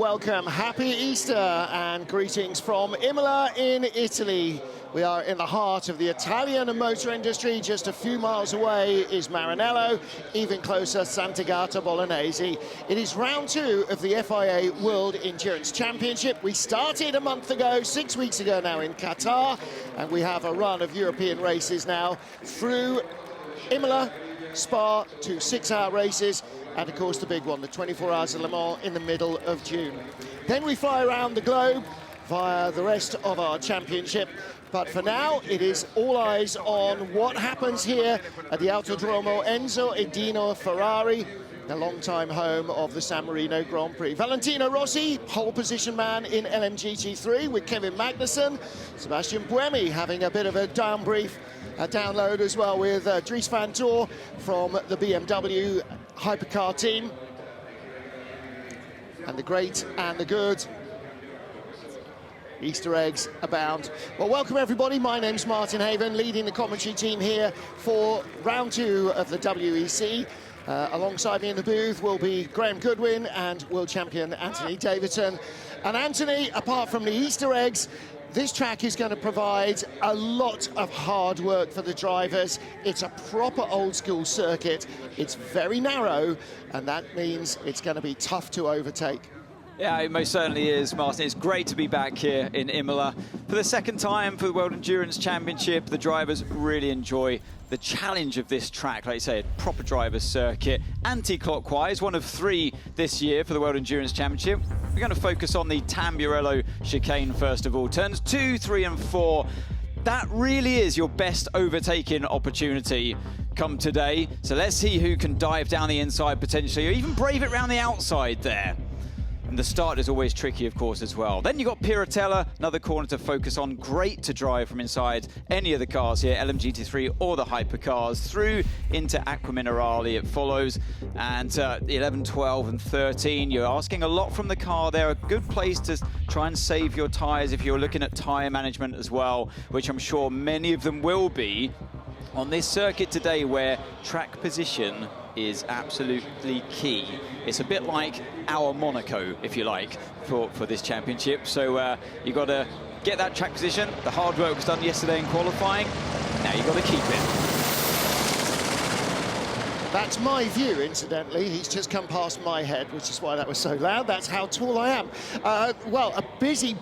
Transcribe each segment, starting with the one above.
welcome, happy Easter and greetings from Imola in Italy. We are in the heart of the Italian motor industry. Just a few miles away is Maranello, even closer Sant'Agata Bolognese. It is round 2 of the FIA World Endurance Championship. We started a month ago, 6 weeks ago now in Qatar, and we have a run of European races now through Imola, Spa, 2 6-hour races, and of course the big one, the 24 Hours of Le Mans in the middle of June. Then we fly around the globe via the rest of our championship. But for now, it is all eyes on what happens here at the Autodromo Enzo Edino Ferrari, the long-time home of the San Marino Grand Prix. Valentino Rossi, pole position man in LMGT3 with Kevin Magnussen. Sebastian Buemi having a bit of a download as well with Dries van Toor from the BMW Hypercar team. And the great and the good. Easter eggs abound. Well, welcome everybody. My name's Martin Haven, leading the commentary team here for round 2 of the WEC. Alongside me in the booth will be Graham Goodwin and world champion Anthony Davidson. And Anthony, apart from the Easter eggs, this track is going to provide a lot of hard work for the drivers. It's a proper old school circuit. It's very narrow, and that means it's going to be tough to overtake. Yeah, it most certainly is, Martin. It's great to be back here in Imola. For the second time for the World Endurance Championship, the drivers really enjoy the challenge of this track. Like you say, a proper driver's circuit, anti-clockwise, one of 3 this year for the World Endurance Championship. We're going to focus on the Tamburello chicane first of all. Turns 2, 3 and 4. That really is your best overtaking opportunity come today. So let's see who can dive down the inside potentially, or even brave it round the outside there. And the start is always tricky, of course, as well. Then you've got Piratella, another corner to focus on. Great to drive from inside any of the cars here, LMGT3 or the Hypercars, through into Acqua Minerale. It follows. And 11, 12 and 13, you're asking a lot from the car there. A good place to try and save your tyres if you're looking at tyre management as well, which I'm sure many of them will be on this circuit today, where track position is absolutely key. It's a bit like our Monaco, if you like, for this championship. So you've got to get that track position. The hard work was done yesterday in qualifying. Now you've got to keep it. That's my view, incidentally. He's just come past my head, which is why that was so loud. That's how tall I am. Well, a busy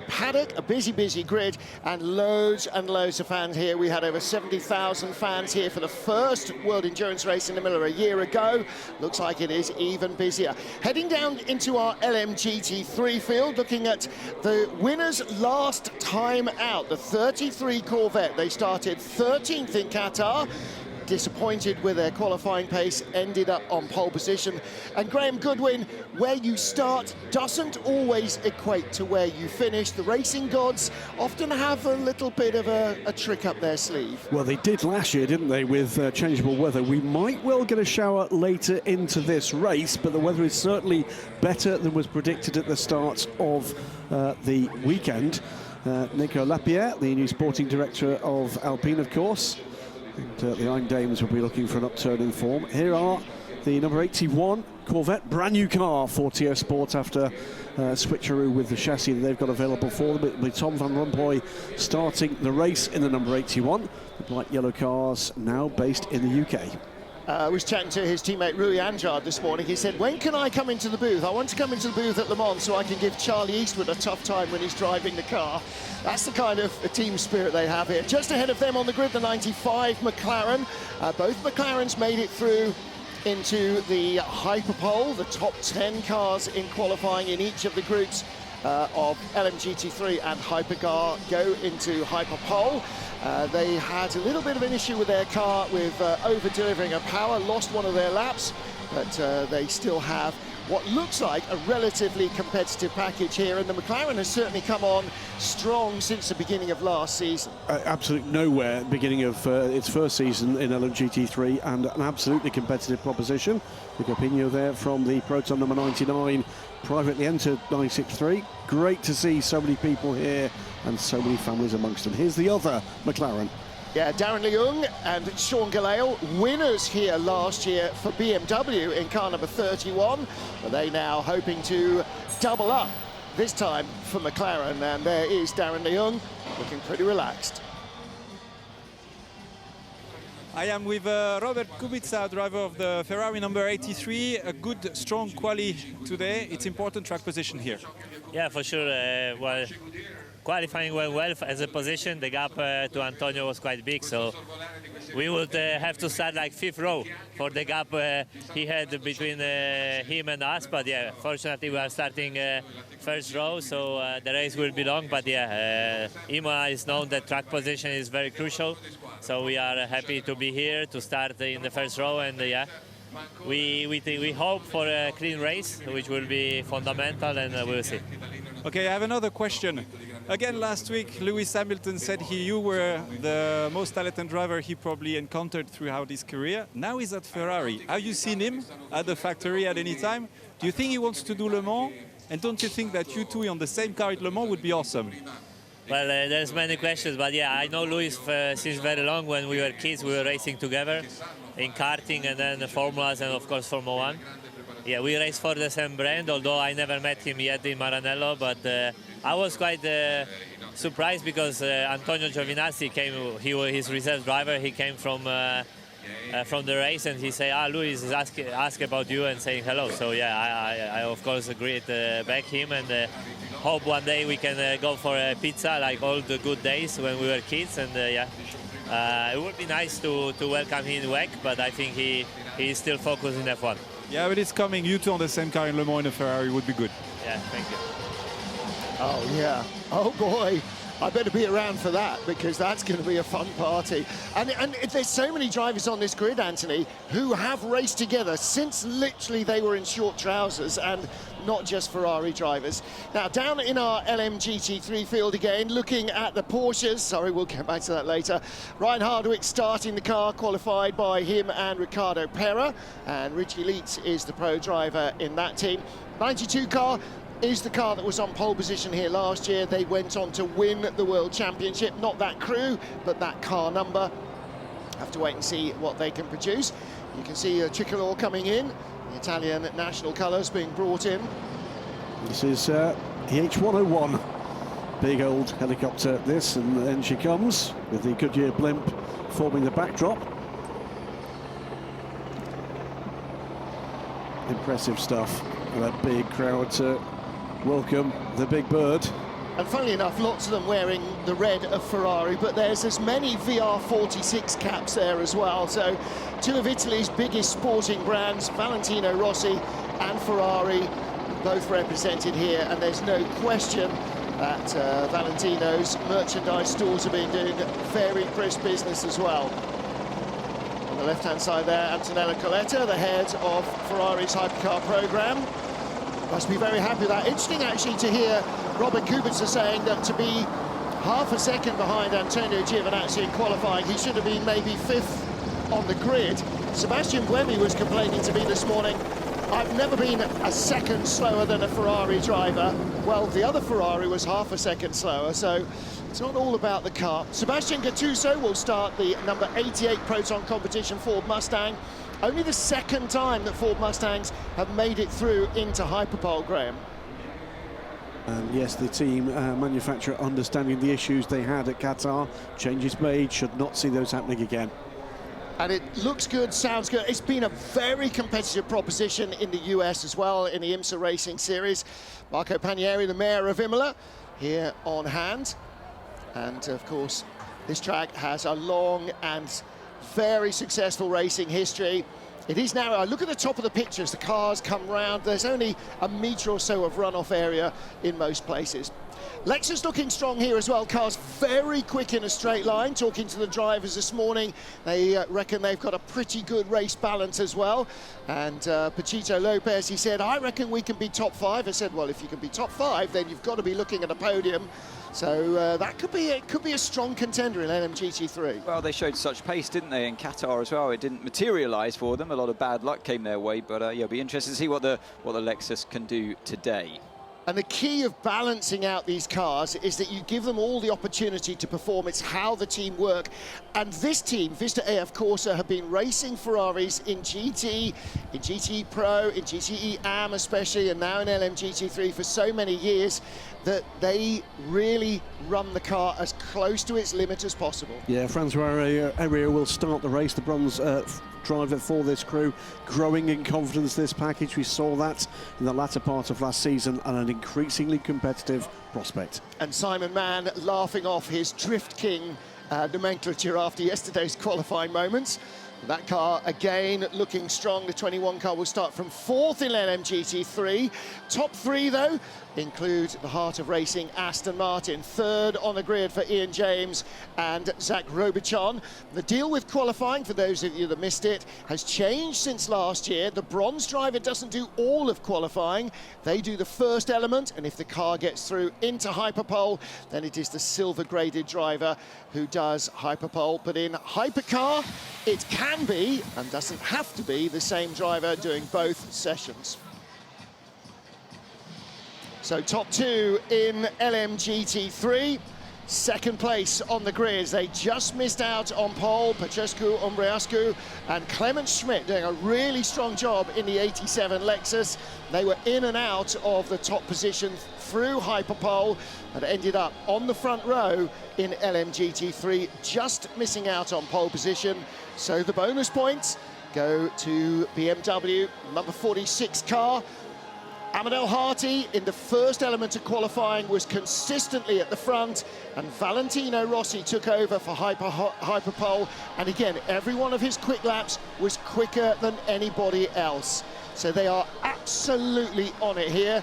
paddock, a busy grid, and loads of fans here. We had over 70,000 fans here for the first World Endurance race in Imola a year ago. Looks like it is even busier. Heading down into our LMGT3 field, looking at the winners last time out, the 33 Corvette. They started 13th in Qatar. Disappointed with their qualifying pace, ended up on pole position. And Graham Goodwin, where you start doesn't always equate to where you finish. The racing gods often have a little bit of a trick up their sleeve. Well, they did last year, didn't they, with changeable weather. We might well get a shower later into this race, but the weather is certainly better than was predicted at the start of the weekend. Nico Lapierre, the new sporting director of Alpine, of course. And the Iron Dames will be looking for an upturn in form. Here are the number 81 Corvette, brand new car for TO Sport after switcheroo with the chassis that they've got available for them. With Tom Van Rompuy starting the race in the number 81. The black yellow cars now based in the UK. I was chatting to his teammate Rui Anjard this morning. He said, when can I come into the booth? I want to come into the booth at Le Mans so I can give Charlie Eastwood a tough time when he's driving the car. That's the kind of team spirit they have here. Just ahead of them on the grid, the 95 McLaren. Both McLarens made it through into the Hyperpole. The top 10 cars in qualifying in each of the groups of LMGT3 and Hypercar go into Hyperpole. They had a little bit of an issue with their car with over-delivering of power, lost one of their laps, but they still have what looks like a relatively competitive package here, and the McLaren has certainly come on strong since the beginning of last season. Absolutely nowhere beginning of its first season in LMGT3, and an absolutely competitive proposition. With Opinio there from the Proton number 99, privately entered 963. Great to see so many people here and so many families amongst them. Here's the other McLaren. Yeah, Darren Leung and Sean Galale, winners here last year for BMW in car number 31. But they now hoping to double up this time for McLaren, and there is Darren Leung looking pretty relaxed. I am with Robert Kubica, driver of the Ferrari number 83. A good, strong quali today. It's important track position here. Yeah, for sure. Well, qualifying went well as a position. The gap to Antonio was quite big, so we would have to start like 5th row for the gap he had between him and us. But yeah, fortunately we are starting 1st row, so the race will be long. But yeah, Imola is known that track position is very crucial. So we are happy to be here to start in the 1st row, and yeah, we hope for a clean race, which will be fundamental, and we'll see. Okay, I have another question. Again, last week, Lewis Hamilton said you were the most talented driver he probably encountered throughout his career. Now he's at Ferrari. Have you seen him at the factory at any time? Do you think he wants to do Le Mans? And don't you think that you two on the same car at Le Mans would be awesome? Well, there's many questions, but yeah, I know Luis since very long. When we were kids, we were racing together in karting and then the formulas and of course Formula 1. Yeah, we race for the same brand, although I never met him yet in Maranello, but I was quite surprised because Antonio Giovinazzi came, he was his reserve driver, he came from the race, and he said, Luis is ask about you and saying hello. So yeah, I of course agreed back him, and hope one day we can go for a pizza like all the good days when we were kids, and yeah, it would be nice to welcome him in WEC, but I think he's still focused in F1. Yeah, but it's coming. You two on the same car in Le Mans in a Ferrari would be good. Yeah, thank you. Oh yeah, oh boy, I better be around for that, because that's going to be a fun party. And there's so many drivers on this grid, Anthony, who have raced together since literally they were in short trousers, and not just Ferrari drivers. Now, down in our LMGT3 field again, looking at the Porsches. Sorry, we'll get back to that later. Ryan Hardwick starting the car, qualified by him and Ricardo Pera. And Richie Leitz is the pro driver in that team. 92 car is the car that was on pole position here last year. They went on to win the World Championship. Not that crew, but that car number. Have to wait and see what they can produce. You can see a tricolor coming in. The Italian national colours being brought in. This is the H101. Big old helicopter, this, and then she comes with the Goodyear blimp forming the backdrop. Impressive stuff. And that big crowd to welcome the big bird. And funnily enough, lots of them wearing the red of Ferrari, but there's as many VR46 caps there as well. So two of Italy's biggest sporting brands, Valentino Rossi and Ferrari, both represented here. And there's no question that Valentino's merchandise stores have been doing very brisk business as well. On the left-hand side there, Antonella Coletta, the head of Ferrari's Hypercar program. Must be very happy with that. Interesting, actually, to hear Robert Kubica saying that to be half a second behind Antonio Giovinazzi in qualifying, he should have been maybe 5th on the grid. Sebastian Buemi was complaining to me this morning, I've never been a second slower than a Ferrari driver. Well, the other Ferrari was half a second slower, so it's not all about the car. Sebastian Gattuso will start the number 88 Proton competition Ford Mustang. Only the second time that Ford Mustangs have made it through into Hyperpole, Graham. And yes, the team manufacturer understanding the issues they had at Qatar. Changes made, should not see those happening again. And it looks good, sounds good. It's been a very competitive proposition in the US as well, in the IMSA Racing Series. Marco Panieri, the mayor of Imola, here on hand. And of course, this track has a long and very successful racing history. It is now, look at the top of the pictures, the cars come round, there's only a metre or so of runoff area in most places. Lexus looking strong here as well, cars very quick in a straight line. Talking to the drivers this morning, they reckon they've got a pretty good race balance as well. And Pachito Lopez, he said, I reckon we can be top 5. I said, well, if you can be top 5, then you've got to be looking at a podium. So that could be a strong contender in LMGT3. Well, they showed such pace, didn't they, in Qatar as well? It didn't materialise for them. A lot of bad luck came their way, but yeah, it'll be interesting to see what the Lexus can do today. And the key of balancing out these cars is that you give them all the opportunity to perform. It's how the team work. And this team, Vista AF Corsa, have been racing Ferraris in GT, in GT Pro, in GTE AM especially, and now in LMGT3 for so many years that they really run the car as close to its limit as possible. Yeah, Francois Area will start the race, the bronze driver for this crew, growing in confidence this package. We saw that in the latter part of last season, and an increasingly competitive prospect. And Simon Mann laughing off his Drift King nomenclature after yesterday's qualifying moments. That car again looking strong. The 21 car will start from 4th in LMGT3. Top 3 though include the heart of racing Aston Martin. 3rd on the grid for Ian James and Zach Robichon. The deal with qualifying, for those of you that missed it, has changed since last year. The bronze driver doesn't do all of qualifying. They do the first element, and if the car gets through into Hyperpole, then it is the silver graded driver who does Hyperpole. But in Hypercar, it can be, and doesn't have to be, the same driver doing both sessions. So top 2 in LMGT3, 2nd place on the grids. They just missed out on pole. Păcescu, Umbreascu and Clement Schmidt doing a really strong job in the 87 Lexus. They were in and out of the top position through Hyperpole and ended up on the front row in LMGT3, just missing out on pole position. So the bonus points go to BMW, number 46 car. Amadel Harty in the first element of qualifying was consistently at the front, and Valentino Rossi took over for Hyperpole, and again every one of his quick laps was quicker than anybody else. So they are absolutely on it here.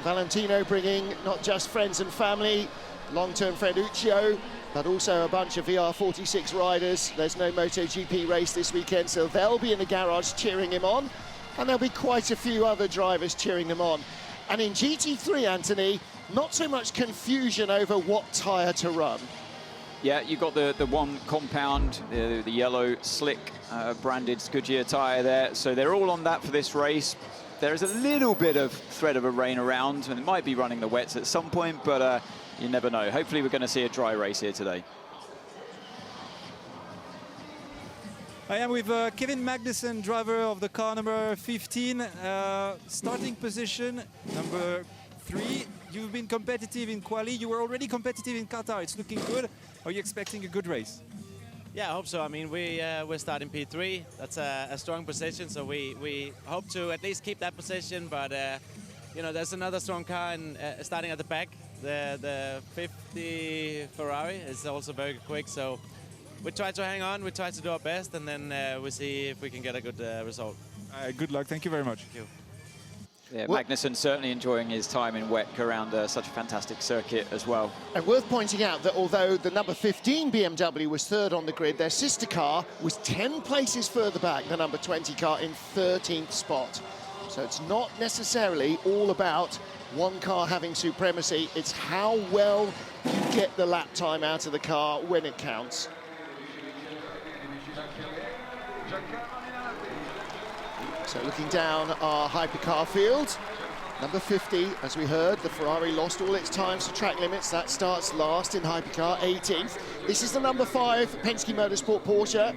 Valentino bringing not just friends and family, long-term friend Uccio, but also a bunch of VR46 riders. There's no MotoGP race this weekend, so they'll be in the garage cheering him on. And there'll be quite a few other drivers cheering them on. And in GT3, Anthony, not so much confusion over what tyre to run. Yeah, you got the one compound, the yellow slick branded Goodyear tyre there. So they're all on that for this race. There is a little bit of thread of a rain around, and it might be running the wets at some point, but you never know. Hopefully we're going to see a dry race here today. I am with Kevin Magnussen, driver of the car number 15. Starting position, number 3. You've been competitive in quali. You were already competitive in Qatar. It's looking good. Are you expecting a good race? Yeah, I hope so. I mean, we're starting P3. That's a strong position, so we hope to at least keep that position. But you know, there's another strong car starting at the back. The 50 Ferrari is also very quick, so we try to hang on, we try to do our best, and then we see if we can get a good result. Good luck. Thank you very much. Thank you. Yeah, Magnussen certainly enjoying his time in WEC around such a fantastic circuit as well. And worth pointing out that although the number 15 BMW was 3rd on the grid, their sister car was 10 places further back, the number 20 car in 13th spot. So it's not necessarily all about one car having supremacy, it's how well you get the lap time out of the car when it counts. So looking down our hypercar field, number 50, as we heard, the Ferrari lost all its times to track limits. That starts last in hypercar, 18th. This is the number 5 Penske Motorsport Porsche.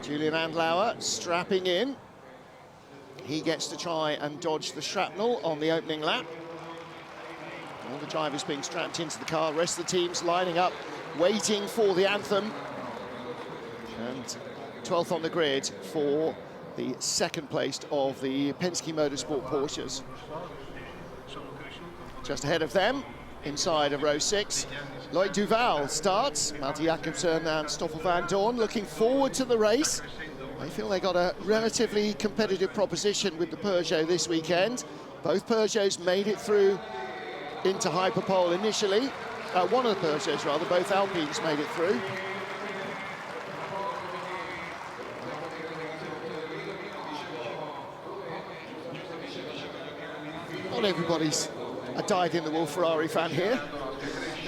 Julian Andlauer strapping in. He gets to try and dodge the shrapnel on the opening lap. All the drivers being strapped into the car, the rest of the teams lining up, waiting for the anthem. And 12th on the grid for the 2nd place of the Penske Motorsport Porsches. Just ahead of them, inside of row 6, Lloyd Duval starts. Malte Jakobsen and Stoffel van Dorn looking forward to the race. They feel they got a relatively competitive proposition with the Peugeot this weekend. Both Peugeots made it through into Hyperpole initially. One of the Peugeots, rather, both Alpines made it through. Not everybody's a dyed-in-the-wool Ferrari fan here.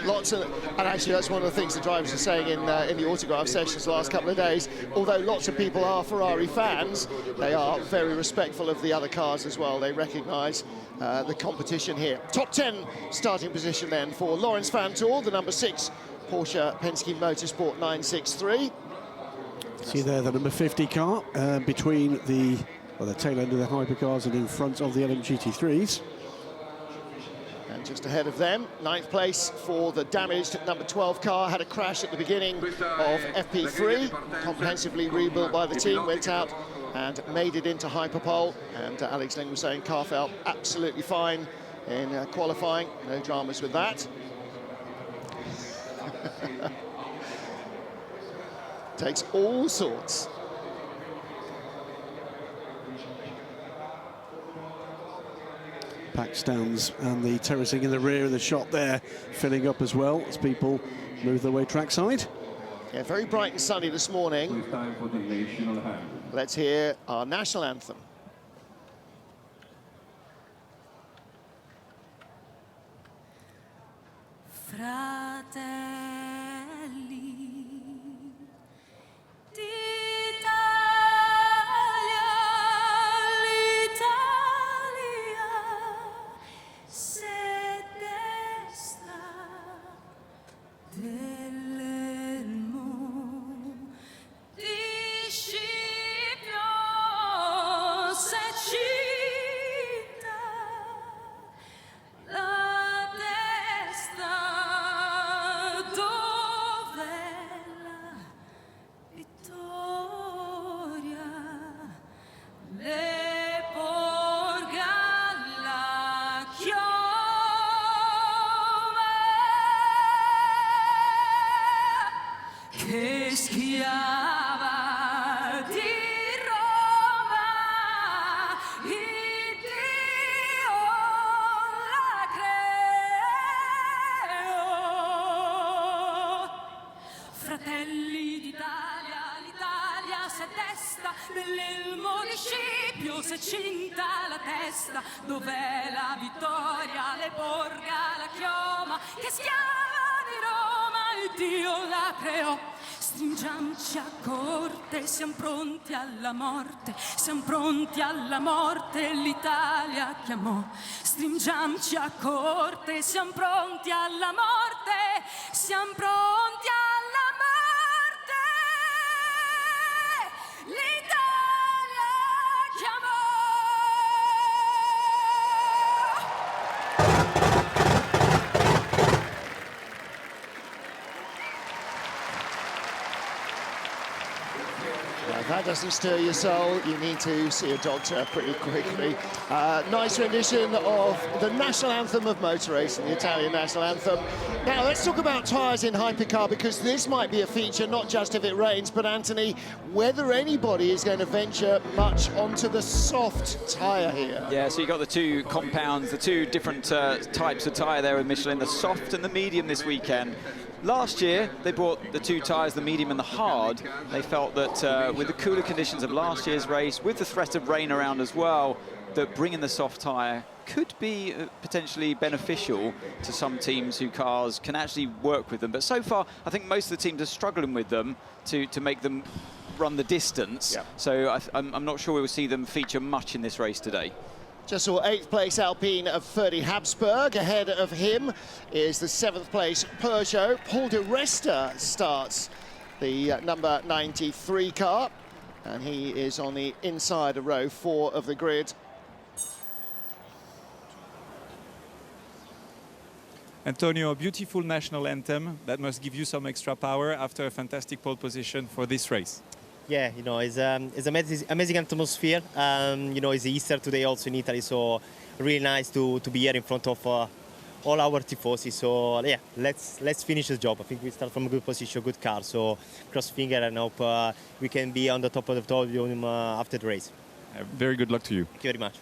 and actually that's one of the things the drivers are saying in the autograph sessions the last couple of days. Although lots of people are Ferrari fans, they are very respectful of the other cars as well. They recognise the competition here. Top 10 starting position then for Lawrence Fantor, the number 6 Porsche Penske Motorsport 963. See there the number 50 car between the tail end of the hypercars and in front of the LMGT3s. And just ahead of them, 9th place for the damaged number 12 car. Had a crash at the beginning of FP3, comprehensively rebuilt by the team, went out and made it into hyperpole. And Alex Ling was saying car felt absolutely fine in qualifying, no dramas with that. Takes all sorts. Pack stands and the terracing in the rear of the shot there filling up as well as people move their way trackside. Yeah, very bright and sunny this morning. It's time for the national anthem. Let's hear our national anthem. Fratelli d'Italia, l'Italia se desta dell'elmo di Scipio se cinta la testa dove la vittoria le porga la chioma che schiava di Roma, il Dio la creò. Fratelli d'Italia, l'Italia si desta, nell'elmo di Scipio si cinta la testa, dov'è la vittoria le porga la chioma, che schiava di Roma il Dio la creò. Stringiamoci a corte, siamo pronti alla morte, siamo pronti alla morte, l'Italia chiamò. Stringiamoci a corte, siamo pronti alla morte, siamo pronti alla morte, l'Italia chiamò. If that doesn't stir your soul, you need to see a doctor pretty quickly. Nice rendition of the national anthem of motor racing, the Italian national anthem. Now let's talk about tyres in hypercar, because this might be a feature not just if it rains, but Anthony, whether anybody is going to venture much onto the soft tyre here. Yeah, so you got the two compounds, the two different types of tyre there with Michelin, the soft and the medium this weekend. Last year, they brought the two tyres, the medium and the hard. They felt that with the cooler conditions of last year's race, with the threat of rain around as well, that bringing the soft tyre could be potentially beneficial to some teams whose cars can actually work with them. But so far, I think most of the teams are struggling with them to make them run the distance. Yeah. So I'm not sure we will see them feature much in this race today. Just saw 8th place Alpine of Ferdy Habsburg. Ahead of him is the 7th place Peugeot. Paul de Resta starts the number 93 car, and he is on the inside of row 4 of the grid. Antonio, a beautiful national anthem that must give you some extra power after a fantastic pole position for this race. Yeah, you know, it's amazing atmosphere. You know, it's Easter today also in Italy, so really nice to be here in front of all our tifosi. So yeah, let's finish the job. I think we start from a good position, good car. So cross finger and hope we can be on the top of the podium after the race. Very good luck to you. Thank you very much.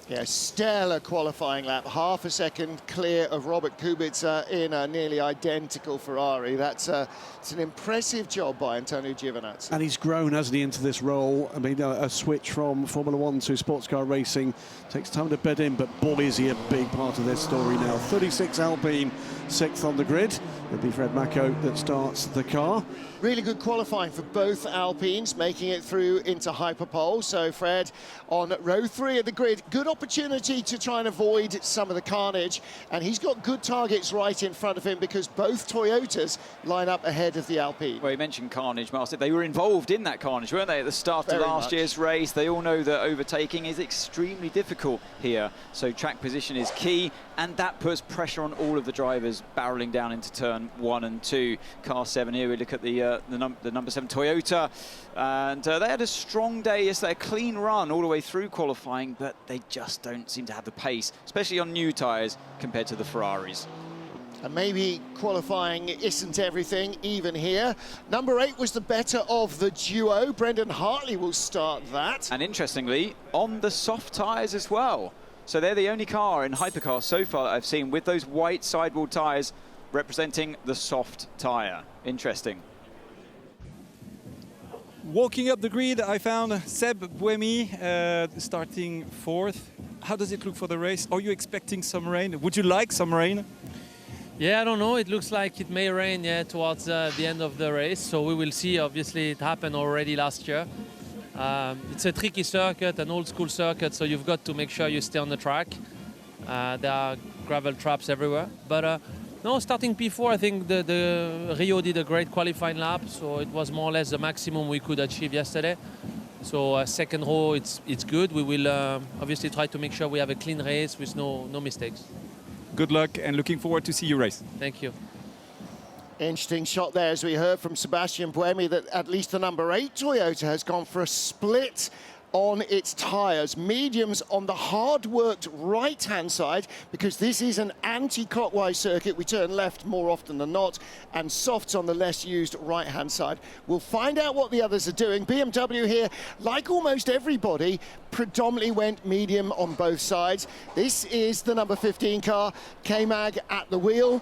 Yeah, stellar qualifying lap, half a second clear of Robert Kubica in a nearly identical Ferrari. It's an impressive job by Antonio Giovinazzi. And he's grown, hasn't he, into this role. I mean, a switch from Formula One to sports car racing takes time to bed in, but boy, is he a big part of this story now. 36 Alpine, 6th on the grid. It'll be Fred Mako that starts the car. Really good qualifying for both Alpines, making it through into Hyperpole. So Fred on row 3 of the grid, good opportunity to try and avoid some of the carnage. And he's got good targets right in front of him because both Toyotas line up ahead of the Alpine. Well, you mentioned carnage, Master. They were involved in that carnage, weren't they, at the start of last year's race? They all know that overtaking is extremely difficult here. So track position is key, and that puts pressure on all of the drivers barreling down into turn 1 and 2. Car 7 here, we look at the number 7 Toyota, and they had a strong day yesterday, a clean run all the way through qualifying, but they just don't seem to have the pace, especially on new tyres compared to the Ferraris. And maybe qualifying isn't everything, even here. Number 8 was the better of the duo. Brendan Hartley will start that. And interestingly, on the soft tyres as well. So they're the only car in Hypercar so far that I've seen with those white sidewall tyres representing the soft tyre. Interesting. Walking up the grid, I found Seb Buemi starting 4th. How does it look for the race? Are you expecting some rain? Would you like some rain? Yeah, I don't know. It looks like it may rain towards the end of the race, so we will see. Obviously, it happened already last year. It's a tricky circuit, an old-school circuit, so you've got to make sure you stay on the track. There are gravel traps everywhere. But no, starting P4, I think the Rio did a great qualifying lap, so it was more or less the maximum we could achieve yesterday. So second row, it's good. We will obviously try to make sure we have a clean race with no mistakes. Good luck, and looking forward to see you race. Thank you. Interesting shot there, as we heard from Sebastian Buemi, that at least the number 8 Toyota has gone for a split on its tyres. Mediums on the hard-worked right-hand side, because this is an anti-clockwise circuit. We turn left more often than not, and softs on the less used right-hand side. We'll find out what the others are doing. BMW here, like almost everybody, predominantly went medium on both sides. This is the number 15 car, K-Mag at the wheel.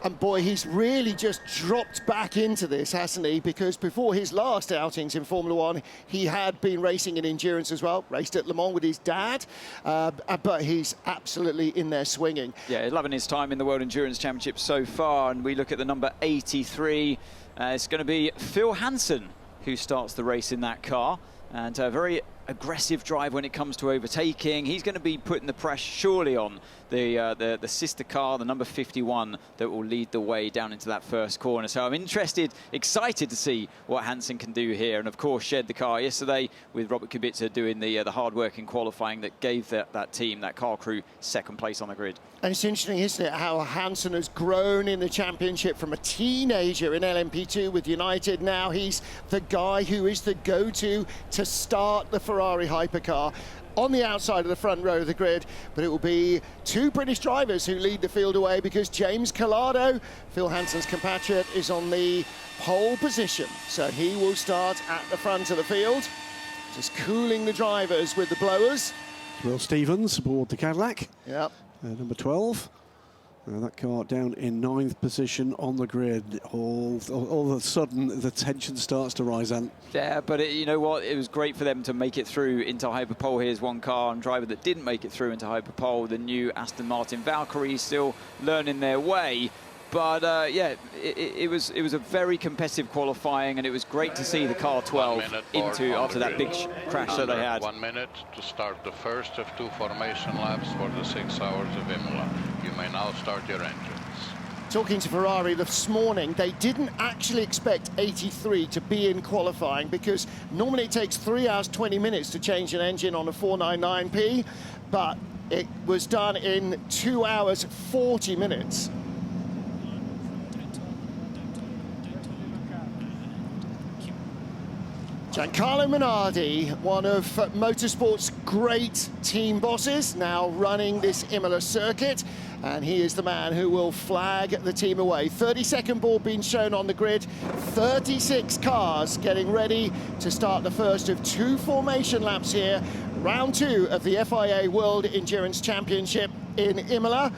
And boy, he's really just dropped back into this, hasn't he? Because before his last outings in Formula One, he had been racing in endurance as well, raced at Le Mans with his dad, but he's absolutely in there swinging. Yeah, loving his time in the World Endurance Championship so far, and we look at the number 83. It's going to be Phil Hansen who starts the race in that car, and a very aggressive drive when it comes to overtaking. He's going to be putting the pressure surely on the sister car, the number 51, that will lead the way down into that first corner. So I'm excited to see what Hansen can do here. And of course, shared the car yesterday with Robert Kubica doing the hard work in qualifying that gave that team, that car crew, second place on the grid. And it's interesting, isn't it, how Hansen has grown in the championship from a teenager in LMP2 with United. Now he's the guy who is the go-to to start the Ferrari hypercar on the outside of the front row of the grid. But it will be 2 British drivers who lead the field away, because James Collado, Phil Hansen's compatriot, is on the pole position. So he will start at the front of the field, just cooling the drivers with the blowers. Will Stevens aboard the Cadillac. Yep. Number 12. That car down in 9th position on the grid. All of a sudden, the tension starts to rise, and yeah, but you know what? It was great for them to make it through into Hyperpole. Here's one car and driver that didn't make it through into Hyperpole. The new Aston Martin Valkyrie, still learning their way. But yeah, it was a very competitive qualifying, and it was great to see the car 12 into after that big crash that they had. 1 minute to start the first of 2 formation laps for the 6 Hours of Imola. You may now start your engines. Talking to Ferrari this morning, they didn't actually expect 83 to be in qualifying, because normally it takes 3 hours 20 minutes to change an engine on a 499P, but it was done in 2 hours 40 minutes. Giancarlo Minardi, one of motorsport's great team bosses, now running this Imola circuit, and he is the man who will flag the team away. 30-second ball being shown on the grid, 36 cars getting ready to start the first of 2 formation laps here, round 2 of the FIA World Endurance Championship in Imola.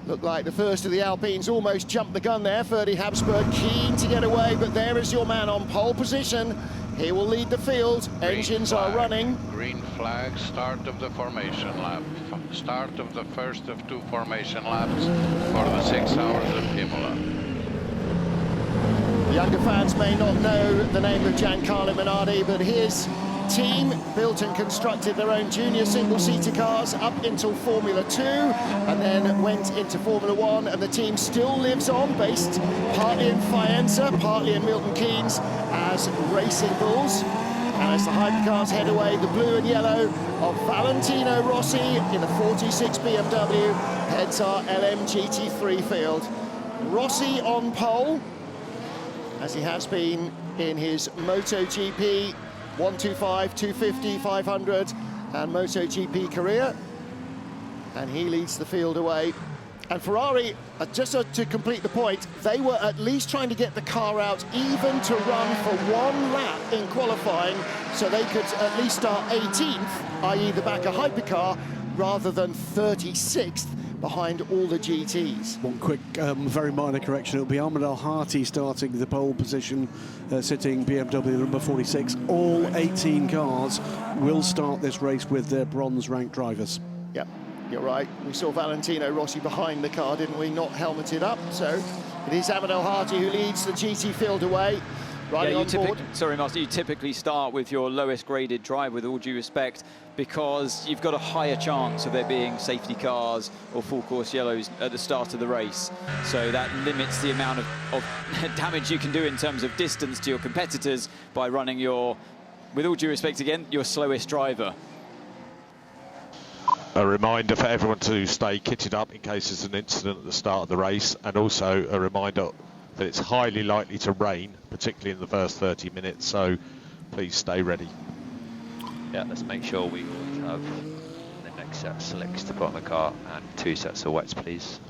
Looked like the first of the Alpines almost jumped the gun there. Ferdy Habsburg keen to get away, but there is your man on pole position. He will lead the field. Engines are running. Green flag, start of the formation lap. Start of the first of 2 formation laps for the 6 Hours of Imola. Younger fans may not know the name of Giancarlo Minardi, but his team built and constructed their own junior single-seater cars up until Formula 2 and then went into Formula 1, and the team still lives on, based partly in Faenza, partly in Milton Keynes, as Racing Bulls. And as the hypercars head away, the blue and yellow of Valentino Rossi in the 46 BMW heads our LMGT3 field. Rossi on pole, as he has been in his MotoGP 125, 250, 500 and MotoGP career, and he leads the field away. And Ferrari, just to complete the point, they were at least trying to get the car out even to run for 1 lap in qualifying, so they could at least start 18th, i.e. the back of Hypercar, rather than 36th behind all the GTs. One quick, very minor correction. It'll be Ahmed Al-Hati starting the pole position, sitting BMW number 46. All 18 cars will start this race with their bronze-ranked drivers. Yep, you're right. We saw Valentino Rossi behind the car, didn't we? Not helmeted up. So it is Ahmed Al-Hati who leads the GT field away. Riding on board. Sorry, Master, you typically start with your lowest graded drive, with all due respect, because you've got a higher chance of there being safety cars or full course yellows at the start of the race. So that limits the amount of damage you can do in terms of distance to your competitors by running your, with all due respect again, your slowest driver. A reminder for everyone to stay kitted up in case there's an incident at the start of the race, and also a reminder that it's highly likely to rain, particularly in the first 30 minutes, so please stay ready. Yeah, let's make sure we always have the next set of slicks to put on the car and 2 sets of wets, please.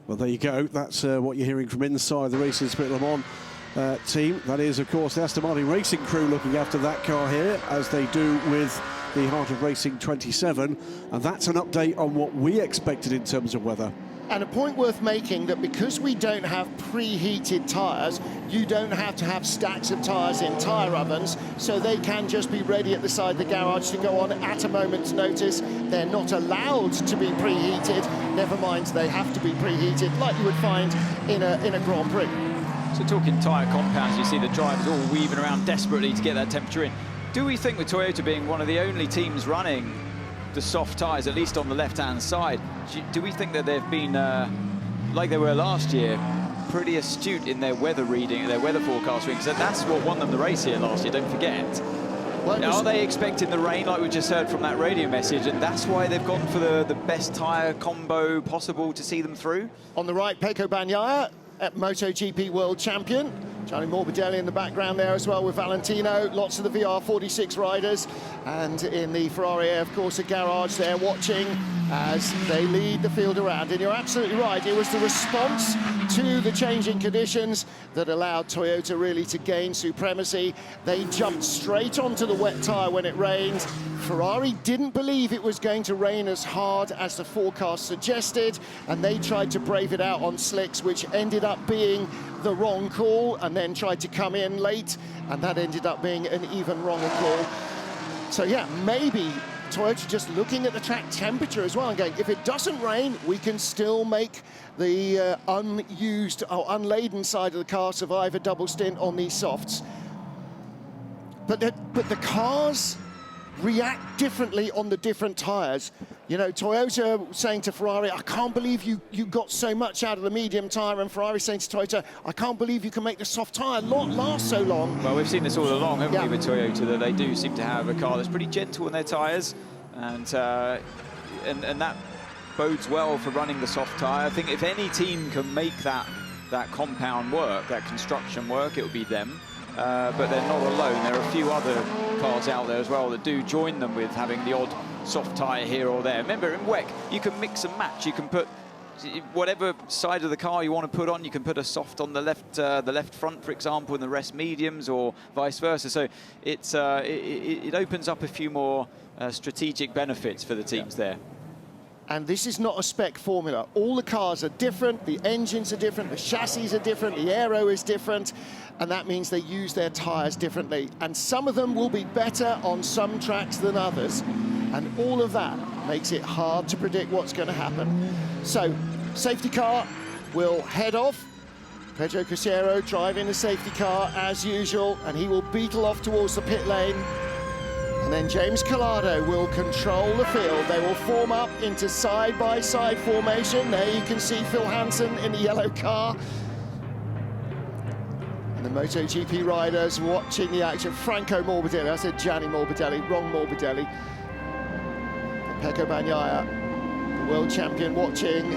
Well, there you go. That's what you're hearing from inside the Racing Spirit Le Mans team. That is, of course, the Aston Martin racing crew looking after that car here, as they do with the Heart of Racing 27. And that's an update on what we expected in terms of weather. And a point worth making, that because we don't have preheated tyres, you don't have to have stacks of tyres in tyre ovens, so they can just be ready at the side of the garage to go on at a moment's notice. They're not allowed to be preheated, never mind they have to be preheated, like you would find in a Grand Prix. So talking tyre compounds, you see the drivers all weaving around desperately to get that temperature in. Do we think, with Toyota being one of the only teams running the soft tyres, at least on the left-hand side, do we think that they've been, like they were last year, pretty astute in their weather reading, their weather forecast reading? So that's what won them the race here last year, don't forget. Well, are they expecting the rain, like we just heard from that radio message, and that's why they've gone for the best tyre combo possible to see them through? On the right, Pecco Bagnaia, MotoGP World Champion. Gianni Morbidelli in the background there as well with Valentino. Lots of the VR46 riders. And in the Ferrari, of course, a garage there watching as they lead the field around. And you're absolutely right. It was the response to the changing conditions that allowed Toyota really to gain supremacy. They jumped straight onto the wet tyre when it rained. Ferrari didn't believe it was going to rain as hard as the forecast suggested, and they tried to brave it out on slicks, which ended up being the wrong call, and then tried to come in late, and that ended up being an even wronger call. So yeah, maybe Toyota just looking at the track temperature as well and going, if it doesn't rain, we can still make the unused or unladen side of the car survive a double stint on these softs. But the cars react differently on the different tyres. You know, Toyota saying to Ferrari, I can't believe you got so much out of the medium tyre, and Ferrari saying to Toyota, I can't believe you can make the soft tyre last so long. Well, we've seen this all along, haven't we, with Toyota, that they do seem to have a car that's pretty gentle in their tyres, and that bodes well for running the soft tyre. I think if any team can make that compound work, that construction work, it would be them. But they're not alone. There are a few other cars out there as well that do join them with having the odd soft tyre here or there. Remember, in WEC, you can mix and match. You can put whatever side of the car you want to put on. You can put a soft on the left front, for example, and the rest mediums, or vice versa. So it opens up a few more strategic benefits for the teams there. And this is not a spec formula. All the cars are different, the engines are different, the chassis are different, the aero is different, and that means they use their tyres differently. And some of them will be better on some tracks than others. And all of that makes it hard to predict what's going to happen. So, safety car will head off. Pedro Crucero driving the safety car as usual, and he will beetle off towards the pit lane. And then James Collado will control the field. They will form up into side-by-side formation. There you can see Phil Hansen in the yellow car. And the MotoGP riders watching the action. Franco Morbidelli, I said Gianni Morbidelli, wrong Morbidelli. And Pecco Bagnaia, the world champion, watching.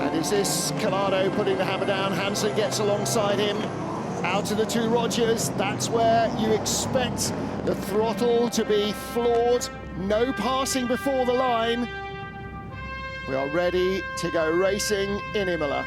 And is this Collado putting the hammer down? Hansen gets alongside him. Out to the two Rogers. That's where you expect the throttle to be floored. No passing before the line. We are ready to go racing in Imola.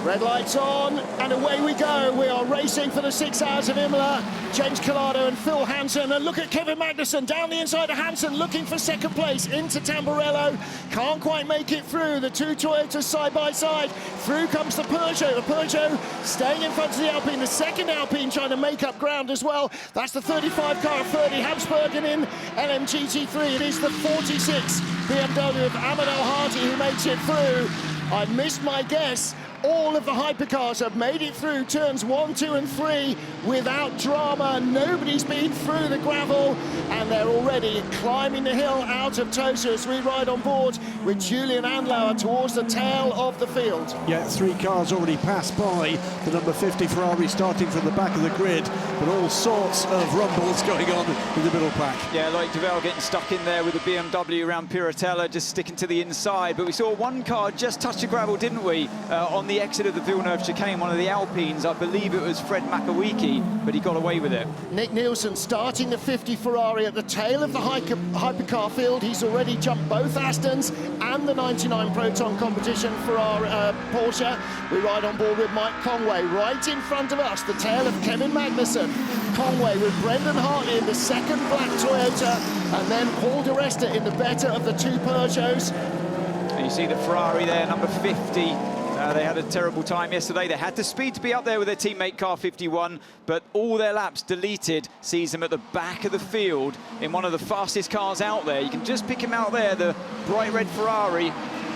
Red lights on, and away we go. We are racing for the 6 Hours of Imola. James Collado and Phil Hansen, and look at Kevin Magnussen down the inside of Hansen, looking for second place into Tamburello. Can't quite make it through. The two Toyotas side by side. Through comes the Peugeot. The Peugeot staying in front of the Alpine. The second Alpine trying to make up ground as well. That's the 35 car of 30 Habsburgen in LMGT3. It is the 46 BMW of Ahmed El-Hadi who makes it through. I missed my guess. All of the hypercars have made it through turns 1, 2 and 3 without drama. Nobody's been through the gravel, and they're already climbing the hill out of Tosa as we ride on board with Julian Andlauer towards the tail of the field. Yeah, 3 cars already passed by the number 50 Ferrari starting from the back of the grid, but all sorts of rumbles going on in the middle pack. Yeah, like Duval getting stuck in there with the BMW around Piratella, just sticking to the inside. But we saw one car just touch the gravel, didn't we, on the exit of the Villeneuve chicane, one of the Alpines. I believe it was Fred Makawiki, but he got away with it. Nick Nielsen starting the 50 Ferrari at the tail of the hypercar field. He's already jumped both Astons and the 99 Proton competition for our Porsche. We ride on board with Mike Conway right in front of us, the tail of Kevin Magnussen. Conway with Brendan Hartley in the second black Toyota, and then Paul Di Resta in the better of the two Peugeots. And you see the Ferrari there, number 50. They had a terrible time yesterday. They had the speed to be up there with their teammate car 51, but all their laps deleted sees them at the back of the field in one of the fastest cars out there. You can just pick him out there, the bright red Ferrari.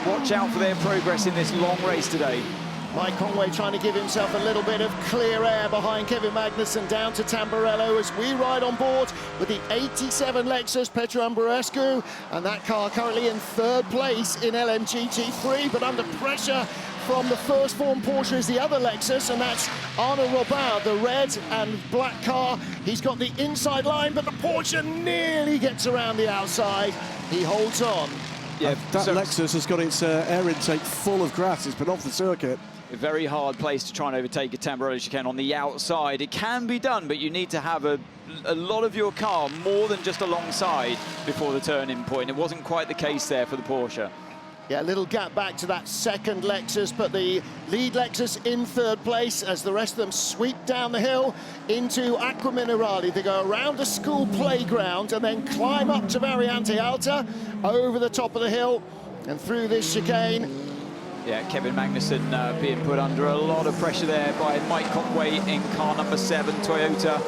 Watch out for their progress in this long race today. Mike Conway trying to give himself a little bit of clear air behind Kevin Magnussen down to Tamburello as we ride on board with the 87 Lexus Petru Ambrescu, and that car currently in third place in LMGT3, but under pressure from the first form Porsche is the other Lexus, and that's Arnaud Robin, the red and black car. He's got the inside line, but the Porsche nearly gets around the outside. He holds on. Yeah, that Lexus has got its air intake full of grass. It's been off the circuit. A very hard place to try and overtake a Tamburello chicane on the outside. It can be done, but you need to have a lot of your car more than just alongside before the turning point. It wasn't quite the case there for the Porsche. Yeah, a little gap back to that second Lexus, but the lead Lexus in third place as the rest of them sweep down the hill into Acqua Minerale. They go around a school playground and then climb up to Variante Alta, over the top of the hill and through this chicane. Yeah, Kevin Magnussen being put under a lot of pressure there by Mike Conway in car number 7, Toyota.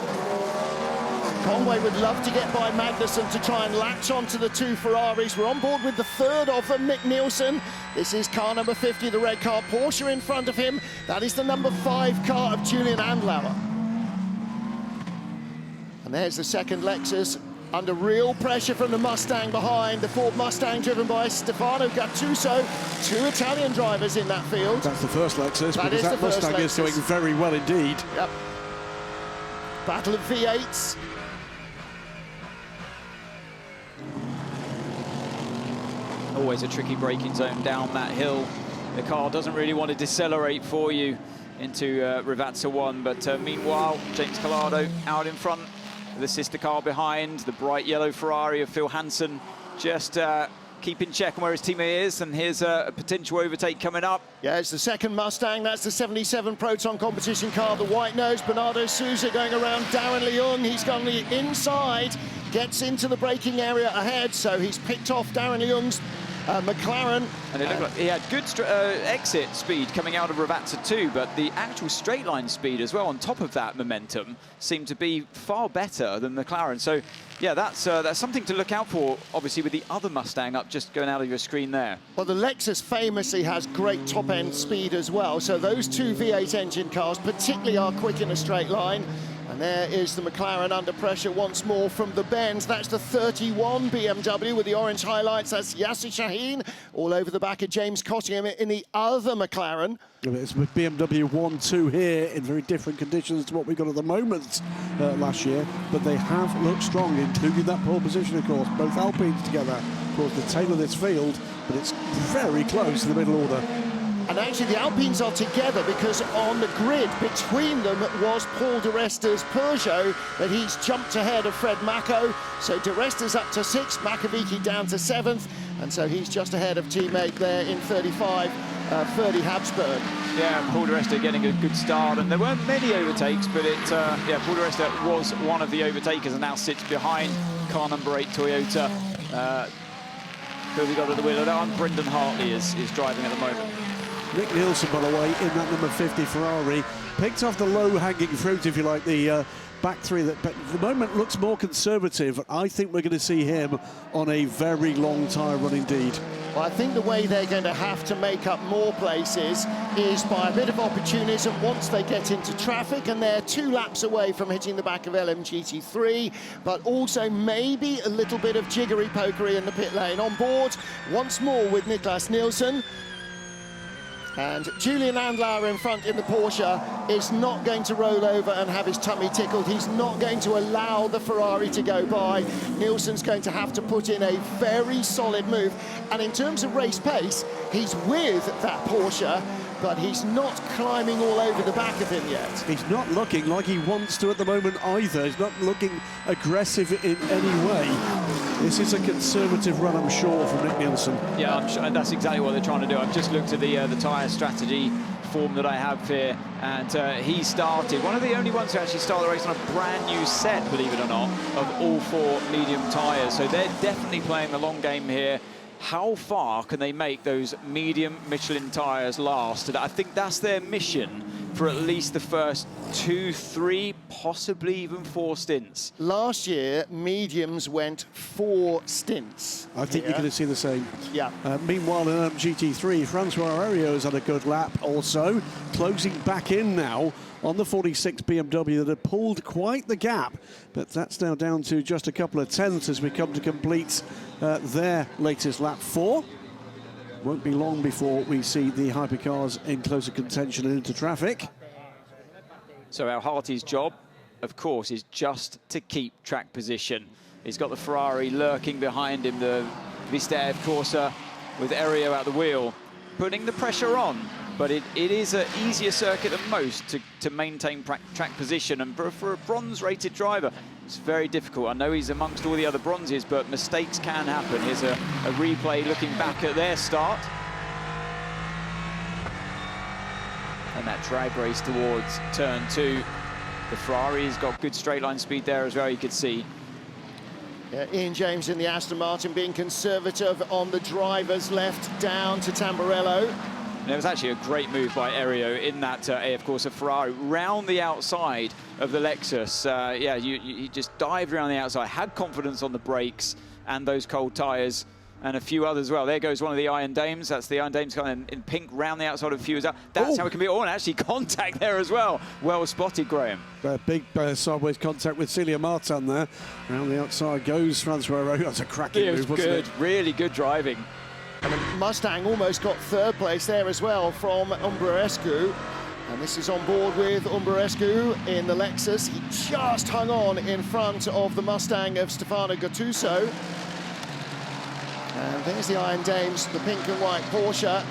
Conway would love to get by Magnussen to try and latch onto the two Ferraris. We're on board with the third of them, Nick Nielsen. This is car number 50, the red car. Porsche in front of him. That is the number 5 car of Julian Andlauer. And there's the second Lexus, under real pressure from the Mustang behind. The Ford Mustang driven by Stefano Gattuso. 2 Italian drivers in that field. That's the first Lexus, that because that Mustang is doing very well indeed. Yep. Battle of V8s. Always a tricky braking zone down that hill The car doesn't really want to decelerate for you into Rivazza 1, but meanwhile, James Calado out in front, the sister car behind, the bright yellow Ferrari of Phil Hansen, just keeping check on where his teammate is, and here's a potential overtake coming up. Yeah, it's the second Mustang. That's the 77 Proton competition car, the white nose. Bernardo Souza going around Darren Leung. He's gone the inside, gets into the braking area ahead, so he's picked off Darren Leung's McLaren. And it looked like he had good exit speed coming out of Rivazza 2, but the actual straight line speed as well on top of that momentum seemed to be far better than McLaren. So yeah, that's something to look out for, obviously, with the other Mustang up just going out of your screen there. Well, the Lexus famously has great top-end speed as well, so those two V8 engine cars particularly are quick in a straight line. And there is the McLaren under pressure once more from the Benz. That's the 31 BMW with the orange highlights. That's Yasser Shaheen all over the back of James Cottingham in the other McLaren. It's with BMW 1-2 here in very different conditions to what we got at the moment last year, but they have looked strong, including that pole position, of course. Both Alpines together, of course, the tail of this field, but it's very close to the middle order. And actually the Alpines are together because on the grid between them was Paul Di Resta's Peugeot, but he's jumped ahead of Fred Mako. So Di Resta's up to 6th, Makovici down to 7th, and so he's just ahead of teammate there in 35, Ferdy Habsburg. Yeah, Paul Di Resta getting a good start, and there weren't many overtakes, but yeah, Paul Di Resta was one of the overtakers and now sits behind car number 8 Toyota. Who we got at the wheel? And Brendan Hartley is driving at the moment. Nick Nielsen, by the way, in that number 50 Ferrari, picked off the low-hanging fruit, if you like, the back three that at the moment looks more conservative. I think we're going to see him on a very long tyre run indeed. Well, I think the way they're going to have to make up more places is by a bit of opportunism once they get into traffic, and they're 2 laps away from hitting the back of LMGT3, but also maybe a little bit of jiggery-pokery in the pit lane. On board once more with Niklas Nielsen. And Julian Andlauer in front in the Porsche is not going to roll over and have his tummy tickled. He's not going to allow the Ferrari to go by. Nielsen's going to have to put in a very solid move. And in terms of race pace, he's with that Porsche, but he's not climbing all over the back of him yet. He's not looking like he wants to at the moment either. He's not looking aggressive in any way. This is a conservative run, I'm sure, from Nick Nielsen. Yeah, I'm sure, and that's exactly what they're trying to do. I've just looked at the tyre strategy form that I have here, and he started, one of the only ones who actually start the race on a brand new set, believe it or not, of all 4 medium tyres. So they're definitely playing the long game here. How far can they make those medium Michelin tyres last? And I think that's their mission for at least the first 2, 3, possibly even 4 stints. Last year, mediums went 4 stints. I think you're going to see the same. Yeah. Meanwhile, in GT3, Francois Ario has had a good lap also, closing back in now on the 46 BMW that had pulled quite the gap, but that's now down to just a couple of tenths as we come to complete their latest lap 4. Won't be long before we see the hypercars in closer contention and into traffic. So Al Harty's job, of course, is just to keep track position. He's got the Ferrari lurking behind him, the Vista Corsa with Ario at the wheel, putting the pressure on. But it is an easier circuit than most to maintain track position. And for a bronze-rated driver, it's very difficult. I know he's amongst all the other bronzes, but mistakes can happen. Here's a replay looking back at their start. And that drag race towards turn 2. The Ferrari's got good straight-line speed there as well, you could see. Yeah, Ian James in the Aston Martin being conservative on the driver's left down to Tamburello. And it was actually a great move by Ario in that AF Corsa Ferrari round the outside of the Lexus. Yeah, you just dived around the outside, had confidence on the brakes and those cold tyres, and a few others as well. There goes one of the Iron Dames. That's the Iron Dames kind of in pink round the outside of a few as well. That's how it can be. Oh, and actually contact there as well. Well spotted, Graham. Big sideways contact with Celia Martin there. Around the outside goes Francois Ario. That's a cracking move, wasn't it? Really good driving. And the Mustang almost got 3rd place there as well from Umbrarescu. And this is on board with Umbrarescu in the Lexus. He just hung on in front of the Mustang of Stefano Gattuso. And there's the Iron Dames, the pink and white Porsche.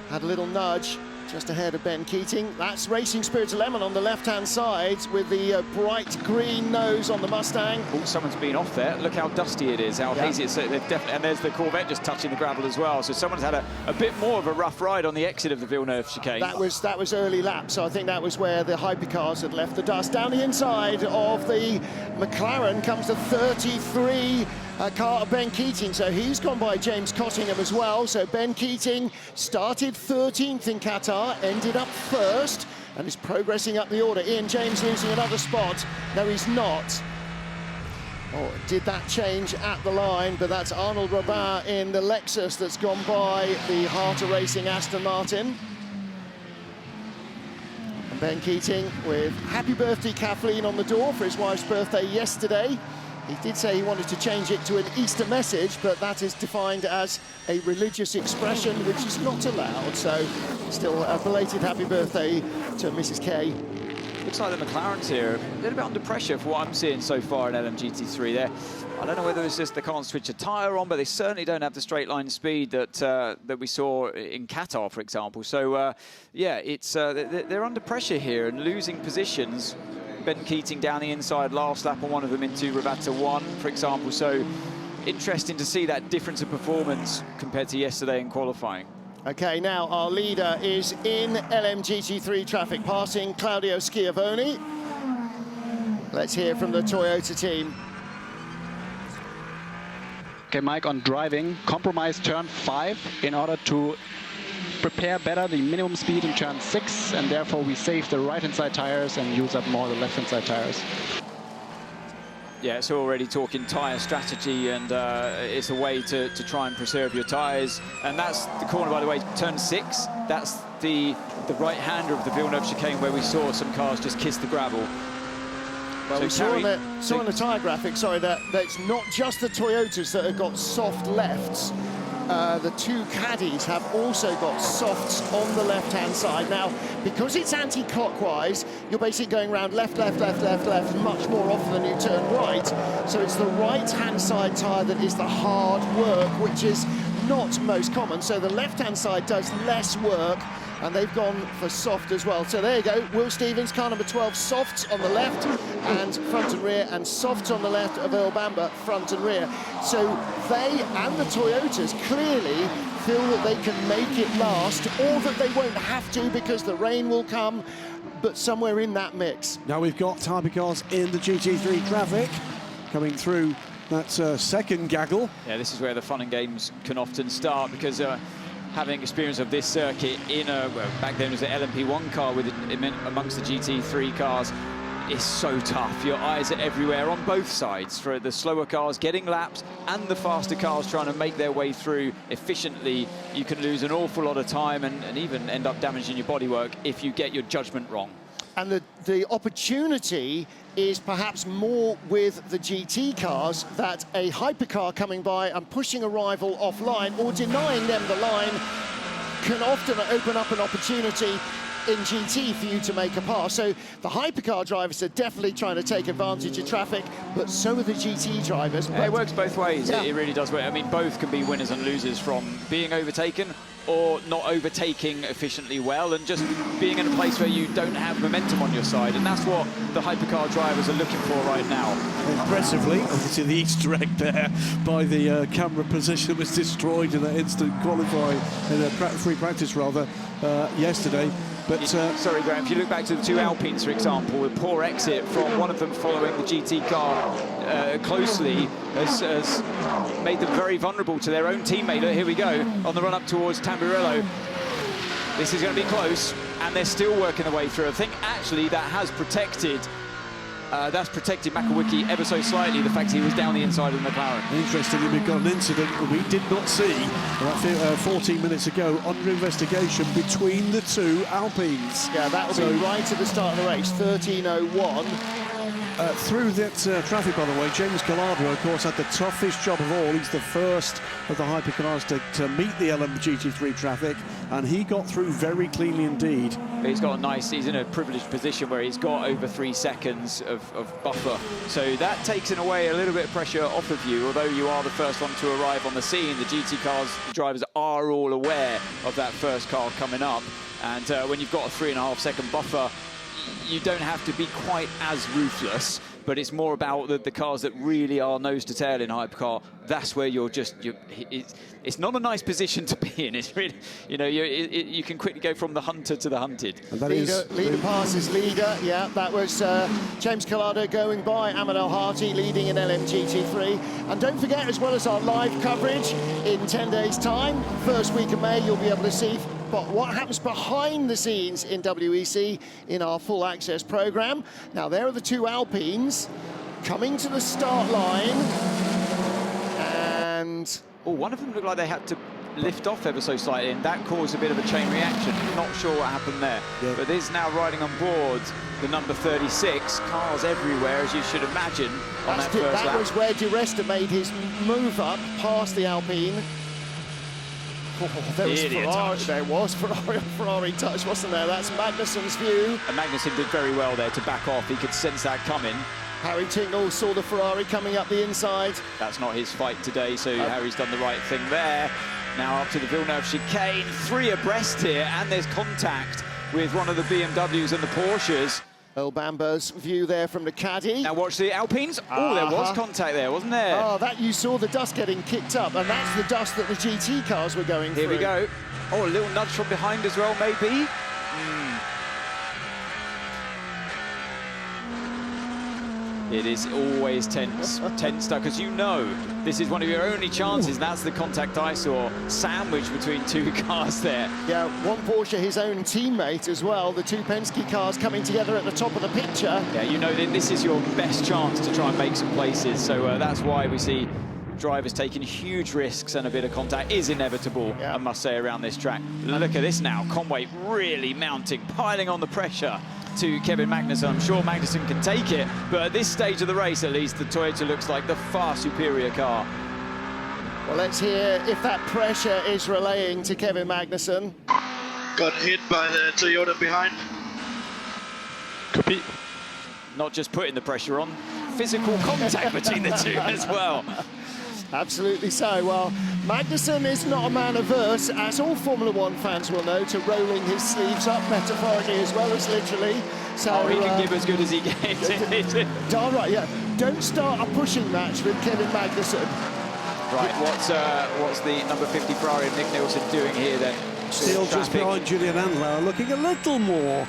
had a little nudge just ahead of Ben Keating. That's Racing Spirit Lemon on the left-hand side with the bright green nose on the Mustang. Oh, someone's been off there. Look how dusty it is, how hazy it's. They've definitely, and there's the Corvette just touching the gravel as well. So someone's had a bit more of a rough ride on the exit of the Villeneuve chicane. That was early lap, so I think that was where the hypercars had left the dust. Down the inside of the McLaren comes the 33 car of Ben Keating, so he's gone by James Cottingham as well. So Ben Keating started 13th in Qatar, ended up first, and is progressing up the order. Ian James losing another spot. No, he's not. Oh, did that change at the line, but that's Arnold Robin in the Lexus that's gone by the Harter Racing Aston Martin. And Ben Keating with happy birthday Kathleen on the door for his wife's birthday yesterday. He did say he wanted to change it to an Easter message, but that is defined as a religious expression, which is not allowed. So still a belated happy birthday to Mrs. K. Looks like the McLarens here a little bit under pressure for what I'm seeing so far in LMGT3 there. I don't know whether it's just they can't switch a tyre on, but they certainly don't have the straight line speed that that we saw in Qatar, for example. So, yeah, it's they're under pressure here and losing positions. Ben Keating down the inside last lap on one of them into Regatta 1, for example. So interesting to see that difference of performance compared to yesterday in qualifying. Okay, now our leader is in LMGT3 traffic, passing Claudio Schiavone. Let's hear from the Toyota team. Okay, Mike, on driving, compromise turn 5 in order to prepare better the minimum speed in turn 6, and therefore we save the right-hand side tires and use up more the left-hand side tires. Yeah, so already talking tyre strategy, and it's a way to try and preserve your tyres. And that's the corner, by the way, turn 6. That's the right-hander of the Villeneuve chicane where we saw some cars just kiss the gravel. Well, we saw on the tyre graphic, sorry, that it's not just the Toyotas that have got soft lefts. The two caddies have also got softs on the left-hand side. Now, because it's anti-clockwise, you're basically going around left, left, left, left, left much more often than you turn right. So it's the right-hand side tyre that is the hard work, which is not most common. So the left-hand side does less work, and they've gone for soft as well. So there you go, Will Stevens, car number 12, softs on the left and front and rear, and softs on the left of Earl Bamber, front and rear. So they and the Toyotas clearly feel that they can make it last, or that they won't have to because the rain will come, but somewhere in that mix. Now we've got hypercars in the GT3 traffic coming through that second gaggle. Yeah, this is where the fun and games can often start, because having experience of this circuit in a, well, back then it was an LMP1 car with amongst the GT3 cars, is so tough. Your eyes are everywhere on both sides for the slower cars getting laps and the faster cars trying to make their way through efficiently. You can lose an awful lot of time and even end up damaging your bodywork if you get your judgment wrong. And the opportunity is perhaps more with the GT cars, that a hypercar coming by and pushing a rival offline or denying them the line can often open up an opportunity in GT for you to make a pass. So the hypercar drivers are definitely trying to take advantage of traffic, but so are the GT drivers. Yeah, it works both ways. Yeah. It really does work. I mean, both can be winners and losers from being overtaken or not overtaking efficiently well and just being in a place where you don't have momentum on your side. And that's what the hypercar drivers are looking for right now. Impressively, obviously the Easter egg there by the camera position was destroyed in that instant qualifying, in a free practice rather, yesterday. But sorry, Graham, if you look back to the two Alpines, for example, the poor exit from one of them following the GT car closely has made them very vulnerable to their own teammate. Here we go, on the run-up towards Tamburello. This is going to be close, and they're still working their way through. I think, actually, that has protected Makowicki ever so slightly, the fact he was down the inside of the McLaren. Interestingly, we've got an incident that we did not see about 14 minutes ago under investigation between the two Alpines. Yeah, that will be right at the start of the race, 13:01. through that traffic, by the way, James Calado, of course, had the toughest job of all. He's the first of the hypercars to meet the LMGT3 traffic, and he got through very cleanly indeed. He's got a nice, he's in a privileged position where he's got over 3 seconds of buffer. So that takes in a way a little bit of pressure off of you, although you are the first one to arrive on the scene. The GT cars, the drivers are all aware of that first car coming up. And when you've got a 3.5 second buffer, you don't have to be quite as ruthless, but it's more about the cars that really are nose to tail in hypercar. That's where it's not a nice position to be in. It's really, you know, you can quickly go from the hunter to the hunted. And that leader passes leader. Yeah, that was James Calado going by Ahmed El-Harty, leading in LMGT3. And don't forget, as well as our live coverage in 10 days' time, first week of May, you'll be able to see what happens behind the scenes in WEC in our full access program. Now, there are the 2 Alpines coming to the start line, and one of them looked like they had to lift off ever so slightly, and that caused a bit of a chain reaction. Not sure what happened there, but there's now riding on board the number 36, cars everywhere, as you should imagine, on that first lap. That was where Di Resta made his move up past the Alpine. There was Ferrari touch, wasn't there? That's Magnussen's view. And Magnussen did very well there to back off. He could sense that coming. Harry Tingle saw the Ferrari coming up the inside. That's not his fight today, so Harry's done the right thing there. Now up to the Villeneuve chicane, 3 abreast here, and there's contact with one of the BMWs and the Porsches. Earl Bamber's view there from the caddy. Now watch the Alpines. Oh, there was contact there, wasn't there? Oh, that you saw the dust getting kicked up, and that's the dust that the GT cars were going through. Here we go. Oh, a little nudge from behind as well, maybe. It is always tense because you know this is one of your only chances, and that's the contact I saw, sandwiched between 2 cars there. Yeah, one Porsche, his own teammate as well, the 2 Penske cars coming together at the top of the picture. Yeah, you know that this is your best chance to try and make some places, so that's why we see drivers taking huge risks, and a bit of contact is inevitable, I must say, around this track. Look at this now, Conway really mounting, piling on the pressure to Kevin Magnussen. I'm sure Magnussen can take it, but at this stage of the race, at least, the Toyota looks like the far superior car. Well, let's hear if that pressure is relaying to Kevin Magnussen. Got hit by the Toyota behind. Copy. Not just putting the pressure on, physical contact between the 2 as well. Absolutely so. Well, Magnussen is not a man averse, as all Formula One fans will know, to rolling his sleeves up, metaphorically as well as literally. So he can give as good as he gets. Darn right, yeah. Don't start a pushing match with Kevin Magnussen. Right, what's the number 50 Ferrari of Nick Nielsen doing here then? Still just behind Julian Andlauer, looking a little more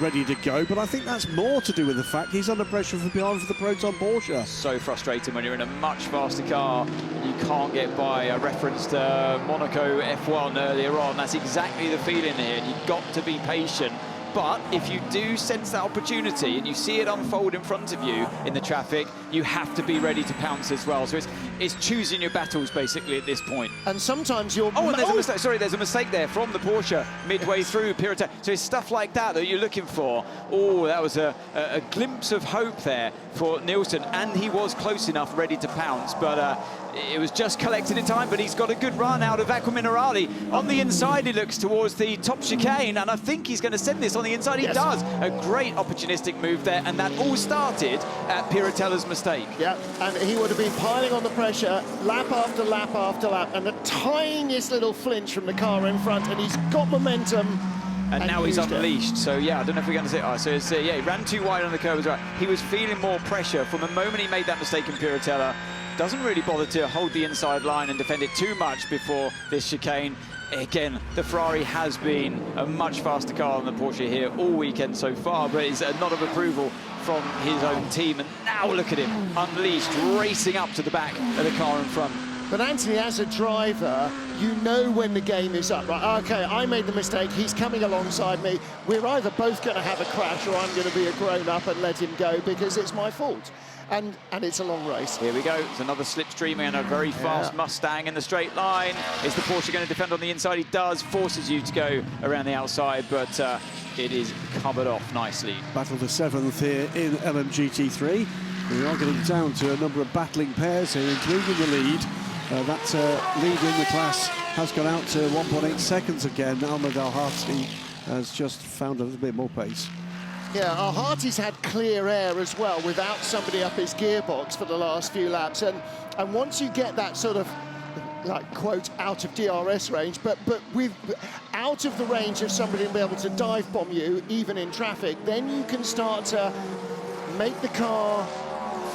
ready to go, but I think that's more to do with the fact he's under pressure from behind for the Proton Porsche. So frustrating when you're in a much faster car and you can't get by. I referenced Monaco F1 earlier on. That's exactly the feeling here. You've got to be patient. But if you do sense that opportunity and you see it unfold in front of you in the traffic, you have to be ready to pounce as well. So it's choosing your battles, basically, at this point. And sometimes you're... Oh, and there's a mistake. Sorry, there's a mistake there from the Porsche midway through Pirata. So it's stuff like that you're looking for. Oh, that was a glimpse of hope there for Nielsen, and he was close enough, ready to pounce. But it was just collected in time, but he's got a good run out of Acqua Minerale. On the inside, he looks towards the top chicane, and I think he's going to send this on the inside. He does. A great opportunistic move there, and that all started at Piratella's mistake. Yeah, and he would have been piling on the pressure lap after lap after lap, and the tiniest little flinch from the car in front, and he's got momentum. And now he's unleashed. So, yeah, I don't know if we're going to say... Oh, so it's, yeah, he ran too wide on the curve as well. He was feeling more pressure from the moment he made that mistake in Piratella. Doesn't really bother to hold the inside line and defend it too much before this chicane. Again, the Ferrari has been a much faster car than the Porsche here all weekend so far, but it's a nod of approval from his own team. And now look at him, unleashed, racing up to the back of the car in front. But Anthony, as a driver, you know when the game is up, right? Okay, I made the mistake, he's coming alongside me. We're either both going to have a crash or I'm going to be a grown-up and let him go because it's my fault. And it's a long race. Here we go. It's another slipstream and a very fast Mustang in the straight line. Is the Porsche going to defend on the inside? He does. Forces you to go around the outside, but it is covered off nicely. Battle for 7th here in LMGT3. We are getting down to a number of battling pairs here, including the lead. That lead in the class has gone out to 1.8 seconds again. Ahmed Al-Hati has just found a little bit more pace. Yeah, Al-Hati's had clear air as well without somebody up his gearbox for the last few laps. And once you get that sort of, like, quote, out of DRS range, but with out of the range of somebody to be able to dive bomb you, even in traffic, then you can start to make the car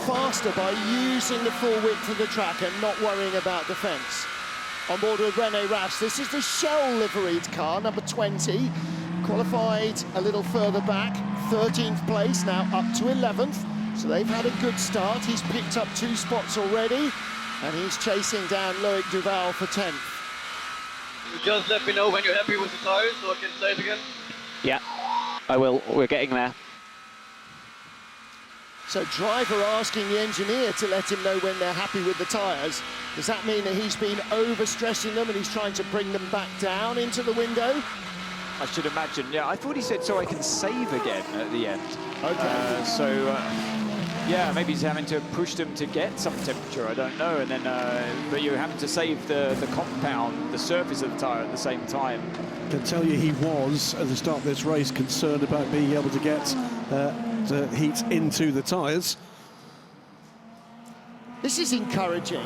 faster by using the full width of the track and not worrying about defence. On board with René Rast, this is the Shell liveried car, number 20, qualified a little further back, 13th place, now up to 11th. So they've had a good start. He's picked up 2 spots already, and he's chasing down Loic Duval for 10th. Just let me know when you're happy with the tires so I can say it again. Yeah, I will. We're getting there. So driver asking the engineer to let him know when they're happy with the tyres. Does that mean that he's been overstressing them and he's trying to bring them back down into the window? I should imagine, yeah. I thought he said so I can save again at the end. Okay. Yeah, maybe he's having to push them to get some temperature, I don't know. And then, but you're having to save the compound, the surface of the tyre at the same time. I can tell you he was, at the start of this race, concerned about being able to get the heat into the tyres. This is encouraging.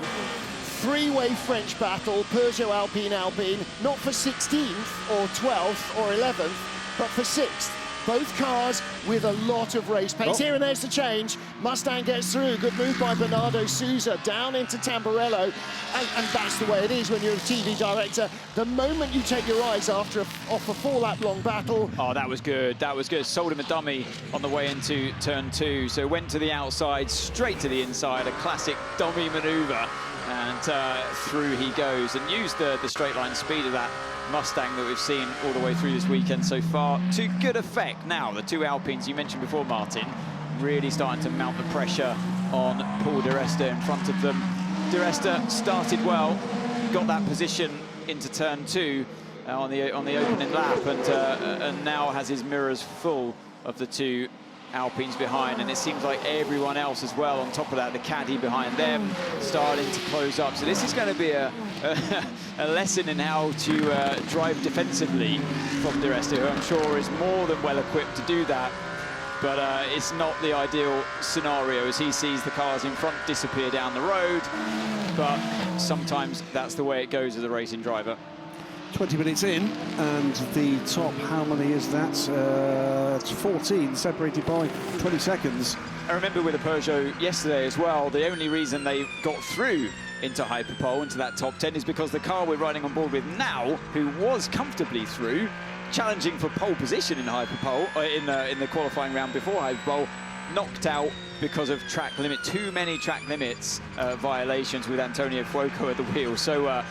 3-way French battle, Peugeot Alpine, not for 16th or 12th or 11th, but for 6th. Both cars with a lot of race pace. Here and there's the change. Mustang gets through. Good move by Bernardo Souza down into Tamburello. And that's the way it is when you're a TV director. The moment you take your eyes off a 4-lap long battle. Oh, that was good. That was good. Sold him a dummy on the way into turn 2. So went to the outside, straight to the inside. A classic dummy maneuver. And through he goes. And used the straight line speed of that Mustang that we've seen all the way through this weekend so far to good effect. Now the 2 Alpines you mentioned before, Martin, really starting to mount the pressure on Paul di Resta in front of them. Di Resta started well, got that position into turn 2 on the opening lap, and now has his mirrors full of the 2 Alpines behind, and it seems like everyone else as well on top of that, the caddy behind them starting to close up. So this is going to be a lesson in how to drive defensively from Di Resta, who I'm sure is more than well equipped to do that, but it's not the ideal scenario as he sees the cars in front disappear down the road, but sometimes that's the way it goes as a racing driver. 20 minutes in, and the top, how many is that? It's 14, separated by 20 seconds. I remember with the Peugeot yesterday as well, the only reason they got through into Hyperpole, into that top 10, is because the car we're riding on board with now, who was comfortably through, challenging for pole position in Hyperpole, in the qualifying round before Hyperpole, knocked out because of track limit, too many track limits violations with Antonio Fuoco at the wheel. So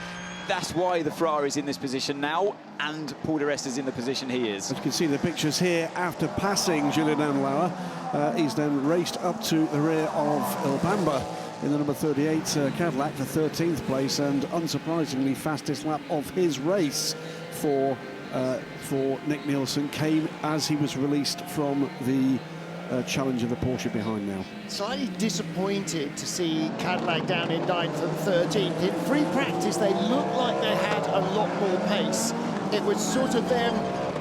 that's why the Ferrari's in this position now, and Paul di Resta's in the position he is. As you can see the pictures here, after passing Julian Anlauer, he's then raced up to the rear of Ilbamba in the number 38 Cadillac for 13th place, and unsurprisingly fastest lap of his race for Nick Nielsen came as he was released from the challenge of the Porsche behind now. Slightly disappointed to see Cadillac down in 9th and 13th. In free practice, they looked like they had a lot more pace. It was sort of them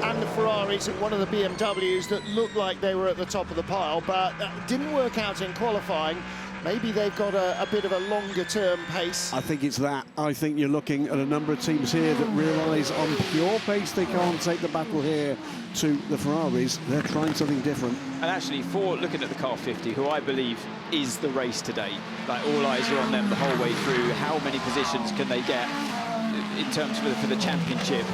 and the Ferraris and one of the BMWs that looked like they were at the top of the pile, but that didn't work out in qualifying. Maybe they've got a bit of a longer-term pace. I think it's that. I think you're looking at a number of teams here that realise on pure pace they can't take the battle here to the Ferraris. They're trying something different. And actually, for looking at the car 50, who I believe is the race today, like all eyes are on them the whole way through. How many positions can they get in terms for the championship?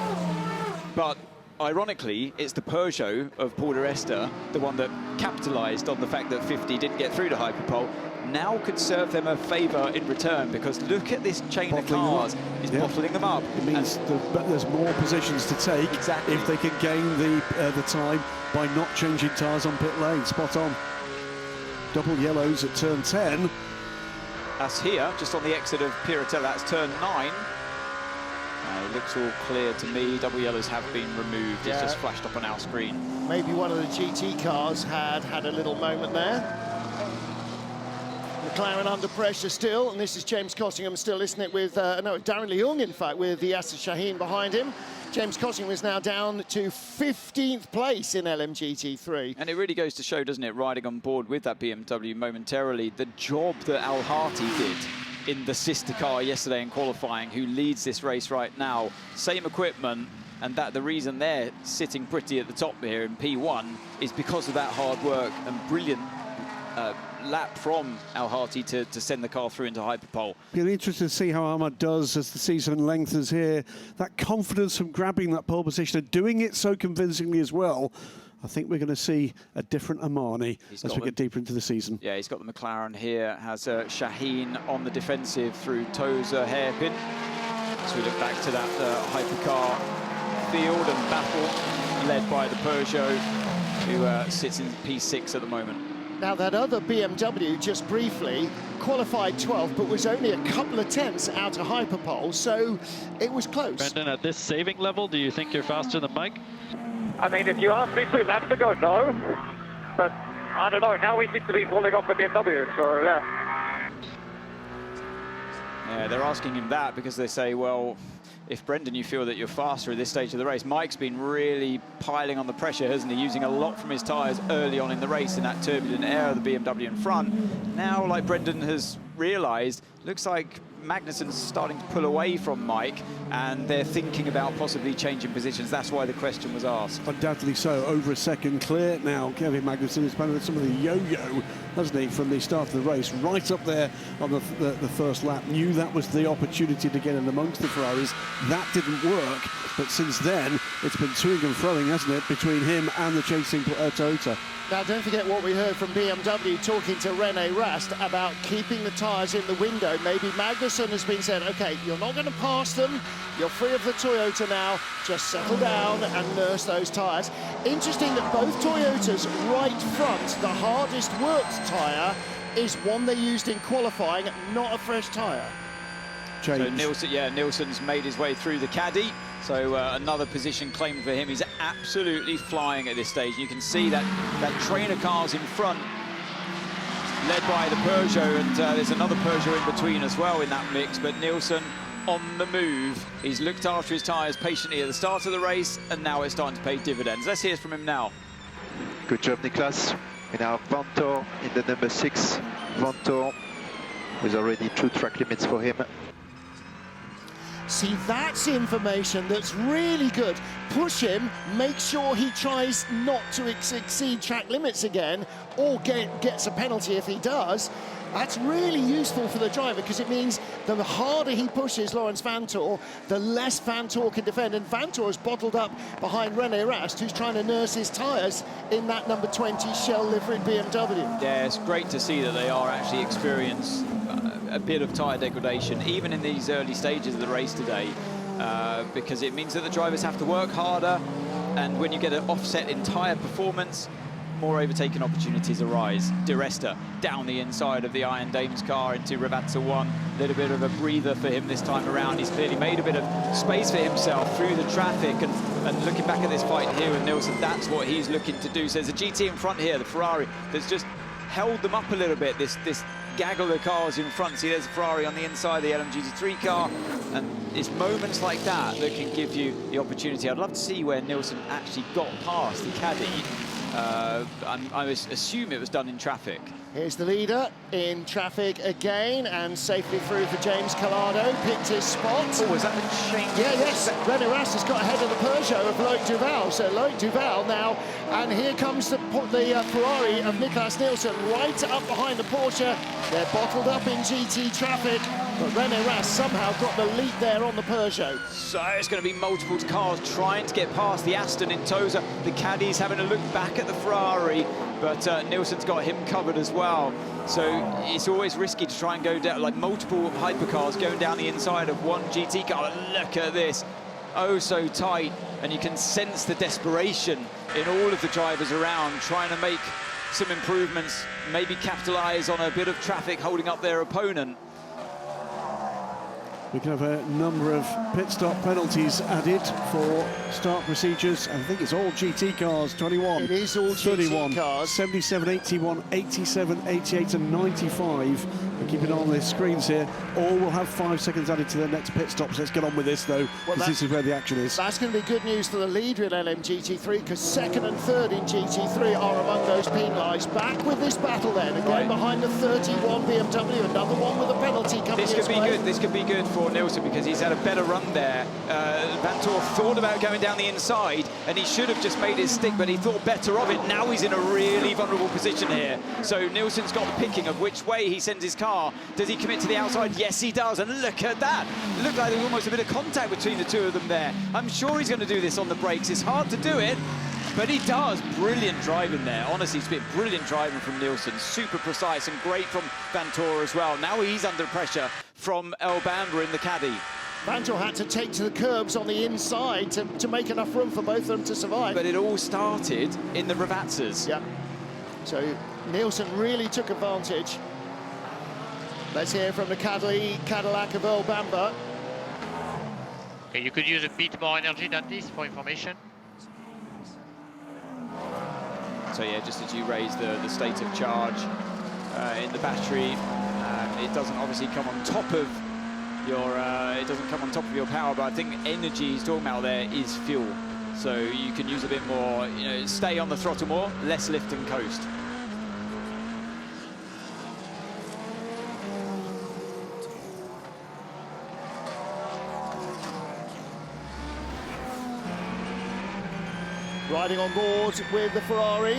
But ironically, it's the Peugeot of Paul di Resta, the one that capitalised on the fact that 50 didn't get through to Hyperpole, now could serve them a favour in return, because look at this chain of cars. It's bottling them up. It means there's more positions to take if they can gain the time by not changing tyres on pit lane. Spot on. Double yellows at turn 10. That's here, just on the exit of Piratella. That's turn 9. It looks all clear to me. Double yellows have been removed. Yeah. It's just flashed up on our screen. Maybe one of the GT cars had a little moment there. McLaren under pressure still, and this is James Cottingham still, isn't it, with, no, Darren Leung, in fact, with the Yasser Shaheen behind him. James Cottingham is now down to 15th place in LMGT3. And it really goes to show, doesn't it, riding on board with that BMW momentarily, the job that Al Hati did in the sister car yesterday in qualifying, who leads this race right now. Same equipment, and that the reason they're sitting pretty at the top here in P1 is because of that hard work and brilliant lap from Al Hati to send the car through into hyperpole. Be interested to see how Ahmad does as the season lengthens here. That confidence from grabbing that pole position and doing it so convincingly as well. I think we're going to see a different Amani as we get deeper into the season. Yeah, he's got the McLaren here, has Shaheen on the defensive through Toza hairpin. So we look back to that hypercar field and battle led by the Peugeot, who sits in P6 at the moment. Now, that other BMW, just briefly, qualified 12th, but was only a couple of tenths out of hyperpole, so it was close. Brendan, at this saving level, do you think you're faster than Mike? I mean, if you asked me 2 laps ago, no. But I don't know, now we seem to be pulling off the BMW, so yeah. Yeah, they're asking him that because they say, well, if Brendan, you feel that you're faster at this stage of the race, Mike's been really piling on the pressure, hasn't he? Using a lot from his tyres early on in the race in that turbulent air of the BMW in front. Now, like Brendan has realised, looks like Magnussen's starting to pull away from Mike, and they're thinking about possibly changing positions. That's why the question was asked. Undoubtedly so. Over a second clear now. Kevin Magnussen has been with some of the yo-yo, hasn't he, from the start of the race, right up there on the first lap. Knew that was the opportunity to get in amongst the Ferraris. That didn't work, but since then, it's been toing and froing, hasn't it, between him and the chasing Toyota. Now, don't forget what we heard from BMW talking to Rene Rast about keeping the tyres in the window. Maybe Magnussen has been said, OK, you're not going to pass them. You're free of the Toyota now. Just settle down and nurse those tyres. Interesting that both Toyotas right front, the hardest worked tyre, is one they used in qualifying, not a fresh tyre. So Nilsson's made his way through the caddy. So another position claimed for him. He's absolutely flying at this stage. You can see that trainer car's in front, led by the Peugeot, and there's another Peugeot in between as well in that mix. But Nilsson on the move. He's looked after his tyres patiently at the start of the race, and now it's starting to pay dividends. Let's hear from him now. Good job, Niklas. We now have Vantor in the number 6. Vantor with already 2 track limits for him. See, that's information that's really good. Push him, make sure he tries not to exceed track limits again, or gets a penalty if he does. That's really useful for the driver, because it means the harder he pushes Laurens Vanthoor, the less Vanthoor can defend. And Vanthoor is bottled up behind Rene Rast, who's trying to nurse his tyres in that number 20 Shell liveried BMW. Yeah, it's great to see that they are actually experiencing a bit of tyre degradation, even in these early stages of the race today, because it means that the drivers have to work harder, and when you get an offset in tyre performance, more overtaking opportunities arise. Di Resta down the inside of the Iron Dames car into Ravazza 1. A little bit of a breather for him this time around. He's clearly made a bit of space for himself through the traffic, and looking back at this fight here with Nilsson, that's what he's looking to do. So there's a GT in front here, the Ferrari, that's just held them up a little bit, this gaggle of cars in front. See, there's a Ferrari on the inside of the LMGT3 car, and it's moments like that can give you the opportunity. I'd love to see where Nilsson actually got past the caddy. I assume it was done in traffic. Here's the leader in traffic again, and safely through for James Collado. Picked his spot. Oh, was that the change? Yeah, yes. Rene Rast has got ahead of the Peugeot of Loic Duval. So Loic Duval now, and here comes the Ferrari of Niklas Nilsson right up behind the Porsche. They're bottled up in GT traffic, but Rene Rast somehow got the lead there on the Peugeot. So it's going to be multiple cars trying to get past the Aston in Toza. The caddy's having a look back at the Ferrari, but Nilsson's got him covered as well. So it's always risky to try and go down, like multiple hypercars going down the inside of one GT car. Look at this, oh so tight, and you can sense the desperation in all of the drivers around, trying to make some improvements, maybe capitalise on a bit of traffic holding up their opponent. We can have a number of pit stop penalties added for start procedures. I think it's all GT cars, 21. It is all 31, GT cars. 77, 81, 87, 88 and 95. And keep it on the screens here. All will have 5 seconds added to their next pit stops. Let's get on with this, though, because this is where the action is. That's going to be good news for the leader in LMGT3, because second and third in GT3 are among those penalised. Back with this battle then, again behind the 31 BMW, another one with a penalty coming This could be good. This could be good for Nielsen, because he's had a better run there. Vantor thought about going down the inside, and he should have just made his stick, but he thought better of it. Now he's in a really vulnerable position here. So Nielsen's got the picking of which way he sends his car. Does he commit to the outside? Yes, he does. And look at that. It looked like there was almost a bit of contact between the two of them there. I'm sure he's going to do this on the brakes. It's hard to do it, but he does. Brilliant driving there. Honestly, it's been brilliant driving from Nielsen. Super precise and great from Vantor as well. Now he's under pressure from El Bamba in the caddy. Vantor had to take to the curbs on the inside to make enough room for both of them to survive. But it all started in the Ravazzas. Yeah. So Nielsen really took advantage. Let's hear from the Cadillac of El Bamba. Okay, you could use a bit more energy than this for information. So yeah, just as you raise the state of charge in the battery, it doesn't obviously come on top of your power, but I think energy he's talking about there is fuel. So you can use a bit more, you know, stay on the throttle more, less lift and coast. Riding on board with the Ferrari,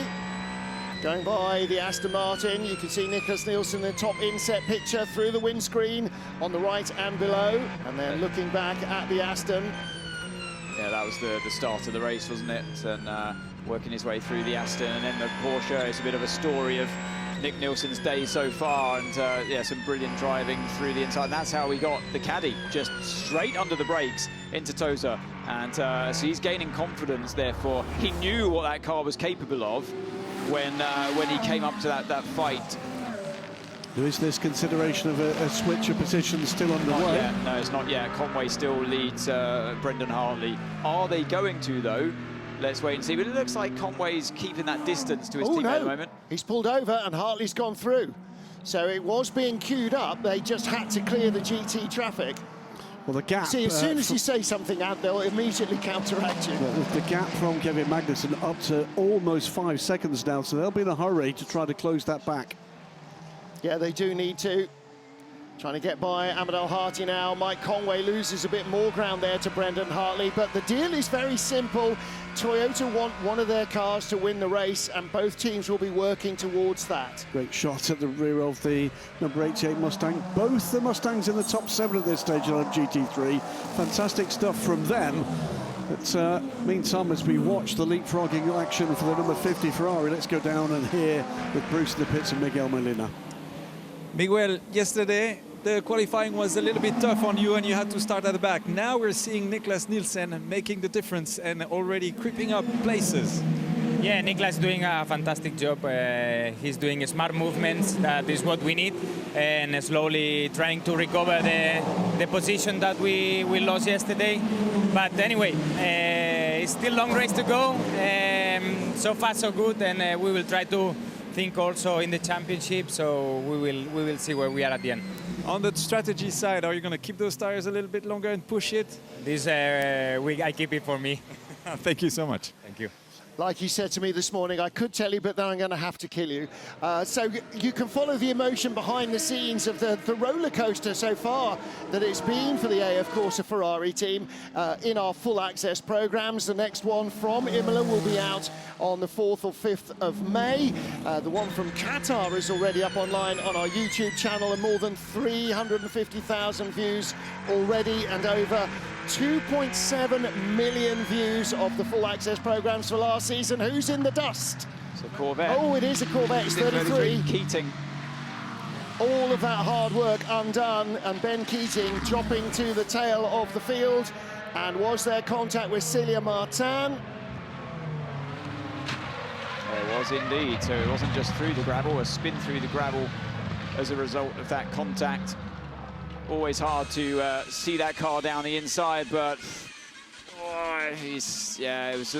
going by the Aston Martin. You can see Nicholas Nielsen in the top inset picture through the windscreen on the right and below, and then looking back at the Aston. Yeah, that was the start of the race, wasn't it? And working his way through the Aston, and then the Porsche. It's a bit of a story of Nick Nielsen's day so far, and yeah, some brilliant driving through the inside. And that's how we got the caddy just straight under the brakes into Tosa, and so he's gaining confidence. Therefore, he knew what that car was capable of when he came up to that fight. There is this consideration of a switch of positions still underway. No, it's not yet. Conway still leads Brendan Hartley. Are they going to, though? Let's wait and see. But it looks like Conway's keeping that distance to his teammate at the moment. He's pulled over and Hartley's gone through. So it was being queued up. They just had to clear the GT traffic. Well, the gap... See, as soon as you say something out, they'll immediately counteract you. The gap from Kevin Magnussen up to almost 5 seconds now, so they'll be in a hurry to try to close that back. Yeah, they do need to. Trying to get by Ahmed Al-Harty now. Mike Conway loses a bit more ground there to Brendan Hartley, but the deal is very simple. Toyota want one of their cars to win the race, and both teams will be working towards that. Great shot at the rear of the number 88 Mustang. Both the Mustangs in the top 7 at this stage on GT3. Fantastic stuff from them. But meantime, as we watch the leapfrogging action for the number 50 Ferrari, let's go down and hear with Bruce in the pits and Miguel Molina. Miguel, yesterday the qualifying was a little bit tough on you and you had to start at the back. Now we're seeing Nicholas Nielsen making the difference and already creeping up places. Yeah, Nicholas doing a fantastic job. He's doing smart movements. That is what we need, and slowly trying to recover the position that we lost yesterday. But anyway, it's still a long race to go. So far so good, and we will try to think also in the championship, so we will see where we are at the end. On the strategy side, are you going to keep those tires a little bit longer and push it? This I keep it for me. Thank you so much. Thank you. Like you said to me this morning, I could tell you, but then I'm going to have to kill you. So you can follow the emotion behind the scenes of the roller coaster so far that it's been for the AF Corsa Ferrari team in our full access programs. The next one from Imola will be out on the 4th or 5th of May. The one from Qatar is already up online on our YouTube channel, and more than 350,000 views already, and over 2.7 million views of the full access programs for last season. Who's in the dust? It's a Corvette. Oh, it is a Corvette. It's 33. Keating. All of that hard work undone, and Ben Keating dropping to the tail of the field. And was there contact with Celia Martin? There was indeed. So it wasn't just through the gravel, a spin through the gravel as a result of that contact. always hard to see that car down the inside, but yeah, it was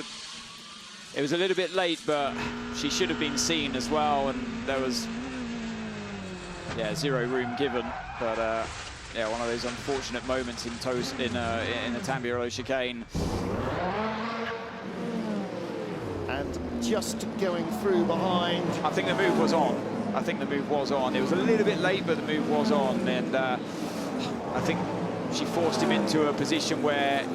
a little bit late, but she should have been seen as well, and there was zero room given. But yeah, one of those unfortunate moments in the Tamburello chicane. And just going through behind. I think the move was on. I think the move was on. It was a little bit late, but the move was on, and I think she forced him into a position where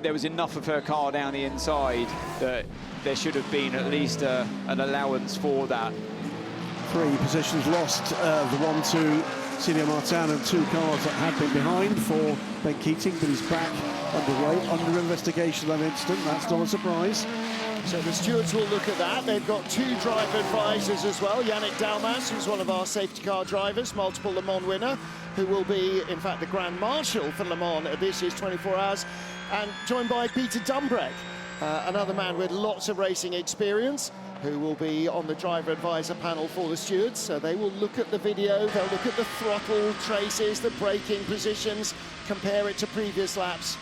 there was enough of her car down the inside that there should have been at least an allowance for that. 3 positions lost, the one to Celia Martin and 2 cars that had been behind for Ben Keating, but he's back underway, under investigation that incident. That's not a surprise. So the stewards will look at that. They've got 2 driver advisors as well. Yannick Dalmas, who's one of our safety car drivers, multiple Le Mans winner, who will be, in fact, the Grand Marshal for Le Mans at this year's 24 Hours, and joined by Peter Dumbreck, another man with lots of racing experience, who will be on the driver advisor panel for the stewards. So they will look at the video, they'll look at the throttle traces, the braking positions, compare it to previous laps.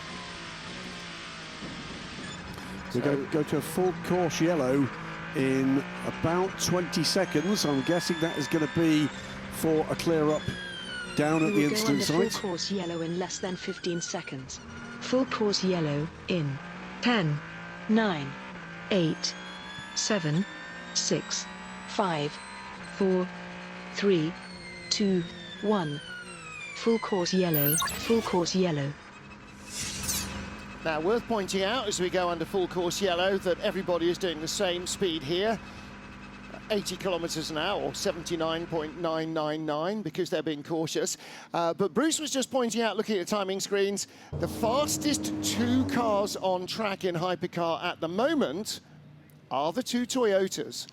We're going to go to a full course yellow in about 20 seconds. I'm guessing that is going to be for a clear up down at the incident site. Full course yellow in less than 15 seconds. Full course yellow in 10, 9, 8, 7, 6, 5, 4, 3, 2, 1. Full course yellow, full course yellow. Now, worth pointing out as we go under full course yellow that everybody is doing the same speed here, 80 kilometres an hour, or 79.999, because they're being cautious. But Bruce was just pointing out, looking at the timing screens, the fastest 2 cars on track in Hypercar at the moment are the 2 Toyotas.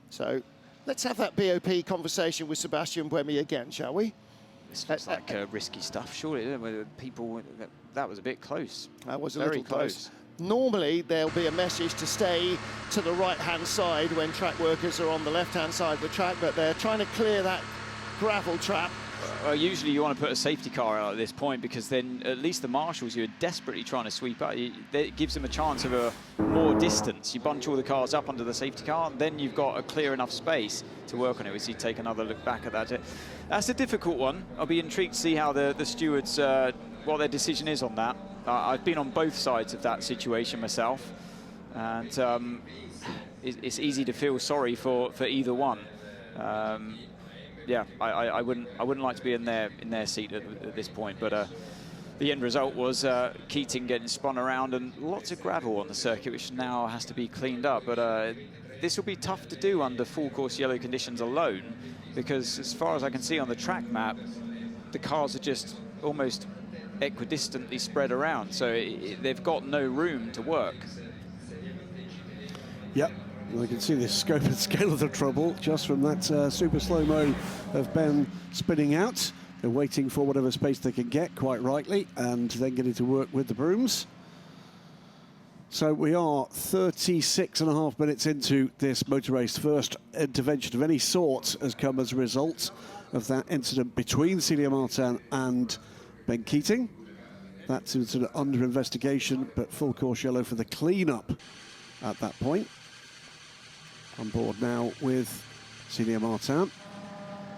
So let's have that BOP conversation with Sebastian Buemi again, shall we? This looks like risky stuff, surely. People, that was a bit close. That was a Very little close. Normally, there'll be a message to stay to the right-hand side when track workers are on the left-hand side of the track, but they're trying to clear that gravel trap. Well, usually you want to put a safety car out at this point, because then at least the marshals, you're desperately trying to sweep up. It gives them a chance of a more distance. You bunch all the cars up under the safety car, and then you've got a clear enough space to work on it. We see take another look back at that. That's a difficult one. I'll be intrigued to see how the stewards, what their decision is on that. I've been on both sides of that situation myself, and it's easy to feel sorry for either one. Yeah, I wouldn't like to be in their seat at this point, but the end result was Keating getting spun around and lots of gravel on the circuit, which now has to be cleaned up. But this will be tough to do under full course yellow conditions alone, because as far as I can see on the track map, the cars are just almost equidistantly spread around, so they've got no room to work. Yep. I can see the scope and scale of the trouble just from that super slow-mo of Ben spinning out. They're waiting for whatever space they can get, quite rightly, and then getting to work with the brooms. So we are 36.5 minutes into this motor race. First intervention of any sort has come as a result of that incident between Celia Martin and Ben Keating. That's incident under investigation, but full course yellow for the clean-up at that point. On board now with Celia Martin.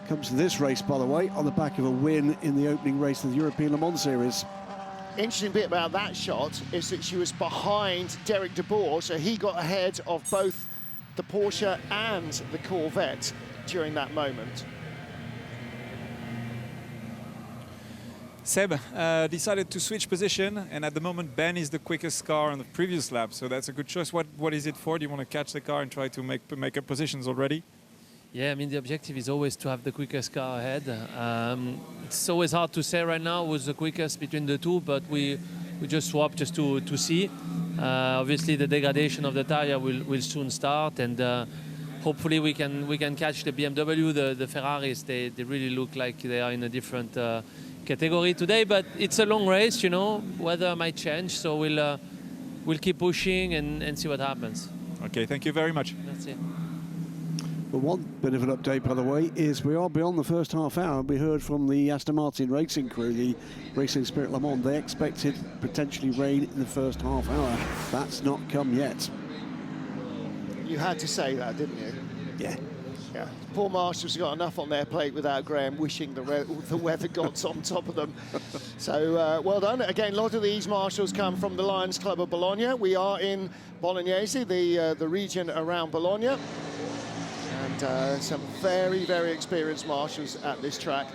Comes to this race, by the way, on the back of a win in the opening race of the European Le Mans Series. Interesting bit about that shot is that she was behind Derek de Boer, so he got ahead of both the Porsche and the Corvette during that moment. Seb decided to switch position, and at the moment Ben is the quickest car on the previous lap, so that's a good choice. What is it for? Do you want to catch the car and try to make up positions already? Yeah, I mean, the objective is always to have the quickest car ahead. It's always hard to say right now who's the quickest between the two, but we just swap just to see. Obviously, the degradation of the tire will soon start, and hopefully we can catch the BMW. The Ferraris, they really look like they are in a different category today, but it's a long race, you know, weather might change, so we'll keep pushing and see what happens. Okay, thank you very much. That's it. Well, one bit of an update, by the way, is we are beyond the first half hour. We heard from the Aston Martin racing crew, the Racing Spirit Le Mans, they expected potentially rain in the first half hour. That's not come yet. You had to say that, didn't you? Yeah. Yeah. Poor Marshall's got enough on their plate without Graham wishing the weather gods on top of them. So, well done. Again, a lot of these Marshals come from the Lions Club of Bologna. We are in Bolognese, the region around Bologna. And some very, very experienced Marshals at this track.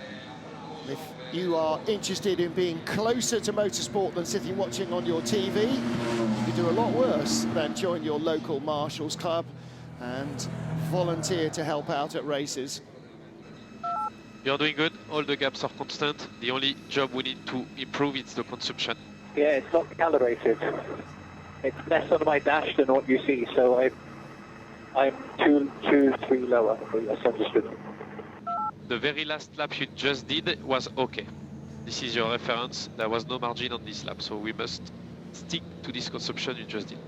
If you are interested in being closer to motorsport than sitting watching on your TV, you could do a lot worse than join your local Marshals Club and volunteer to help out at races. You're doing good. All the gaps are constant. The only job we need to improve is the consumption. Yeah, it's not calibrated. It's less on my dash than what you see, so I'm 2-3 lower. That's understood. The very last lap you just did was okay. This is your reference. There was no margin on this lap, so we must stick to this consumption you just did.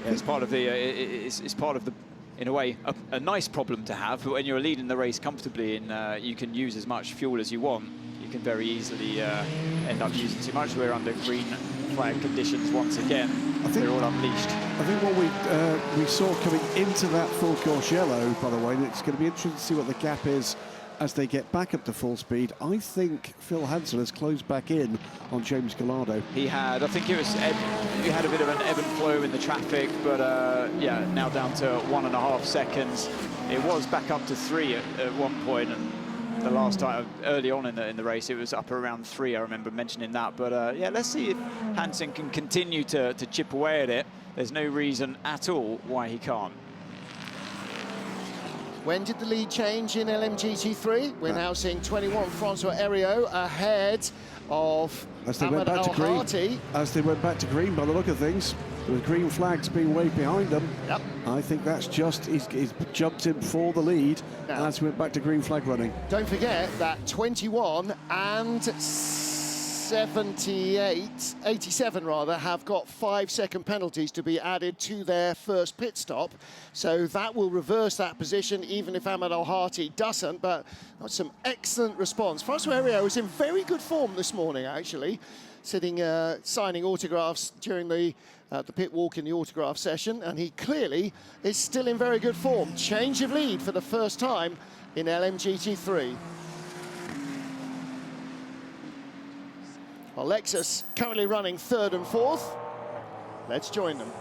Yeah, it's part of the, it's part of the, in a way, a nice problem to have. But when you're leading the race comfortably and you can use as much fuel as you want, you can very easily end up using too much. We're under green flag conditions once again. I think they're all unleashed. I think what we saw coming into that full course yellow, by the way, and it's going to be interesting to see what the gap is as they get back up to full speed. I think Phil Hansen has closed back in on James Gallardo. He had, I think it was, he had a bit of an ebb and flow in the traffic, but yeah, now down to 1.5 seconds. It was back up to 3 at one point, and the last time, early on in the race, it was up around 3, I remember mentioning that. But yeah, let's see if Hansen can continue to chip away at it. There's no reason at all why he can't. When did the lead change in LMGT3? We're now seeing 21 Francois Heriot ahead of Ahmed Al-Hati. As they went back to green, by the look of things, with green flags being way behind them. Yep. I think that's just, he's jumped in for the lead now, as we went back to green flag running. Don't forget that 21 and 87 rather, have got 5-second penalties to be added to their first pit stop. So that will reverse that position, even if Ahmed Al-Hati doesn't. But that's some excellent response. Francois Heriot was in very good form this morning, actually, sitting signing autographs during the pit walk in the autograph session, and he clearly is still in very good form. Change of lead for the first time in LMGT3. Well, Lexus currently running 3rd and 4th. Let's join them.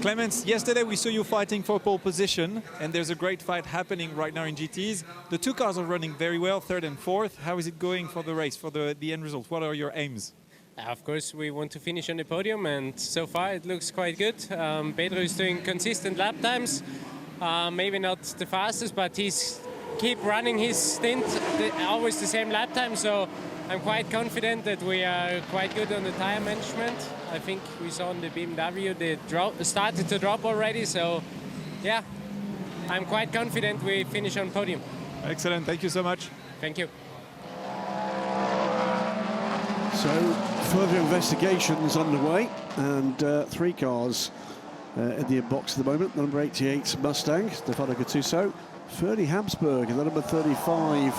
Clemens, yesterday we saw you fighting for pole position, and there's a great fight happening right now in GTs. The two cars are running very well, 3rd and 4th. How is it going for the race, for the end result? What are your aims? Of course, we want to finish on the podium, and so far it looks quite good. Pedro is doing consistent lap times. Maybe not the fastest, but he's keep running his stint, always the same lap time, so I'm quite confident that we are quite good on the tire management. I think we saw on the BMW they started to drop already, so yeah, I'm quite confident we finish on podium. Excellent, thank you so much. Thank you. So further investigations underway, and 3 cars in the inbox at the moment. The number 88 Mustang, Stefano Gattuso, Ferdy Habsburg in the number 35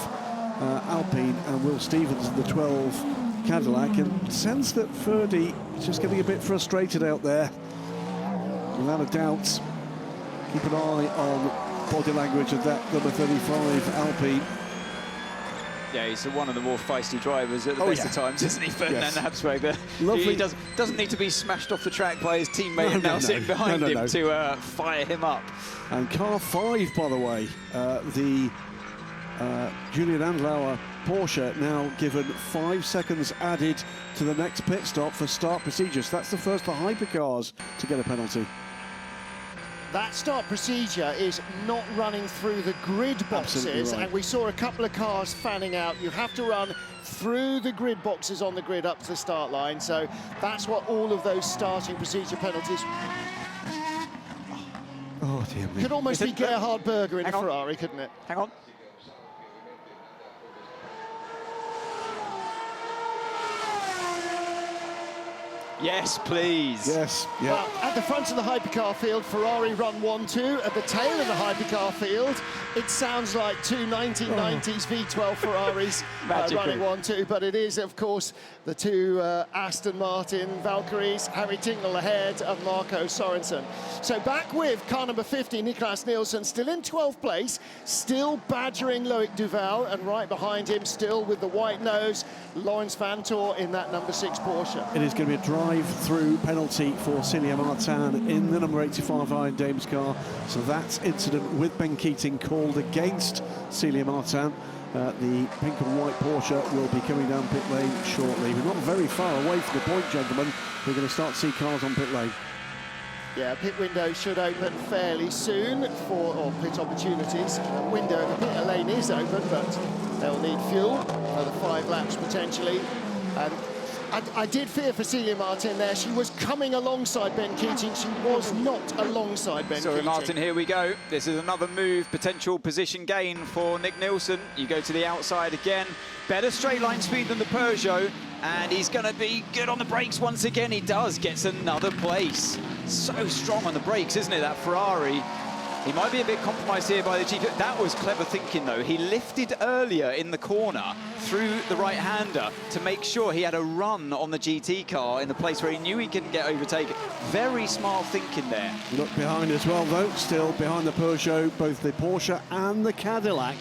Alpine, and Will Stevens in the 12 Cadillac. And sense that Ferdy is just getting a bit frustrated out there. Without a doubt, keep an eye on body language of that number 35 Alpine. Yeah, he's one of the more feisty drivers at the best of times, isn't he, Ferdinand Habsburg? Lovely. He doesn't need to be smashed off the track by his teammate now sitting behind him to fire him up. And car 5, by the way, the Julian Andlauer Porsche now given 5 seconds added to the next pit stop for start procedures. That's the first of the hypercars to get a penalty. That start procedure is not running through the grid boxes, right. And we saw a couple of cars fanning out. You have to run through the grid boxes on the grid up to the start line, so that's what all of those starting procedure penalties... Oh, dear me. Could almost be Gerhard Berger in a Ferrari, couldn't it? Hang on. Yes, please. Yes, yeah. Well, at the front of the hypercar field, Ferrari run 1-2. At the tail of the hypercar field, it sounds like two 1990s V12 Ferraris running 1-2, but it is, of course, the two Aston Martin Valkyries, Harry Tincknell ahead of Marco Sorensen. So back with car number 50, Niklas Nielsen, still in 12th place, still badgering Loic Duval, and right behind him, still with the white nose, Laurens Vanthoor in that number 6 Porsche. It is going to be a drive-through penalty for Celia Martin in the number 85 Iron Dames car. So that incident with Ben Keating called against Celia Martin. The pink and white Porsche will be coming down pit lane shortly. We're not very far away from the point, gentlemen. We're going to start to see cars on pit lane. Yeah, pit window should open fairly soon or pit opportunities. The window, the pit lane is open, but they'll need fuel for the 5 laps potentially. And I did fear for Celia Martin there. She was coming alongside Ben Keating. She was not alongside Ben Keating. Martin, here we go. This is another move, potential position gain for Nick Nielsen. You go to the outside again. Better straight line speed than the Peugeot, and he's going to be good on the brakes once again. He does, gets another place. So strong on the brakes, isn't it, that Ferrari? He might be a bit compromised here by the GP. That was clever thinking, though. He lifted earlier in the corner through the right-hander to make sure he had a run on the GT car in the place where he knew he couldn't get overtaken. Very smart thinking there. Look behind as well, though. Still behind the Peugeot, both the Porsche and the Cadillac,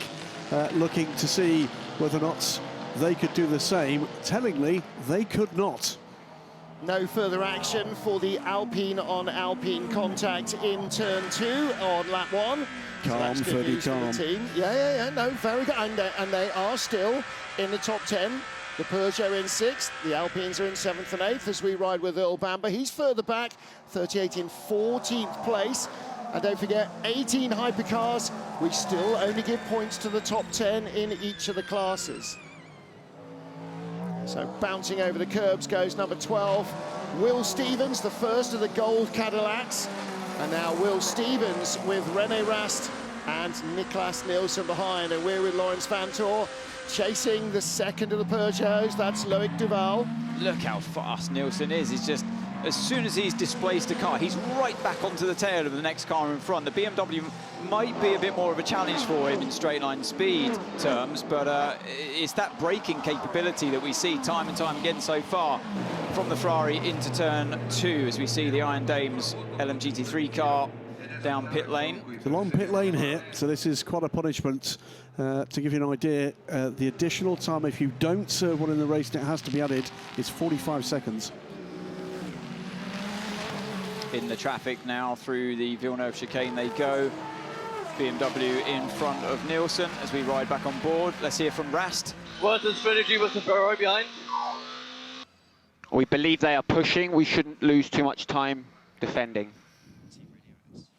looking to see whether or not they could do the same. Tellingly, they could not. No further action for the Alpine on Alpine contact in turn 2 on lap 1. Calm, so Freddie, calm. Yeah, no, very good. And they are still in the top 10. The Peugeot in 6th, the Alpines are in 7th and 8th as we ride with Earl Bamber. He's further back, 38 in 14th place. And don't forget, 18 hypercars. We still only give points to the top 10 in each of the classes. So bouncing over the curbs goes number 12, Will Stevens, the first of the gold Cadillacs. And now Will Stevens with René Rast and Niklas Nielsen behind. And we're with Laurens Vanthoor chasing the second of the Peugeots. That's Loic Duval. Look how fast Nielsen is. He's just, as soon as he's displaced a car, he's right back onto the tail of the next car in front. The BMW might be a bit more of a challenge for him in straight line speed terms, but it's that braking capability that we see time and time again so far from the Ferrari into turn 2 as we see the Iron Dames LMGT3 car down pit lane. It's a long pit lane here, so this is quite a punishment. To give you an idea, the additional time, if you don't serve one in the race and it has to be added, is 45 seconds. In the traffic now through the Villeneuve chicane they go. BMW in front of Nielsen as we ride back on board. Let's hear from Rast. What's the strategy with the Ferrari behind? We believe they are pushing. We shouldn't lose too much time defending.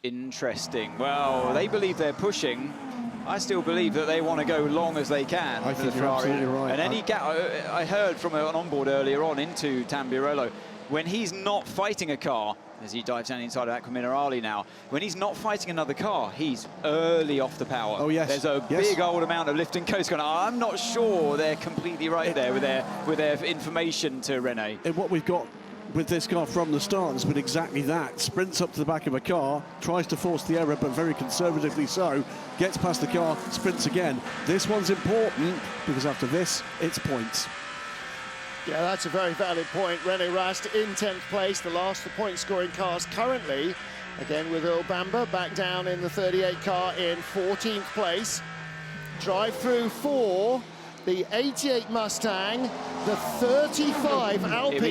Interesting. Well, they believe they're pushing. I still believe that they want to go long as they can. I think you're absolutely right. And any gap, I heard from an onboard earlier on into Tamburello, when he's not fighting a car, as he dives down inside of Aqua Minerale now, when he's not fighting another car, he's early off the power. Oh, yes. There's a big old amount of lift and coast going on. I'm not sure they're completely right there with their information to René. And what we've got with this car from the start has been exactly that. Sprints up to the back of a car, tries to force the error, but very conservatively so, gets past the car, sprints again. This one's important because after this, it's points. Yeah, that's a very valid point. René Rast in 10th place, the last of the point-scoring cars currently. Again with Earl Bamber back down in the 38 car in 14th place. Drive-through for the 88 Mustang, the 35 Alpine. Here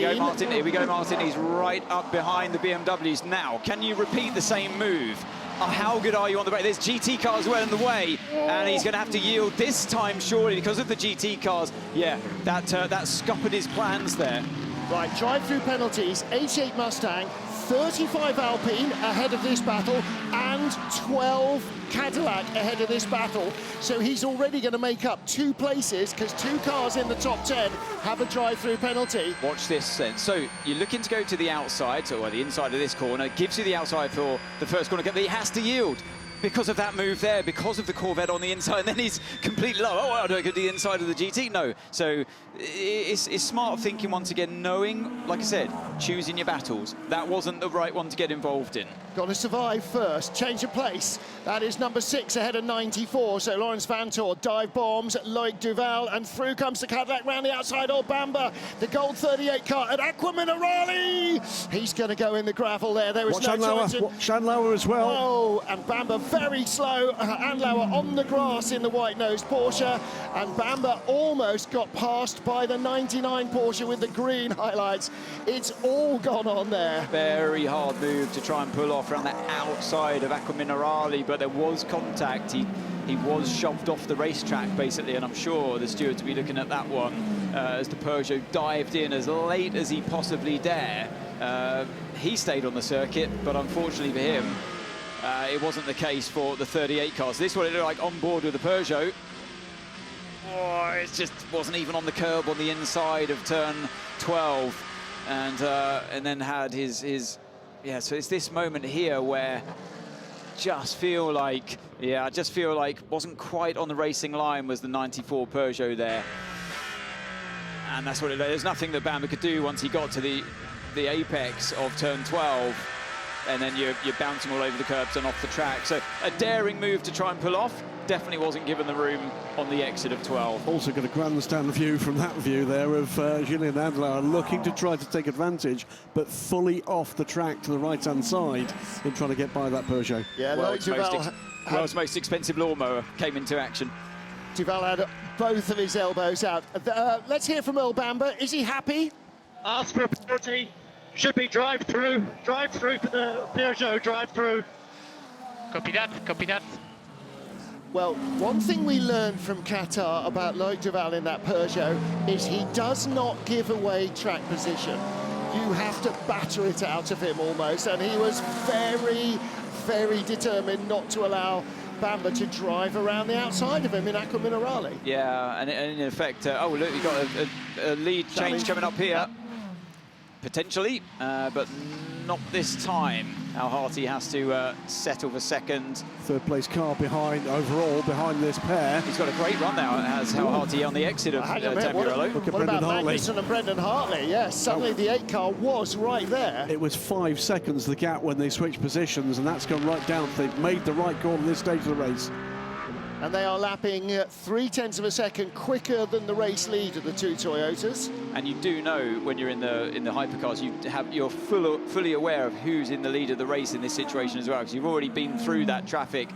we go, Martin. He's right up behind the BMWs now. Can you repeat the same move? How good are you on the brake? There's GT cars well in the way, and he's going to have to yield this time, surely, because of the GT cars. Yeah, that scuppered his plans there. Right, drive-through penalties, 88 Mustang, 35 Alpine ahead of this battle, and 12 Cadillac ahead of this battle. So he's already going to make up 2 places, because 2 cars in the top 10 have a drive-through penalty. Watch this then. So you're looking to go to the outside, or the inside of this corner, gives you the outside for the first corner, but he has to yield. because of that move there, because of the Corvette on the inside, and then he's completely low. Oh, I don't go to the inside of the GT. No. So it's smart thinking once again, knowing, like I said, choosing your battles. That wasn't the right one to get involved in. Got to survive first. Change of place. That is number 6 ahead of 94. So Lawrence Vantor dive bombs Loic Duval, and through comes the Cadillac round the outside. Old Bamba, the gold 38 car at Aqua Minerale. He's going to go in the gravel there. There was no chance. Shandlauer as well. Oh, and Bamba very slow. Andlauer on the grass in the white-nosed Porsche, and Bamba almost got passed by the 99 Porsche with the green highlights. It's all gone on there. Very hard move to try and pull off around the outside of Aqua Minerale, but there was contact. He was shoved off the racetrack, basically, and I'm sure the stewards will be looking at that one as the Peugeot dived in as late as he possibly dare. He stayed on the circuit, but unfortunately for him, it wasn't the case for the 38 cars. This is what it looked like on board with the Peugeot. Oh, it just wasn't even on the curb on the inside of turn 12, and then had his yeah. So it's this moment here where just feel like wasn't quite on the racing line was the 94 Peugeot there, and that's what it. There's nothing that Bamba could do once he got to the apex of turn 12. And then you're bouncing all over the curbs and off the track. So a daring move to try and pull off. Definitely wasn't given the room on the exit of 12. Also got a grandstand view from that view there of Julien Andlauer looking to try to take advantage, but fully off the track to the right-hand side in trying to get by that Peugeot. Yeah, world's most expensive lawnmower came into action. Duval had both of his elbows out. Let's hear from Earl Bamba. Is he happy? Ask for a penalty. Should be drive through for the Peugeot, drive through. Copy that. Well, one thing we learned from Qatar about Loic Duval in that Peugeot is he does not give away track position. You have to batter it out of him almost, and he was very, very determined not to allow Bamba to drive around the outside of him in Aqua Minerale. Yeah, and in effect, oh look, you've got a lead change coming up here. Potentially, but not this time. Al Harty has to settle for second. Third place car behind this pair. He's got a great run now. It has Al Harty on the exit of Tamburello. What about Magnussen and Brendan Hartley? Yes, suddenly the 8 car was right there. It was 5 seconds the gap when they switched positions, and that's gone right down. They've made the right call in this stage of the race. And they are lapping 0.3 of a second quicker than the race lead of the 2 Toyotas. And you do know when you're in the hypercars, you're fully aware of who's in the lead of the race in this situation as well, because you've already been through that traffic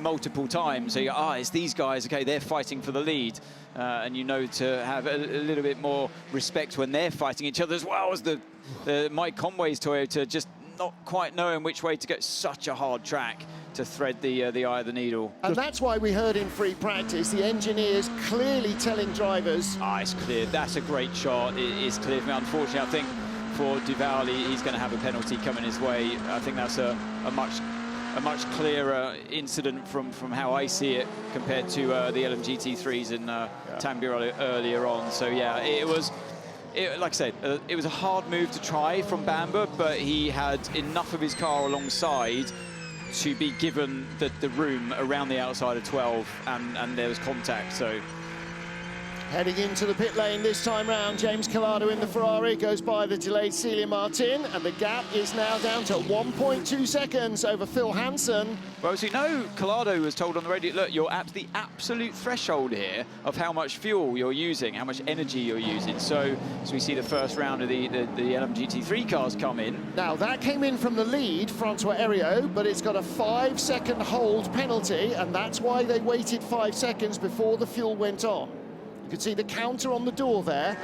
multiple times. So it's these guys, okay, they're fighting for the lead, and you know to have a little bit more respect when they're fighting each other, as well as the Mike Conway's Toyota just not quite knowing which way to go. Such a hard track to thread the eye of the needle. And that's why we heard in free practice the engineers clearly telling drivers. It's clear. That's a great shot. It is clear for me. Unfortunately, I think for Duval, he's going to have a penalty coming his way. I think that's a much clearer incident from how I see it compared to the LMGT3s in Tamburello earlier on. So yeah, like I said, it was a hard move to try from Bamba, but he had enough of his car alongside to be given the room around the outside of 12, and there was contact. So heading into the pit lane this time round, James Collado in the Ferrari goes by the delayed Celia Martin, and the gap is now down to 1.2 seconds over Phil Hansen. Well, as you know, Collado was told on the radio, look, you're at the absolute threshold here of how much fuel you're using, how much energy you're using. So as we see the first round of the LMGT3 cars come in. Now, that came in from the lead, Francois Heriot, but it's got a 5-second hold penalty, and that's why they waited 5 seconds before the fuel went on. You can see the counter on the door there,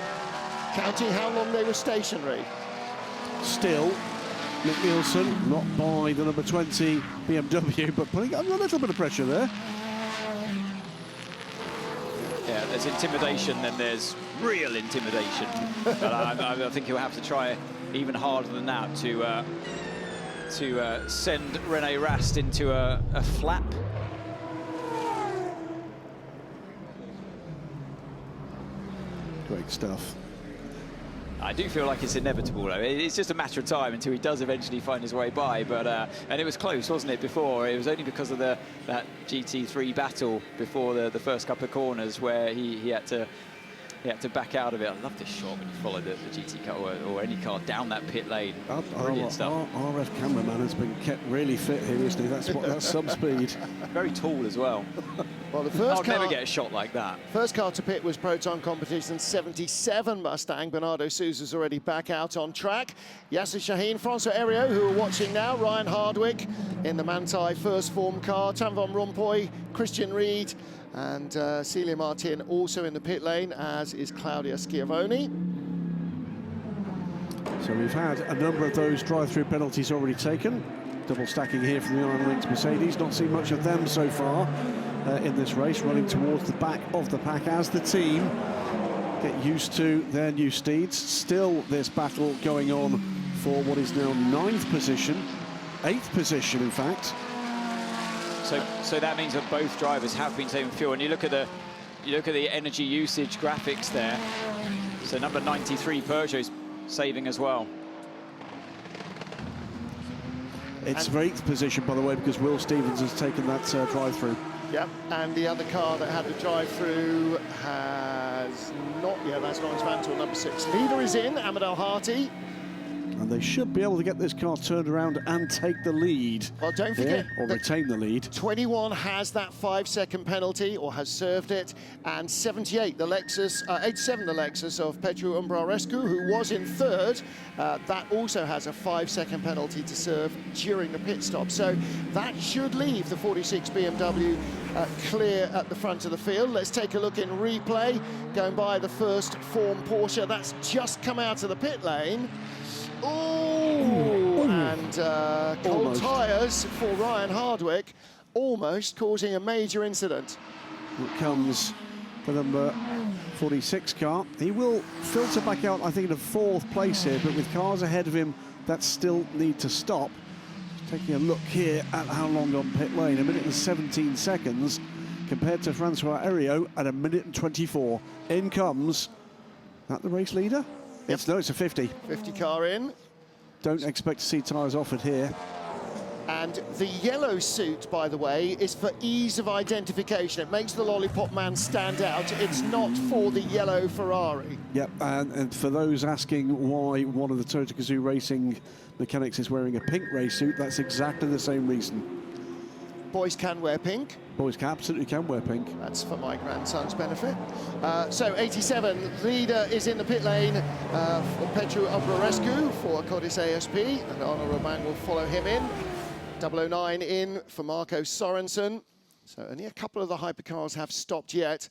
counting how long they were stationary. Still, Nick Nielsen, not by the number 20 BMW, but putting under a little bit of pressure there. Yeah, there's intimidation, then there's real intimidation. But I think he'll have to try even harder than that to send Rene Rast into a flap. Great stuff. I do feel like it's inevitable, though. It's just a matter of time until he does eventually find his way by. But and it was close, wasn't it, before? It was only because of that GT3 battle before the first couple of corners where he had to back out of it. I love this shot when you follow the GT car or any car down that pit lane. Brilliant stuff. Our RF cameraman has been kept really fit here, isn't he? That's some speed. Very tall as well. Well, the first car... I'll never get a shot like that. First car to pit was Proton Competition 77 Mustang. Bernardo Souza's already back out on track. Yasser Shaheen, François Heriot, who are watching now. Ryan Hardwick in the Manthey first form car. Tan van Rompuy, Christian Reed, and Celia Martin also in the pit lane, as is Claudia Schiavone. So we've had a number of those drive-through penalties already taken. Double stacking here from the Iron Lynx Mercedes. Not seen much of them so far in this race, running towards the back of the pack as the team get used to their new steeds. Still this battle going on for what is now 9th position, 8th position in fact. So that means that both drivers have been saving fuel, and you look at the energy usage graphics there. So number 93 Peugeot's saving as well. It's for 8th position, by the way, because Will Stevens has taken that drive-through. Yep, and the other car that had the drive-through has not yet. That's Lawrence Vantor, number 6. Leader is in, Amadou Harty. And they should be able to get this car turned around and take the lead. Well, don't forget, or retain the lead. 21 has that 5-second penalty, or has served it, and 78, the Lexus, 87, the Lexus of Petru Umbrarescu, who was in 3rd. That also has a 5-second penalty to serve during the pit stop. So that should leave the 46 BMW clear at the front of the field. Let's take a look in replay, going by the first form Porsche. That's just come out of the pit lane. Oh, and cold tyres for Ryan Hardwick, almost causing a major incident. It comes for number 46 car. He will filter back out, I think, in a 4th place here, but with cars ahead of him that still need to stop. Taking a look here at how long on pit lane, 1 minute and 17 seconds, compared to François Heriot at 1 minute and 24. In comes, that the race leader? Yep. No, it's a 50. 50 car in. Don't expect to see tyres offered here. And the yellow suit, by the way, is for ease of identification. It makes the Lollipop Man stand out. It's not for the yellow Ferrari. Yep, and for those asking why one of the Toto Gazoo Racing mechanics is wearing a pink race suit, that's exactly the same reason. Boys can wear pink. Boys absolutely can wear pink. That's for my grandson's benefit. So 87, leader is in the pit lane for Petru Umbrarescu for Codis ASP, and Arno Romain will follow him in. 009 in for Marco Sorensen. So only a couple of the hypercars have stopped yet.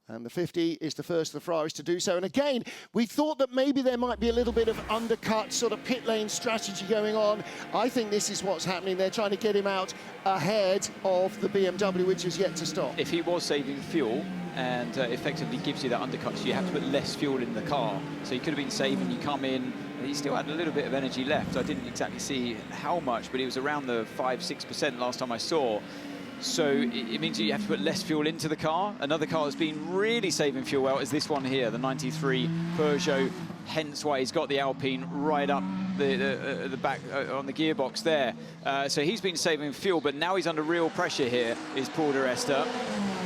And the 50 is the first of the Ferraris to do so. And again, we thought that maybe there might be a little bit of undercut sort of pit lane strategy going on. I think this is what's happening. They're trying to get him out ahead of the BMW, which is yet to stop. If he was saving fuel and effectively gives you that undercut, so you have to put less fuel in the car. So he could have been saving, you come in, he still had a little bit of energy left. I didn't exactly see how much, but it was around the 5–6% last time I saw. So it means that you have to put less fuel into the car. Another car that's been really saving fuel well is this one here, the 93 Peugeot, hence why he's got the Alpine right up the back on the gearbox there. So he's been saving fuel, but now he's under real pressure here, is Paul di Resta.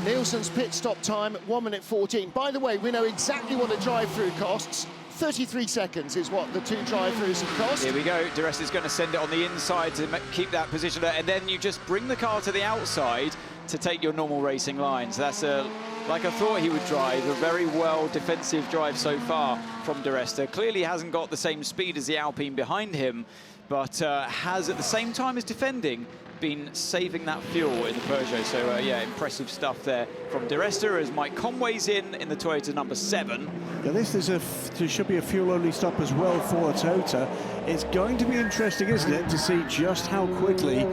Nielsen's pit stop time, 1 minute 14. By the way, we know exactly what a drive-through costs. 33 seconds is what the 2 drive-throughs have cost. Here we go. Di Resta's going to send it on the inside to keep that position, and then you just bring the car to the outside to take your normal racing lines. That's like I thought he would drive, a very well defensive drive so far from Di Resta. Clearly hasn't got the same speed as the Alpine behind him, but has at the same time as defending been saving that fuel in the Peugeot. So yeah, impressive stuff there from Di Resta as Mike Conway's in the Toyota number 7. Yeah, this is there should be a fuel-only stop as well for Toyota. It's going to be interesting, isn't it, to see just how quickly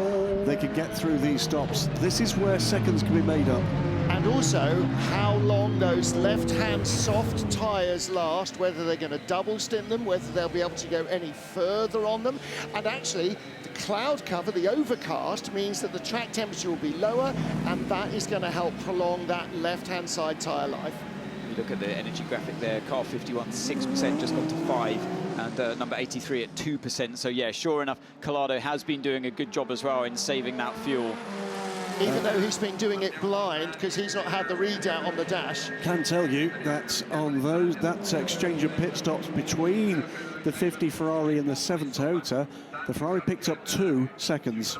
they can get through these stops. This is where seconds can be made up. And also how long those left-hand soft tyres last, whether they're going to double stint them, whether they'll be able to go any further on them. And actually, the cloud cover, the overcast, means that the track temperature will be lower, and that is going to help prolong that left-hand side tyre life. you look at the energy graphic there, car 51, 6%, just gone to 5, and number 83 at 2%. So yeah, sure enough, Collado has been doing a good job as well in saving that fuel. Even though he's been doing it blind because he's not had the readout on the dash. Can tell you that on that exchange of pit stops between the 50 Ferrari and the 7 Toyota, the Ferrari picked up 2 seconds.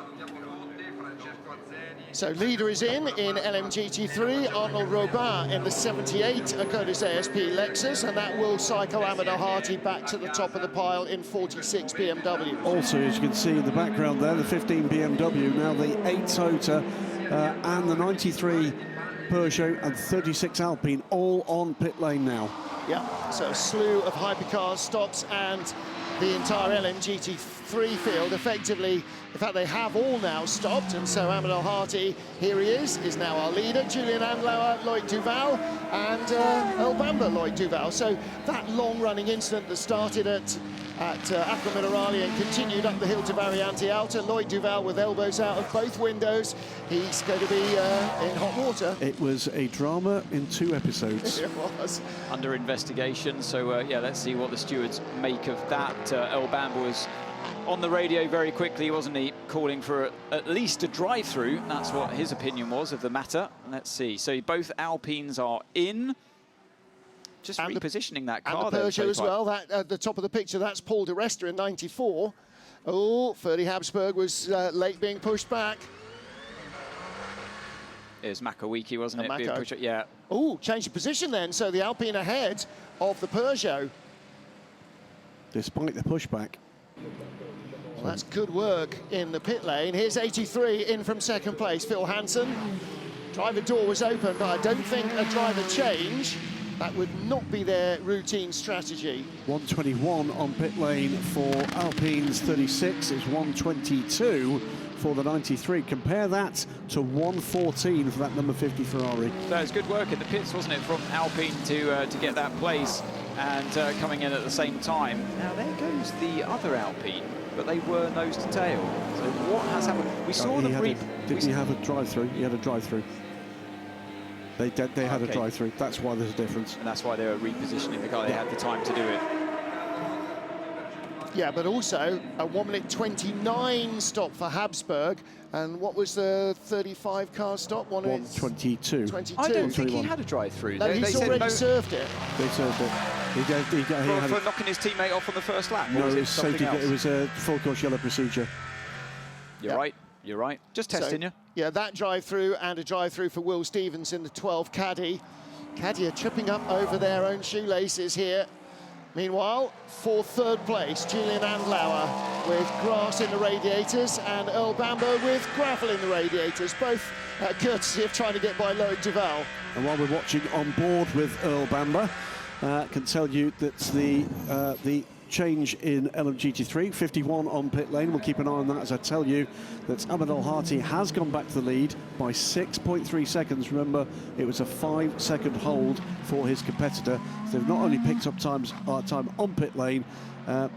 So leader is in LMGT3, Arnaud Robin in the 78 Akodis ASP Lexus, and that will cycle Ahmed Al-Hati back to the top of the pile in 46 BMW. Also, as you can see in the background there, the 15 BMW, now the 8 Toyota and the 93 Peugeot and 36 Alpine, all on pit lane now. Yeah, so a slew of hypercars stops, and the entire LMGT3 field effectively, in fact they have all now stopped, and so Ahmed Al-Hati, here he is now our leader, Julian Andlauer, Loic Duval, and Earl Bamber, Loic Duval. So that long-running incident that started at Acqua Minerale and continued up the hill to Variante Alta, Loic Duval with elbows out of both windows, he's going to be in hot water. It was a drama in 2 episodes. It was. Under investigation, so yeah, let's see what the stewards make of that. Earl Bamber was on the radio very quickly, wasn't he, calling for at least a drive-through. That's what his opinion was of the matter. Let's see. So both Alpines are in. Just and repositioning that car. And the Peugeot as well. That at the top of the picture, that's Paul Di Resta in 94. Oh, Ferdy Habsburg was late being pushed back. It was Makawiki, wasn't it? Being pushed, yeah. Oh, change of position then. So the Alpine ahead of the Peugeot. Despite the pushback. Well, that's good work in the pit lane. Here's 83 in from second place, Phil Hansen. Driver door was open, but I don't think a driver change. That would not be their routine strategy. 121 on pit lane for Alpine's 36. It's 122 for the 93. Compare that to 114 for that number 50 Ferrari. So it's good work in the pits, wasn't it, from Alpine to get that place and coming in at the same time. Now there goes the other Alpine, but they were nose to tail. So what has happened? We saw them. Didn't he have a drive-through? He had a drive-through. They had a drive-through. That's why there's a difference. And that's why they were repositioning the car. They had the time to do it. Yeah, but also a 1:29 stop for Habsburg. And what was the 35 car stop? 1:22. 22. I don't think he had a drive-through. No, he's already served it. They served it. For knocking his teammate off on the first lap. No, it was safety. It was a full course yellow procedure. You're right. You're right. Just testing you. Yeah, that drive-through and a drive-through for Will Stevens in the 12 Caddy. Caddy are tripping up over their own shoelaces here. Meanwhile, for third place, Julian Andlauer with grass in the radiators and Earl Bamber with gravel in the radiators, both courtesy of trying to get by Loic Duval. And while we're watching on board with Earl Bamber, can tell you that the change in LMGT3, 51 on pit lane. We'll keep an eye on that as I tell you that Ahmed Al-Hati has gone back to the lead by 6.3 seconds. Remember, it was a 5-second hold for his competitor. So they've not only picked up time on pit lane,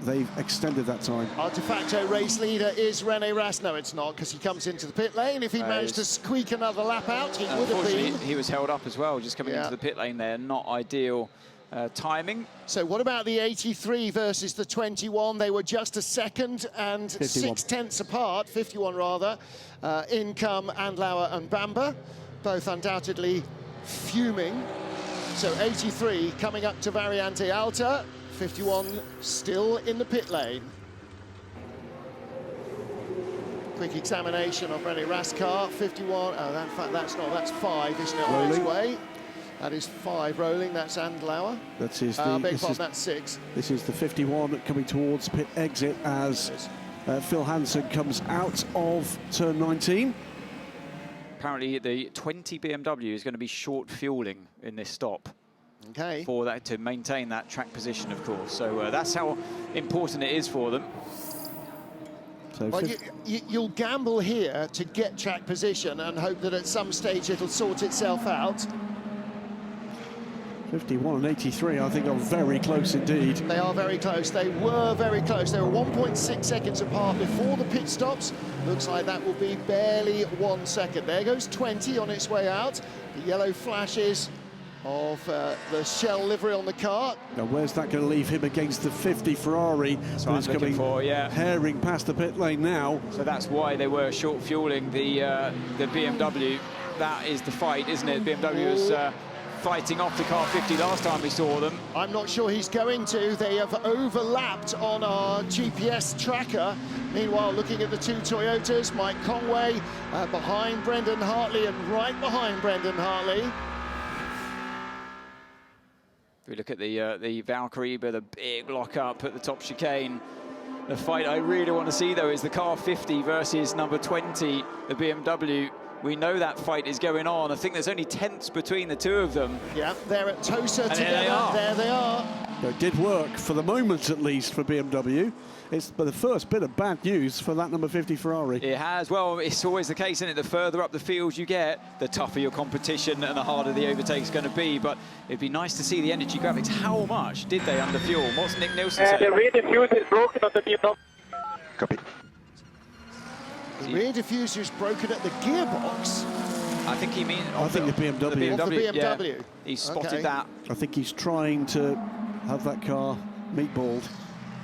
they've extended that time. Our de facto race leader is René Rast. No, it's not, because he comes into the pit lane. If he managed to squeak another lap out, he would have been. He was held up as well, just coming into the pit lane there. Not ideal timing. So what about the 83 versus the 21? They were just a second and 6/10 apart, 51 rather. In come Andlauer and Bamber, both undoubtedly fuming. So 83 coming up to Variante Alta, 51 still in the pit lane. Quick examination of René Rast's car, 51. Oh, in fact, that's 5, isn't it, on its way? That is 5 rolling, that's Andlauer. That's his. That's 6. This is the 51 coming towards pit exit as Phil Hansen comes out of turn 19. Apparently the 20 BMW is going to be short fueling in this stop. Okay. For that to maintain that track position, of course. So that's how important it is for them. So well, you'll gamble here to get track position and hope that at some stage it'll sort itself out. 51 and 83, I think, are very close indeed. They are very close. They were very close. They were 1.6 seconds apart before the pit stops. Looks like that will be barely 1 second. There goes 20 on its way out. The yellow flashes of the shell livery on the car. Now, where's that going to leave him against the 50 Ferrari? That's what I'm looking for, yeah. Herring past the pit lane now. So that's why they were short fueling the BMW. That is the fight, isn't it? BMW was fighting off the car 50 last time we saw them. I'm not sure he's going to. They have overlapped on our GPS tracker. Meanwhile, looking at the two Toyotas, Mike Conway behind Brendan Hartley and right behind Brendan Hartley. If we look at the Valkyrie, but a big lock-up at the top chicane. The fight I really want to see, though, is the car 50 versus number 20, the BMW. We know that fight is going on. I think there's only tenths between the two of them. Yeah, they're at Tosa and together. There they are. It did work, for the moment at least, for BMW. It's the first bit of bad news for that number 50 Ferrari. It has. Well, it's always the case, isn't it? The further up the field you get, the tougher your competition and the harder the overtake is going to be. But it'd be nice to see the energy graphics. How much did they under fuel? What's Nick Nielsen say? The rear diffuser is broken on the BMW. Copy. The rear diffuser is broken at the gearbox. I think he means... I think the BMW. The BMW. Yeah, he spotted that. I think he's trying to have that car meatballed.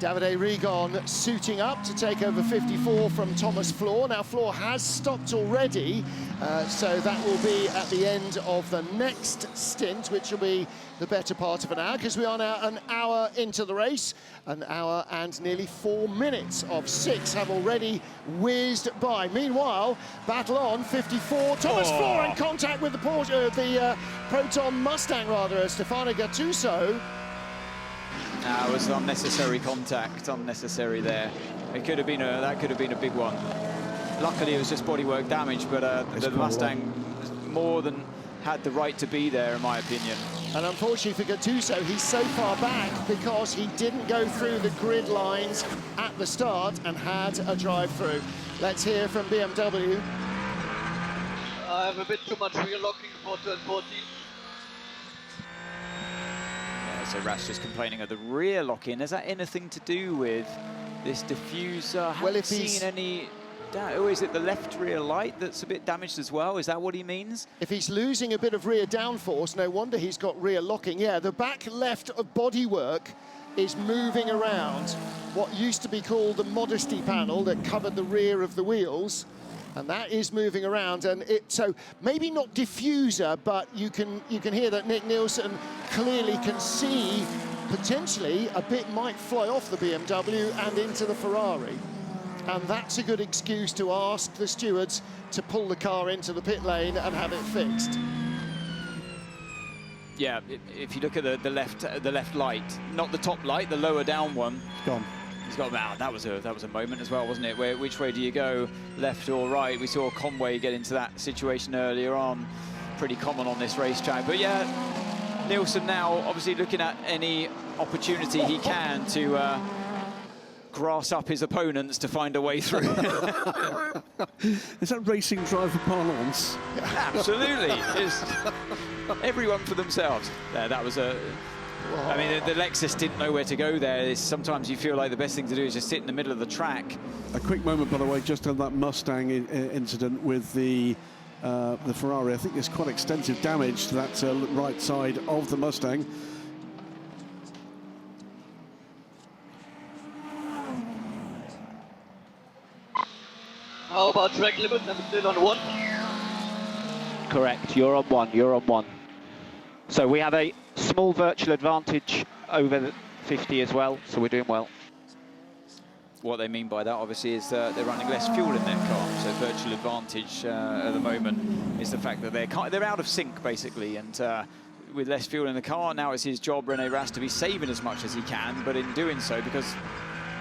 Davide Rigon suiting up to take over 54 from Thomas Floor. Now, Floor has stopped already, so that will be at the end of the next stint, which will be the better part of an hour, because we are now an hour into the race. An hour and nearly 4 minutes of 6 have already whizzed by. Meanwhile, battle on, 54. Thomas Floor in contact with the Proton Mustang, rather, Stefano Gattuso. It was unnecessary contact, unnecessary there. It could have been that could have been a big one. Luckily, it was just bodywork damage, but the Mustang more than had the right to be there, in my opinion. And unfortunately for Gattuso, he's so far back because he didn't go through the grid lines at the start and had a drive-through. Let's hear from BMW. I have a bit too much rear locking for turn 14. So Ras just complaining of the rear lock-in. Is that anything to do with this diffuser? Well, if he's seen any... Oh, is it the left rear light that's a bit damaged as well? Is that what he means? If he's losing a bit of rear downforce, no wonder he's got rear locking. Yeah, the back left of bodywork is moving around what used to be called the modesty panel that covered the rear of the wheels. And that is moving around, and so maybe not diffuser, but you can hear that Nick Nielsen clearly can see potentially a bit might fly off the BMW and into the Ferrari. And that's a good excuse to ask the stewards to pull the car into the pit lane and have it fixed. Yeah, if you look at the left light, not the top light, the lower down one. It's gone. He's got, wow, that was a moment as well, wasn't it? Which way do you go, left or right? We saw Conway get into that situation earlier on. Pretty common on this racetrack. But yeah, Nielsen now obviously looking at any opportunity he can to grass up his opponents to find a way through. Is that racing driver parlance? Absolutely. It's everyone for themselves. That was a... I mean, the Lexus didn't know where to go there. Sometimes you feel like the best thing to do is just sit in the middle of the track. A quick moment, by the way, just on that Mustang incident with the Ferrari. I think there's quite extensive damage to that right side of the Mustang. How about track limit? I'm still on 1. Correct, you're on 1, you're on 1. So we have a small virtual advantage over the 50 as well, so we're doing well. What they mean by that, obviously, is they're running less fuel in their car. So virtual advantage at the moment is the fact that they're out of sync, basically, and with less fuel in the car, now it's his job, René Rast, to be saving as much as he can, but in doing so, because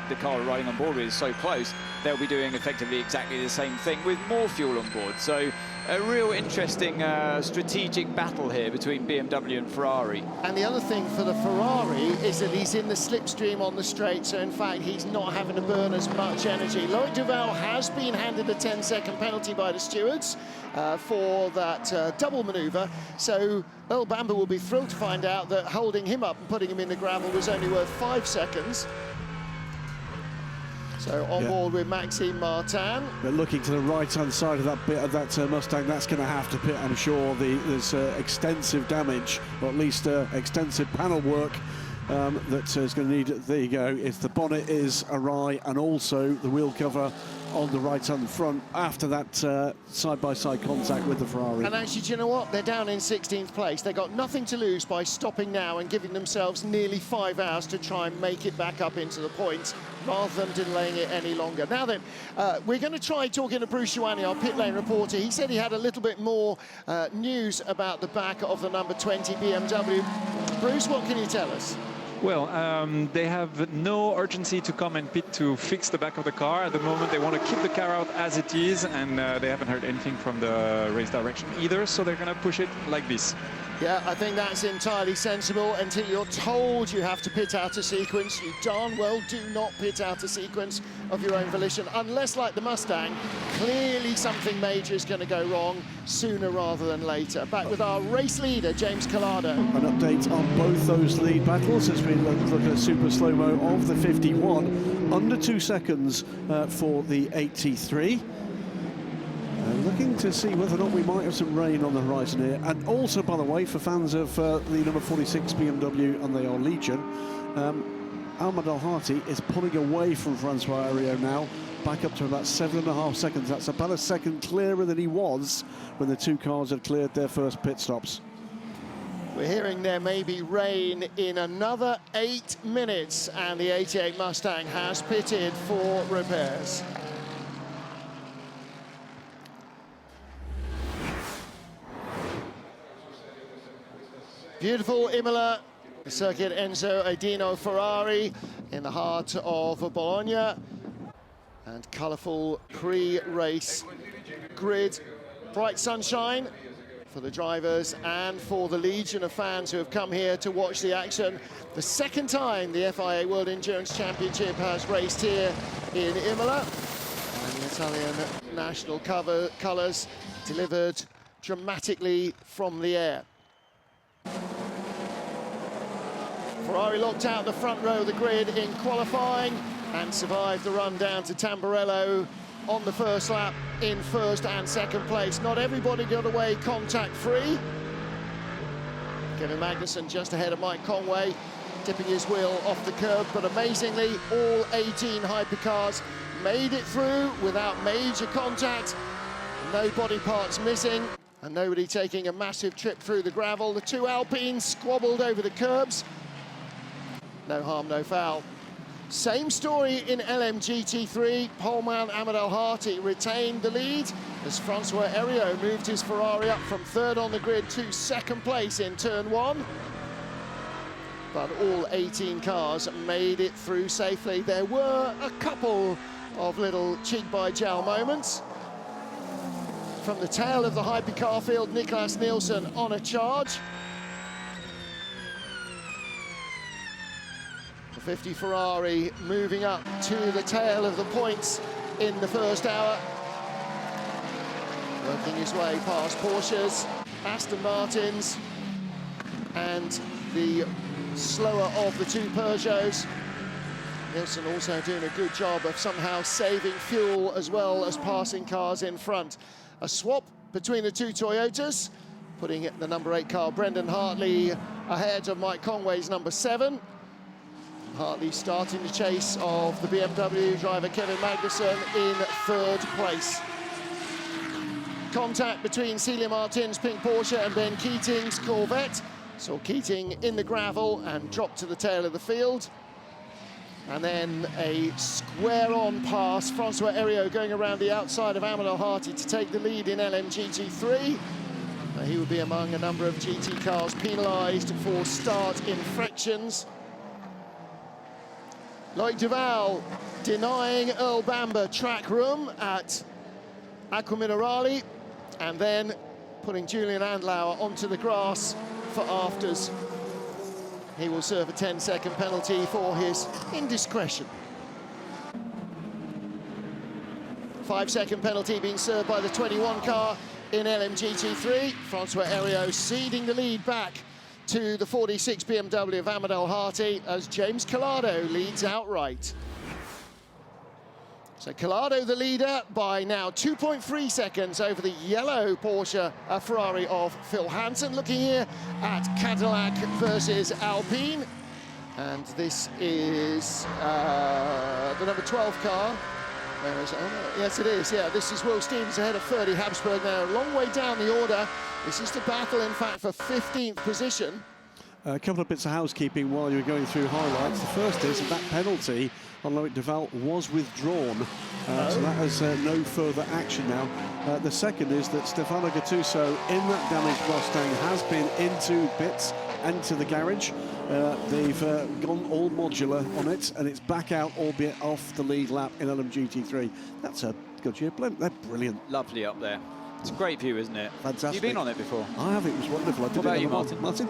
the car we're riding on board with is so close, they'll be doing effectively exactly the same thing with more fuel on board. So a real interesting strategic battle here between BMW and Ferrari. And the other thing for the Ferrari is that he's in the slipstream on the straight, so in fact he's not having to burn as much energy. Loic Duval has been handed a 10-second penalty by the stewards for that double manoeuvre, so Earl Bamber will be thrilled to find out that holding him up and putting him in the gravel was only worth 5 seconds. So on board with Maxime Martin. But looking to the right-hand side of that bit of that Mustang, that's going to have to pit, I'm sure. There's extensive damage, or at least extensive panel work that is going to need. There you go. If the bonnet is awry, and also the wheel cover on the right-hand front after that side-by-side contact with the Ferrari. And actually, do you know what? They're down in 16th place. They've got nothing to lose by stopping now and giving themselves nearly 5 hours to try and make it back up into the points, rather than delaying it any longer. Now then, we're going to try talking to Bruce Ioane, our pit lane reporter. He said he had a little bit more news about the back of the number 20 BMW. Bruce, what can you tell us? Well, they have no urgency to come and pit to fix the back of the car. At the moment, they want to keep the car out as it is, and they haven't heard anything from the race direction either, so they're going to push it like this. Yeah, I think that's entirely sensible. Until you're told you have to pit out a sequence, you darn well do not pit out a sequence of your own volition, unless, like the Mustang, clearly something major is going to go wrong sooner rather than later. Back with our race leader, James Collado. An update on both those lead battles as we look at a super slow-mo of the 51. Under 2 seconds for the 83. Looking to see whether or not we might have some rain on the horizon here. And also, by the way, for fans of the number 46 BMW, and they are Legion, Ahmed El-Hati is pulling away from Francois Heriot now, back up to about 7.5 seconds. That's about a second clearer than he was when the two cars had cleared their first pit stops. We're hearing there may be rain in another 8 minutes, and the 88 Mustang has pitted for repairs. Beautiful Imola, the circuit Enzo Edino Ferrari in the heart of Bologna, and colourful pre-race grid. Bright sunshine for the drivers and for the legion of fans who have come here to watch the action. The second time the FIA World Endurance Championship has raced here in Imola, and the Italian national colours delivered dramatically from the air. Ferrari locked out the front row of the grid in qualifying and survived the run down to Tamburello on the first lap in first and second place. Not everybody got away contact-free. Kevin Magnussen just ahead of Mike Conway, tipping his wheel off the curb, but amazingly, all 18 hypercars made it through without major contact. No body parts missing, and nobody taking a massive trip through the gravel. The two Alpines squabbled over the curbs. No harm, no foul. Same story in LMGT3. Poleman Ahmed El-Hati retained the lead as Francois Heriot moved his Ferrari up from third on the grid to second place in turn one. But all 18 cars made it through safely. There were a couple of little cheek-by-jowl moments. From the tail of the hypercar field, Niklas Nielsen on a charge. 50 Ferrari moving up to the tail of the points in the first hour. Working his way past Porsches, Aston Martins, and the slower of the two Peugeots. Nielsen also doing a good job of somehow saving fuel as well as passing cars in front. A swap between the two Toyotas, putting the number 8 car, Brendan Hartley, ahead of Mike Conway's number 7. Hartley starting the chase of the BMW driver Kevin Magnussen in third place. Contact between Celia Martin's pink Porsche and Ben Keating's Corvette. Saw Keating in the gravel and dropped to the tail of the field. And then a square-on pass. Francois Heriot going around the outside of Ahmed El-Hati to take the lead in LMGT3. He would be among a number of GT cars penalised for start infractions. Loic Duval denying Earl Bamber track room at Acqua Minerale, and then putting Julian Andlauer onto the grass for afters. He will serve a 10-second penalty for his indiscretion. 5-second penalty being served by the 21 car in LMGT3. Francois Heriot ceding the lead back to the 46 BMW of Ahmed El-Hati as James Collado leads outright. So Collado the leader by now 2.3 seconds over the yellow Porsche Ferrari of Phil Hansen. Looking here at Cadillac versus Alpine. And this is the number 12 car. Where is it? Oh, no. Yes, it is. Yeah, this is Will Stevens ahead of Ferdy Habsburg now. A long way down the order. This is the battle, in fact, for 15th position. A couple of bits of housekeeping while you were going through highlights. The first is that penalty on Loic Duval was withdrawn, so that has no further action now. The second is that Stefano Gattuso in that damaged Mustang has been into bits, into the garage. They've gone all modular on it, and it's back out, albeit off the lead lap in LMGT3. That's a Goodyear blimp. They're brilliant. Lovely up there. It's a great view, isn't it? Fantastic. You've been on it before? I have. It was wonderful. What about you, Martin? Martin?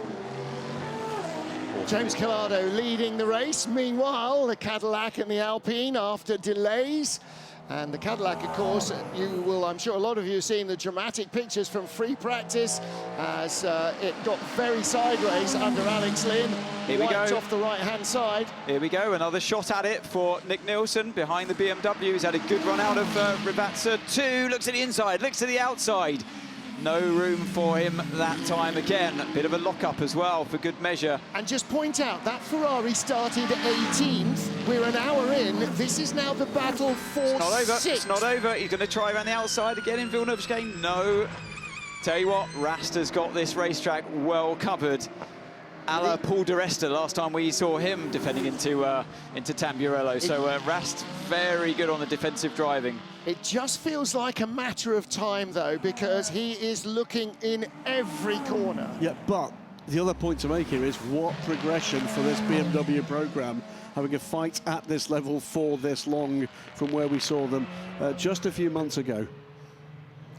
James Collado leading the race. Meanwhile, the Cadillac and the Alpine after delays. And the Cadillac, of course, you will, I'm sure a lot of you have seen the dramatic pictures from free practice as it got very sideways under Alex Lynn. Here we go. Off the right-hand side. Here we go, another shot at it for Nick Nielsen behind the BMW. He's had a good run out of Rivazza 2. Looks at the inside, looks to the outside. No room for him that time again. A bit of a lock-up as well for good measure. And just point out, that Ferrari started 18th. We're an hour in. This is now the battle for It's not over. 6th. It's not over. He's going to try around the outside again in Villeneuve's game. No. Tell you what, Rast has got this racetrack well covered. A la Paul di Resta, last time we saw him defending into Tamburello. So Rast, very good on the defensive driving. It just feels like a matter of time, though, because he is looking in every corner. Yeah, but the other point to make here is what progression for this BMW programme, having a fight at this level for this long from where we saw them just a few months ago.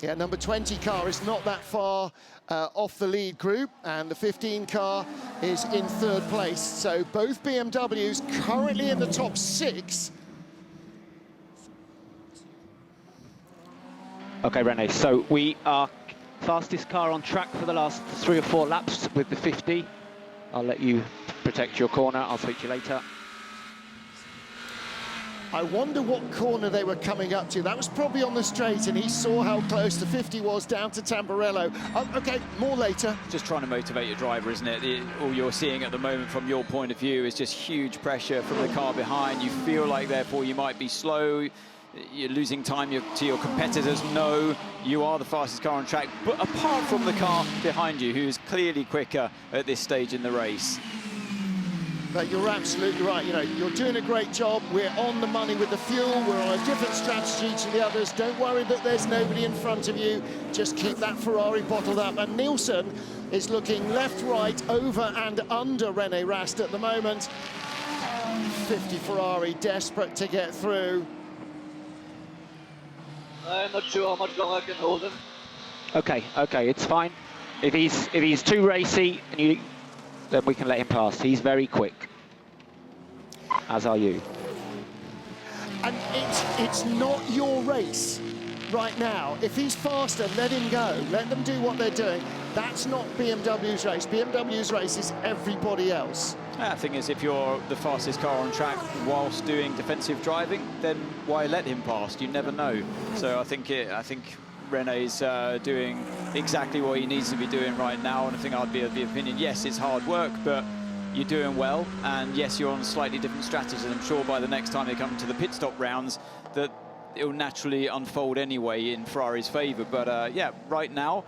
Yeah, number 20 car is not that far off the lead group, and the 15 car is in 3rd place. So both BMWs currently in the top 6. Okay, Rene, so we are fastest car on track for the last 3 or 4 laps with the 50. I'll let you protect your corner. I'll speak to you later. I wonder what corner they were coming up to. That was probably on the straight, and he saw how close the 50 was down to Tamburello. Okay, more later. Just trying to motivate your driver, isn't it? All you're seeing at the moment from your point of view is just huge pressure from the car behind. You feel like, therefore, you might be slow. You're losing time to your competitors. No, you are the fastest car on track, but apart from the car behind you, who's clearly quicker at this stage in the race. But you're absolutely right. You know, you're doing a great job. We're on the money with the fuel. We're on a different strategy to the others. Don't worry that there's nobody in front of you. Just keep that Ferrari bottled up. And Nielsen is looking left, right, over and under René Rast at the moment. 50 Ferrari desperate to get through. I'm not sure how much longer I can hold him. Okay, it's fine. If he's too racy, then we can let him pass. He's very quick, as are you. And it's not your race right now. If he's faster, let him go. Let them do what they're doing. That's not BMW's race. BMW's race is everybody else. The thing is, if you're the fastest car on track whilst doing defensive driving, then why let him pass? You never know. So I think René's doing exactly what he needs to be doing right now, and I think I'd be of the opinion, yes, it's hard work, but you're doing well, and yes, you're on slightly different strategies, and I'm sure by the next time they come to the pit stop rounds that it'll naturally unfold anyway in Ferrari's favour. But yeah, right now,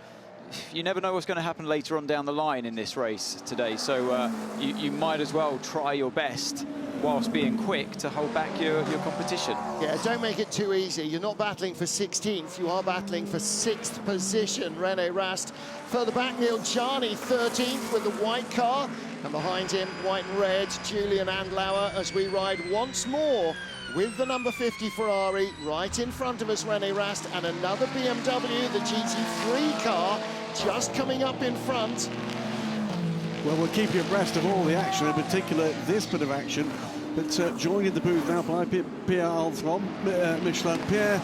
you never know what's going to happen later on down the line in this race today, so you might as well try your best whilst being quick to hold back your competition. Yeah, don't make it too easy. You're not battling for 16th, you are battling for 6th position. René Rast further back, Neil Charney 13th with the white car, and behind him, white and red, Julian Andlauer as we ride once more with the number 50 Ferrari. Right in front of us, René Rast, and another BMW, the GT3 car, just coming up in front. Well, we'll keep you abreast of all the action, in particular this bit of action. But joined in the booth now by Pierre Althrom, Michelin. Pierre,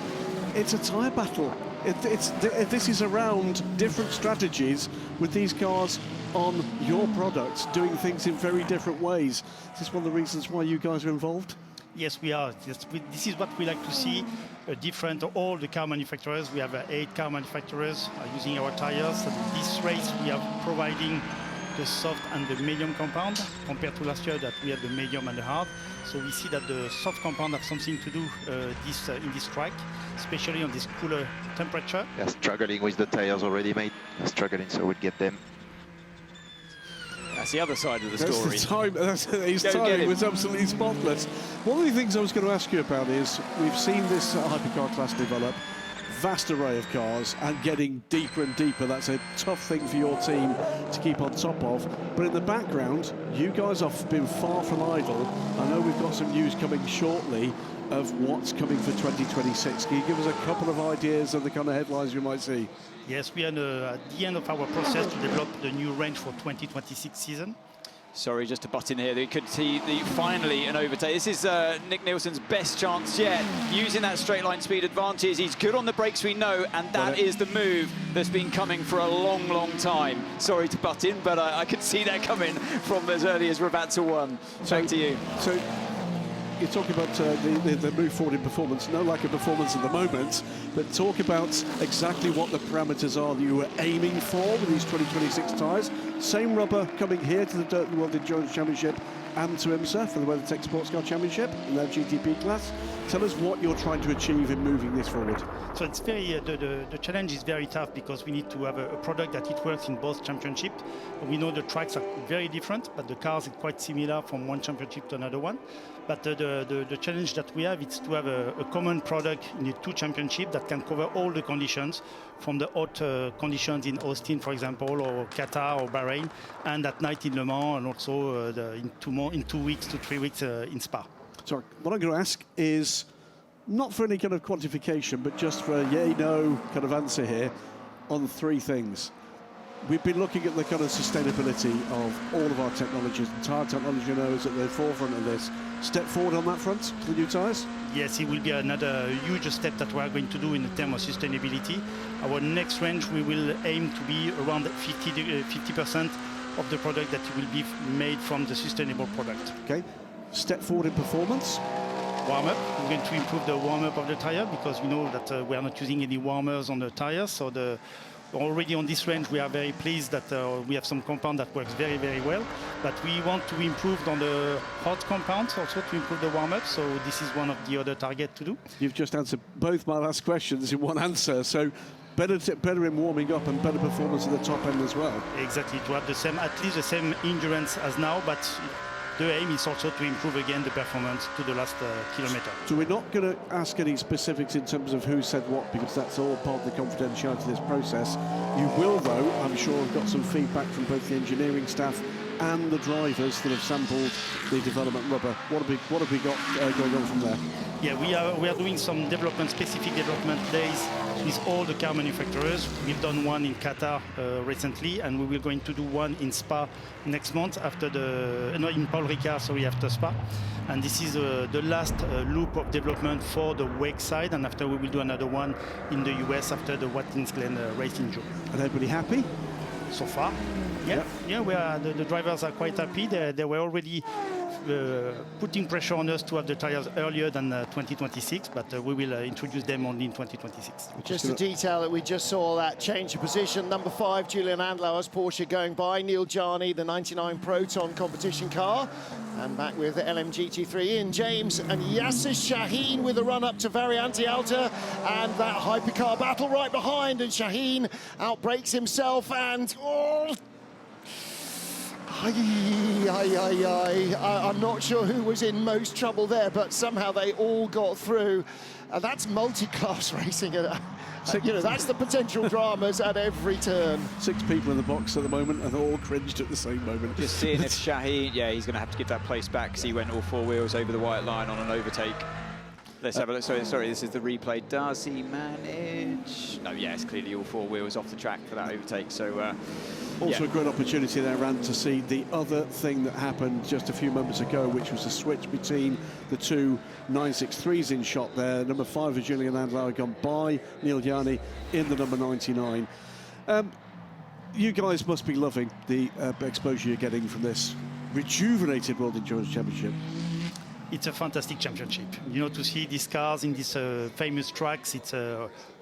it's a tyre battle. This is around different strategies with these cars on your products, doing things in very different ways. Is this one of the reasons why you guys are involved? Yes, we are. This is what we like to see. Different, all the car manufacturers. We have 8 car manufacturers using our tires. And this race, we are providing the soft and the medium compound compared to last year that we had the medium and the hard. So we see that the soft compound have something to do in this track, especially on this cooler temperature. They're struggling with the tires already, mate. They're struggling, so we'll get them. That's the other side of the That's story. The time. His timing was absolutely spotless. One of the things I was going to ask you about is we've seen this hypercar class develop, vast array of cars, and getting deeper and deeper. That's a tough thing for your team to keep on top of. But in the background, you guys have been far from idle. I know we've got some news coming shortly of what's coming for 2026. Can you give us a couple of ideas of the kind of headlines you might see? Yes, we are at the end of our process to develop the new range for 2026 season. Sorry, just to butt in here, you could see finally an overtake. This is Nick Nielsen's best chance yet, using that straight line speed advantage. He's good on the brakes, we know, and that is the move that's been coming for a long, long time. Sorry to butt in, but I could see that coming from as early as we're about to 1. Back to you. So you're talking about the move forward in performance. No lack of performance at the moment, but talk about exactly what the parameters are that you were aiming for with these 2026 tyres. Same rubber coming here to the World Endurance Championship and to IMSA for the WeatherTech Sportscar Championship in their GTP class. Tell us what you're trying to achieve in moving this forward. So it's very the challenge is very tough because we need to have a product that it works in both championships. We know the tracks are very different, but the cars are quite similar from one championship to another one. But the challenge that we have is to have a common product in the 2 championships that can cover all the conditions, from the hot conditions in Austin, for example, or Qatar or Bahrain, and at night in Le Mans, and also in 2 weeks to 3 weeks in Spa. So what I'm going to ask is, not for any kind of quantification, but just for a yay, no kind of answer here on 3 things. We've been looking at the kind of sustainability of all of our technologies. And tyre technology, you know, is at the forefront of this. Step forward on that front for the new tyres? Yes, it will be another huge step that we are going to do in terms of sustainability. Our next range, we will aim to be around 50% of the product that will be made from the sustainable product. Okay. Step forward in performance? Warm-up. We're going to improve the warm-up of the tyre because we know that we are not using any warmers on the tyres. So already on this range, we are very pleased that we have some compound that works very, very well. But we want to improve on the hot compounds also to improve the warm-up. So this is one of the other targets to do. You've just answered both my last questions in one answer. So better in warming up and better performance at the top end as well. Exactly, to have at least the same endurance as now, but the aim is also to improve again the performance to the last kilometer. So we're not going to ask any specifics in terms of who said what, because that's all part of the confidentiality of this process. You will, though, I'm sure, have got some feedback from both the engineering staff and the drivers that have sampled the development rubber. What have we got going on from there? Yeah, we are doing some specific development days with all the car manufacturers. We've done one in Qatar recently, and we will going to do one in Spa next month after in Paul Ricard, sorry, after Spa. And this is the last loop of development for the WEC side, and after we will do another one in the US after the Watkins Glen race in June. And everybody happy? So far, yeah. The drivers are quite happy. They were already putting pressure on us to have the tires earlier than 2026, but we will introduce them only in 2026. Just a detail that we just saw, that change of position. Number 5, Julian Andlauer's Porsche going by. Neil Jarni, the 99 Proton competition car. And back with the LMGT3 in James and Yasser Shaheen with a run up to Variante Alta, and that hypercar battle right behind, and Shaheen outbrakes himself and I'm not sure who was in most trouble there, but somehow they all got through. That's multi-class racing. That's the potential dramas at every turn. 6 people in the box at the moment, and all cringed at the same moment. Just seeing if Shaheen, he's going to have to give that place back because he went all 4 wheels over the white line on an overtake. Let's have a look. Sorry, this is the replay. Does he manage? No, it's clearly all 4 wheels off the track for that overtake. So. Also a great opportunity there, Rand, to see the other thing that happened just a few moments ago, which was the switch between the 2 963s in shot there. Number 5 of Julian Andlauer gone by Neil Jarni in the number 99. You guys must be loving the exposure you're getting from this rejuvenated World Endurance Championship. it's a fantastic championship. You know, to see these cars in these famous tracks, it's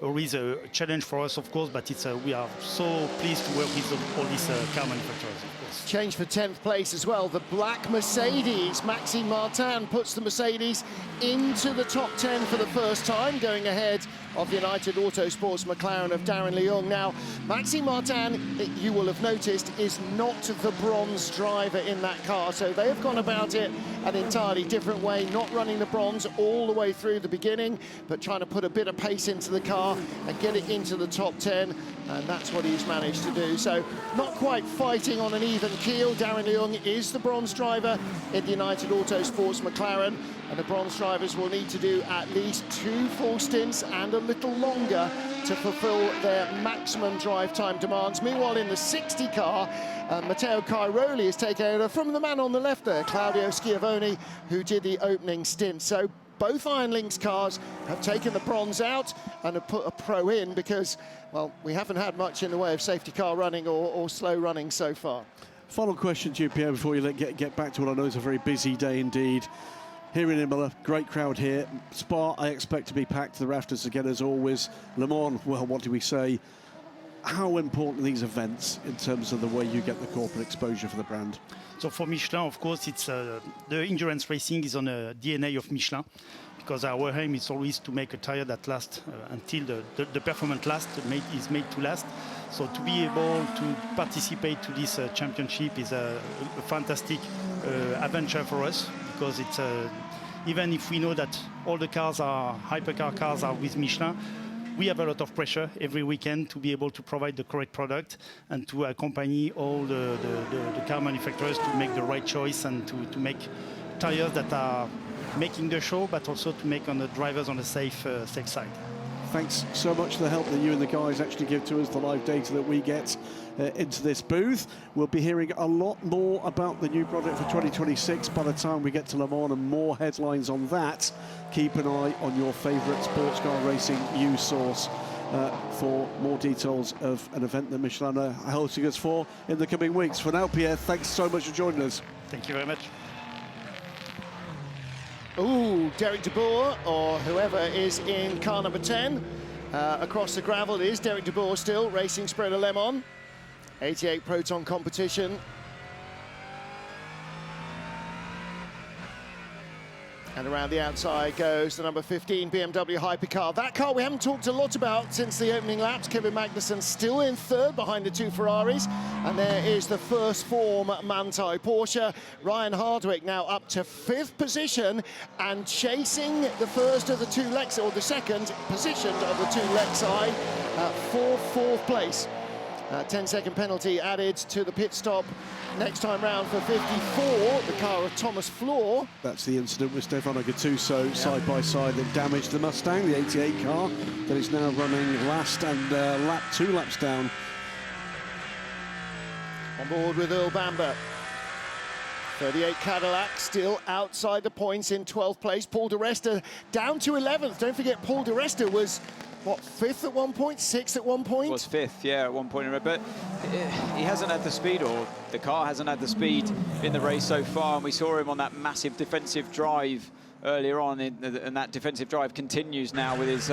always a challenge for us, of course, but it's we are so pleased to work with all these car manufacturers, of course. Change for 10th place as well. The black Mercedes. Maxime Martin puts the Mercedes into the top 10 for the first time, going ahead of the United Autosports McLaren of Darren Leung. Now, Maxime Martin, you will have noticed, is not the bronze driver in that car, so they have gone about it an entirely different way, not running the bronze all the way through the beginning, but trying to put a bit of pace into the car and get it into the top 10, and that's what he's managed to do. So not quite fighting on an even keel. Darren Leung is the bronze driver in the United Autosports McLaren, and the bronze drivers will need to do at least 2 full stints and a little longer to fulfill their maximum drive time demands. Meanwhile, in the 60 car, Matteo Cairoli is taking over from the man on the left there, Claudio Schiavone, who did the opening stint. So both Iron Lynx cars have taken the bronze out and have put a pro in because, well, we haven't had much in the way of safety car running or slow running so far. Final question to you, Pierre, before you get back to what I know is a very busy day indeed. Here in Imola, great crowd here. Spa, I expect to be packed to the rafters again as always. Le Mans, well, what do we say? How important are these events in terms of the way you get the corporate exposure for the brand? So for Michelin, of course, it's the endurance racing is on the DNA of Michelin, because our aim is always to make a tire that lasts until the performance is made to last. So to be able to participate to this championship is a fantastic adventure for us, because it's even if we know that all the cars are hypercar cars are with Michelin, we have a lot of pressure every weekend to be able to provide the correct product and to accompany all the car manufacturers to make the right choice and to make tires that are making the show, but also to make on the drivers on the safe side. Thanks so much for the help that you and the guys actually give to us, the live data that we get into this booth. We'll be hearing a lot more about the new product for 2026 by the time we get to Le Mans, and more headlines on that. Keep an eye on your favourite sports car racing news source for more details of an event that Michelin are hosting us for in the coming weeks. For now, Pierre, thanks so much for joining us. Thank you very much. Ooh, Derek de Boer, or whoever is in car number 10. Across the gravel it is Derek de Boer still, racing Sprint Le Mans. 88 Proton competition. And around the outside goes the number 15 BMW Hypercar. That car we haven't talked a lot about since the opening laps. Kevin Magnussen still in third behind the 2 Ferraris. And there is the first form Manthey Porsche. Ryan Hardwick now up to 5th position and chasing the first of the 2 Lexi, or the second position of the 2 Lexi for 4th place. 10-second penalty added to the pit stop next time round for 54, the car of Thomas Floor. That's the incident with Stefano Gattuso side by side that damaged the Mustang, the 88 car, that is now running last and 2 laps down. On board with Earl Bamber. 38 Cadillac still outside the points in 12th place. Paul di Resta down to 11th. Don't forget, Paul di Resta was, what, 5th at one point, 6th at one point? Was 5th, yeah, at one point. But he hasn't had the speed, or the car hasn't had the speed in the race so far. And we saw him on that massive defensive drive earlier on, and that defensive drive continues now with his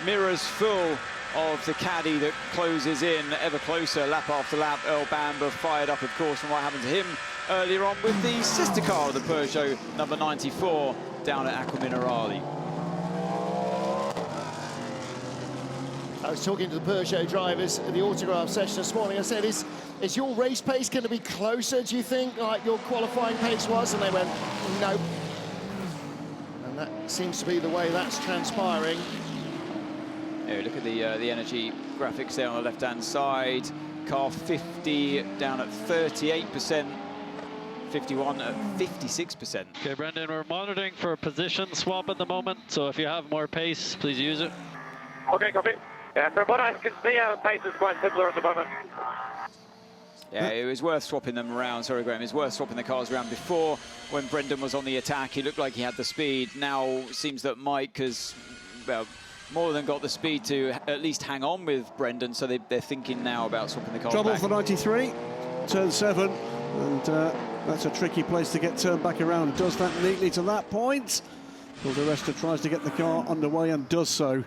mirrors full of the caddy that closes in ever closer, lap after lap. Earl Bamber fired up, of course, from what happened to him earlier on with the sister car of the Peugeot, number 94, down at Acqua Minerale. I was talking to the Peugeot drivers at the autograph session this morning. I said, is your race pace going to be closer, do you think, like your qualifying pace was? And they went, no. And that seems to be the way that's transpiring. Yeah, look at the energy graphics there on the left-hand side. Car 50 down at 38%. 51 at 56%. Okay, Brendan, we're monitoring for a position swap at the moment, so if you have more pace, please use it. Okay, copy. Yeah, from what I can see, our pace is quite similar at the moment. Yeah, it was worth swapping them around. Sorry, Graham. It was worth swapping the cars around before. When Brendan was on the attack, he looked like he had the speed. Now it seems that Mike has, well, more than got the speed to at least hang on with Brendan, so they're thinking now about swapping the cars Trouble back. for 93, turn 7. And that's a tricky place to get turned back around. Does that neatly to that point. Well, the rest tries to get the car underway and does so.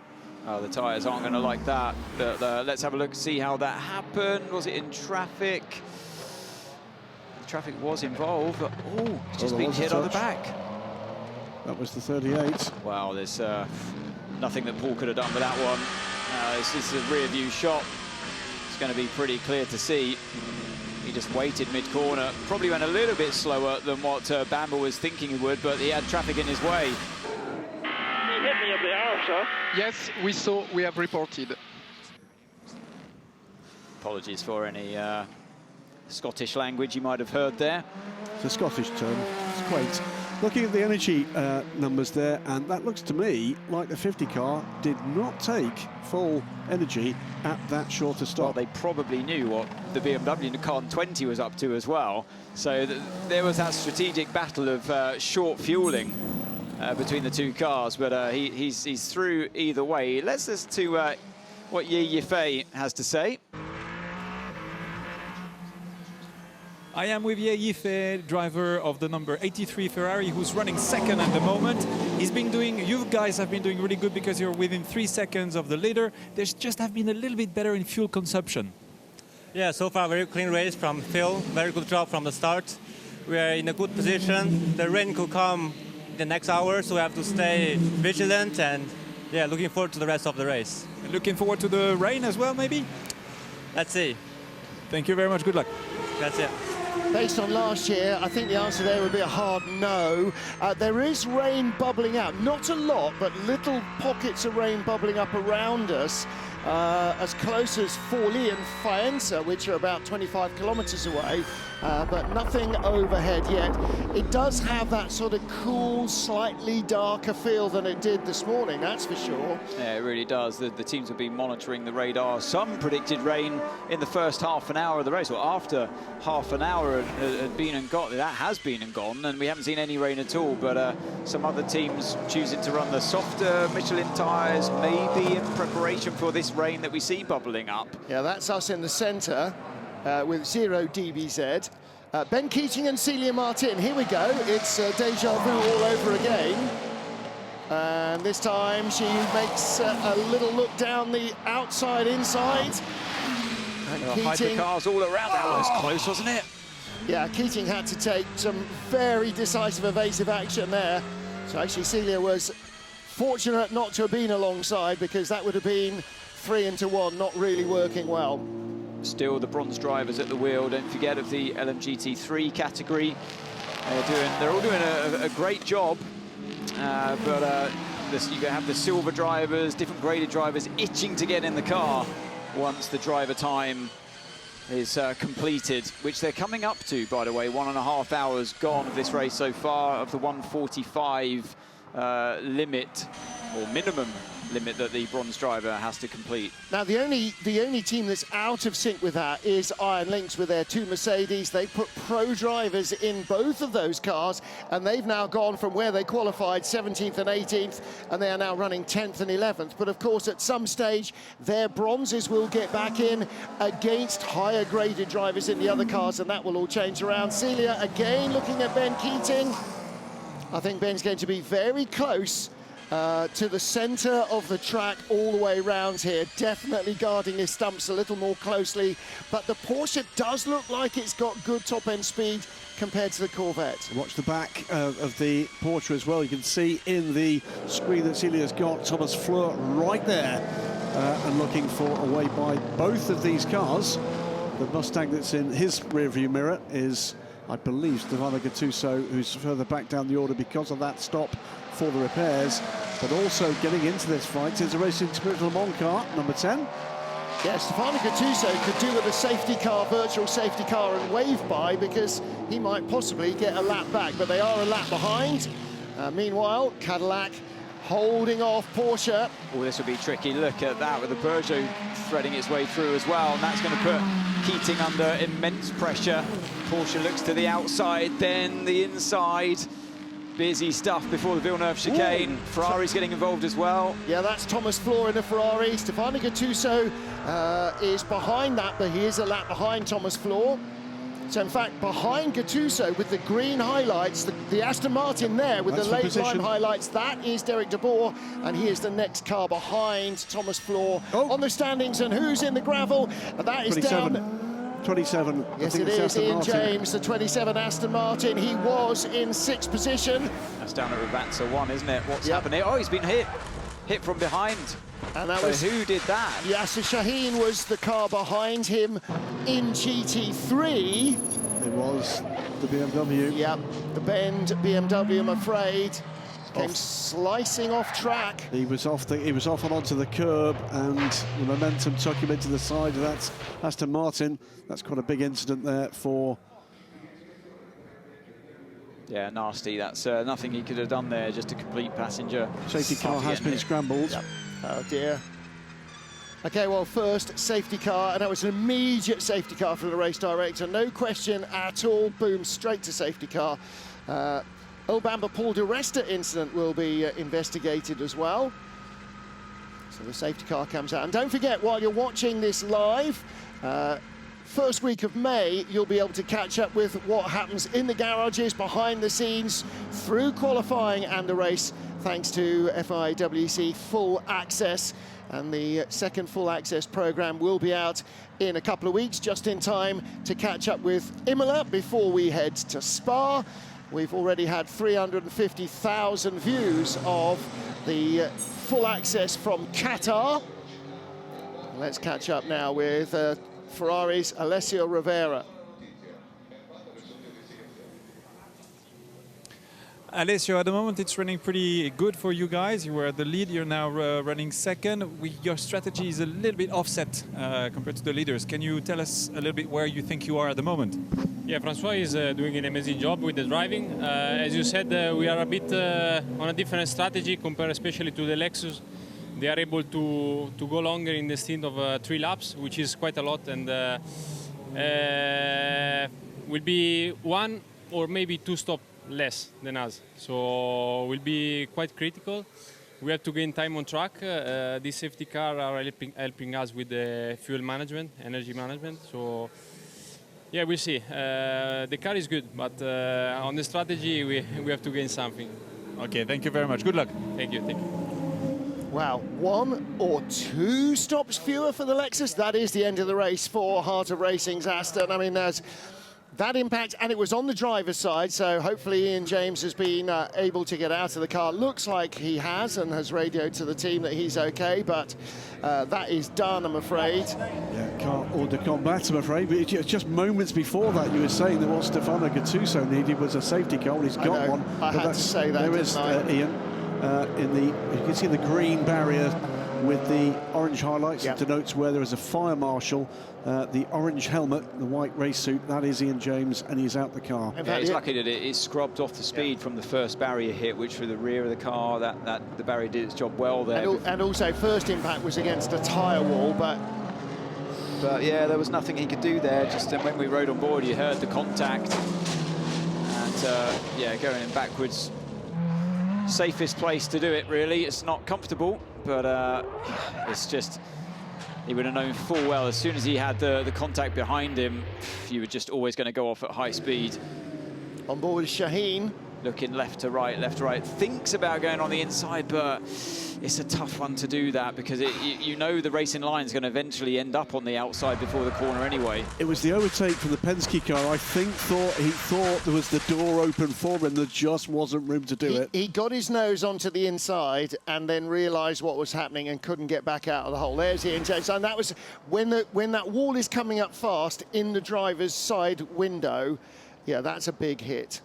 Oh, the tyres aren't going to like that. But let's have a look, see how that happened. Was it in traffic? The traffic was involved. But, oh, it's just been hit on the back. That was the 38. Wow, there's nothing that Paul could have done with that one. This is a rear view shot. It's going to be pretty clear to see. He just waited mid-corner. Probably went a little bit slower than what Bamber was thinking he would, but he had traffic in his way. He hit me up the arm, sir. Yes, we saw, we have reported. Apologies for any Scottish language you might have heard there. It's a Scottish term. It's quaint. Looking at the energy numbers there, and that looks to me like the 50 car did not take full energy at that shorter stop. Well, they probably knew what the BMW in the Car 20 was up to as well. So there was that strategic battle of short fueling between the two cars, but he's through either way. Let's listen to what Ye Yifei has to say. I am with Ye Yifei, driver of the number 83 Ferrari, who's running second at the moment. You guys have been doing really good because you're within 3 seconds of the leader. There's just have been a little bit better in fuel consumption. Yeah, so far very clean race from Phil. Very good job from the start. We are in a good position. The rain could come the next hour, so we have to stay vigilant and yeah, looking forward to the rest of the race. Looking forward to the rain as well, maybe? Let's see. Thank you very much. Good luck. That's it. Based on last year, I think the answer there would be a hard no. There is rain bubbling out. Not a lot, but little pockets of rain bubbling up around us. As close as Forlì and Faenza, which are about 25 kilometers away, but nothing overhead yet. It does have that sort of cool, slightly darker feel than it did this morning, that's for sure. Yeah, it really does. The teams have been monitoring the radar. Some predicted rain in the first half an hour of the race, or after half an hour had been and gone. That has been and gone, and we haven't seen any rain at all, but some other teams choosing to run the softer Michelin tyres, maybe in preparation for this rain that we see bubbling up. Yeah, that's us in the centre with 0 DBZ. Ben Keating and Celia Martin, here we go. It's deja vu all over again. And this time she makes a little look down the outside, inside. And Keating... Hypercars all around. That was close, wasn't it? Yeah, Keating had to take some very decisive evasive action there. So actually Celia was fortunate not to have been alongside, because that would have been 3 into 1, not really working well. Still the bronze drivers at the wheel. Don't forget of the LMGT3 category. They're all doing a great job, but you have the silver drivers, different graded drivers itching to get in the car once the driver time is completed, which they're coming up to, by the way. 1.5 hours gone of this race so far, of the 1:45 limit, or minimum limit, that the bronze driver has to complete. Now the only team that's out of sync with that is Iron Lynx with their 2 Mercedes. They put pro drivers in both of those cars, and they've now gone from where they qualified 17th and 18th, and they are now running 10th and 11th. But of course at some stage their bronzes will get back in against higher graded drivers in the other cars, and that will all change around. Celia again looking at Ben Keating. I think Ben's going to be very close to the centre of the track all the way round here, definitely guarding his stumps a little more closely, but the Porsche does look like it's got good top-end speed compared to the Corvette. Watch the back of the Porsche as well. You can see in the screen that Celia's got Thomas Fleur right there, and looking for a way by both of these cars. The Mustang that's in his rearview mirror is, I believe, Stefano Gattuso, who's further back down the order because of that stop for the repairs. But also getting into this fight is a Racing Spirit Le Mans car, number 10. Yeah, Stefano Gattuso could do with a safety car, virtual safety car, and wave by, because he might possibly get a lap back, but they are a lap behind. Meanwhile, Cadillac holding off Porsche. Oh, this will be tricky. Look at that, with the Peugeot threading its way through as well, and that's going to put Keating under immense pressure. Porsche looks to the outside, then the inside. Busy stuff before the Villeneuve chicane. Ooh. Ferrari's getting involved as well. Yeah, that's Thomas Fleur in the Ferrari. Stefano Gattuso is behind that, but he is a lap behind Thomas Fleur. So in fact, behind Gattuso with the green highlights, the Aston Martin there with That's the for late line position. highlights, that is Derek de Boer, and he is the next car behind Thomas Floor on the standings. And who's in the gravel? And that is 27. down. 27. Yes, I think it it's is Aston Ian Martin. James, the 27 Aston Martin. He was in 6th position. That's down at Ravatsa 1, isn't it? What's happening? Oh, he's been hit from behind. And that so was who did that? Yasser Shaheen was the car behind him in GT3. It was the BMW. Yep, the Bend BMW, I'm afraid, came slicing off track. He was off and onto the curb, and the momentum took him into the side of that Aston Martin. That's quite a big incident there for. Yeah, nasty. That's nothing he could have done there, just a complete passenger. Safety car has been scrambled. Yep. Oh dear. Okay, well, first safety car, and that was an immediate safety car for the race director. No question at all. Boom, straight to safety car. Ulbamba Paul de Resta incident will be investigated as well. So the safety car comes out. And don't forget, while you're watching this live, first week of May, you'll be able to catch up with what happens in the garages, behind the scenes, through qualifying and the race, thanks to FIA WEC Full Access. And the second Full Access program will be out in a couple of weeks, just in time to catch up with Imola before we head to Spa. We've already had 350,000 views of the Full Access from Qatar. Let's catch up now with Ferrari's Alessio Rivera. Alessio, at the moment it's running pretty good for you guys. You were at the lead, you're now running second. Your strategy is a little bit offset compared to the leaders. Can you tell us a little bit where you think you are at the moment? Yeah, Francois is doing an amazing job with the driving. As you said, we are a bit on a different strategy compared especially to the Lexus. They are able to go longer in the stint of 3 laps, which is quite a lot, and will be 1 or maybe 2 stops less than us, so will be quite critical. We have to gain time on track. These safety cars are helping us with the fuel management, energy management, so yeah, we'll see. The car is good, but on the strategy we have to gain something. Okay, thank you very much. Good luck. Thank you, thank you. Wow, 1 or 2 stops fewer for the Lexus. That is the end of the race for Heart of Racing's Aston. I mean, there's that impact, and it was on the driver's side, so hopefully Ian James has been able to get out of the car. Looks like he has, and has radioed to the team that he's okay, but that is done, I'm afraid. Yeah, car hors de combat, I'm afraid, but it's just moments before that you were saying that what Stefano Gattuso needed was a safety car, and he's got one. I had to say that, there is, Ian, you can see the green barrier with the orange highlights. It denotes where there is a fire marshal. The orange helmet, the white race suit, that is Ian James, and he's out the car. Yeah, he's lucky that it scrubbed off the speed from the first barrier hit, which for the rear of the car, that the barrier did its job well there. And also, first impact was against a tyre wall, but yeah, there was nothing he could do there. Just when we rode on board, you heard the contact, and yeah, going in backwards. Safest place to do it, really. It's not comfortable, but it's just, he would have known full well as soon as he had the contact behind him, you were just always going to go off at high speed. On board is Shaheen. Looking left to right, thinks about going on the inside, but it's a tough one to do that because you know the racing line is going to eventually end up on the outside before the corner anyway. It was the overtake from the Penske car. I think he thought there was the door open for him. There just wasn't room to do it. He got his nose onto the inside and then realised what was happening and couldn't get back out of the hole. There's Ian James, and that was when that wall is coming up fast in the driver's side window. Yeah, that's a big hit.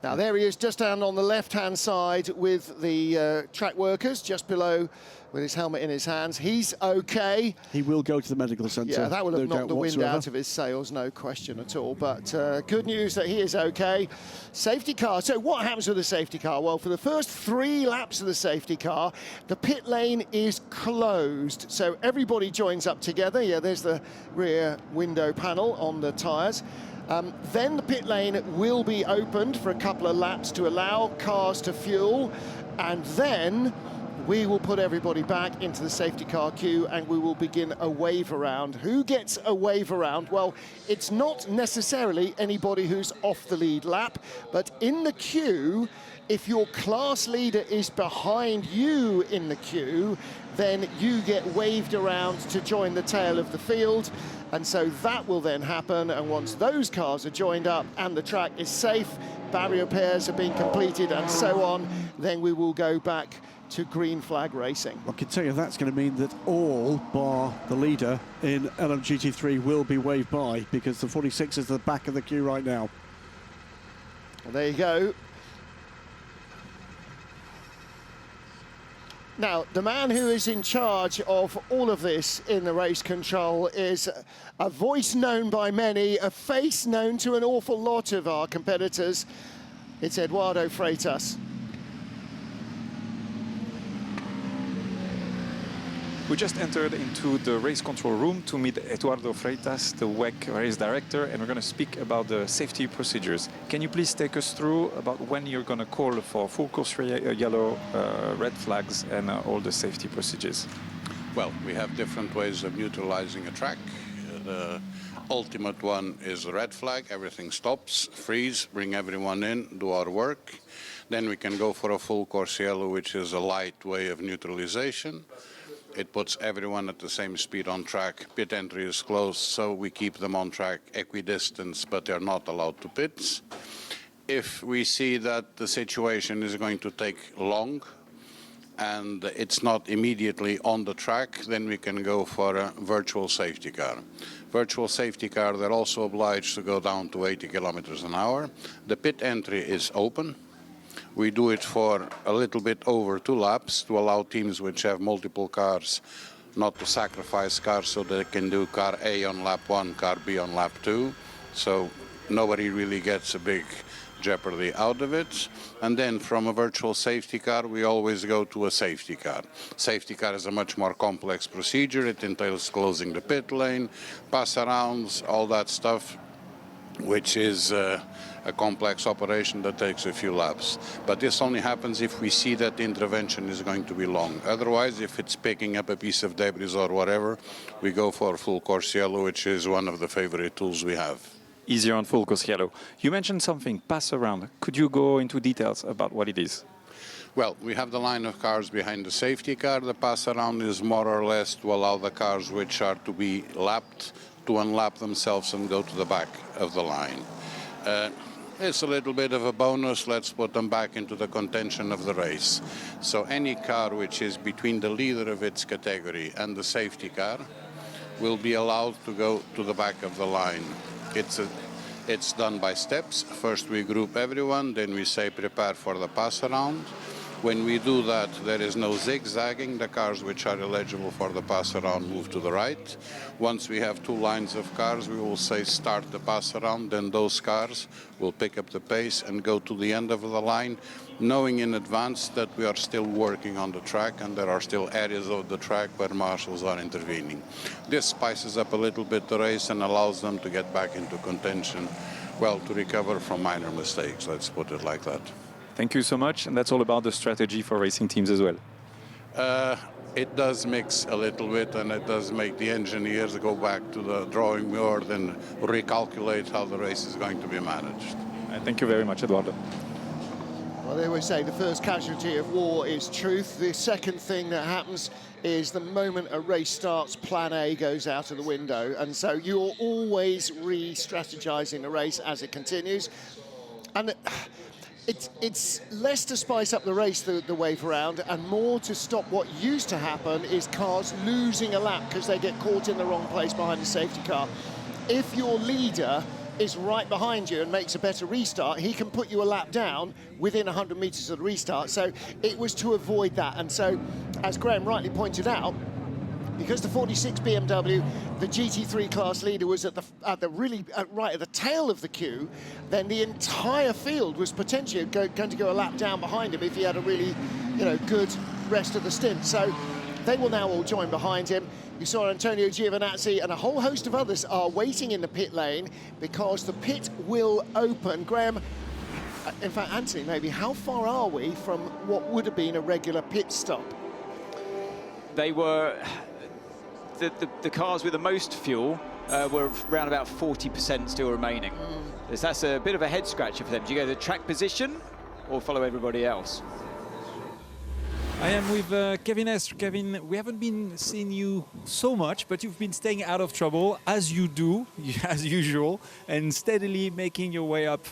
Now, there he is, just down on the left-hand side with the track workers, just below, with his helmet in his hands. He's okay. He will go to the medical centre. Yeah, that will have knocked the wind whatsoever. out of his sails, no question at all. But good news that he is okay. Safety car. So what happens with the safety car? Well, for the first 3 laps of the safety car, the pit lane is closed. So everybody joins up together. Yeah, there's the rear window panel on the tyres. Then the pit lane will be opened for a couple of laps to allow cars to fuel, and then we will put everybody back into the safety car queue and we will begin a wave around. Who gets a wave around? Well, it's not necessarily anybody who's off the lead lap, but in the queue, if your class leader is behind you in the queue, then you get waved around to join the tail of the field. And so that will then happen. And once those cars are joined up and the track is safe, barrier pairs have been completed and so on, then we will go back to green flag racing. I can tell you that's going to mean that all bar the leader in LMGT3 will be waved by, because the 46 is at the back of the queue right now. Well, there you go. Now, the man who is in charge of all of this in the race control is a voice known by many, a face known to an awful lot of our competitors. It's Eduardo Freitas. We just entered into the race control room to meet Eduardo Freitas, the WEC race director, and we're going to speak about the safety procedures. Can you please take us through about when you're going to call for full course yellow, red flags, and all the safety procedures? Well, we have different ways of neutralizing a track. The ultimate one is the red flag. Everything stops, freeze, bring everyone in, do our work. Then we can go for a full course yellow, which is a light way of neutralization. It puts everyone at the same speed on track. Pit entry is closed, so we keep them on track equidistant, but they're not allowed to pits. If we see that the situation is going to take long and it's not immediately on the track, then we can go for a virtual safety car. Virtual safety car, they're also obliged to go down to 80 kilometers an hour. The pit entry is open. We do it for a little bit over 2 laps to allow teams which have multiple cars not to sacrifice cars, so they can do car A on lap 1, car B on lap 2. So nobody really gets a big jeopardy out of it. And then from a virtual safety car, we always go to a safety car. Safety car is a much more complex procedure. It entails closing the pit lane, pass-arounds, all that stuff, which is a complex operation that takes a few laps. But this only happens if we see that the intervention is going to be long. Otherwise, if it's picking up a piece of debris or whatever, we go for full course yellow, which is one of the favorite tools we have. Easier on full course yellow. You mentioned something, pass around. Could you go into details about what it is? Well, we have the line of cars behind the safety car. The pass around is more or less to allow the cars which are to be lapped to unlap themselves and go to the back of the line. It's a little bit of a bonus. Let's put them back into the contention of the race. So any car which is between the leader of its category and the safety car will be allowed to go to the back of the line. It's done by steps. First we group everyone, then we say prepare for the pass around. When we do that, there is no zigzagging. The cars which are eligible for the pass around move to the right. Once we have 2 lines of cars, we will say start the pass around, then those cars will pick up the pace and go to the end of the line, knowing in advance that we are still working on the track and there are still areas of the track where marshals are intervening. This spices up a little bit the race and allows them to get back into contention, well, to recover from minor mistakes, let's put it like that. Thank you so much, and that's all about the strategy for racing teams as well. It does mix a little bit, and it does make the engineers go back to the drawing board and recalculate how the race is going to be managed. Thank you very much, Eduardo. Well, they always say the first casualty of war is truth. The second thing that happens is the moment a race starts, plan A goes out of the window. And so you're always re-strategizing the race as it continues. And it's less to spice up the race, the wave around, and more to stop what used to happen is cars losing a lap because they get caught in the wrong place behind the safety car. If your leader is right behind you and makes a better restart, he can put you a lap down within 100 meters of the restart. So it was to avoid that. And so, as Graham rightly pointed out, because the 46 BMW, the GT3 class leader, was right at the tail of the queue, then the entire field was potentially going to go a lap down behind him if he had a really, good rest of the stint. So they will now all join behind him. You saw Antonio Giovinazzi and a whole host of others are waiting in the pit lane because the pit will open. Graham, in fact, Anthony, maybe how far are we from what would have been a regular pit stop? they were the cars with the most fuel were around about 40% still remaining. That's a bit of a head scratcher for them. Do you go to the track position or follow everybody else? I am with Kevin Estre. Kevin, we haven't been seeing you so much, but you've been staying out of trouble, as you do, as usual, and steadily making your way up.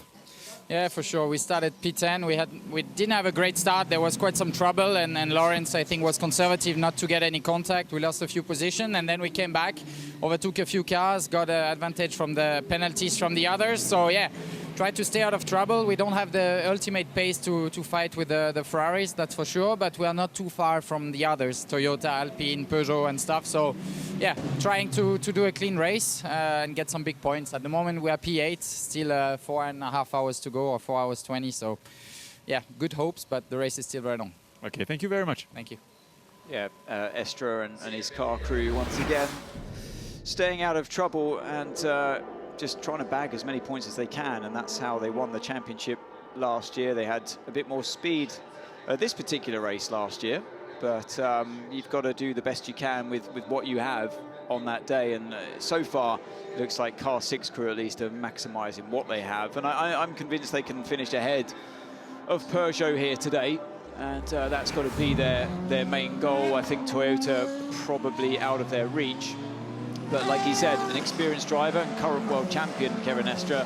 Yeah, for sure. We started P10. We didn't have a great start. There was quite some trouble, and Lawrence, I think, was conservative not to get any contact. We lost a few positions, and then we came back, overtook a few cars, got an advantage from the penalties from the others. So yeah, try to stay out of trouble. We don't have the ultimate pace to fight with the Ferraris, that's for sure, but we are not too far from the others, Toyota, Alpine, Peugeot and stuff. So yeah, trying to do a clean race and get some big points. At the moment we are P8, still 4.5 hours to go, or 4 hours 20. So yeah, good hopes, but the race is still very long. Okay, thank you very much. Thank you. Yeah, Estre and his car crew once again staying out of trouble and just trying to bag as many points as they can, and that's how they won the championship last year. They had a bit more speed this particular race last year, but you've got to do the best you can with what you have on that day, and so far it looks like car 6 crew at least are maximising what they have, and I'm convinced they can finish ahead of Peugeot here today, and that's got to be their main goal. I think Toyota probably out of their reach. But like he said, an experienced driver and current world champion, Kevin Estre,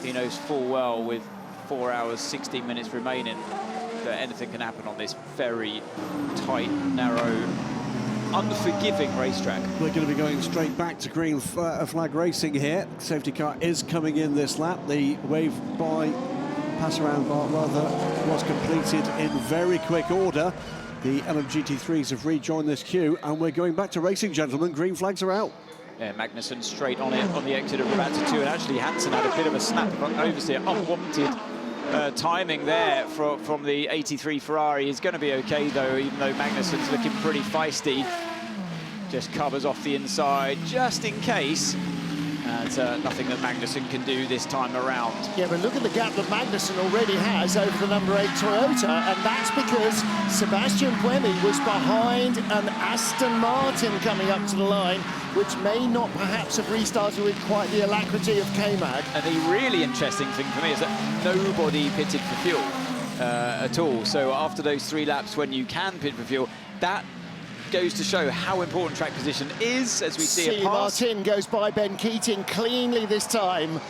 he knows full well with 4 hours, 16 minutes remaining that anything can happen on this very tight, narrow, unforgiving racetrack. We're going to be going straight back to green flag racing here. Safety car is coming in this lap. The wave by pass around bar rather was completed in very quick order. The LMGT3s have rejoined this queue, and we're going back to racing, gentlemen. Green flags are out. Yeah, Magnussen straight on it on the exit of Rabat 2, and actually Hansen had a bit of a snap of oversteer, unwanted timing there from the 83 Ferrari. Is going to be okay though, even though Magnussen's looking pretty feisty. Just covers off the inside just in case. And nothing that Magnussen can do this time around. Yeah, but look at the gap that Magnussen already has over the number 8 Toyota, and that's because Sebastian Buemi was behind an Aston Martin coming up to the line, which may not perhaps have restarted with quite the alacrity of K-Mag. And the really interesting thing for me is that nobody pitted for fuel at all. So after those 3 laps when you can pit for fuel, that goes to show how important track position is, as we see a pass. Martin goes by Ben Keating cleanly this time.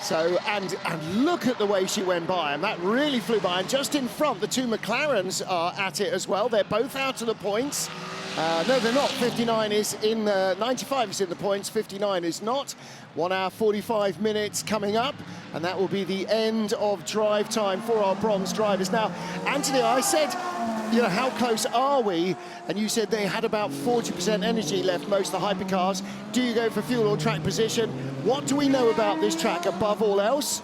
So, and look at the way she went by, and that really flew by. And just in front, the 2 McLarens are at it as well. They're both out of the points. No, they're not. 59 is in the 95 is in the points. 59 is not. 1 hour 45 minutes coming up, and that will be the end of drive time for our bronze drivers. Now, Anthony, I said, you know, how close are we? And you said they had about 40% energy left, most of the hypercars. Do you go for fuel or track position? What do we know about this track above all else?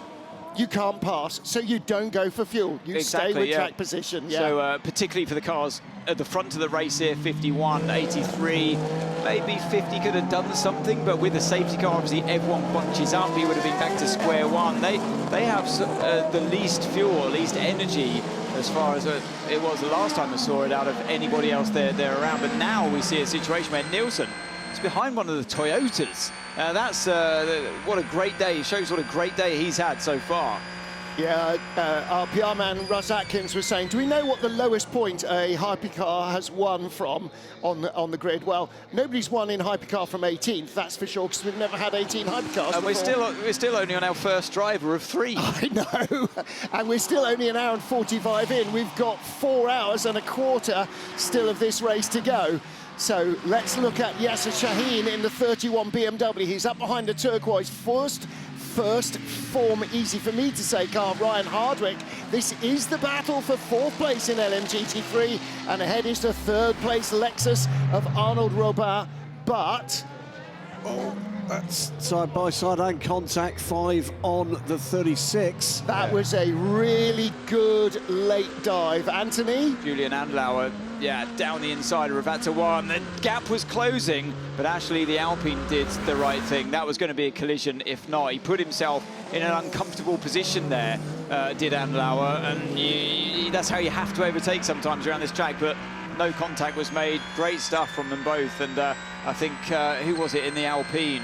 You can't pass, so you don't go for fuel. You stay with track position. Yeah. So particularly for the cars at the front of the race here, 51, 83, maybe 50 could have done something, but with the safety car, obviously everyone bunches up. He would have been back to square one. They have the least fuel, least energy, as far as it was the last time I saw it, out of anybody else there around. But now we see a situation where Nielsen is behind one of the Toyotas. That's what a great day. It shows what a great day he's had so far. Yeah, our PR man Russ Atkins was saying, do we know what the lowest point a hypercar has won from on the grid? Well, nobody's won in hypercar from 18th, that's for sure, because we've never had 18 hypercars and before. We're still only on our first driver of 3. I know, and we're still only an hour and 45 in. We've got 4 hours and a quarter still of this race to go. So let's look at Yasser Shaheen in the 31 BMW. He's up behind the turquoise first form, easy for me to say, car, Ryan Hardwick. This is the battle for 4th place in LMGT3, and ahead is the 3rd place Lexus of Arnold Robert, but... Oh, that's side-by-side and contact, 5 on the 36. That was a really good late dive. Anthony? Julian Andlauer, yeah, down the inside of Rabat 1. The gap was closing, but actually the Alpine did the right thing. That was going to be a collision if not. He put himself in an uncomfortable position there, did Andlauer, and that's how you have to overtake sometimes around this track. But no contact was made. Great stuff from them both. And I think, who was it in the Alpine?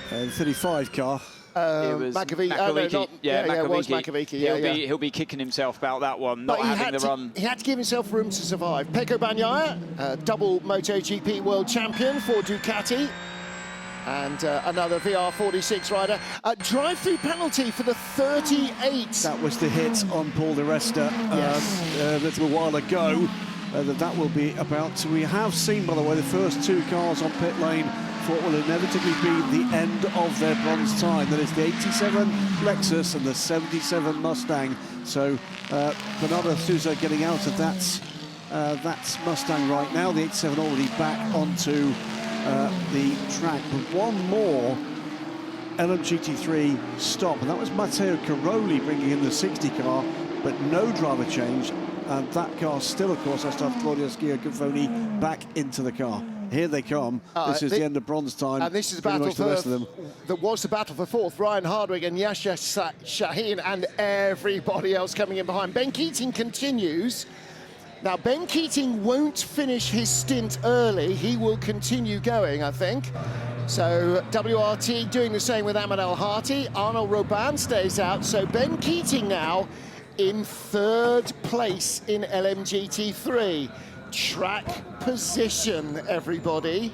The 35 car. It was Makovic. Makovic. It was Makovic. He'll be kicking himself about that one, not having the run. He had to give himself room to survive. Pecco Bagnaia, double MotoGP world champion for Ducati. And another VR46 rider. Drive-through penalty for the 38. That was the hit on Paul Di Resta a little while ago. That will be about. We have seen, by the way, the first two cars on pit lane for what will inevitably be the end of their bronze time. That is the 87 Lexus and the 77 Mustang. So Bernardo Souza getting out of that Mustang right now. The 87 already back onto the track. But one more LMGT3 stop, and that was Matteo Caroli bringing in the 60 car, but no driver change. And that car still, of course, has to have Claudio Schiavone back into the car. Here they come. This is the end of bronze time. And this is the battle for the rest of them. That was the battle for fourth. Ryan Hardwick and Yasha Shaheen and everybody else coming in behind. Ben Keating continues. Now, Ben Keating won't finish his stint early. He will continue going, I think. So WRT doing the same with Ahmed Al-Hati. Arnaud Robin stays out. So Ben Keating now in third place in LMGT3. Track position, everybody.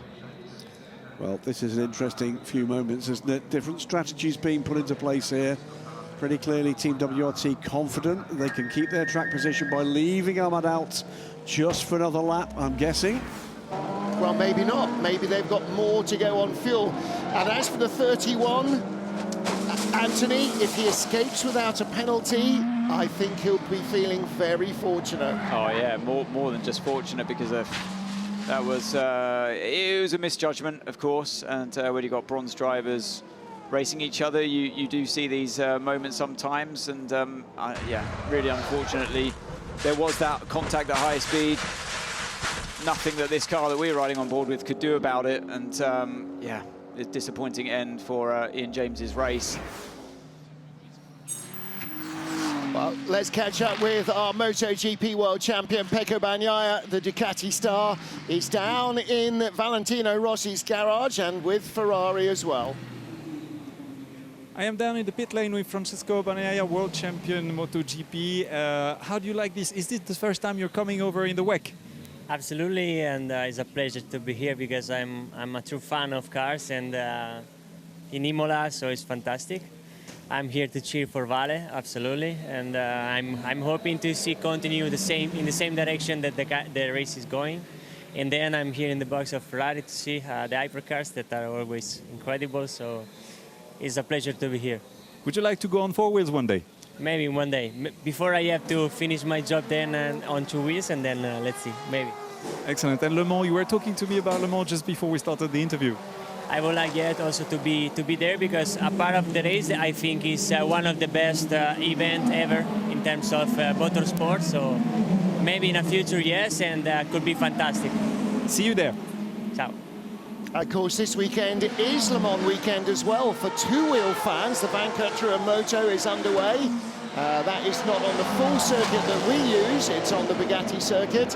Well, this is an interesting few moments, isn't it? Different strategies being put into place here. Pretty clearly, Team WRT confident they can keep their track position by leaving Ahmad out just for another lap, I'm guessing. Well, maybe not. Maybe they've got more to go on fuel. And as for the 31, Anthony, if he escapes without a penalty, I think he'll be feeling very fortunate. Oh yeah, more than just fortunate, because that was it was a misjudgment, of course. And when you got bronze drivers racing each other, you do see these moments sometimes. And yeah, really unfortunately, there was that contact at high speed. Nothing that this car that we're riding on board with could do about it. And yeah, a disappointing end for Ian James's race. Well, let's catch up with our MotoGP world champion, Pecco Bagnaia, the Ducati star. He's down in Valentino Rossi's garage and with Ferrari as well. I am down in the pit lane with Francesco Bagnaia, world champion MotoGP. How do you like this? Is this the first time you're coming over in the WEC? Absolutely, and it's a pleasure to be here because I'm a true fan of cars, and in Imola, so it's fantastic. I'm here to cheer for Vale, absolutely, and I'm hoping to see continue in the same direction that the race is going. And then I'm here in the box of Ferrari to see the hypercars that are always incredible. So it's a pleasure to be here. Would you like to go on four wheels one day? Maybe one day. Before I have to finish my job then on two wheels, and then let's see, maybe. Excellent. And Le Mans, you were talking to me about Le Mans just before we started the interview. I would like also to be there, because a part of the race I think is one of the best event ever in terms of motorsport. So maybe in the future, yes, and could be fantastic. See you there. Ciao. Of course, this weekend is Le Mans weekend as well for two-wheel fans. The Vancutra Moto is underway. That is not on the full circuit that we use, it's on the Bugatti circuit.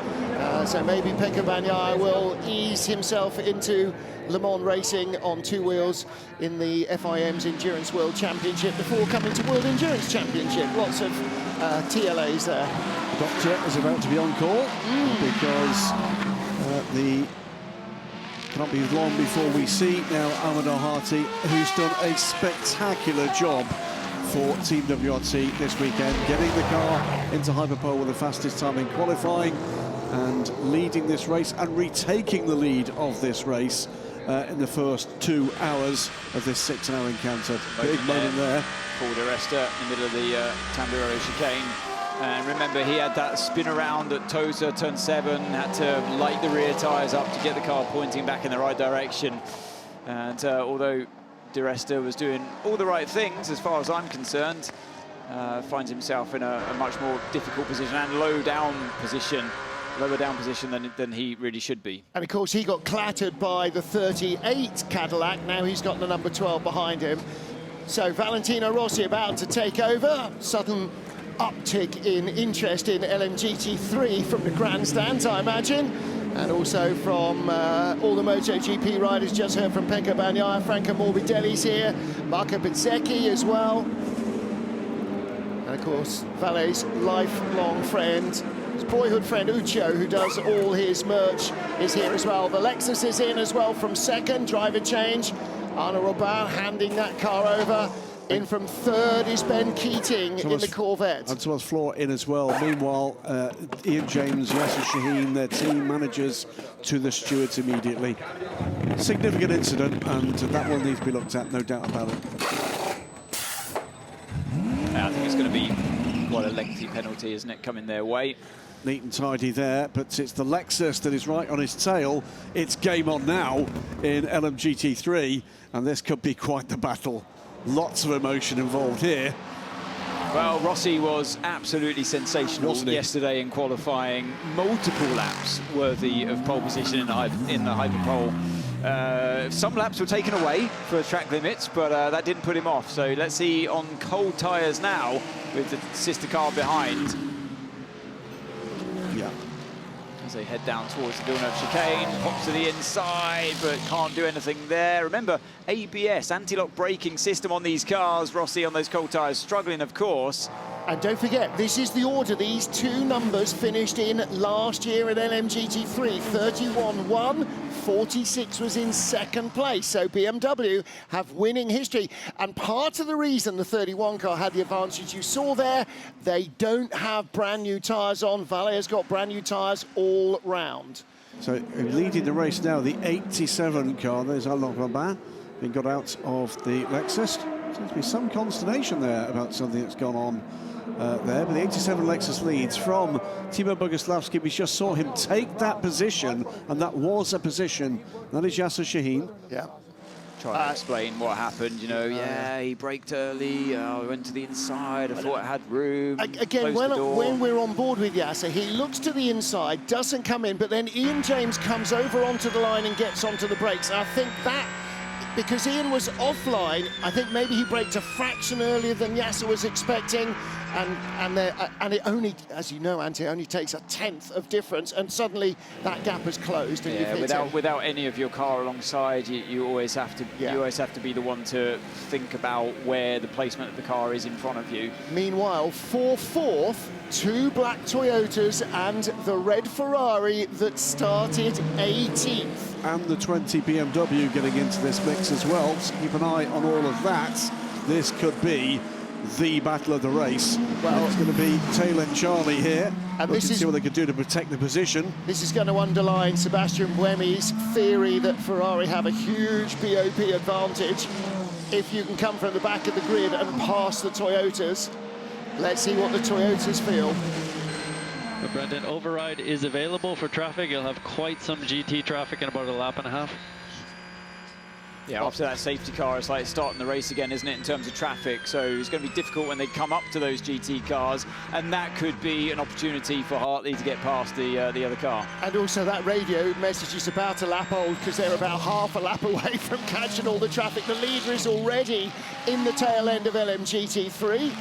So maybe Pecco Bagnaia will ease himself into Le Mans racing on two wheels in the FIM's Endurance World Championship before coming to World Endurance Championship. Lots of TLAs there. Doctor is about to be on call because the can't be long before we see now Ahmed Al-Hati, who's done a spectacular job for Team WRT this weekend, getting the car into Hypercar with the fastest time in qualifying and leading this race and retaking the lead of this race in the first 2 hours of this 6-hour encounter. Big moment there. Paul Di Resta in the middle of the Tamburello chicane. And remember, he had that spin around at Tosa, turn 7, had to light the rear tyres up to get the car pointing back in the right direction. And although Di Resta was doing all the right things, as far as I'm concerned, finds himself in a much more difficult position and lower down position than he really should be. And of course, he got clattered by the 38 Cadillac. Now he's got the number 12 behind him. So Valentino Rossi about to take over. Sudden uptick in interest in LMGT3 from the grandstands, I imagine, and also from all the MotoGP riders. Just heard from Pecco Bagnaia, Franco Morbidelli's here, Marco Bezzecchi as well, and of course Vale's lifelong friend, his boyhood friend Uccio, who does all his merch, is here as well. The Lexus is in as well from second, driver change. Arnaud Robin handing that car over. In from third is Ben Keating in the Corvette. And Thomas Floor in as well. Meanwhile, Ian James, Yasser Shaheen, their team managers to the stewards immediately. Significant incident, and that will need to be looked at, no doubt about it. I think it's going to be quite a lengthy penalty, isn't it, coming their way? Neat and tidy there, but it's the Lexus that is right on his tail. It's game on now in LMGT3, and this could be quite the battle. Lots of emotion involved here. Well, Rossi was absolutely sensational yesterday in qualifying. Multiple laps worthy of pole position in the Hyperpole. Some laps were taken away for track limits, but that didn't put him off. So let's see on cold tyres now with the sister car behind. Yeah. As they head down towards the Villeneuve chicane, pops to the inside, but can't do anything there. Remember, ABS, anti-lock braking system on these cars. Rossi on those cold tyres, struggling, of course. And don't forget, this is the order these two numbers finished in last year at LMGT3. 31 won, 46 was in second place. So BMW have winning history. And part of the reason the 31 car had the advantage you saw there, they don't have brand new tyres on. Valle has got brand new tyres all round. So leading the race now, the 87 car. There's Arnaud Robin being got out of the Lexus. Seems to be some consternation there about something that's gone on there. But the 87 Lexus leads from Timo Boguslavski. We just saw him take that position, and that was a position. That is Yasser Shaheen. Yeah. Trying to explain what happened, you know, yeah, he braked early, went to the inside, I thought it had room. Again, when we're on board with Yasser, he looks to the inside, doesn't come in, but then Ian James comes over onto the line and gets onto the brakes. And I think that, because Ian was offline, I think maybe he braked a fraction earlier than Yasser was expecting, and it only, as you know, Ante, only takes a tenth of difference, and suddenly that gap has closed. And yeah, without any of your car alongside, you always have to be the one to think about where the placement of the car is in front of you. Meanwhile, for fourth, two black Toyotas and the red Ferrari that started 18th. And the 20 BMW getting into this mix as well. So keep an eye on all of that. This could be the battle of the race. Well, it's going to be Taylor and Charlie here. And this is see what they could do to protect the position. This is going to underline Sebastian Buemi's theory that Ferrari have a huge BOP advantage if you can come from the back of the grid and pass the Toyotas. Let's see what the Toyotas feel. But Brendan, override is available for traffic. You'll have quite some GT traffic in about a lap and a half. Yeah, after that safety car, it's like starting the race again, isn't it, in terms of traffic? So it's going to be difficult when they come up to those GT cars, and that could be an opportunity for Hartley to get past the other car. And also that radio message is about a lap old, because they're about half a lap away from catching all the traffic. The leader is already in the tail end of LMGT3.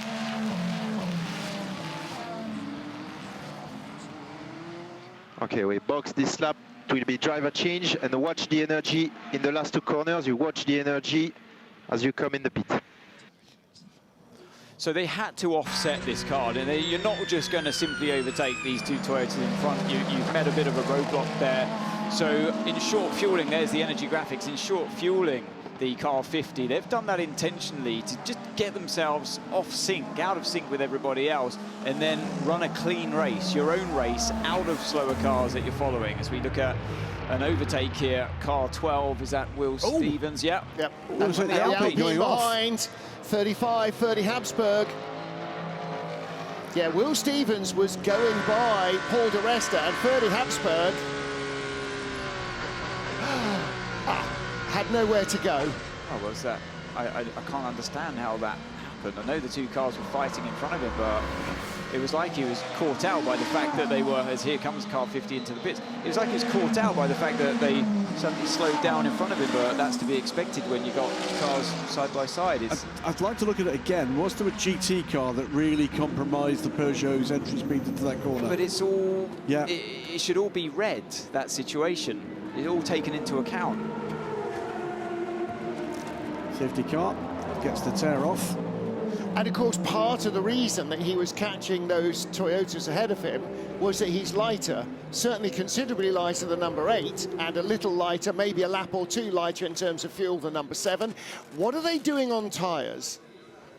Okay, we box this lap. It will be driver change, and watch the energy in the last two corners. You watch the energy as you come in the pit. So they had to offset this car, and you're not just going to simply overtake these two Toyotas in front. You've met a bit of a roadblock there. So in short fueling, there's the energy graphics. In short fueling, the car 50, they've done that intentionally to just get themselves off sync, out of sync with everybody else, and then run a clean race, your own race, out of slower cars that you're following. As we look at an overtake here, car 12, is that Will Stevens? Yep. That's the Alpine going behind, 35, 30 Habsburg. Yeah, Will Stevens was going by Paul di Resta, and 30 Habsburg had nowhere to go. Oh, was that? I can't understand how that happened. I know the two cars were fighting in front of him, but it was like he was caught out by the fact that they were, as here comes car 50 into the pits, it was like he was caught out by the fact that they suddenly slowed down in front of him, but that's to be expected when you've got cars side by side. I'd like to look at it again. Was there a GT car that really compromised the Peugeot's entry speed into that corner? But it's all, yeah. It should all be read, that situation. It's all taken into account. Safety car gets the tear off. And of course, part of the reason that he was catching those Toyotas ahead of him was that he's lighter, certainly considerably lighter than number 8, and a little lighter, maybe a lap or two lighter in terms of fuel than number 7. What are they doing on tyres?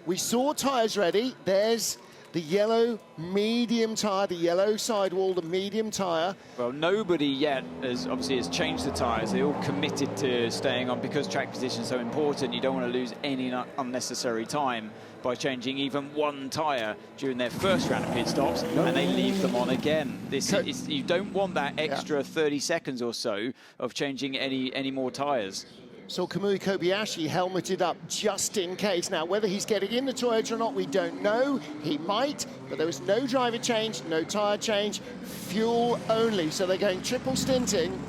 We saw tyres ready. There's the yellow medium tyre, the yellow sidewall, the medium tyre. Well, nobody yet has changed the tyres. They all committed to staying on because track position is so important. You don't want to lose any unnecessary time by changing even one tyre during their first round of pit stops, and they leave them on again. You don't want that extra 30 seconds or so of changing any more tyres. So Kamui Kobayashi helmeted up just in case. Now, whether he's getting in the Toyota or not, we don't know. He might, but there was no driver change, no tyre change, fuel only. So they're going triple stinting.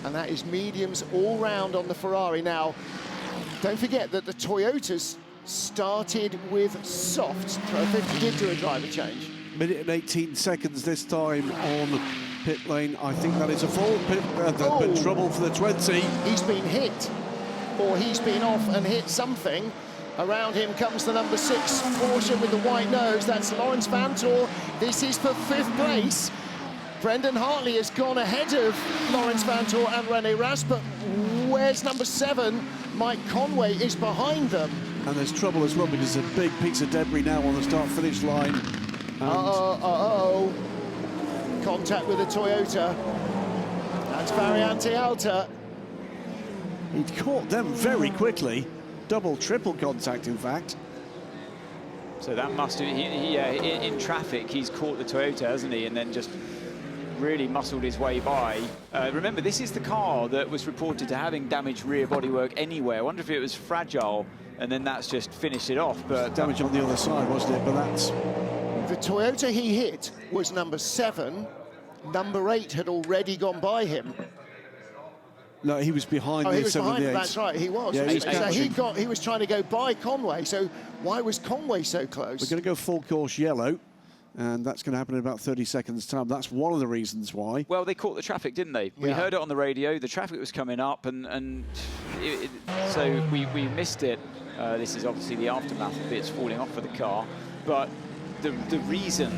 And that is mediums all round on the Ferrari. Now, don't forget that the Toyotas started with softs. If he did do a driver change. Minute and 18 seconds this time on pit lane. I think that is a full pit, but trouble for the 20. He's been hit, or he's been off and hit something. Around him comes the number 6 Porsche with the white nose. That's Lawrence Vantor. This is for 5th place. Brendan Hartley has gone ahead of Lawrence Vantor and Rene Rast, but where's number 7? Mike Conway is behind them. And there's trouble as well because there's a big piece of debris now on the start-finish line. Contact with the Toyota. That's Variante Alta. He'd caught them very quickly. Double, triple contact, in fact. So that must have, in traffic, he's caught the Toyota, hasn't he? And then just really muscled his way by. Remember, this is the car that was reported to having damaged rear bodywork anyway. I wonder if it was fragile, and then that's just finished it off. But damage on the other side, wasn't it? But that's... The Toyota he hit was number 7. Number 8 had already gone by him. No, he was behind the 7 and the 8. He was behind him, that's right, he was. Yeah, he was trying to go by Conway, so why was Conway so close? We're going to go full course yellow, and that's going to happen in about 30 seconds' time. That's one of the reasons why. Well, they caught the traffic, didn't they? We heard it on the radio, the traffic was coming up, and so we missed it. This is obviously the aftermath of bits falling off of the car, but the reason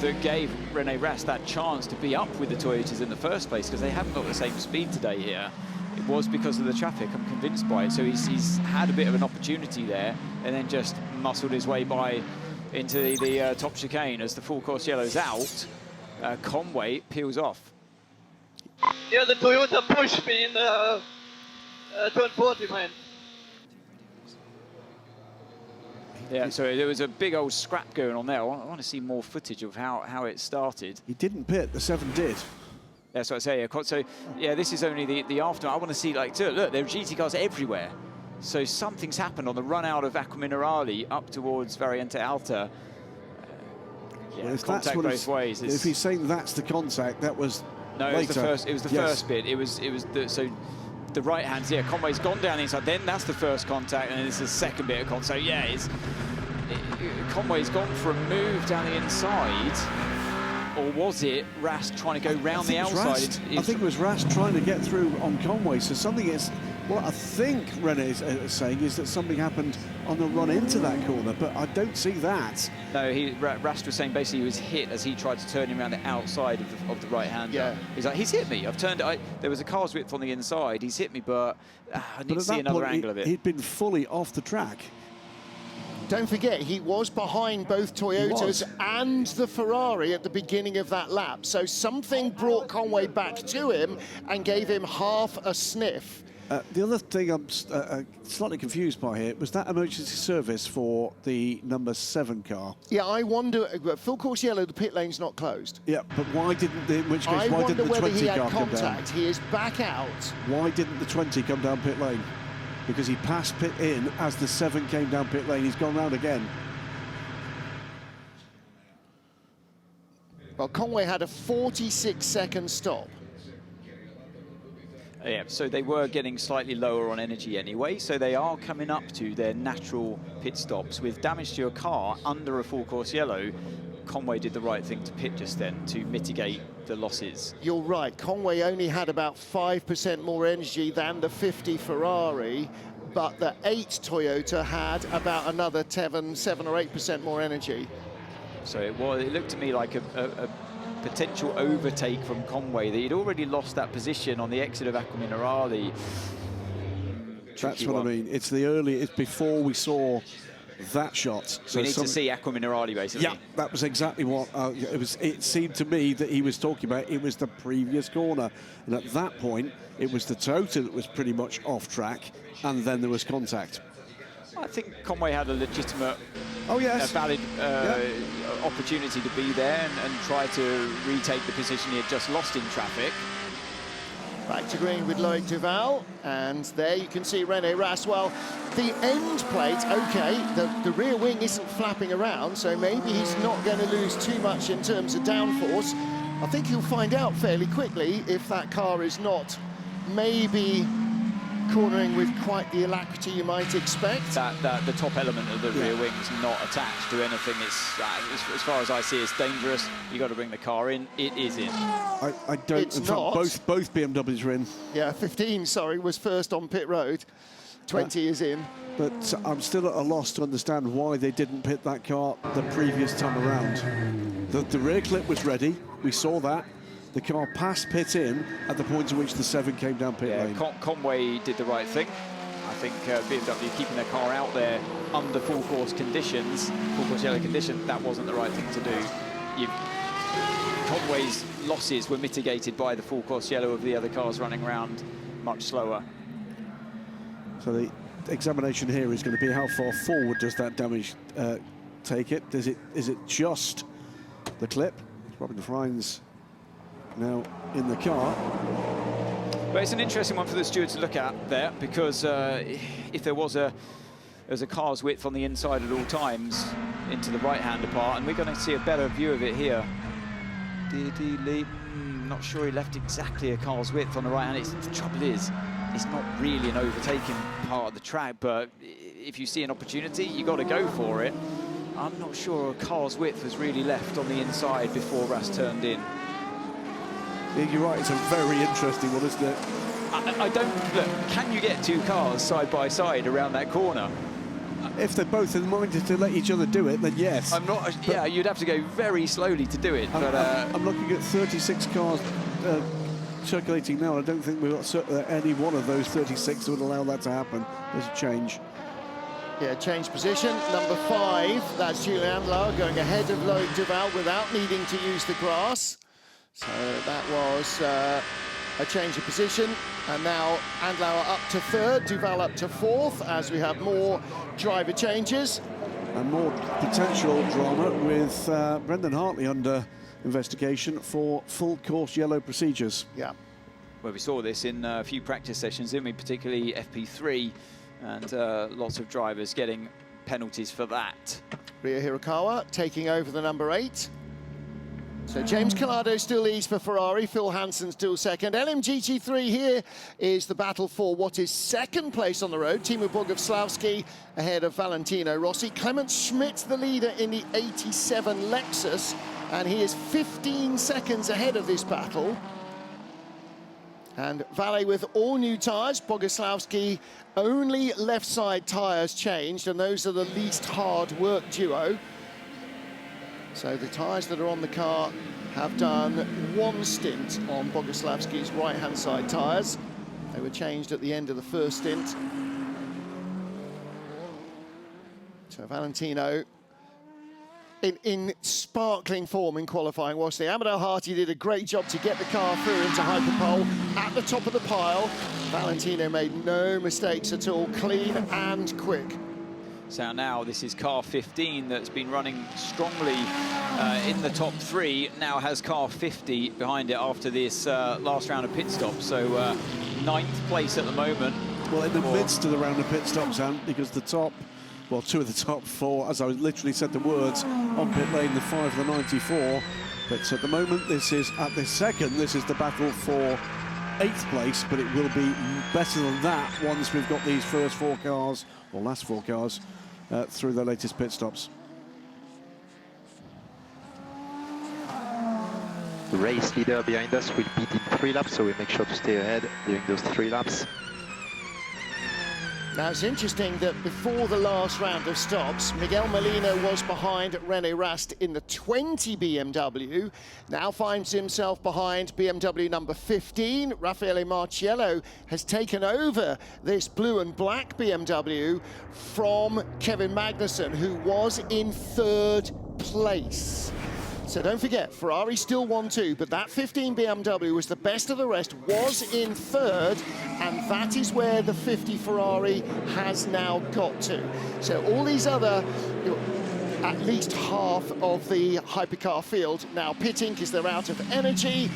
that gave Rene Rast that chance to be up with the Toyotas in the first place, because they haven't got the same speed today here, it was because of the traffic. I'm convinced by it. So he's had a bit of an opportunity there and then just muscled his way by into the top chicane. As the full course yellow's out, Conway peels off. Yeah, the Toyota pushed me in turn 40, man. Yeah, so there was a big old scrap going on there. I want to see more footage of how it started. He didn't pit, the 7 did. That's what I say. So, yeah, this is only the after. I want to see, like, look, there are GT cars everywhere. So something's happened on the run out of Aquaminerali up towards Variante Alta. Well, if contact both ways. If he's saying that's the contact, that was no, later. It was the first. It was the first bit. It was so. The right hand, Conway's gone down the inside, then that's the first contact, and it's the second bit of contact. So yeah, Conway's gone for a move down the inside, or was it Rast trying to go round the outside? I think it was Rast trying to get through on Conway. So something is, what I think Rene is saying is that something happened on the run into that corner, but I don't see that. No, Rast was saying basically he was hit as he tried to turn him around the outside of the right hand. Yeah. He's like, he's hit me. I've turned. There was a car's width on the inside. He's hit me, but I need to see another angle of it. He'd been fully off the track. Don't forget, he was behind both Toyotas and the Ferrari at the beginning of that lap. So something brought Conway back to him and gave him half a sniff. The other thing I'm slightly confused by here was that emergency service for the number 7 car. Yeah, I wonder, full course yellow, the pit lane's not closed. Yeah, but why didn't, in which case, why didn't the 20 car come down? He is back out. Why didn't the 20 come down pit lane? Because he passed pit in as the 7 came down pit lane. He's gone round again. Well, Conway had a 46-second stop. Yeah, so they were getting slightly lower on energy anyway, so they are coming up to their natural pit stops. With damage to your car under a full course yellow, Conway did the right thing to pit just then to mitigate the losses. You're right, Conway only had about 5% more energy than the 50 Ferrari, but the 8 Toyota had about another 7 or 8% more energy. So it looked to me like a potential overtake from Conway. He'd already lost that position on the exit of Aqua Minerale. That's what I mean. It's before we saw that shot. So we need to see Aqua Minerale, basically. Yeah, that was exactly what it was. It seemed to me that he was talking about. It was the previous corner, and at that point, it was the Toyota that was pretty much off track, and then there was contact. I think Conway had a legitimate, a valid opportunity to be there and try to retake the position he had just lost in traffic. Back to green with Loic Duval, and there you can see René Rast. Well, the end plate, okay, the rear wing isn't flapping around, so maybe he's not going to lose too much in terms of downforce. I think he'll find out fairly quickly if that car is not maybe cornering with quite the alacrity you might expect. The top element of the rear wing is not attached to anything. It's as far as I see, it's dangerous. You got to bring the car in. It is in. I don't. It's in fact, both BMWs are in. Yeah, 15, sorry, was first on pit road. 20 is in. But I'm still at a loss to understand why they didn't pit that car the previous time around. The rear clip was ready. We saw that. The car passed pit in at the point at which the 7 came down pit lane. Conway did the right thing. I think BMW keeping their car out there under full course conditions, full course yellow condition, that wasn't the right thing to do. Conway's losses were mitigated by the full course yellow of the other cars running around much slower. So the examination here is going to be how far forward does that damage take it? Is it just the clip? Robin Freins now in the car. But it's an interesting one for the steward to look at there, because if there was a car's width on the inside at all times into the right-hander part, and we're going to see a better view of it here. Did he leave? Not sure he left exactly a car's width on the right-hand. The trouble is, it's not really an overtaking part of the track, but if you see an opportunity, you got to go for it. I'm not sure a car's width was really left on the inside before Rast turned in. Yeah, you're right, it's a very interesting one, isn't it? I don't... Look, can you get 2 cars side by side around that corner? If they're both in mind to let each other do it, then yes. I'm not... Yeah, you'd have to go very slowly to do it, but... I'm looking at 36 cars circulating now. I don't think we've got any one of those 36 that would allow that to happen. There's a change. Yeah, change position. Number 5, that's Julian Andlauer going ahead of Loic Duval without needing to use the grass. So that was a change of position. And now Andlauer up to 3rd, Duval up to 4th, as we have more driver changes. And more potential drama with Brendan Hartley under investigation for full course yellow procedures. Yeah. Well, we saw this in a few practice sessions, didn't we? Particularly FP3, and lots of drivers getting penalties for that. Ria Hirakawa taking over the number 8. So James Calado still leads for Ferrari, Phil Hansen still 2nd. LMGT3 here is the battle for what is 2nd place on the road. Timo Boguslavski ahead of Valentino Rossi. Clement Schmidt the leader in the 87 Lexus, and he is 15 seconds ahead of this battle. And Valle with all new tyres. Boguslavski only left side tyres changed, and those are the least hard work duo. So the tyres that are on the car have done 1 stint on Boguslavski's right-hand side tyres. They were changed at the end of the first stint. So Valentino in sparkling form in qualifying, whilst the Amadou Harty did a great job to get the car through into Hyperpole at the top of the pile. Valentino made no mistakes at all, clean and quick. So now this is car 15 that's been running strongly in the top 3, now has car 50 behind it after this last round of pit stops. So 9th place at the moment. Well, in the midst of the round of pit stops, because the top, well, 2 of the top 4, as I literally said the words, on pit lane, the 5 of the 94, But at the moment, this is the battle for 8th place, but it will be better than that once we've got these first 4 cars, or last 4 cars, through their latest pit stops. The race leader behind us will beat in 3 laps, so we make sure to stay ahead during those 3 laps. Now, it's interesting that before the last round of stops, Miguel Molina was behind René Rast in the 20 BMW, now finds himself behind BMW number 15. Raffaele Marciello has taken over this blue and black BMW from Kevin Magnussen, who was in 3rd place. So don't forget, Ferrari still won 2, but that 15 BMW was the best of the rest, was in 3rd, and that is where the 50 Ferrari has now got to. So all these other, at least half of the hypercar field now pitting because they're out of energy,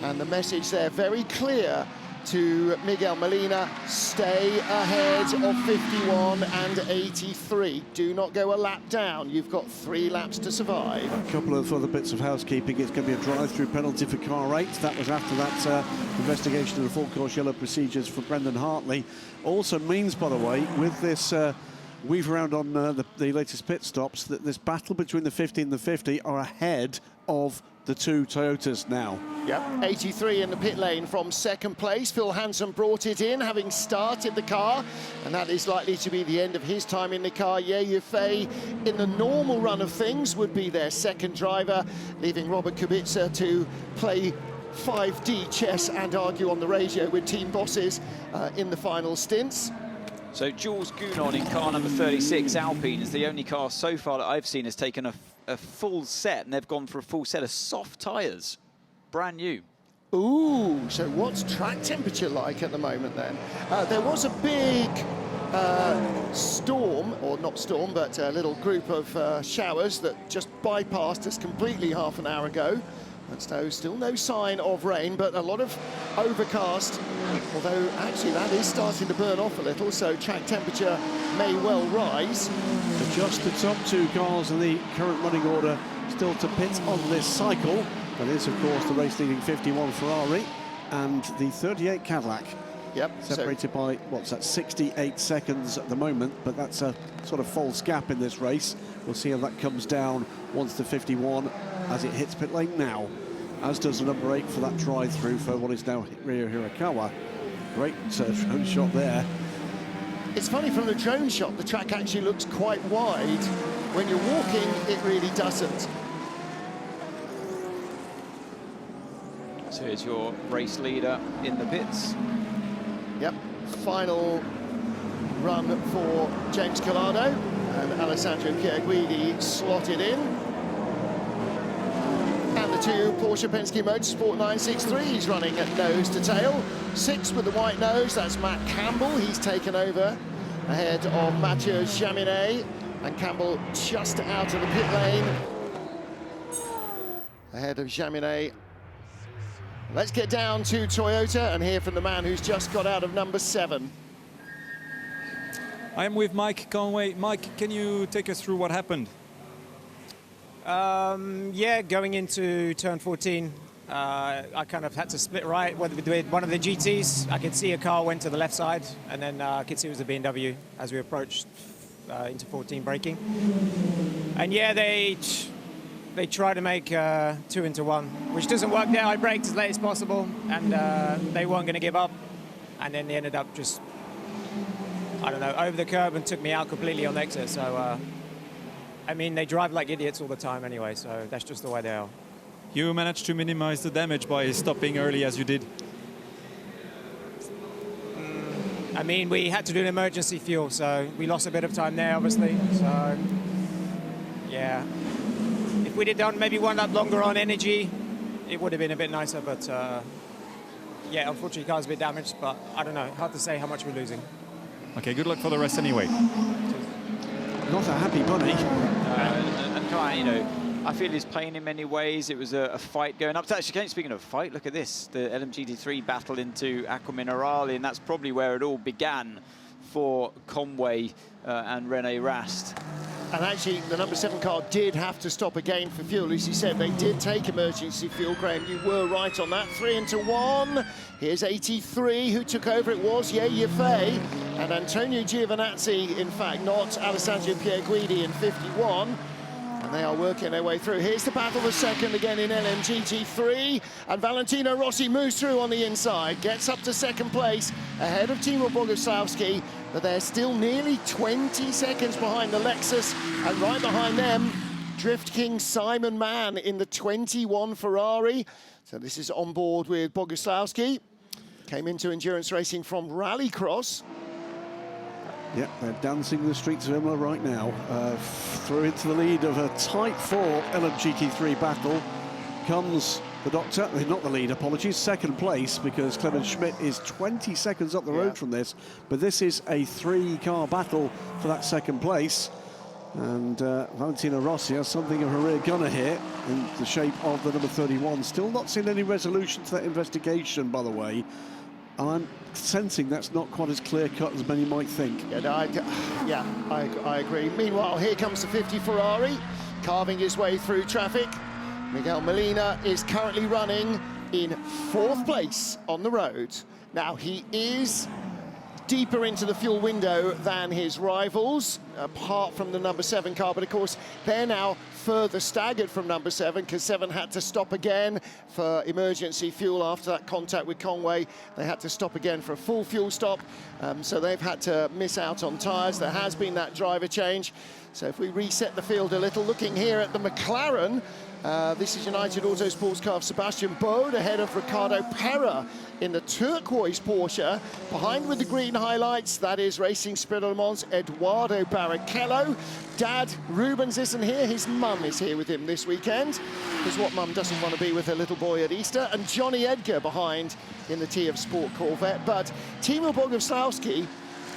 and the message there very clear to Miguel Molina: stay ahead of 51 and 83. Do not go a lap down. You've got 3 laps to survive. A couple of other bits of housekeeping. It's going to be a drive-through penalty for car 8. That was after that investigation of the full course yellow procedures for Brendan Hartley. Also means, by the way, with this weave around on the latest pit stops, that this battle between the 50 and the 50 are ahead of the 2 Toyotas now. Yep, 83 in the pit lane from 2nd place. Phil Hansen brought it in, having started the car, and that is likely to be the end of his time in the car. Ye Yifei, in the normal run of things, would be their 2nd driver, leaving Robert Kubica to play 5D chess and argue on the radio with team bosses in the final stints. So Jules Gounon in car number 36, Alpine, is the only car so far that I've seen has taken a full set, and they've gone for a full set of soft tyres. Brand new. Ooh, so what's track temperature like at the moment then? There was a big storm, or not storm, but a little group of showers that just bypassed us completely half an hour ago. And still no sign of rain, but a lot of overcast, although actually that is starting to burn off a little, so track temperature may well rise. Just the top 2 cars in the current running order still to pit on this cycle. That is, of course, the race-leading 51 Ferrari and the 38 Cadillac. Yep. Separated by, what's that, 68 seconds at the moment, but that's a sort of false gap in this race. We'll see how that comes down once the 51, as it hits pit lane now, as does the number 8 for that drive-through for what is now Ryo Hirakawa. Great drone shot there. It's funny, from the drone shot, the track actually looks quite wide. When you're walking, it really doesn't. So here's your race leader in the pits. Yep, final run for James Collado, and Alessandro Pierguidi slotted in. And the 2 Porsche Penske Motorsport 963s running at nose to tail. 6 with the white nose, that's Matt Campbell. He's taken over ahead of Mathieu Jaminet, and Campbell just out of the pit lane ahead of Jaminet. Let's get down to Toyota and hear from the man who's just got out of number 7. I am with Mike Conway. Mike, can you take us through what happened? Yeah, going into turn 14, I kind of had to split right with one of the GTs. I could see a car went to the left side, and then I could see it was a BMW as we approached into 14 braking. And yeah, they try to make 2 into 1, which doesn't work there. I braked as late as possible, and they weren't going to give up. And then they ended up just, I don't know, over the curb and took me out completely on the exit. So, I mean, they drive like idiots all the time anyway, so that's just the way they are. You managed to minimize the damage by stopping early as you did. I mean, we had to do an emergency fuel, so we lost a bit of time there, obviously. So, yeah. If we'd have done maybe 1 lap longer on energy, it would have been a bit nicer, but yeah, unfortunately, the car's a bit damaged, but I don't know, hard to say how much we're losing. Okay, good luck for the rest anyway. Not a happy bunny. And Kai, you know, I feel his pain in many ways. It was a fight going up to, actually, speaking of fight, look at this, the LMGT3 battle into Aqua Minerale, and that's probably where it all began for Conway and René Rast. And actually, the number 7 car did have to stop again for fuel. As you said, they did take emergency fuel, Graham. You were right on that. 3 into 1. Here's 83, who took over. It was Yaya Fay and Antonio Giovinazzi, in fact, not Alessandro Pierguidi in 51. And they are working their way through. Here's the battle for second again in LMGT3. And Valentino Rossi moves through on the inside, gets up to second place ahead of Timo Boguslavski. But they're still nearly 20 seconds behind the Lexus, and right behind them, Drift King Simon Mann in the 21 Ferrari. So this is on board with Boguslavski. Came into endurance racing from Rallycross. Yeah, they're dancing the streets of Imola right now. Through into the lead of a Type 4 LMGT3 battle comes the Doctor, not the lead, apologies, second place, because Clemens Schmidt is 20 seconds up the road from this, but this is a 3-car battle for that second place. And Valentino Rossi has something of a rear gunner here in the shape of the number 31. Still not seen any resolution to that investigation, by the way. I'm sensing that's not quite as clear-cut as many might think. Yeah, I agree. Meanwhile, here comes the 50 Ferrari, carving his way through traffic. Miguel Molina is currently running in 4th place on the road. Now, he is deeper into the fuel window than his rivals, apart from the number 7 car, but of course, they're now further staggered from number 7, because 7 had to stop again for emergency fuel after that contact with Conway. They had to stop again for a full fuel stop, so they've had to miss out on tyres. There has been that driver change. So if we reset the field a little, looking here at the McLaren, this is United Auto Sports car of Sebastian Bode ahead of Ricardo Pera in the turquoise Porsche. Behind with the green highlights, that is Racing Spirit Le Mans' Eduardo Barrichello. Dad Rubens isn't here, his mum is here with him this weekend, because what mum doesn't want to be with her little boy at Easter. And Johnny Edgar behind in the T of Sport Corvette. But Timo Boguslavski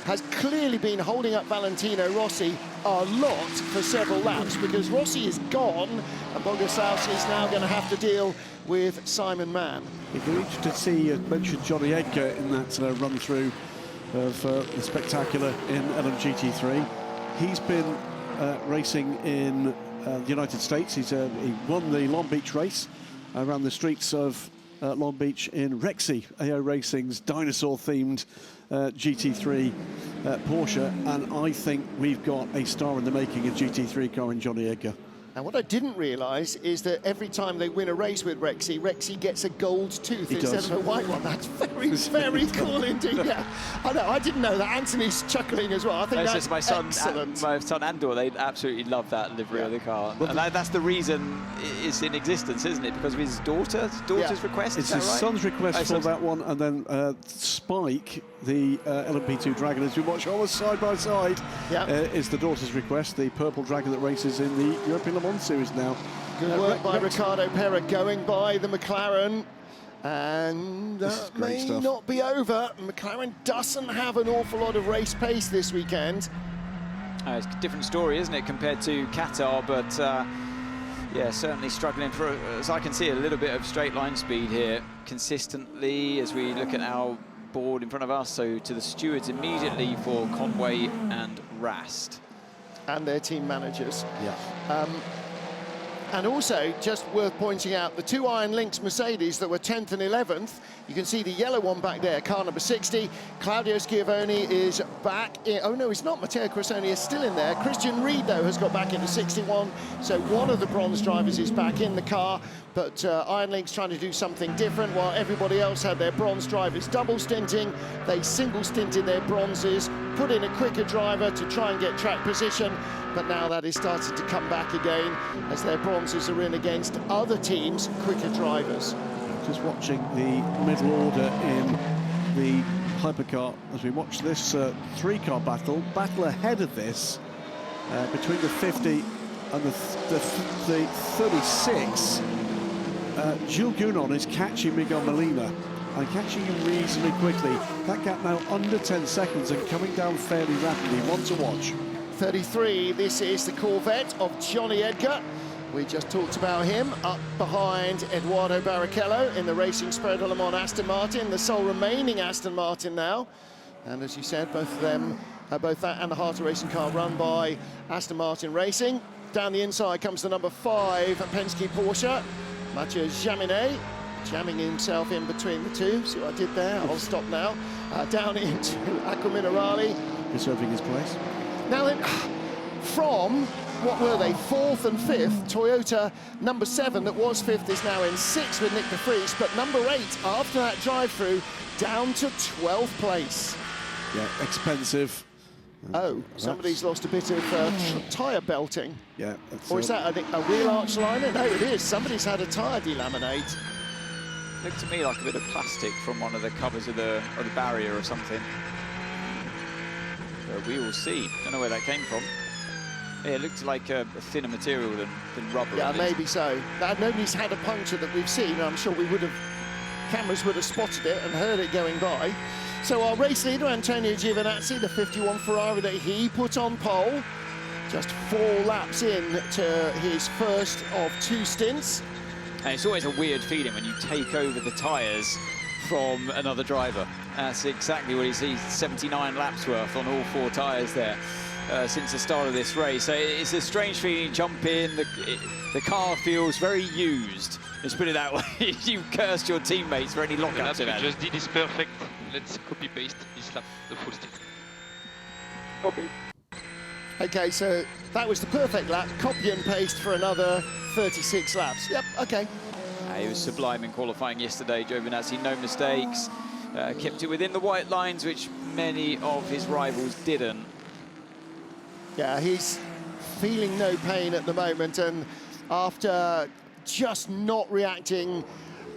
has clearly been holding up Valentino Rossi a lot for several laps, because Rossi is gone and Boguslavski is now going to have to deal with Simon Mann. It'd be interesting to see you mentioned Johnny Edgar in that run-through of the spectacular in LMGT3. He's been racing in the United States. He won the Long Beach race around the streets of Long Beach in Rexy, AO Racing's dinosaur-themed GT3 Porsche, and I think we've got a star in the making, a GT3 car in Johnny Edgar. And what I didn't realise is that every time they win a race with Rexy, Rexy gets a gold tooth instead of a white one. That's very, very cool indeed. Yeah, I know. I didn't know that. Anthony's chuckling as well. I think that's excellent. My son Andor, they absolutely love that livery of the car, and that's the reason it's in existence, isn't it? Because of his daughter's request. It's his son's request for that one, and then Spike, the LMP2 Dragon, as we watch almost side by side, is the daughter's request. The purple Dragon that races in the European Le Mans Series now. Good work by Ricardo Pera going by the McLaren, and that may not be over. McLaren doesn't have an awful lot of race pace this weekend. It's a different story, isn't it, compared to Qatar, but yeah, certainly struggling for, as I can see, a little bit of straight line speed here consistently as we look at our board in front of us. So to the stewards immediately for Conway and Rast. And their team managers. Yeah. And also, just worth pointing out, the 2 Iron Lynx Mercedes that were 10th and 11th, you can see the yellow one back there, car number 60. Claudio Schiavone is back in, oh no, he's not, Matteo Cressoni is still in there. Christian Reed, though, has got back into 61, so one of the bronze drivers is back in the car, but Iron Lynx trying to do something different. While everybody else had their bronze drivers double stinting, they single stinted their bronzes, put in a quicker driver to try and get track position, but now that is starting to come back again as their bronzes are in against other teams' quicker drivers. Just watching the middle order in the Hypercar as we watch this 3-car battle ahead of this between the 50 and the 36. Jules Gounon is catching Miguel Molina and catching him reasonably quickly. That gap now under 10 seconds and coming down fairly rapidly. One to watch. 33, this is the Corvette of Johnny Edgar. We just talked about him, up behind Eduardo Barrichello in the Racing Spirit Le Mans Aston Martin, the sole remaining Aston Martin now. And as you said, both of them both that and the Heart of Racing car run by Aston Martin Racing. Down the inside comes the number 5 Penske Porsche, Mathieu Jaminet, jamming himself in between the two. See what I did there? I'll stop now. Down into Acqua Minerale. Preserving his place. Now then, from, what were they, 4th and 5th, Toyota number 7 that was 5th is now in 6th with Nick de Vries, but number 8, after that drive-through, down to 12th place. Yeah, expensive. Oh, somebody's lost a bit of tyre belting. Yeah. Or is that a wheel arch liner? No, it is. Somebody's had a tyre delaminate. Looked to me like a bit of plastic from one of the covers of the barrier or something. But we will see. Don't know where that came from. Yeah, it looked like a thinner material than rubber. Yeah, maybe so. Nobody's had a puncture that we've seen. I'm sure cameras would have spotted it and heard it going by. So our race leader, Antonio Giovinazzi, the 51 Ferrari that he put on pole, just 4 laps in to his first of 2 stints. And it's always a weird feeling when you take over the tyres from another driver. That's exactly what he sees, 79 laps worth on all 4 tyres there since the start of this race. So it's a strange feeling, you jump in, the car feels very used. Let's put it that way. You cursed your teammates for any lockouts. The lap we just did is perfect. Let's copy-paste this lap, the full stint. Copy. Okay, so that was the perfect lap. Copy and paste for another 36 laps. Yep, okay. He was sublime in qualifying yesterday, Giovinazzi, no mistakes. Kept it within the white lines, which many of his rivals didn't. Yeah, he's feeling no pain at the moment, and after just not reacting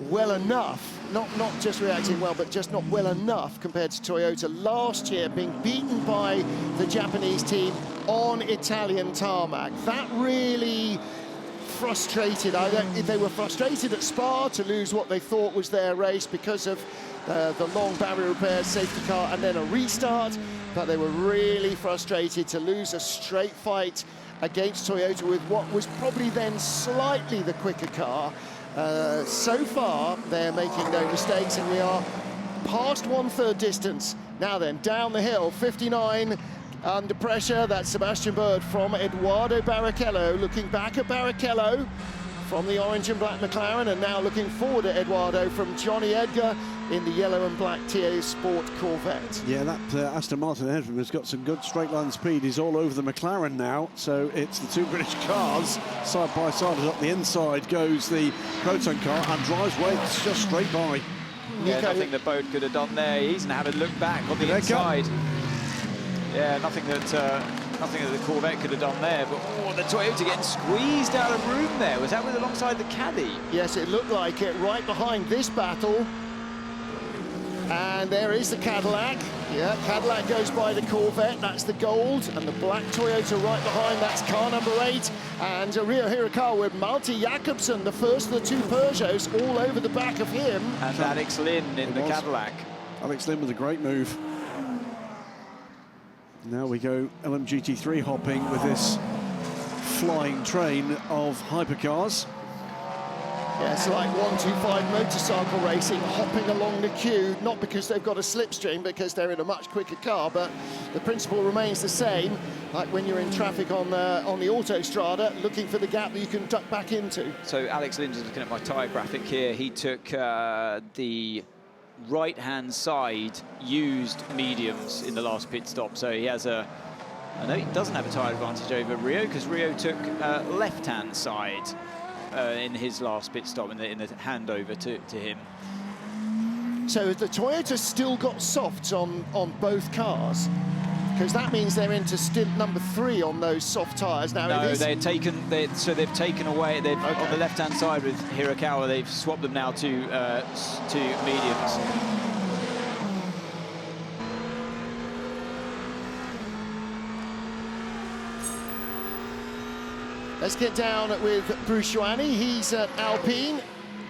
well enough, not just reacting well, but just not well enough compared to Toyota last year, being beaten by the Japanese team on Italian tarmac. That really frustrated. They were frustrated at Spa to lose what they thought was their race because of the long barrier repairs, safety car, and then a restart. But they were really frustrated to lose a straight fight against Toyota with what was probably then slightly the quicker car. So far, they're making no mistakes, and we are past 1/3 distance. Now then, down the hill, 59 under pressure. That's Sebastian Bird from Edoardo Barrichello, looking back at Barrichello from the orange and black McLaren, and now looking forward at Edoardo from Johnny Edgar in the yellow and black TA Sport Corvette. Yeah, that Aston Martin ahead of him has got some good straight line speed. He's all over the McLaren now, so it's the 2 British cars side by side. Up the inside goes the Proton car and drives Waits just straight by. Yeah, nothing that Bode could have done there. He hasn't had a look back on the inside. Yeah, nothing that the Corvette could have done there. But the Toyota getting squeezed out of room there. Was that with alongside the caddy? Yes, it looked like it right behind this battle. And there is the Cadillac. Yeah, Cadillac goes by the Corvette. That's the gold. And the black Toyota right behind. That's car number 8. And Rio Hirakawa with Malte Jakobsen, the first of the 2 Peugeots, all over the back of him. And Alex Lynn in the Cadillac. Alex Lynn with a great move. Now we go LMGT3 hopping with this flying train of hypercars. Yeah, it's like 125 motorcycle racing, hopping along the queue, not because they've got a slipstream, because they're in a much quicker car, but the principle remains the same, like when you're in traffic on the Autostrada, looking for the gap that you can duck back into. So Alex Lynn is looking at my tyre graphic here. He took the right-hand side used mediums in the last pit stop, so he has I know he doesn't have a tyre advantage over Rio, because Rio took left-hand side in his last pit stop, in the handover to him. So the Toyota's still got softs on both cars, because that means they're into stint number 3 on those soft tyres. Now, no, they've taken away. They've on the left-hand side with Hirakawa. They've swapped them now to mediums. Let's get down with Bruce Joanny. He's at Alpine,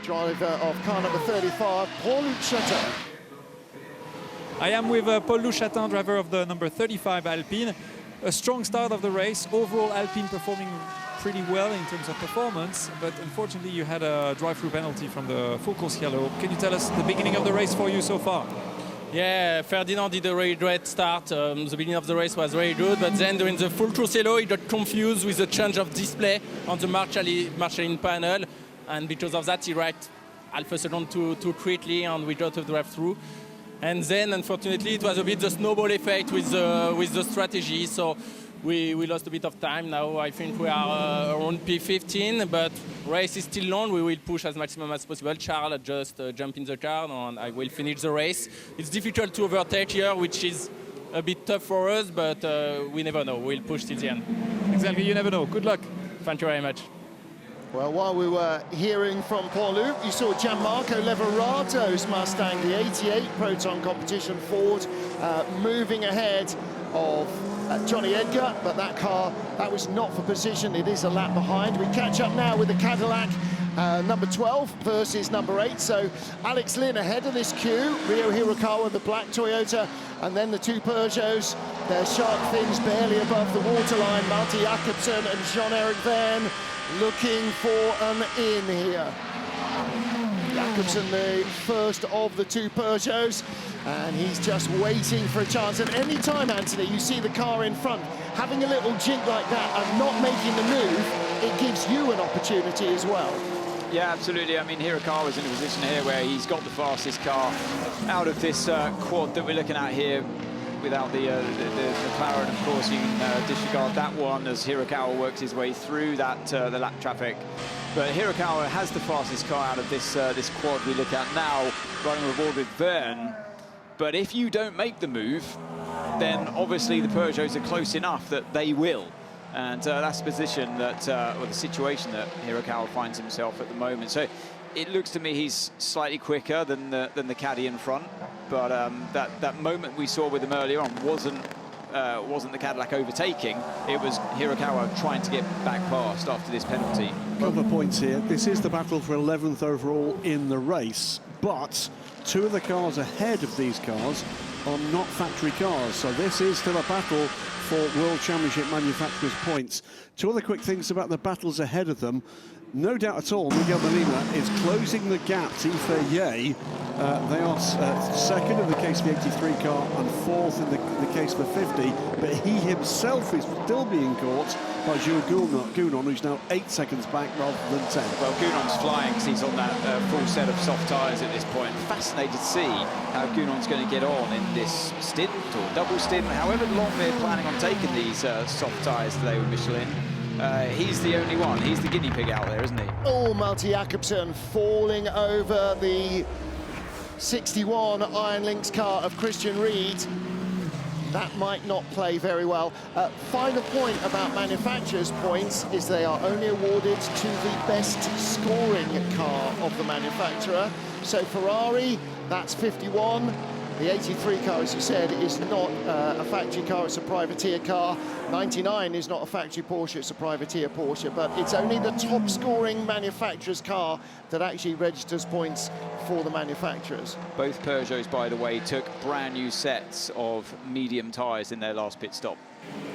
driver of car number 35, Paul Chatin. I am with Paul Chatin, driver of the number 35 Alpine. A strong start of the race. Overall, Alpine performing pretty well in terms of performance, but unfortunately you had a drive-through penalty from the full course yellow. Can you tell us the beginning of the race for you so far? Yeah, Ferdinand did a really great start. The beginning of the race was very good, but then during the full Trucello, he got confused with the change of display on the marshalling panel, and because of that, he wrecked half a second too quickly, and we got to drive through. And then, unfortunately, it was a bit the snowball effect with the strategy, so we lost a bit of time. Now I think we are around P15, but race is still long. We will push as maximum as possible. Charles just jump in the car and I will finish the race. It's difficult to overtake here, which is a bit tough for us, but we never know. We'll push till the end. Exactly, you never know. Good luck. Thank you very much. Well, while we were hearing from Paul-Luc, you saw Gianmarco Leverato's Mustang, the 88 Proton Competition Ford, moving ahead of Johnny Edgar, but that car, that was not for position. It is a lap behind. We catch up now with the Cadillac number 12 versus number 8. So Alex Lynn ahead of this queue, Ryo Hirakawa, the black Toyota, and then the two Peugeots, their shark fins barely above the waterline. Malte Jakobsen and Jean-Eric Verne looking for an in here. Jakobsen, the first of the two Peugeots, and he's just waiting for a chance. At any time, Anthony, you see the car in front having a little jink like that and not making the move, it gives you an opportunity as well. Yeah, absolutely. I mean, Hirakawa's in a position here where he's got the fastest car out of this quad that we're looking at here. Without the McLaren, of course, you can disregard that one as Hirakawa works his way through that the lap traffic. But Hirakawa has the fastest car out of this this quad we look at now, running reward with Verne. But if you don't make the move, then obviously the Peugeots are close enough that they will. And that's the position that, or the situation that Hirakawa finds himself at the moment. So it looks to me he's slightly quicker than the caddy in front. But that moment we saw with him earlier on wasn't the Cadillac overtaking. It was Hirakawa trying to get back past after this penalty. A couple of points here. This is the battle for 11th overall in the race, but two of the cars ahead of these cars are not factory cars, so this is still a battle for World Championship manufacturers' points. Two other quick things about the battles ahead of them. No doubt at all, Miguel Molina is closing the gap to FIA. They are second in the case of the 83 car and fourth in the case of the 50, but he himself is still being caught by Jules Gounon, who's now 8 seconds back rather than 10. Well, Gounon's flying because he's on that full set of soft tyres at this point. Fascinated to see how Gounon's going to get on in this stint or double stint, however long they're planning on taking these soft tyres today with Michelin. He's the only one. He's the guinea pig out there, isn't he? Oh, Malte Jakobsen falling over the 61 Iron Lynx car of Christian Ried. That might not play very well. Final point about manufacturers' points is they are only awarded to the best scoring car of the manufacturer. So Ferrari, that's 51. The 83 car, as you said, is not a factory car, it's a privateer car. 99 is not a factory Porsche, it's a privateer Porsche, but it's only the top scoring manufacturer's car that actually registers points for the manufacturers. Both Peugeots, by the way, took brand new sets of medium tyres in their last pit stop.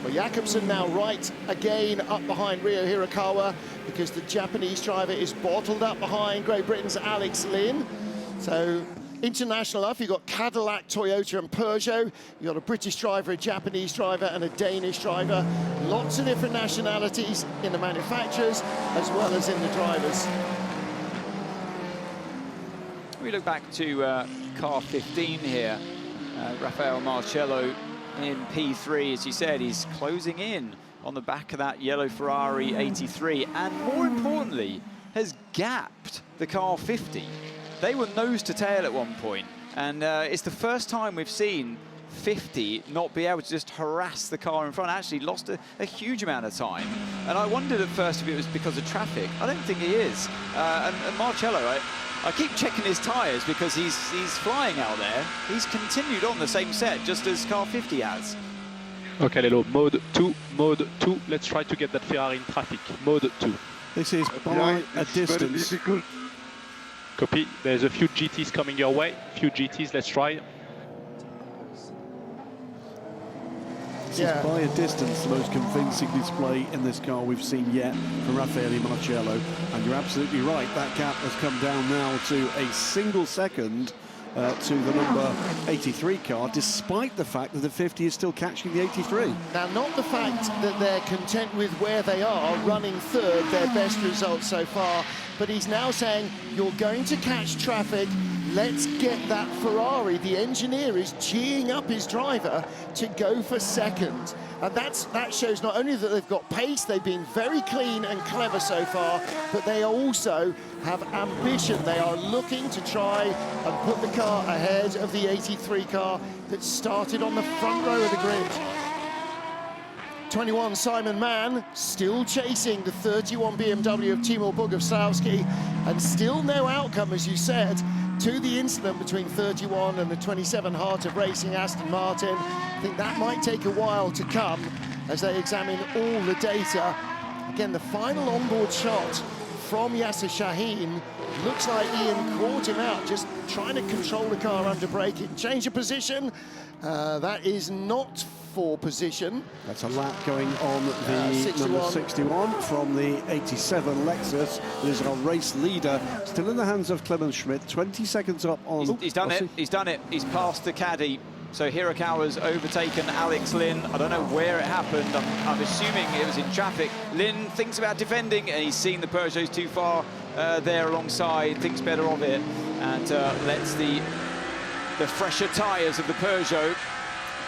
Well, Jakobsen now right again up behind Ryo Hirakawa because the Japanese driver is bottled up behind Great Britain's Alex Lynn. So international enough, you've got Cadillac, Toyota and Peugeot. You've got a British driver, a Japanese driver and a Danish driver. Lots of different nationalities in the manufacturers as well as in the drivers. We look back to car 15 here. Rafael Marcello in P3, as you said, he's closing in on the back of that yellow Ferrari 83 and more importantly, has gapped the car 50. They were nose to tail at one point, and it's the first time we've seen 50 not be able to just harass the car in front. Actually lost a huge amount of time, and I wondered at first if it was because of traffic. I don't think he is. And Marcello, I keep checking his tyres because he's flying out there. He's continued on the same set, just as car 50 has. Okay, Lelo, mode 2, let's try to get that Ferrari in traffic. Mode 2. This is by a distance. Copy. There's a few GTs coming your way. Few GTs, let's try. This is by a distance the most convincing display in this car we've seen yet from Raffaele Marcello. And you're absolutely right, that gap has come down now to a single second to the number 83 car, despite the fact that the 50 is still catching the 83. Now, not the fact that they're content with where they are, running third, their best result so far, but he's now saying, you're going to catch traffic, let's get that Ferrari. The engineer is geeing up his driver to go for second. And that shows not only that they've got pace, they've been very clean and clever so far, but they also have ambition. They are looking to try and put the car ahead of the 83 car that started on the front row of the grid. 21 Simon Mann still chasing the 31 BMW of Timo Bogusławski, and still no outcome, as you said, to the incident between 31 and the 27 Heart of Racing Aston Martin. I think that might take a while to come as they examine all the data. Again, the final onboard shot from Yasser Shaheen looks like Ian caught him out, just trying to control the car under braking. Change of position, that is not for position. That's a lap going on the number 61 from the 87 Lexus. It is our race leader, still in the hands of Clemens Schmidt, 20 seconds up on... He's done it, he's done it. He's passed the caddy. So Hirakawa's overtaken Alex Lynn. I don't know where it happened. I'm assuming it was in traffic. Lynn thinks about defending, and he's seen the Peugeot's too far there alongside, thinks better of it, and lets the fresher tyres of the Peugeot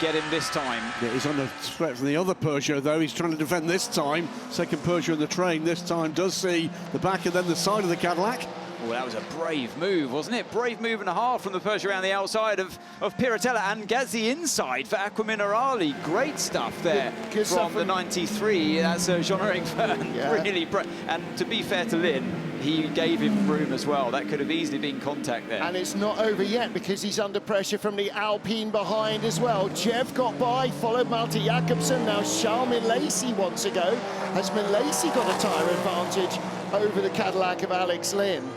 get him this time. Yeah, he's under threat from the other Peugeot, though. He's trying to defend this time. Second Peugeot in the train this time does see the back and then the side of the Cadillac. Well, that was a brave move, wasn't it? Brave move and a half from the Peugeot around the outside of Piratella, and Gazzi inside for Aqua Minerali. Great stuff there from the 93. That's Jean-Eric Verne. Yeah. Really, and to be fair to Lynn, he gave him room as well. That could have easily been contact there. And it's not over yet because he's under pressure from the Alpine behind as well. Jeff got by, followed Malte Jakobsen. Now Charles Milesi wants to go. Has Milesi got a tyre advantage over the Cadillac of Alex Lynn?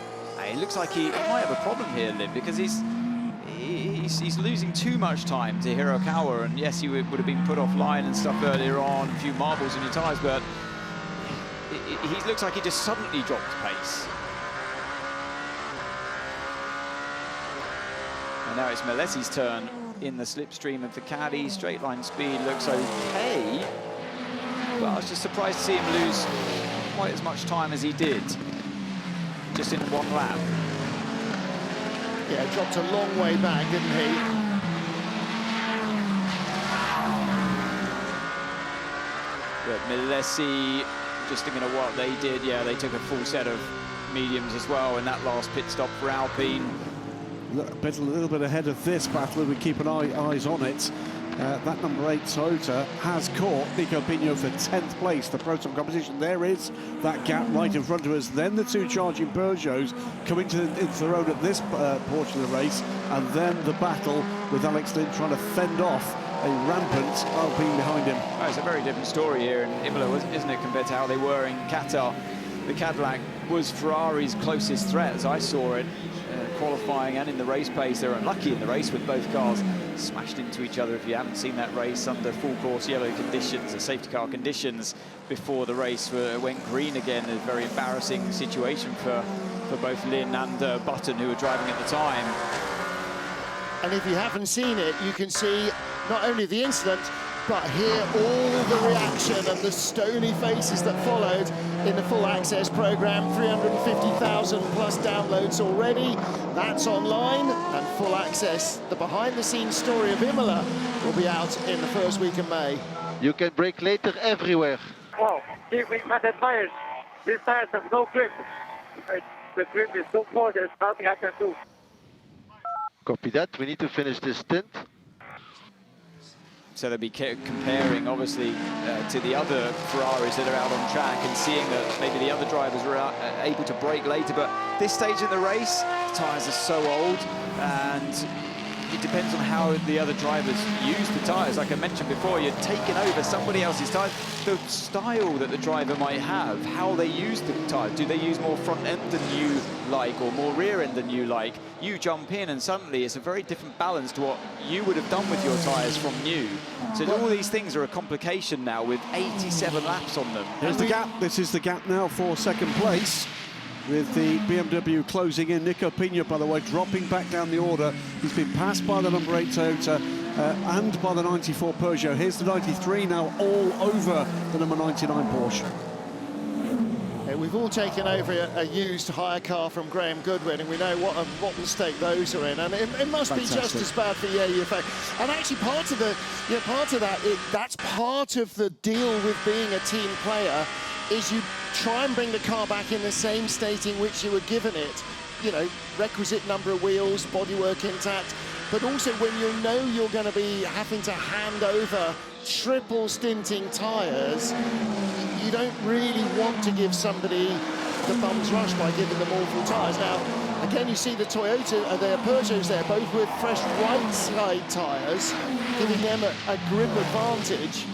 It looks like he might have a problem here, Lynn, because he's losing too much time to Hirakawa. And yes, he would have been put offline and stuff earlier on, a few marbles in your tyres, but he looks like he just suddenly dropped pace. And now it's Milesi's turn in the slipstream of the caddy. Straight line speed looks okay, but I was just surprised to see him lose quite as much time as he did, just in one lap. Yeah, dropped a long way back, didn't he? But Milesi, just thinking of what they did, yeah, they took a full set of mediums as well in that last pit stop for Alpine. A little bit ahead of this battle, we keep an eyes on it. That number 8 Toyota has caught Nico Pino for 10th place. The Proton competition, there is that gap right in front of us. Then the two charging Peugeots coming into the road at this portion of the race, and then the battle with Alex Lynn trying to fend off a rampant Alpine behind him. Oh, it's a very different story here in Imola, isn't it, compared to how they were in Qatar. The Cadillac was Ferrari's closest threat, as I saw it, qualifying and in the race pace. They were unlucky in the race with both cars smashed into each other. If you haven't seen that race under full course yellow conditions, the safety car conditions before the race went green again. A very embarrassing situation for both Lynn and Button, who were driving at the time. And if you haven't seen it, you can see not only the incident, but hear all the reaction and the stony faces that followed in the full access program. 350,000 plus downloads already. That's online, and full access, the behind-the-scenes story of Imola, will be out in the first week of May. You can brake later everywhere. Wow, with the tires. These tires have no grip. The grip is so poor, there's nothing I can do. Copy that. We need to finish this stint. So they'll be comparing, obviously, to the other Ferraris that are out on track and seeing that maybe the other drivers were able to brake later. But this stage in the race, the tyres are so old, and it depends on how the other drivers use the tyres. Like I mentioned before, you're taking over somebody else's tyres. The style that the driver might have, how they use the tyre. Do they use more front end than you like, or more rear end than you like? You jump in and suddenly it's a very different balance to what you would have done with your tyres from new. So all these things are a complication now with 87 laps on them. Here's the gap. This is the gap now for second place. with the BMW closing in. Nico Pina, by the way, dropping back down the order. He's been passed by the number 8 Toyota and by the 94 Peugeot. Here's the 93 now all over the number 99 Porsche. We've all taken over a used hire car from Graham Goodwin, and we know what a rotten state those are in, and it must be just as bad for EAUFA. And actually, part of that's part of the deal with being a team player, is you try and bring the car back in the same state in which you were given it. You know, requisite number of wheels, bodywork intact, but also when you know you're going to be having to hand over triple stinting tyres, you don't really want to give somebody the bum's rush by giving them awful tyres. Now, again, you see the Toyota, their Peugeots there, both with fresh right side tyres, giving them a grip advantage.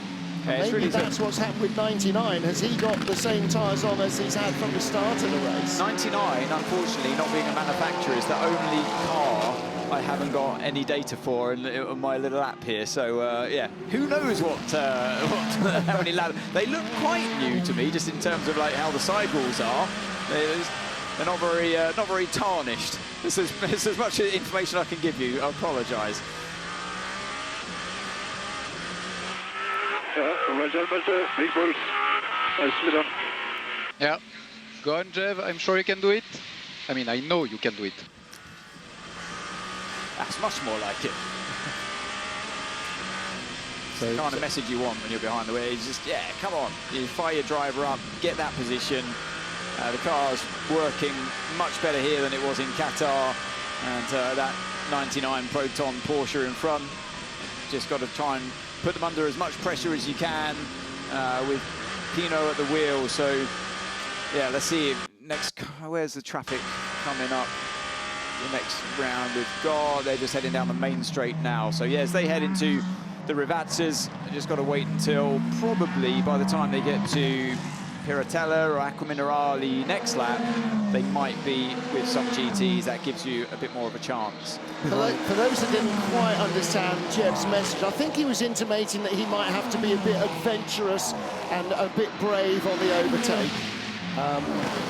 Maybe really that's what's happened with 99. Has he got the same tyres on as he's had from the start of the race? 99, unfortunately, not being a manufacturer, is the only car I haven't got any data for in my little app here. So, yeah, who knows how many ladders. They look quite new to me, just in terms of like how the sidewalls are. They're not very tarnished. This is as much information I can give you. I apologise. Yeah, go on, Jeff. I'm sure you can do it. I mean, I know you can do it. That's much more like it. So the kind of message you want when you're behind the wheel. It's just, yeah, come on. You fire your driver up, get that position. The car's working much better here than it was in Qatar. And that 99 Proton Porsche in front. Just got to try and put them under as much pressure as you can with Pino at the wheel. So, yeah, let's see if next. Where's the traffic coming up? The next round we've got. They're just heading down the main straight now. So, yes, they head into the Rivazzas. Just got to wait until probably by the time they get to Piratella or Acqua Minerale next lap, they might be with some GTs. That gives you a bit more of a chance. For those that didn't quite understand Jeb's message, I think he was intimating that he might have to be a bit adventurous and a bit brave on the overtake.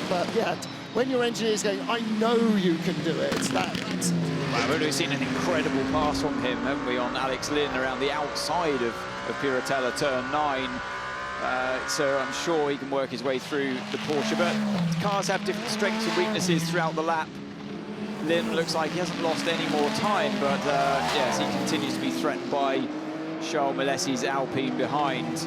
But yeah, when your engineer's going, I know you can do it. Well, we've seen an incredible pass from him, haven't we, on Alex Lynn around the outside of Piratella turn 9. So I'm sure he can work his way through the Porsche, but cars have different strengths and weaknesses throughout the lap. Lynn looks like he hasn't lost any more time, but yes, he continues to be threatened by Charles Milesi's Alpine behind.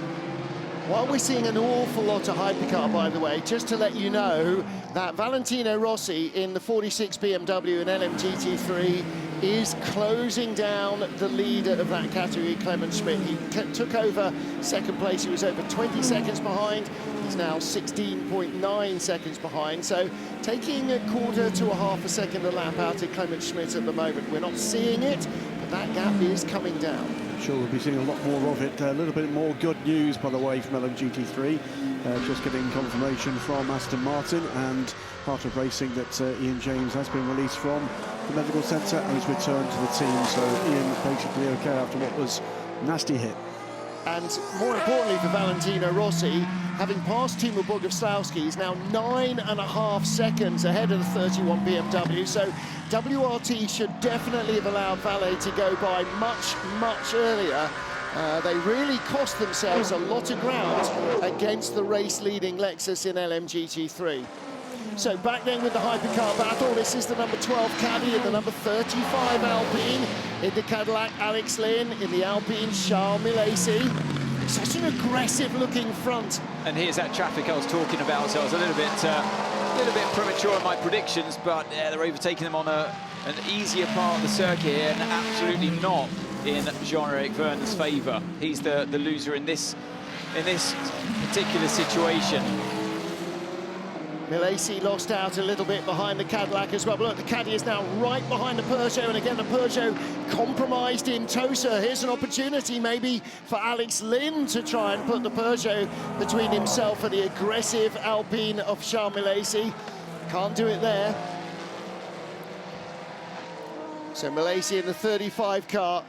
While we're seeing an awful lot of hypercar, by the way, just to let you know that Valentino Rossi in the 46 BMW and LMGT3 is closing down the leader of that category, Clement Schmidt. He took over second place. He was over 20 seconds behind. He's now 16.9 seconds behind. So taking a quarter to a half a second a lap out of Clement Schmidt at the moment. We're not seeing it, but that gap is coming down. I'm sure we'll be seeing a lot more of it. A little bit more good news, by the way, from LMGT3. Just getting confirmation from Aston Martin and Heart of Racing that Ian James has been released from the medical centre and has returned to the team. So Ian basically okay after what was a nasty hit. And more importantly for Valentino Rossi, having passed Timo Bogusławski, he's now 9.5 seconds ahead of the 31 BMW. So WRT should definitely have allowed Valle to go by much, much earlier. They really cost themselves a lot of ground against the race-leading Lexus in LMGT3. So back then with the hypercar battle, this is the number 12 Caddy and the number 35 Alpine. In the Cadillac, Alex Lynn. In the Alpine, Charles Milesi. Such an aggressive-looking front. And here's that traffic I was talking about. So I was a little bit premature in my predictions, but they're overtaking them on an easier part of the circuit here, and absolutely not in Jean-Eric Vergne's favour. He's the loser in this particular situation. Milesi lost out a little bit behind the Cadillac as well. But look, the Caddy is now right behind the Peugeot, and again, the Peugeot compromised in Tosa. Here's an opportunity maybe for Alex Lynn to try and put the Peugeot between himself and the aggressive Alpine of Charles Milesi. Can't do it there. So Milesi in the 35 car,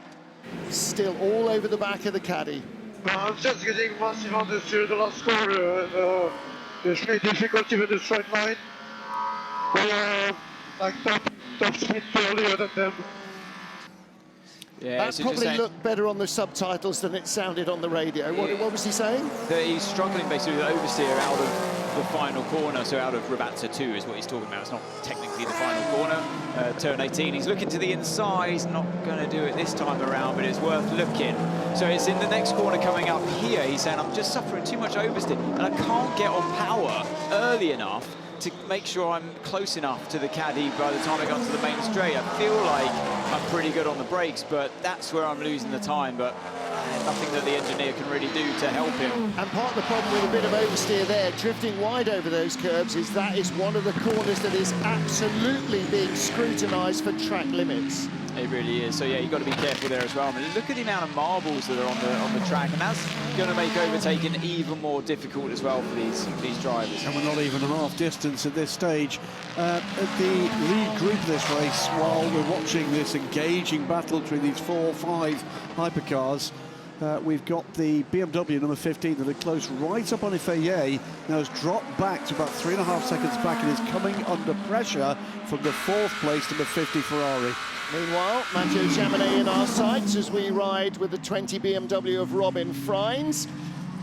still all over the back of the Caddy. I'm just getting massive understeer the last corner. There's great difficulty with the straight line. like top speed earlier than them. Yeah, that probably looked better on the subtitles than it sounded on the radio. What was he saying? That he's struggling basically with oversteer out of the final corner, so out of Rabatza 2 is what he's talking about. It's not technically the final corner. Turn 18, he's looking to the inside. He's not going to do it this time around, but it's worth looking. So it's in the next corner coming up here. He's saying, I'm just suffering too much oversteer, and I can't get on power early enough to make sure I'm close enough to the caddy by the time I got to the main straight. I feel like I'm pretty good on the brakes, but that's where I'm losing the time. But nothing that the engineer can really do to help him. And part of the problem with a bit of oversteer there, drifting wide over those curbs, is that is one of the corners that is absolutely being scrutinised for track limits. It really is. So yeah, you've got to be careful there as well. I mean, look at the amount of marbles that are on the track, and that's going to make overtaking even more difficult as well for these drivers. And we're not even half distance at this stage. At the lead group of this race, while we're watching this engaging battle between these 4 or 5 hypercars, we've got the BMW number 15 that are close right up on FIA. Now has dropped back to about 3.5 seconds back and is coming under pressure from the 4th place number 50 Ferrari. Meanwhile, Matteo Jaminet in our sights as we ride with the 20 BMW of Robin Freins.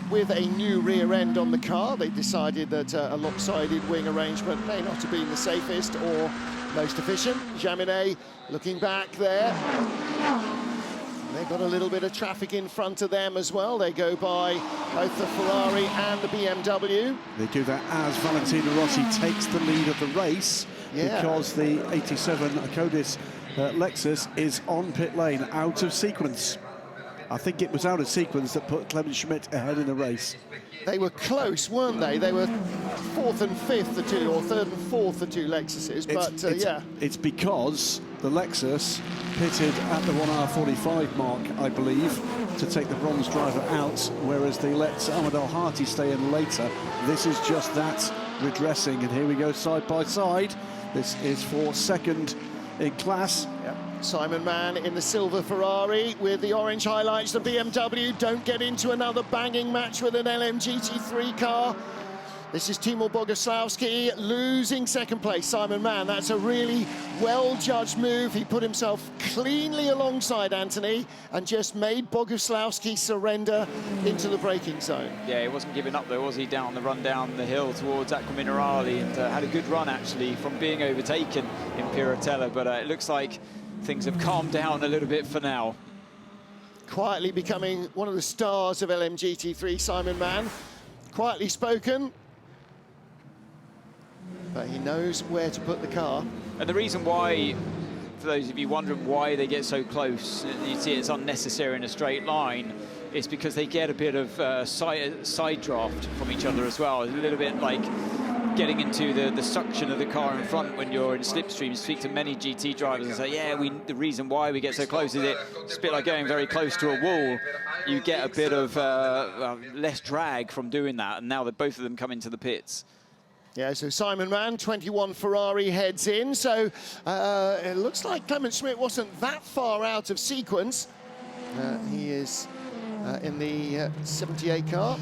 With a new rear end on the car, they decided that a lopsided wing arrangement may not have been the safest or most efficient. Jaminet looking back there. They've got a little bit of traffic in front of them as well. They go by both the Ferrari and the BMW. They do that as Valentino Rossi takes the lead of the race, because the 87 Akkodis Lexus is on pit lane, out of sequence. I think it was out of sequence that put Clement Schmidt ahead in the race. They were close, weren't they? They were 4th and 5th, the two, or 3rd and 4th, the two Lexuses. But it's because the Lexus pitted at the 1 hour 45 mark, I believe, to take the bronze driver out, whereas they let Ahmed Al-Hati stay in later. This is just that redressing, and here we go side by side. This is for second in class. Yep. Simon Mann in the silver Ferrari with the orange highlights. The BMW don't get into another banging match with an LMGT3 car. This is Timo Boguslawski losing second place. Simon Mann, that's a really well-judged move. He put himself cleanly alongside Anthony and just made Boguslawski surrender into the braking zone. Yeah, he wasn't giving up though, was he, down the run down the hill towards Acqua Minerale, and had a good run actually from being overtaken in Piratella, but it looks like things have calmed down a little bit for now. Quietly becoming one of the stars of LMGT3, Simon Mann. Quietly spoken, but he knows where to put the car. And the reason why, for those of you wondering why they get so close, you see it's unnecessary in a straight line, is because they get a bit of side draft from each other as well. It's a little bit like getting into the suction of the car in front when you're in slipstream. You speak to many GT drivers and say, yeah, the reason why we get so close is it's a bit like going very close to a wall. You get a bit of less drag from doing that, and now that both of them come into the pits. Yeah, so Simon Mann, 21 Ferrari heads in. So it looks like Clement Schmidt wasn't that far out of sequence. He is in the 78 car.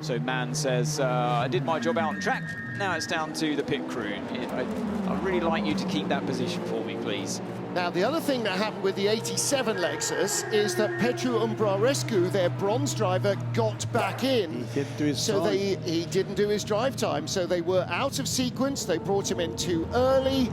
So Mann says, I did my job out on track. Now it's down to the pit crew. I'd really like you to keep that position for me, please. Now, the other thing that happened with the 87 Lexus is that Petru Umbrarescu, their bronze driver, got back in. He didn't do his time. He didn't do his drive time, so they were out of sequence. They brought him in too early,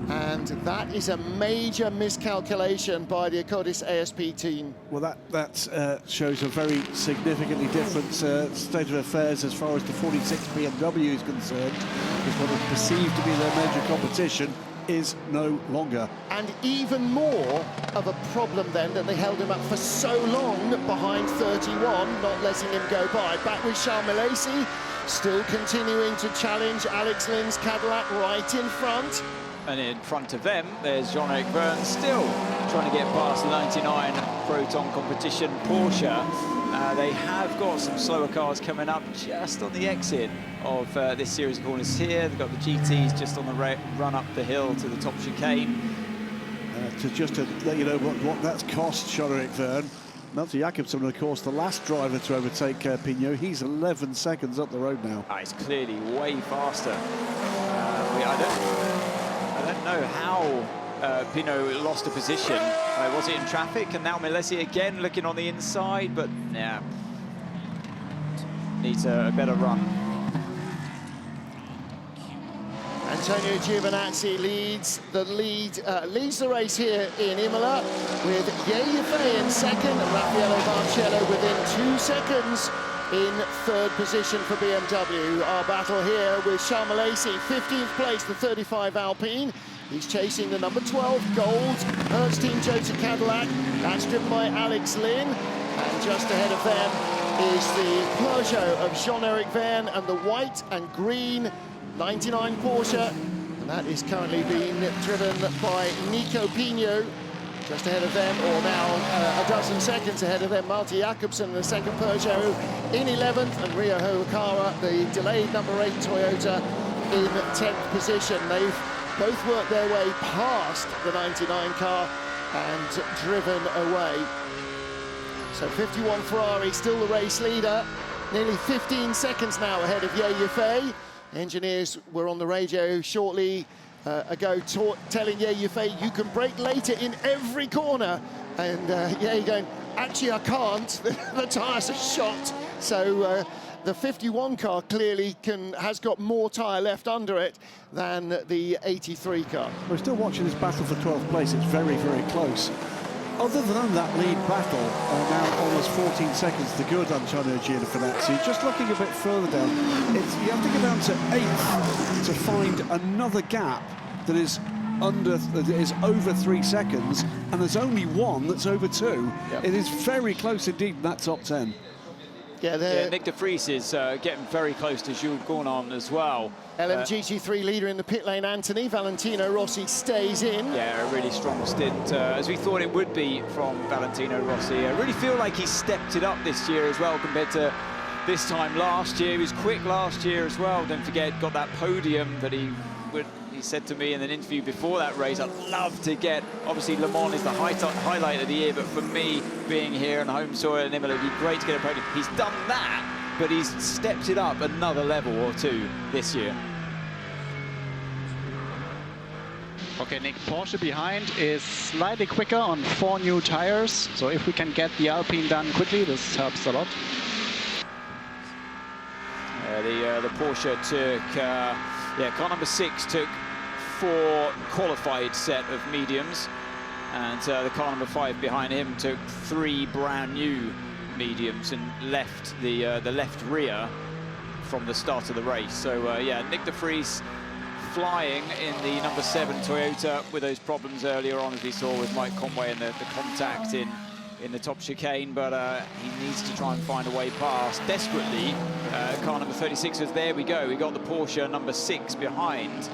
and that is a major miscalculation by the Akkodis ASP team. Well, that shows a very significantly different state of affairs as far as the 46 BMW is concerned, because what was perceived to be their major competition is no longer. And even more of a problem then that they held him up for so long behind 31, not letting him go by. Back with Charles Milesi, still continuing to challenge Alex Lynn's Cadillac right in front. And in front of them, there's Jean-Eric Verne still trying to get past the 99 Proton competition Porsche. They have got some slower cars coming up just on the exit of this series of corners here. They've got the GTs just on the run up the hill to the top chicane. To let you know what that's cost Jean-Eric Verne. Malte Jakobsen, of course, the last driver to overtake Pignot. He's 11 seconds up the road now. He's clearly way faster. know how Pinot lost a position. Was it in traffic? And now Milesi again looking on the inside, but yeah, needs a better run. Antonio Giovinazzi leads the race here in Imola with Yeye in second and Raffaello Marcello within 2 seconds in third position for BMW. Our battle here with Charles Milesi, 15th place, the 35 Alpine. He's chasing the number 12 gold Hertz Team Toyota Cadillac. That's driven by Alex Lynn. And just ahead of them is the Peugeot of Jean-Eric Verne and the white and green 99 Porsche, and that is currently being driven by Nico Pino. Just ahead of them, or now a dozen seconds ahead of them, Malte Jakobsen, the second Peugeot in 11th, and Rio Hoakara, the delayed number 8 Toyota, in 10th position. They've both worked their way past the 99 car and driven away. So 51 Ferrari, still the race leader, nearly 15 seconds now ahead of Yeye. Engineers were on the radio shortly ago telling Yeye you can brake later in every corner, and Yeye going, actually I can't, the tyres are shot. So the 51 car clearly has got more tyre left under it than the 83 car. We're still watching this battle for 12th place. It's very, very close. Other than that lead battle, now almost 14 seconds to go, Antonio Giovinazzi. Just looking a bit further down, you have to go down to 8th to find another gap that is over 3 seconds, and there's only one that's over 2. Yep. It is very close indeed in that top 10. Yeah, Nick de Vries is getting very close to Jules Gournon as well. LMGT3 leader in the pit lane, Anthony. Valentino Rossi stays in. Yeah, a really strong stint, as we thought it would be from Valentino Rossi. I really feel like he stepped it up this year as well compared to this time last year. He was quick last year as well. Don't forget, got that podium that he said to me in an interview before that race, I'd love to get, obviously Le Mans is the highlight of the year, but for me, being here on home soil in Imola, it'd be great to get a podium. He's done that, but he's stepped it up another level or two this year. Okay, Nick, Porsche behind is slightly quicker on 4 new tires, so if we can get the Alpine done quickly, this helps a lot. The Porsche took, car number 6 took 4 qualified set of mediums, and the car number 5 behind him took 3 brand new mediums and left the left rear from the start of the race. So yeah, Nick de Vries flying in the number 7 Toyota with those problems earlier on, as we saw with Mike Conway and the contact in the top chicane, but he needs to try and find a way past desperately. Car number 36 is there we go. We got the Porsche number 6 behind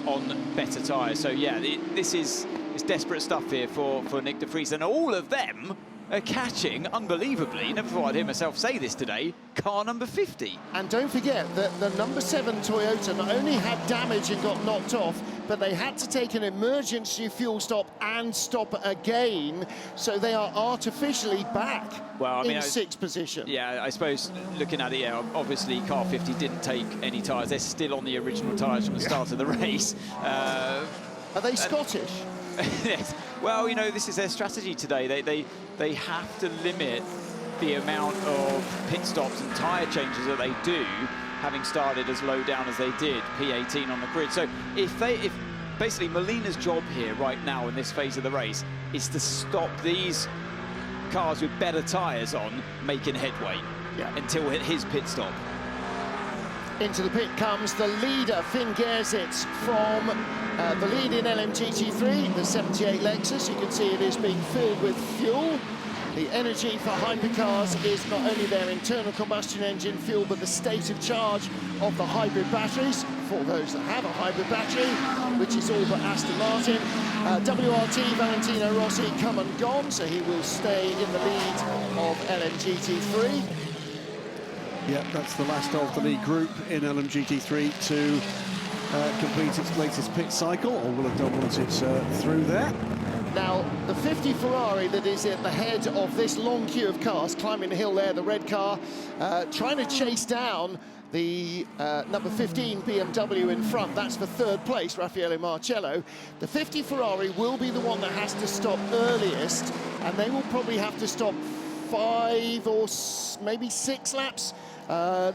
on better tyres. So yeah, it's desperate stuff here for Nick de Vries, and all of them are catching, unbelievably, never thought I'd hear myself say this today, car number 50. And don't forget that the number 7 Toyota not only had damage and got knocked off, but they had to take an emergency fuel stop and stop again, so they are artificially back in 6th position. Yeah, I suppose looking at it, yeah, obviously car 50 didn't take any tyres. They're still on the original tyres from the start of the race. Are they Scottish? Yes. Well, you know, this is their strategy today. They have to limit the amount of pit stops and tyre changes that they do, having started as low down as they did, P18 on the grid. So if basically Molina's job here right now in this phase of the race is to stop these cars with better tyres on making headway until his pit stop. Into the pit comes the leader, Finn Gersitz, from the lead in LMGT3, the 78 Lexus. You can see it is being filled with fuel. The energy for hypercars is not only their internal combustion engine fuel, but the state of charge of the hybrid batteries, for those that have a hybrid battery, which is all but Aston Martin. WRT, Valentino Rossi, come and gone, so he will stay in the lead of LMGT3. Yeah, that's the last of the lead group in LMGT3 to complete its latest pit cycle, or will have done once it's through there. Now, the 50 Ferrari that is at the head of this long queue of cars, climbing the hill there, the red car, trying to chase down the number 15 BMW in front. That's for third place, Raffaele Marcello. The 50 Ferrari will be the one that has to stop earliest, and they will probably have to stop 5 or maybe 6 laps earlier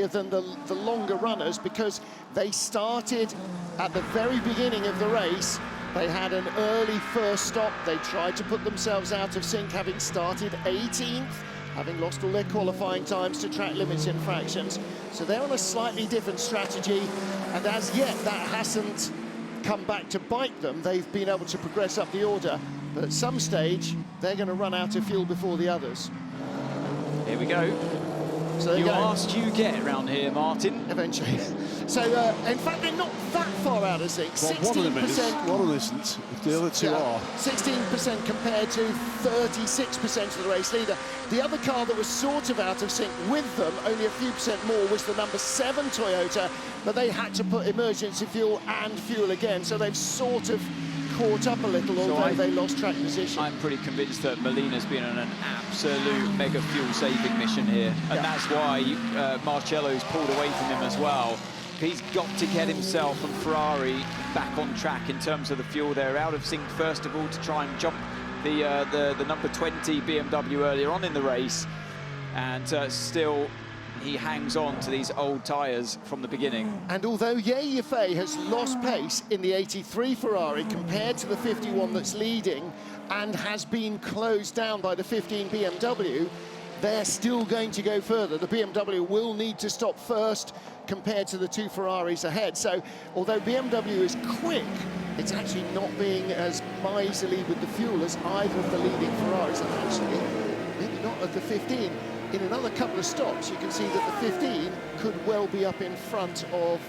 than the longer runners, because they started at the very beginning of the race. They had an early first stop. They tried to put themselves out of sync, having started 18th, having lost all their qualifying times to track limits infractions. So they're on a slightly different strategy, and as yet that hasn't come back to bite them. They've been able to progress up the order, but at some stage they're going to run out of fuel before the others. Here we go. So you asked, you get around here, Martin. Eventually. So, in fact, they're not that far out of sync. Well, 16%. one of them is, one of them isn't. The other two are. 16% compared to 36% of the race leader. The other car that was sort of out of sync with them, only a few percent more, was the number 7 Toyota, but they had to put emergency fuel and fuel again, so they've sort of caught up a little, although they lost track position. I'm pretty convinced that Molina's been on an absolute mega fuel-saving mission here, and that's why Marcello's pulled away from him as well. He's got to get himself and Ferrari back on track in terms of the fuel. They're out of sync, first of all, to try and jump the number 20 BMW earlier on in the race, and still he hangs on to these old tyres from the beginning. And although Yafei has lost pace in the 83 Ferrari compared to the 51 that's leading, and has been closed down by the 15 BMW, they're still going to go further. The BMW will need to stop first compared to the 2 Ferraris ahead. So although BMW is quick, it's actually not being as miserly with the fuel as either of the leading Ferraris, and actually maybe not at the 15. In another couple of stops, you can see that the 15 could well be up in front of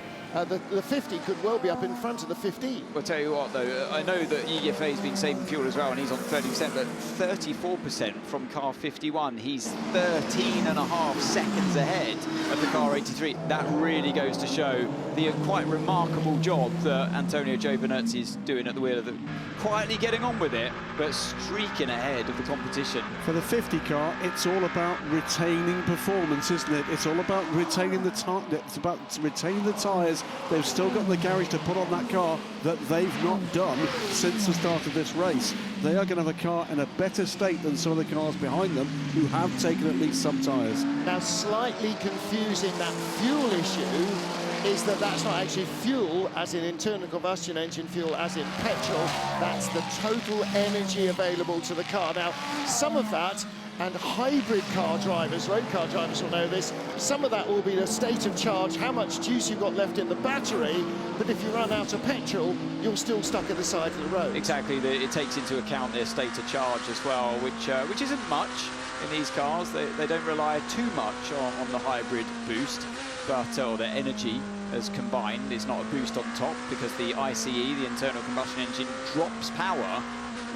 the 50 could well be up in front of the 15. I'll tell you what, though, I know that Yafei's been saving fuel as well, and he's on 30%, but 34% from car 51. He's 13.5 seconds ahead of the car 83. That really goes to show the quite remarkable job that Antonio Giovinazzi is doing at the wheel of the, quietly getting on with it, but streaking ahead of the competition. For the 50 car, it's all about retaining performance, isn't it? It's all about retaining the it's about retaining the tyres. They've still got the garage to put on that car that they've not done since the start of this race. They are going to have a car in a better state than some of the cars behind them who have taken at least some tyres. Now, slightly confusing that fuel issue is that that's not actually fuel as in internal combustion engine fuel as in petrol. That's the total energy available to the car. Now, some of that, and hybrid car drivers, road car drivers will know this, some of that will be the state of charge, how much juice you've got left in the battery, but if you run out of petrol, you're still stuck at the side of the road. Exactly, it takes into account their state of charge as well, which isn't much in these cars. They don't rely too much on the hybrid boost, but or their energy as combined is not a boost on top, because the ICE, the internal combustion engine, drops power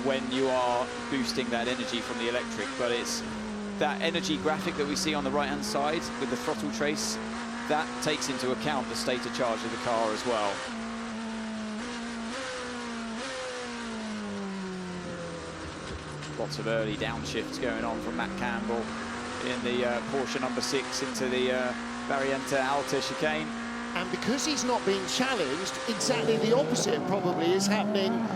when you are boosting that energy from the electric. But it's that energy graphic that we see on the right hand side with the throttle trace that takes into account the state of charge of the car as well. Lots of early downshifts going on from Matt Campbell in the Porsche number 6 into the Variante Alta chicane. And because he's not being challenged, exactly the opposite probably is happening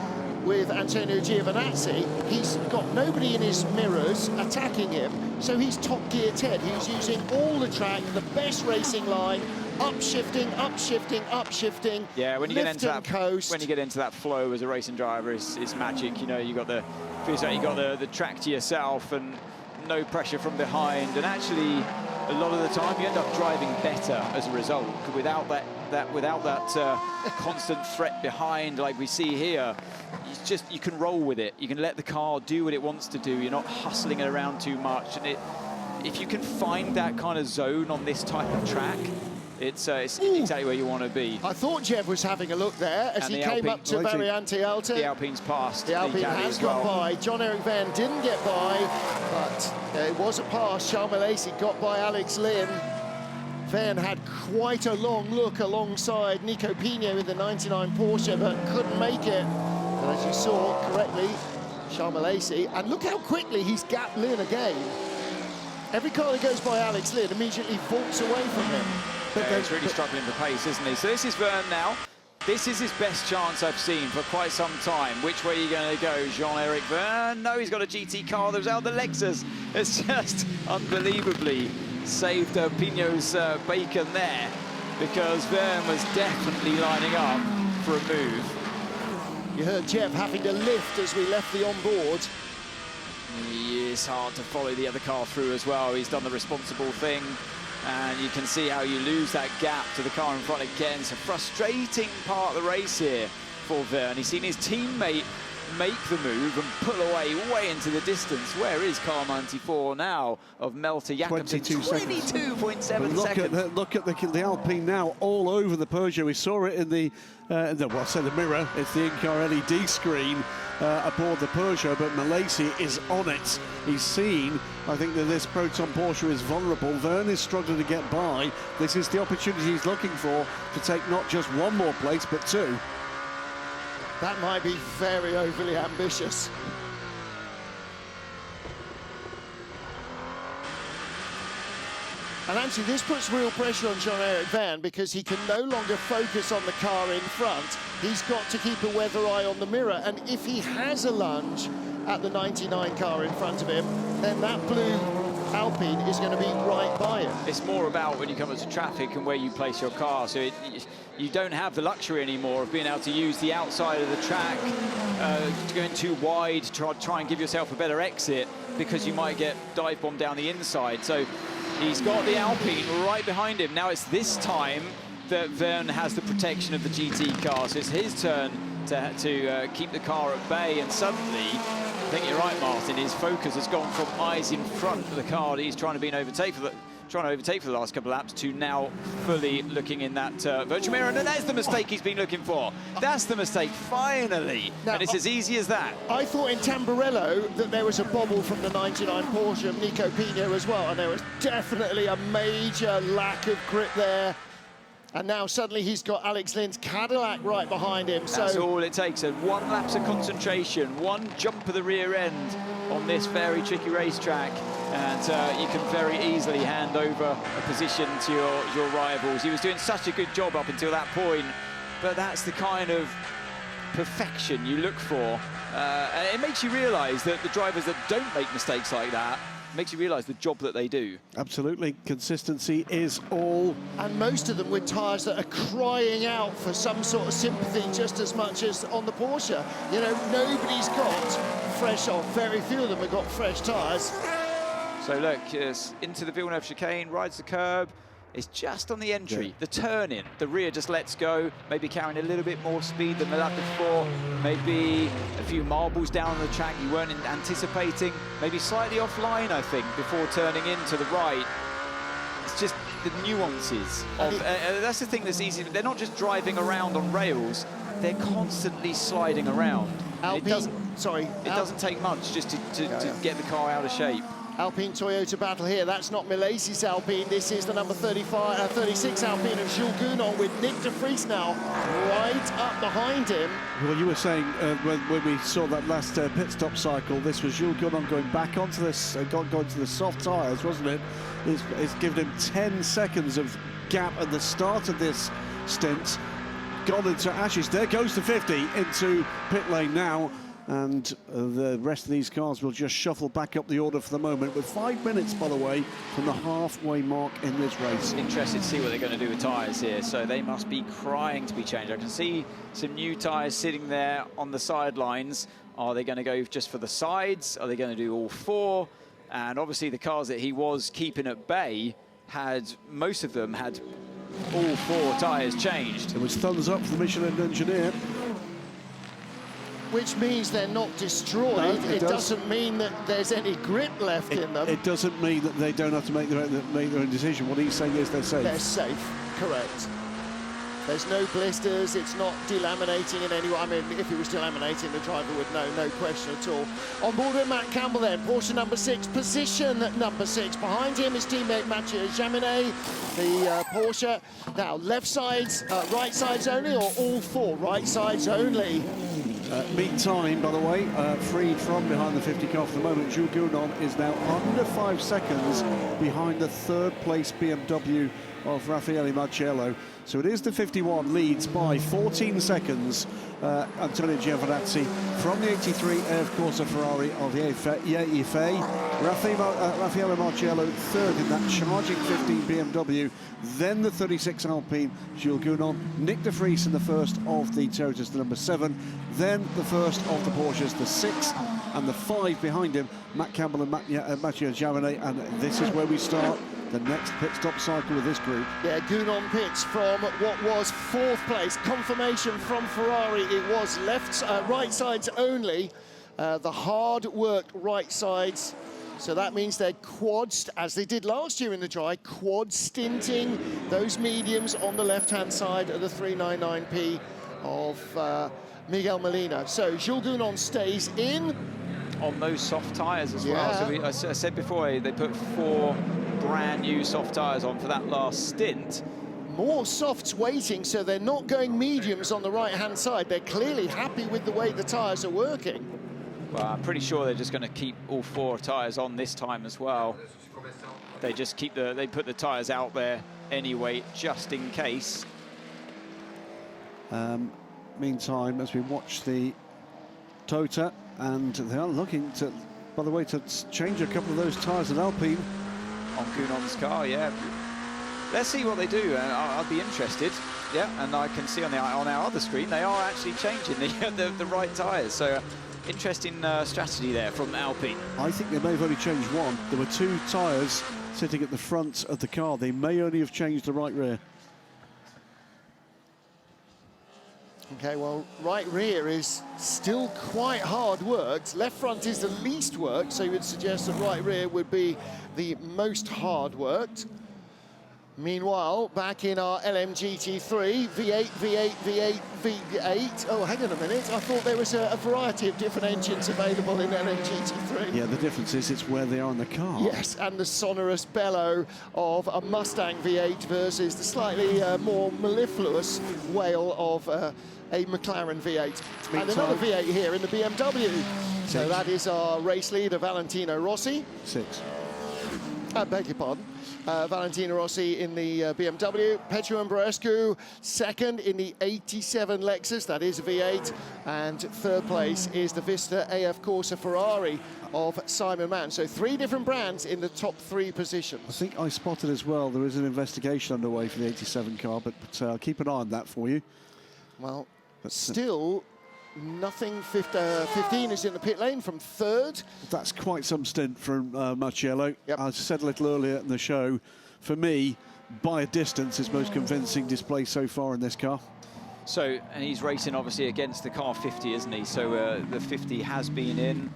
with Antonio Giovinazzi. He's got nobody in his mirrors attacking him, so he's top gear Ted. He's using all the track, the best racing line, upshifting, upshifting, upshifting. Yeah, when you get into that coast. When you get into that flow as a racing driver, it's magic. You know, you got the feels like you got the track to yourself and no pressure from behind, and actually a lot of the time you end up driving better as a result without that constant threat behind like we see here. You can roll with it. You can let the car do what it wants to do. You're not hustling it around too much, and if you can find that kind of zone on this type of track, it's exactly where you want to be. I thought Jev was having a look there as he came up to Variante Alta. The Alpine's passed. The Alpine has gone by. John-Eric Verne didn't get by, but it was a pass. Charles Malaysi got by Alex Lynn. Verne had quite a long look alongside Nico Pino in the 99 Porsche, but couldn't make it. And as you saw correctly, Charles Malaysi, and look how quickly he's gapped Lynn again. Every car that goes by Alex Lynn immediately vaults away from him. Yeah, he's really struggling for pace, isn't he? So this is Verne now. This is his best chance I've seen for quite some time. Which way are you going to go, Jean-Eric Verne? No, he's got a GT car that was out the Lexus. It's just unbelievably saved Pino's bacon there, because Verne was definitely lining up for a move. You heard Jeff having to lift as we left the onboard. It's hard to follow the other car through as well. He's done the responsible thing. And you can see how you lose that gap to the car in front again. It's a frustrating part of the race here for Verne. He's seen his teammate make the move and pull away way into the distance. Where is car 94 now of Melter Jakobsen? 22.7 seconds. Look at the Alpine now all over the Peugeot. We saw it in the mirror. It's the in-car LED screen aboard the Peugeot, but Malaysia is on it. He's seen, I think, that this Proton Porsche is vulnerable. Verne is struggling to get by. This is the opportunity he's looking for to take not just one more place, but two. That might be very overly ambitious. And actually, this puts real pressure on Jean-Eric Verne, because he can no longer focus on the car in front. He's got to keep a weather eye on the mirror. And if he has a lunge at the 99 car in front of him, then that blue Alpine is going to be right by him. It's more about when you come into traffic and where you place your car. So you don't have the luxury anymore of being able to use the outside of the track, going too wide, try and give yourself a better exit, because you might get dive bombed down the inside. So he's got the Alpine right behind him. Now it's this time that Verne has the protection of the GT car. So it's his turn to keep the car at bay, and suddenly, I think you're right, Martin, his focus has gone from eyes in front of the car that he's trying to overtake for the last couple of laps, to now fully looking in that virtual mirror. And there's the mistake he's been looking for. That's the mistake, finally. Now, and it's as easy as that. I thought in Tamburello that there was a bobble from the 99 Porsche of Nico Pino as well, and there was definitely a major lack of grip there. And now suddenly he's got Alex Lynn's Cadillac right behind him. That's all it takes. And one lapse of concentration, one jump of the rear end on this very tricky racetrack, and you can very easily hand over a position to your rivals. He was doing such a good job up until that point, but that's the kind of perfection you look for. And it makes you realise that the drivers that don't make mistakes like that, makes you realise the job that they do. Absolutely, consistency is all. And most of them with tyres that are crying out for some sort of sympathy, just as much as on the Porsche. You know, nobody's got fresh, or very few of them have got fresh tyres. So look, into the Villeneuve chicane, rides the curb. It's just on the entry, yeah. The turn in, the rear just lets go, maybe carrying a little bit more speed than the lap before, maybe a few marbles down on the track you weren't anticipating, maybe slightly offline, I think, before turning in to the right. It's just the nuances of, that's the thing that's easy. They're not just driving around on rails, they're constantly sliding around. It doesn't take much just to get the car out of shape. Alpine Toyota battle here. That's not Milacy's Alpine. This is the number 36 Alpine of Jules Gounon, with Nick de Vries now right up behind him. Well, you were saying when we saw that last pit stop cycle, this was Jules Gounon going back onto this, going to the soft tyres, wasn't it? It's given him 10 seconds of gap at the start of this stint. Gone into ashes. There goes the 50 into pit lane now. And the rest of these cars will just shuffle back up the order for the moment, with 5 minutes, by the way, from the halfway mark in this race. Interested to see what they're going to do with tyres here. So they must be crying to be changed. I can see some new tyres sitting there on the sidelines. Are they going to go just for the sides? Are they going to do all four? And obviously the cars that he was keeping at bay most of them had all four tyres changed. It was thumbs up for the Michelin engineer. Which means they're not destroyed. No, it doesn't mean that there's any grip left in them. It doesn't mean that they don't have to make their own decision. What he's saying is they're safe. They're safe, correct. There's no blisters, it's not delaminating in any way. I mean, if it was delaminating, the driver would know, no question at all. On board with Matt Campbell then, Porsche number 6, position number 6. Behind him, his teammate Mathieu Jaminet, the Porsche. Now, left sides, right sides only, or all four right sides only? Meantime, by the way, freed from behind the 50 car for the moment, Jules Gounon is now under 5 seconds behind the third-place BMW of Raffaele Marciello. So it is the 51 leads by 14 seconds. Antonio Giovinazzi from the 83 Air Corsa Ferrari of IFA. Raffaele Marciello third in that charging 15 BMW. Then the 36 Alpine, Jules Gounon. Nick de Vries in the first of the Toyotas, the number 7. Then the first of the Porsches, the 6. And the 5 behind him, Matt Campbell and Mathieu Javonet. And this is where we start the next pit stop cycle with this group. Yeah, Gounon pits from what was 4th place. Confirmation from Ferrari, it was right sides only. The hard-worked right sides. So that means they're quads, as they did last year in the dry, quad stinting those mediums on the left-hand side of the 399P of Miguel Molina. So Jules Gounon stays in. On those soft tyres as well. So I said before, they put 4 brand new soft tyres on for that last stint. More softs waiting, so they're not going mediums on the right-hand side. They're clearly happy with the way the tyres are working. Well, I'm pretty sure they're just going to keep all 4 tyres on this time as well. They just keep they put the tyres out there anyway, just in case. Meantime, as we watch the Tota, and they are looking to, by the way, to change a couple of those tyres at Alpine. On Gounon's car, yeah. Let's see what they do. I'll be interested. Yeah, and I can see on our other screen they are actually changing the right tyres. So interesting strategy there from Alpine. I think they may have only changed one. There were 2 tyres sitting at the front of the car. They may only have changed the right rear. Okay, well, right rear is still quite hard worked. Left front is the least worked, so you would suggest that right rear would be the most hard worked. Meanwhile, back in our LMGT3, V8, V8, V8, V8. Oh, hang on a minute. I thought there was a variety of different engines available in LMGT3. Yeah, the difference is it's where they are in the car. Yes, and the sonorous bellow of a Mustang V8 versus the slightly more mellifluous wail of a McLaren V8. And another V8 here in the BMW. So that is our race leader, Valentino Rossi. 6. I beg your pardon. Valentino Rossi in the BMW. Petru Ambrescu second in the 87 Lexus, that is a V8. And third place is the Vista AF Corsa Ferrari of Simon Mann. So 3 different brands in the top 3 positions. I think I spotted as well, there is an investigation underway for the 87 car, but I'll keep an eye on that for you. Well, but still, nothing. 15 is in the pit lane from 3rd. That's quite some stint from Marciello. Yep. I said a little earlier in the show, for me, by a distance, his most convincing display so far in this car. So, and he's racing obviously against the car 50, isn't he? So the 50 has been in.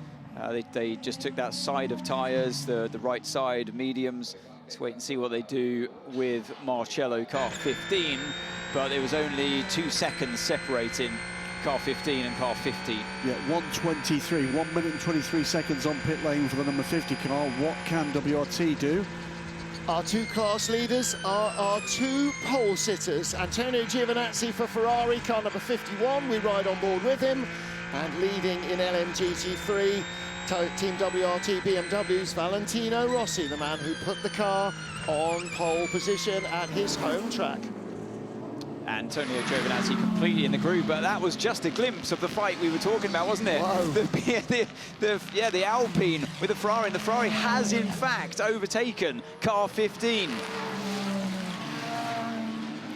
They just took that side of tyres, the right side, mediums. Let's wait and see what they do with Marciello car 15. But it was only 2 seconds separating car 15 and car 50. Yeah, 1:23, 1 minute and 23 seconds on pit lane for the number 50 car. What can WRT do? Our 2 class leaders are our 2 pole sitters. Antonio Giovinazzi for Ferrari, car number 51. We ride on board with him. And leading in LMGT3, Team WRT BMW's Valentino Rossi, the man who put the car on pole position at his home track. Antonio Giovinazzi completely in the groove, but that was just a glimpse of the fight we were talking about, wasn't it? The Alpine with the Ferrari, and the Ferrari has in fact overtaken car 15.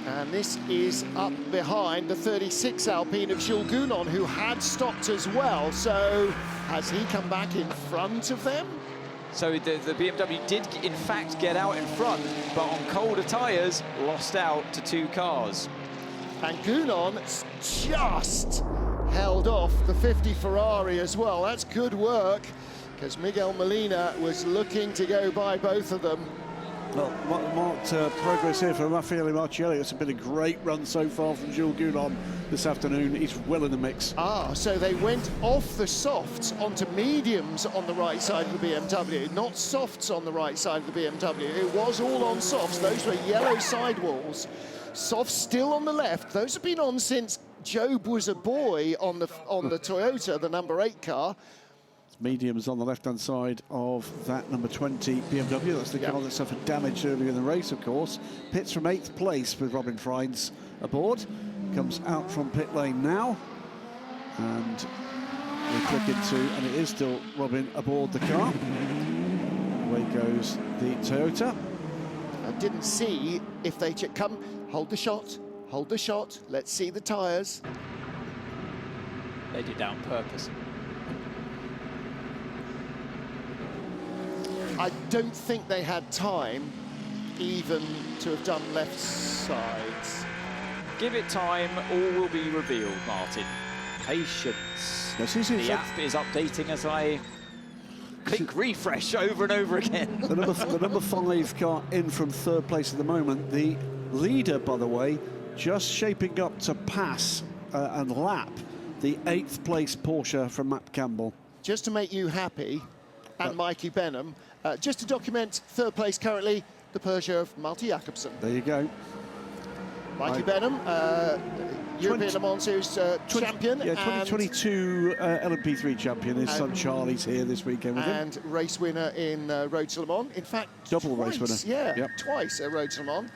And this is up behind the 36 Alpine of Jules Gounon, who had stopped as well. So has he come back in front of them? So the BMW did in fact get out in front, but on colder tyres, lost out to 2 cars. And Gounon just held off the 50 Ferrari as well. That's good work, because Miguel Molina was looking to go by both of them. Well, marked progress here for Raffaele Marciello. It's been a great run so far from Jules Gounon this afternoon. He's well in the mix. So they went off the softs onto mediums on the right side of the BMW, not softs on the right side of the BMW. It was all on softs. Those were yellow sidewalls. Softs still on the left. Those have been on since Job was a boy on the Toyota, the number 8 car. Mediums on the left-hand side of that number 20 BMW. That's the car that suffered damage earlier in the race, of course. Pits from 8th place with Robin Freins aboard. Comes out from pit lane now. And we click into, and it is still Robin aboard the car. Away goes the Toyota. I didn't see if they come, hold the shot, let's see the tyres. They did that on purpose. I don't think they had time even to have done left sides. Give it time, all will be revealed, Martin. Patience. The app is updating as I click refresh over and over again. The number 5 car in from 3rd place at the moment. The leader, by the way, just shaping up to pass and lap the 8th place Porsche from Matt Campbell. Just to make you happy, and Mikey Benham, just to document 3rd place currently, the Peugeot of Malte Jacobsen. There you go. Mikey Benham, European Le Mans Series champion. Yeah, 2022 LMP3 champion. His son Charlie's here this weekend with him. And race winner in Road to Le Mans. In fact, double race winner. Yeah, twice at Road to Le Mans.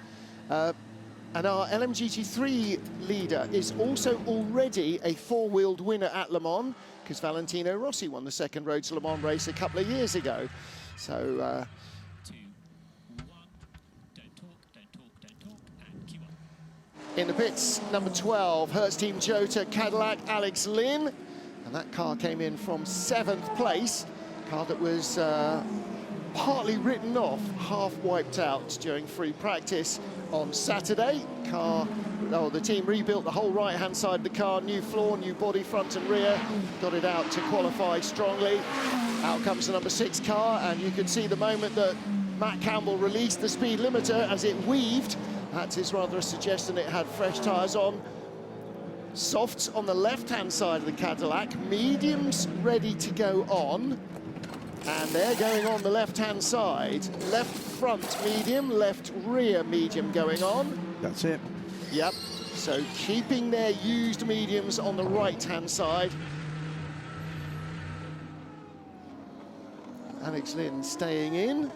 And our LMGT3 leader is also already a 4-wheeled winner at Le Mans, because Valentino Rossi won the 2nd Road to Le Mans race a couple of years ago. So, in the pits, number 12, Hertz Team Jota Cadillac, Alex Lynn. And that car came in from 7th place. Car that was partly written off, half wiped out during free practice on Saturday. The team rebuilt the whole right-hand side of the car, new floor, new body, front and rear, got it out to qualify strongly. Out comes the number 6 car, and you can see the moment that Matt Campbell released the speed limiter as it weaved. That is rather a suggestion it had fresh tyres on. Softs on the left-hand side of the Cadillac, mediums ready to go on. And they're going on the left-hand side. Left front medium, left rear medium going on. That's it. Yep, so keeping their used mediums on the right-hand side. Alex Lynn staying in.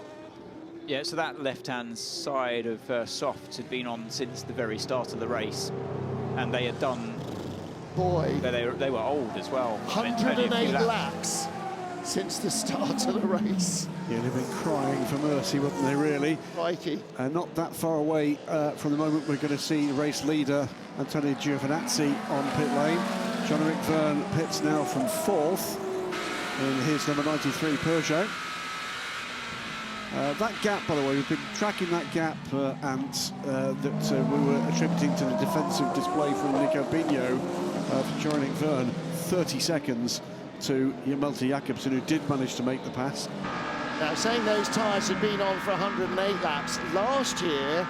Yeah, so that left-hand side of softs had been on since the very start of the race. And they had done... Boy. They were old as well. 108 laps since the start of the race. Yeah, they've been crying for mercy, wouldn't they, really? Crikey. Not that far away from the moment we're going to see race leader Antonio Giovinazzi on pit lane. Jean-Eric Verne pits now from 4th in his number 93 Peugeot. That gap, by the way, we've been tracking that gap that we were attributing to the defensive display from Nico Bigno for Jean-Eric Verne, 30 seconds to Malte Jacobsen, who did manage to make the pass. Now, saying those tyres had been on for 108 laps, last year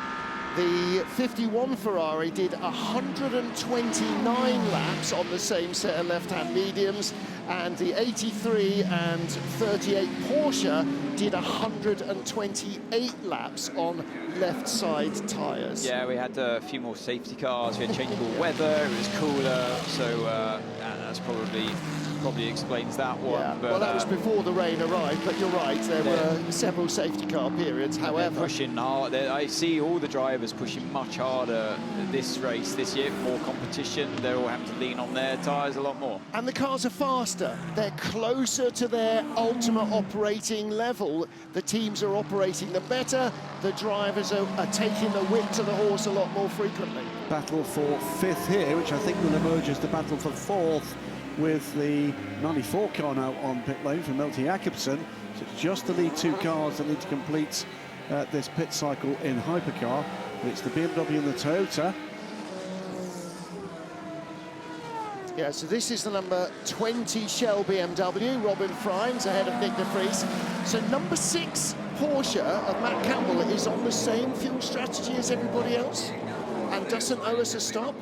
the 51 Ferrari did 129 laps on the same set of left-hand mediums, and the 83 and 38 Porsche did 128 laps on left side tyres. Yeah, we had a few more safety cars, we had changeable weather, it was cooler, so that's probably explains that one. Yeah, but, well, that was before the rain arrived, but you're right, there were several safety car periods. However, pushing hard. I see all the drivers pushing much harder this race this year, more competition. They're all having to lean on their tyres a lot more. And the cars are faster. They're closer to their ultimate operating level. The teams are operating them better. The drivers are taking the whip to the horse a lot more frequently. Battle for 5th here, which I think will emerge as the battle for 4th, with the 94 car now on pit lane for Malte Jacobsen. So it's just the lead 2 cars that need to complete this pit cycle in Hypercar. But it's the BMW and the Toyota. Yeah, so this is the number 20 Shell BMW, Robin Freins ahead of Nick de Vries. So number 6 Porsche of Matt Campbell is on the same fuel strategy as everybody else and doesn't owe us a stop.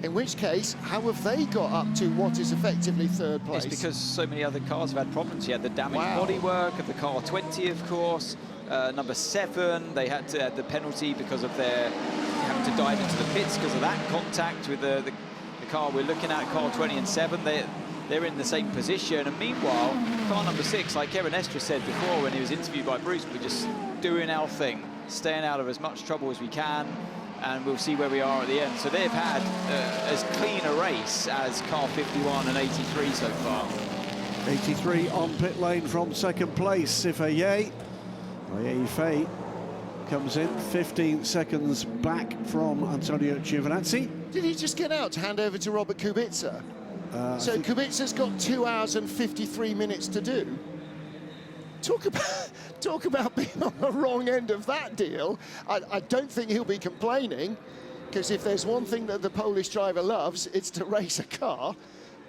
In which case, how have they got up to what is effectively 3rd place? It's because so many other cars have had problems. You had the damaged bodywork of the car 20, of course. Number 7, they had to add the penalty because of their having to dive into the pits because of that contact with the car we're looking at, car 20 and 7, they're in the same position. And meanwhile, car number 6, like Kevin Estra said before when he was interviewed by Bruce, we're just doing our thing, staying out of as much trouble as we can, and we'll see where we are at the end. So they've had as clean a race as car 51 and 83 so far. 83 on pit lane from second place. FIA comes in 15 seconds back from Antonio Giovinazzi. Did he just get out to hand over to Robert Kubica? So Kubica's got 2 hours and 53 minutes to do. Talk about being on the wrong end of that deal. I don't think he'll be complaining, because if there's one thing that the Polish driver loves, it's to race a car.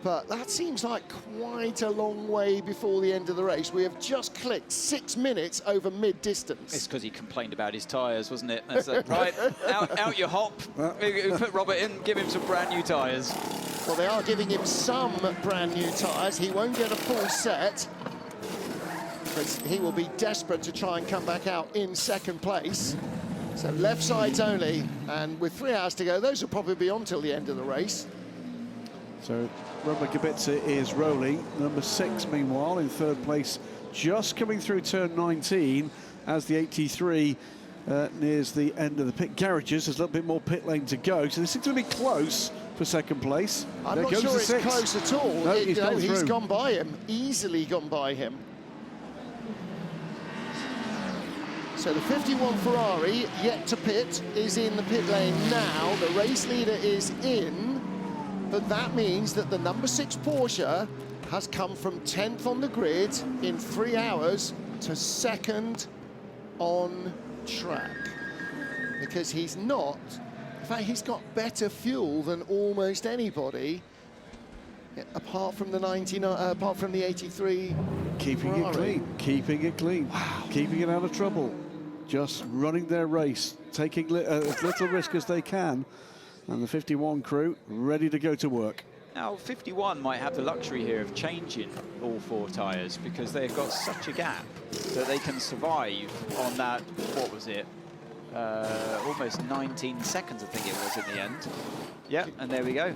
But that seems like quite a long way before the end of the race. We have just clicked 6 minutes over mid-distance. It's because he complained about his tyres, wasn't it? That's like, right, out your hop. Put Robert in, give him some brand new tyres. Well, they are giving him some brand new tyres. He won't get a full set, but he will be desperate to try and come back out in second place. So left sides only, and with 3 hours to go, those will probably be on till the end of the race. So Robert Kubica is rolling. Number 6, meanwhile, in third place, just coming through turn 19 as the 83 nears the end of the pit garages. There's a little bit more pit lane to go, so this is going to be close for second place. I'm there not goes sure the it's 6. close at all. No, he's gone by him, easily gone by him. So the 51 Ferrari, yet to pit, is in the pit lane now. The race leader is in, but that means that the number 6 Porsche has come from 10th on the grid in 3 hours to 2nd on track. Because he's not, in fact, he's got better fuel than almost anybody, apart from the 83 Keeping Ferrari. it clean, keeping it clean, wow. Keeping it out of trouble. Just running their race, taking as little risk as they can. And the 51 crew ready to go to work. Now, 51 might have the luxury here of changing all 4 tyres, because they've got such a gap that they can survive on that, what was it? Almost 19 seconds, I think it was in the end. Yeah, and there we go.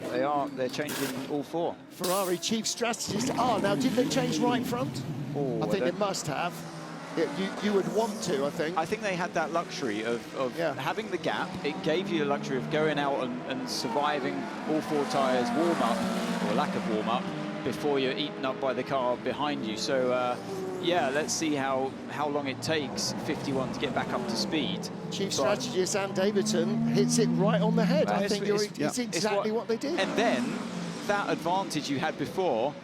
They're changing all 4. Ferrari chief strategist. Now did they change right front? Oh, I think they must have. You would want to, I think. I think they had that luxury of having the gap. It gave you the luxury of going out and surviving all 4 tyres warm-up, or lack of warm-up, before you're eaten up by the car behind you. So, yeah, let's see how long it takes 51 to get back up to speed. Chief strategist Ann Davidson hits it right on the head. I think it's exactly what they did. And then, that advantage you had before,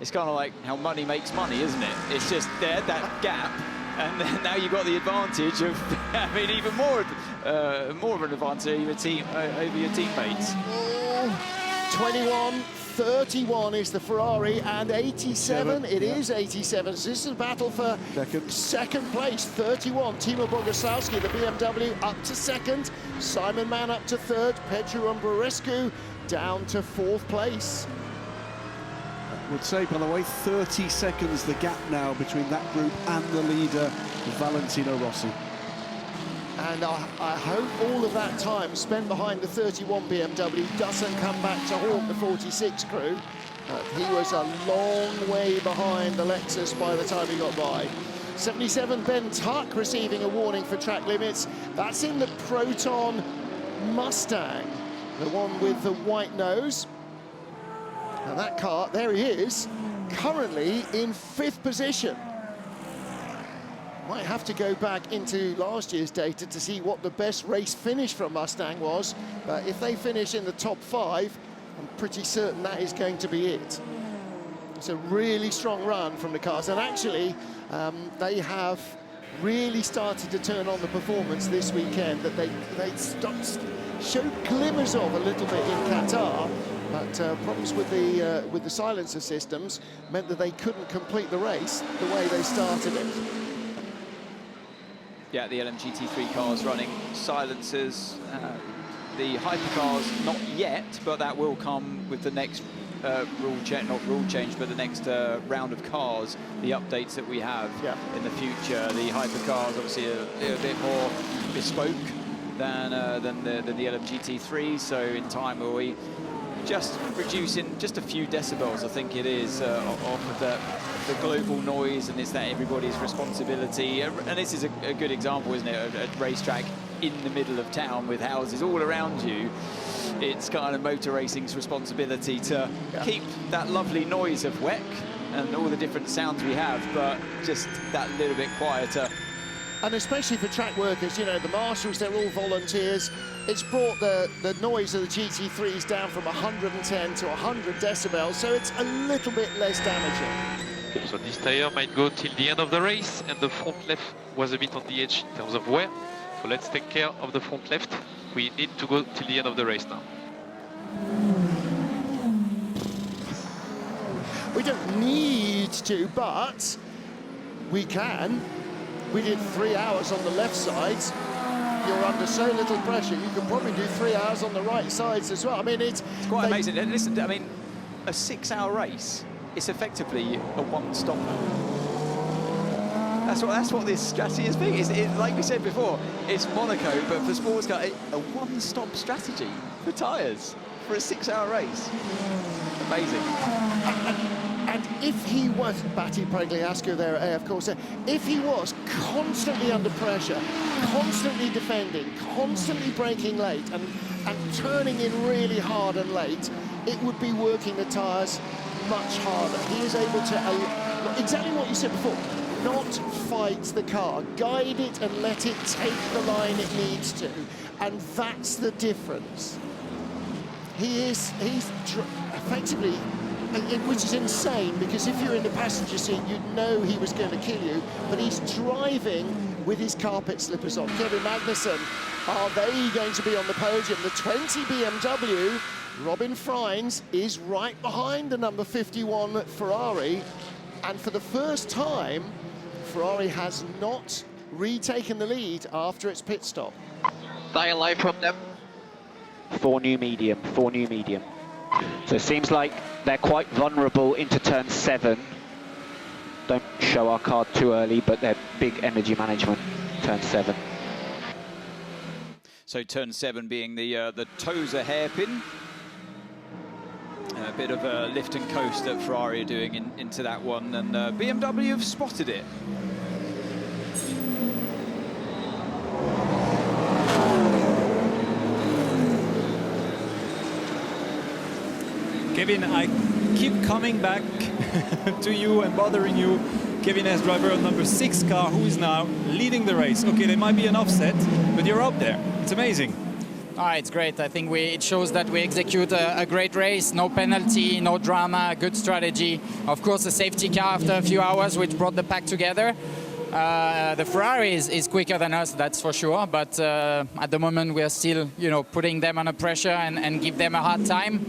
it's kind of like how money makes money, isn't it? It's just there, that gap. And then now you've got the advantage of having even more of an advantage over your teammates. 21-31 is the Ferrari, and 87, it is 87. So this is a battle for second place. 31, Timo Bogusławski, the BMW, up to second. Simon Mann up to third. Petru Umbrescu down to 4th place. Would say, by the way, 30 seconds the gap now between that group and the leader, Valentino Rossi. And I hope all of that time spent behind the 31 BMW doesn't come back to haunt the 46 crew. He was a long way behind the Lexus by the time he got by. 77 Ben Tuck receiving a warning for track limits. That's in the Proton Mustang, the one with the white nose. Now that car, there he is, currently in 5th position. Might have to go back into last year's data to see what the best race finish from Mustang was, but if they finish in the top 5, I'm pretty certain that is going to be it. It's a really strong run from the cars, and actually they have really started to turn on the performance this weekend that they showed glimmers of a little bit in Qatar. But problems with the silencer systems meant that they couldn't complete the race the way they started it. Yeah, the LMGT3 cars running silencers. The hypercars, not yet, but that will come with the next not rule change, but the next round of cars, the updates that we have in the future. The hypercars, obviously, a bit more bespoke than the LMGT3, so in time will we just reducing just a few decibels, I think it is, off of the global noise, and it's that everybody's responsibility. And this is a good example, isn't it? A racetrack in the middle of town with houses all around you. It's kind of motor racing's responsibility to keep that lovely noise of WEC and all the different sounds we have, but just that little bit quieter. And especially for track workers, you know, the marshals, they're all volunteers. It's brought the noise of the GT3s down from 110 to 100 decibels, so it's a little bit less damaging. So this tire might go till the end of the race, and the front left was a bit on the edge in terms of wear. So let's take care of the front left. We need to go till the end of the race now. We don't need to, but we can. We did 3 hours on the left sides. You're under so little pressure, you can probably do 3 hours on the right sides as well. I mean, it's quite amazing. And listen, I mean, a 6-hour race, it's effectively a one-stopper. That's what this strategy is being. Like we said before, it's Monaco, but for sports car, a one-stop strategy for tyres for a 6-hour race. Amazing. And if he was, Batti Pregliasco there at AF Corse, if he was constantly under pressure, constantly defending, constantly braking late and turning in really hard and late, it would be working the tyres much harder. He is able to, exactly what you said before, not fight the car, guide it and let it take the line it needs to. And that's the difference. He's effectively, which is insane, because if you're in the passenger seat, you'd know he was going to kill you, but he's driving with his carpet slippers on. Kevin Magnussen, are they going to be on the podium? The 20 BMW, Robin Freins, is right behind the number 51 Ferrari, and for the first time, Ferrari has not retaken the lead after its pit stop. Dying live from them. 4 new medium, 4 new medium. So it seems like they're quite vulnerable into turn 7. Don't show our card too early, but they're big energy management, turn 7. So turn 7 being the Tosa hairpin. A bit of a lift and coast that Ferrari are doing into that one, and BMW have spotted it. Kevin, I keep coming back to you and bothering you. Kevin S, driver on number 6 car, who is now leading the race. Okay, there might be an offset, but you're up there. It's amazing. It's great. I think it shows that we execute a great race. No penalty, no drama, good strategy. Of course, a safety car after a few hours, which brought the pack together. The Ferrari is quicker than us, that's for sure. But at the moment, we are still, putting them under pressure and give them a hard time.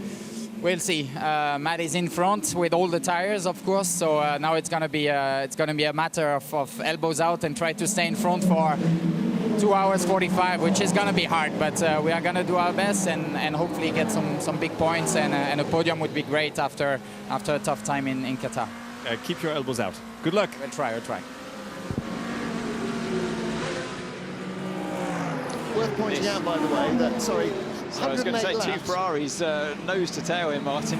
We'll see. Matt is in front with all the tires, of course. So now it's gonna be a matter of elbows out and try to stay in front for 2 hours 45, which is gonna be hard. But we are gonna do our best and hopefully get some big points. And a podium would be great after a tough time in Qatar. Keep your elbows out. Good luck. We'll try. Worth pointing out, by the way, that So I was going to say laps. 2 Ferraris nose to tail here, Martin.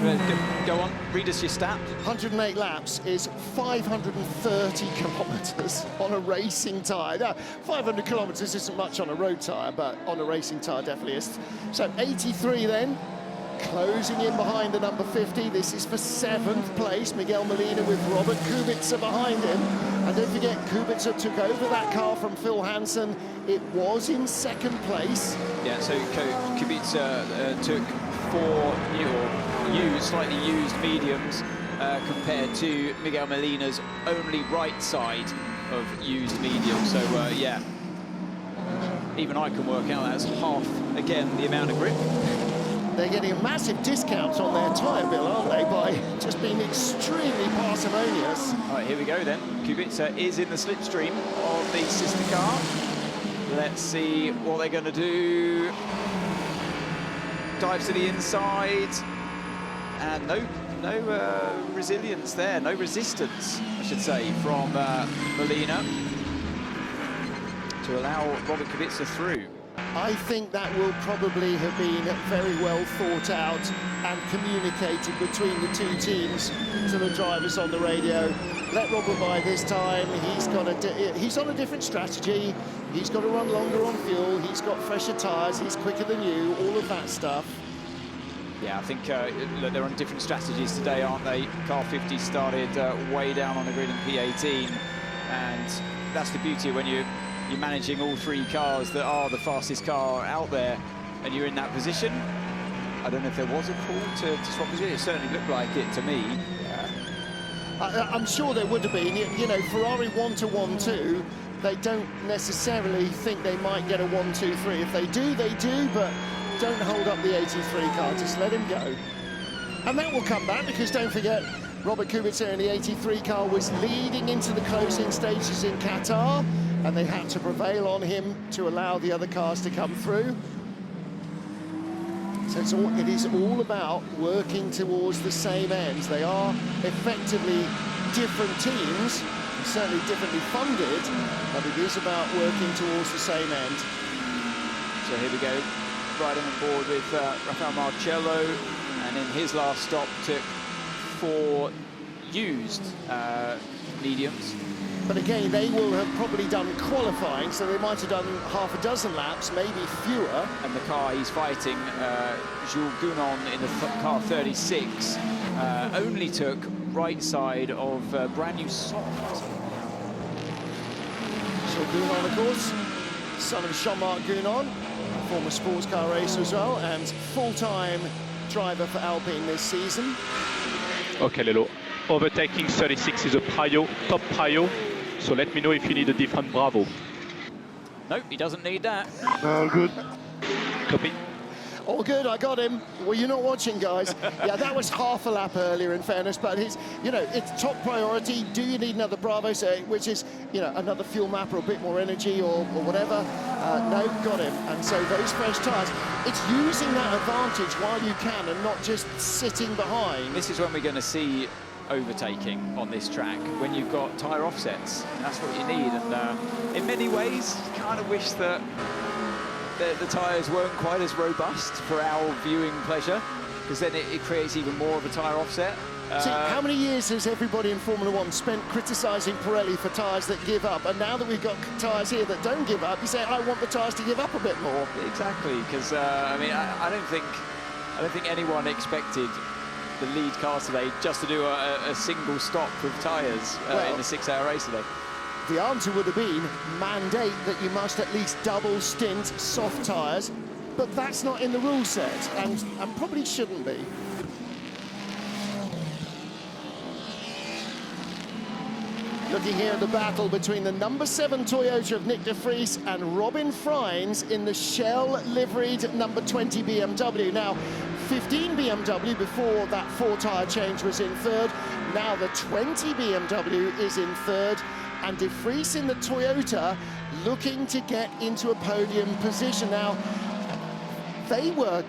Go on, read us your stat. 108 laps is 530 kilometres on a racing tyre. Now, 500 kilometres isn't much on a road tyre, but on a racing tyre definitely is. So 83 then, closing in behind the number 50. This is for 7th place. Miguel Molina with Robert Kubica behind him. And don't forget, Kubica took over that car from Phil Hansen. It was in 2nd place. Yeah, so Kubica took 4 new, slightly used mediums compared to Miguel Molina's only right side of used mediums. So, yeah, even I can work out that's half, again, the amount of grip. They're getting a massive discount on their tyre bill, aren't they, by just being extremely parsimonious. All right, here we go then. Kubica is in the slipstream of the sister car. Let's see what they're going to do. Dives to the inside. And no resilience there, no resistance, I should say, from Molina to allow Robert Kubica through. I think that will probably have been very well thought out and communicated between the two teams to the drivers on the radio. Let Robert by this time. He's on a different strategy. He's got to run longer on fuel. He's got fresher tyres. He's quicker than you. All of that stuff. Yeah, I think look, they're on different strategies today, aren't they? Car 50 started way down on the grid in P18, and that's the beauty when you're managing all three cars that are the fastest car out there, and you're in that position. I don't know if there was a call to swap position. It certainly looked like it to me. I'm sure there would have been. You know, Ferrari 1-1-2, they don't necessarily think they might get a 1-2-3. If they do, they do, but don't hold up the 83 car, just let him go. And that will come back, because don't forget, Robert Kubica in the 83 car was leading into the closing stages in Qatar, and they had to prevail on him to allow the other cars to come through. So it is all about working towards the same ends. They are effectively different teams, certainly differently funded, but it is about working towards the same end. So here we go, riding on board with Rafael Marcello, and in his last stop took 4 used mediums. But again, they will have probably done qualifying, so they might have done half a dozen laps, maybe fewer. And the car he's fighting, Jules Gounon in the car 36, only took right side of brand new soft. Jules Gounon, of course, son of Jean-Marc Gounon, former sports car racer as well, and full-time driver for Alpine this season. Okay, Lelo. Overtaking 36 is a prio, top prio. So let me know if you need a different Bravo. Nope, he doesn't need that. All good. Copy. All good, I got him. Well, you're not watching, guys. Yeah, that was half a lap earlier, in fairness, but it's top priority. Do you need another Bravo, which is, another fuel map or a bit more energy or whatever? No, got him. And so those fresh tyres, it's using that advantage while you can and not just sitting behind. This is when we're going to see overtaking on this track, when you've got tyre offsets. That's what you need, and in many ways, you kind of wish that the tyres weren't quite as robust for our viewing pleasure, because then it creates even more of a tyre offset. See, how many years has everybody in Formula One spent criticising Pirelli for tyres that give up, and now that we've got tyres here that don't give up, you say, I want the tyres to give up a bit more. Exactly, because I don't think anyone expected the lead car today just to do a single stop with tyres in the 6-hour race today. The answer would have been mandate that you must at least double stint soft tyres, but that's not in the rule set, and probably shouldn't be. Looking here at the battle between the number 7 Toyota of Nick de Vries and Robin Freins in the Shell-liveried number 20 BMW. Now, 15 BMW before that 4-tyre change was in third. Now the 20 BMW is in third, and de Vries in the Toyota looking to get into a podium position. Now, they were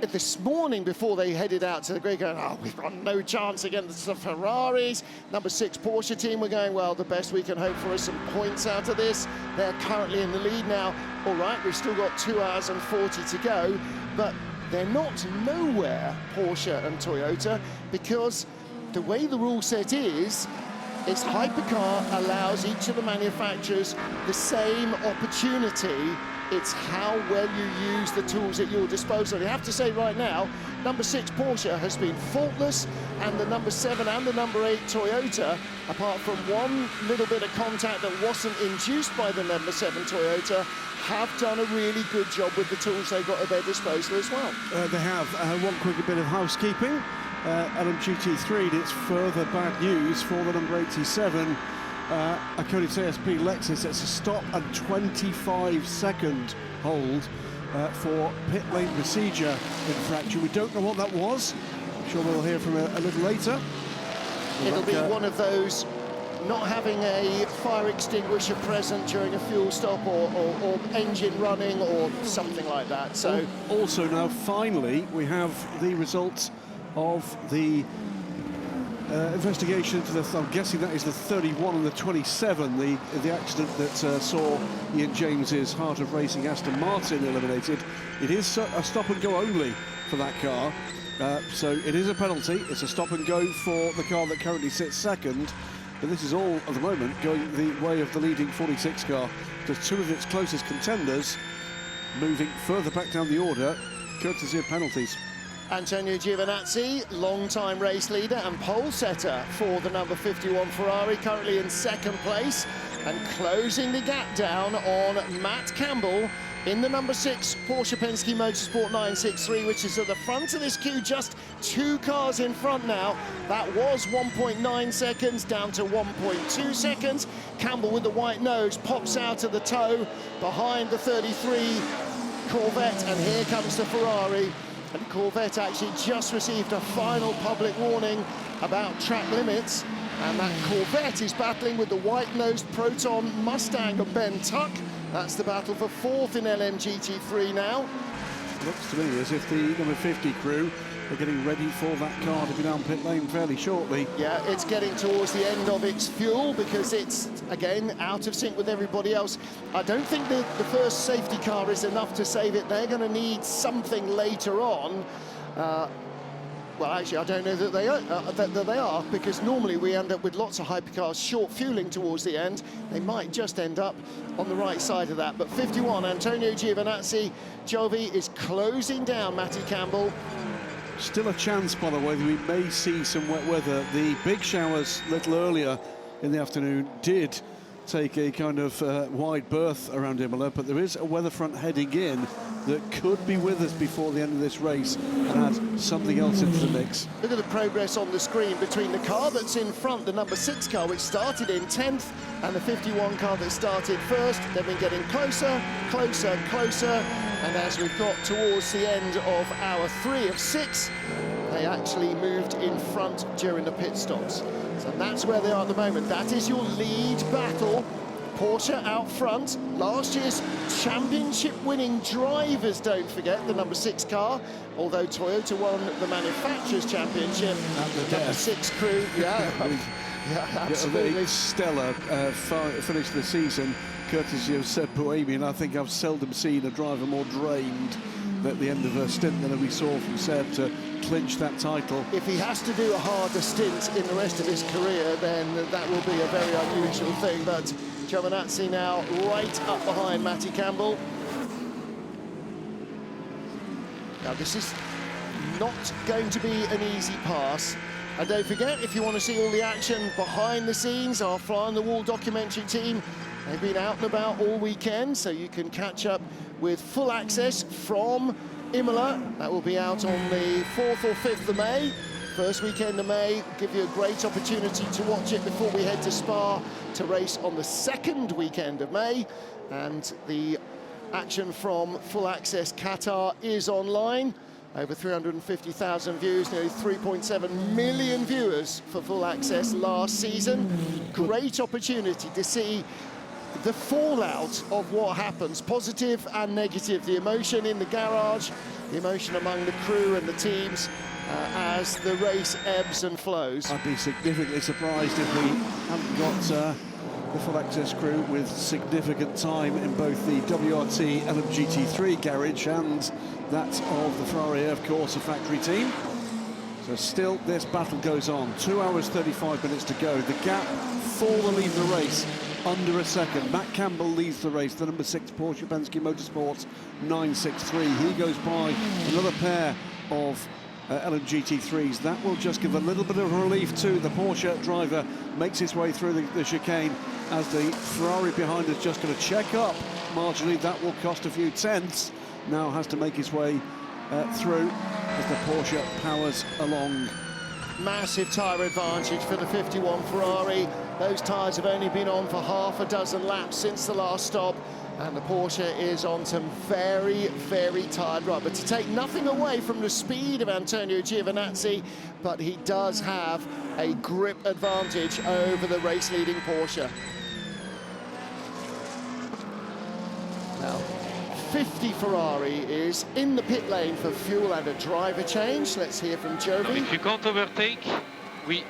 this morning before they headed out to the grid going, oh, we've got no chance against the Ferraris. Number 6 Porsche team were going, well, the best we can hope for is some points out of this. They're currently in the lead now. All right, we've still got 2 hours and 40 to go, but they're not nowhere, Porsche and Toyota, because the way the rule set is Hypercar allows each of the manufacturers the same opportunity. It's how well you use the tools at your disposal. You have to say right now, number 6 Porsche has been faultless, and the number 7 and the number 8 Toyota, apart from one little bit of contact that wasn't induced by the number 7 Toyota, have done a really good job with the tools they've got at their disposal as well. They have. One quick bit of housekeeping. LMGT3, it's further bad news for the number 87. According to ASP Lexus, it's a stop and 25-second hold for pit lane procedure infraction. We don't know what that was. I'm sure we'll hear from a little later. It'll be one of those not having a fire extinguisher present during a fuel stop or engine running or something like that. So also now, finally, we have the results of the investigation into the, I'm guessing that is the 31 and the 27, the accident that saw Ian James's Heart of Racing Aston Martin eliminated. It is a stop and go only for that car, so it is a penalty. It's a stop and go for the car that currently sits second, but this is all at the moment going the way of the leading 46 car, because two of its closest contenders moving further back down the order courtesy of penalties. Antonio Giovinazzi, long-time race leader and pole setter for the number 51 Ferrari, currently in second place, and closing the gap down on Matt Campbell in the number 6 Porsche Penske Motorsport 963, which is at the front of this queue, just 2 cars in front now. That was 1.9 seconds down to 1.2 seconds. Campbell with the white nose pops out of the toe behind the 33 Corvette, and here comes the Ferrari. And Corvette actually just received a final public warning about track limits, and that Corvette is battling with the white-nosed Proton Mustang of Ben Tuck. That's the battle for 4th in LMGT3 now. Looks to me as if the number 50 crew are getting ready for that car to be down pit lane fairly shortly. Yeah, it's getting towards the end of its fuel because it's, again, out of sync with everybody else. I don't think the first safety car is enough to save it. They're going to need something later on. Well, actually, I don't know that they are, because normally we end up with lots of hypercars short fueling towards the end. They might just end up on the right side of that. But 51, Antonio Giovinazzi, Giovi is closing down Matty Campbell. Still a chance, by the way, that we may see some wet weather. The big showers a little earlier in the afternoon did take a kind of wide berth around Imola, but there is a weather front heading in that could be with us before the end of this race and add something else into the mix. Look at the progress on the screen between the car that's in front, the number 6 car, which started in 10th, and the 51 car that started first. They've been getting closer, closer, closer, and as we've got towards the end of hour 3 of 6, they actually moved in front during the pit stops. So that's where they are at the moment. That is your lead battle. Porsche out front. Last year's championship-winning drivers, don't forget, the number 6 car, although Toyota won the Manufacturers' Championship. The number 6 crew, yeah. Yeah, absolutely. Stellar finish the season, courtesy of Seb Bohemian. I think I've seldom seen a driver more drained at the end of a stint than we saw from Seb to clinch that title. If he has to do a harder stint in the rest of his career, then that will be a very unusual thing. But Giovinazzi now right up behind Matty Campbell. Now this is not going to be an easy pass. And don't forget, if you want to see all the action behind the scenes, our Fly on the Wall documentary team, they've been out and about all weekend, so you can catch up with full access from Imola. That will be out on the 4th or 5th of May. First weekend of May, give you a great opportunity to watch it before we head to Spa to race on the 2nd weekend of May. And the action from Full Access Qatar is online. Over 350,000 views, nearly 3.7 million viewers for Full Access last season. Great opportunity to see the fallout of what happens, positive and negative, the emotion in the garage, the emotion among the crew and the teams as the race ebbs and flows. I'd be significantly surprised if we haven't got the Full Access crew with significant time in both the WRT LMGT3 garage and that of the Ferrari, of course, a factory team. So still this battle goes on. 2 hours 35 minutes to go. The gap for the lead of the race under a second. Matt Campbell leads the race, the number 6 Porsche Penske Motorsports 963. He goes by another pair of LMGT3s. That will just give a little bit of relief to the Porsche driver. Makes his way through the chicane as the Ferrari behind is just going to check up marginally. That will cost a few tenths. Now has to make his way through as the Porsche powers along. Massive tyre advantage for the 51 Ferrari. Those tyres have only been on for half a dozen laps since the last stop, and the Porsche is on some very, very tired ride. But to take nothing away from the speed of Antonio Giovinazzi, but he does have a grip advantage over the race-leading Porsche. Now, 50 Ferrari is in the pit lane for fuel and a driver change. Let's hear from Jovi. If you can't overtake, we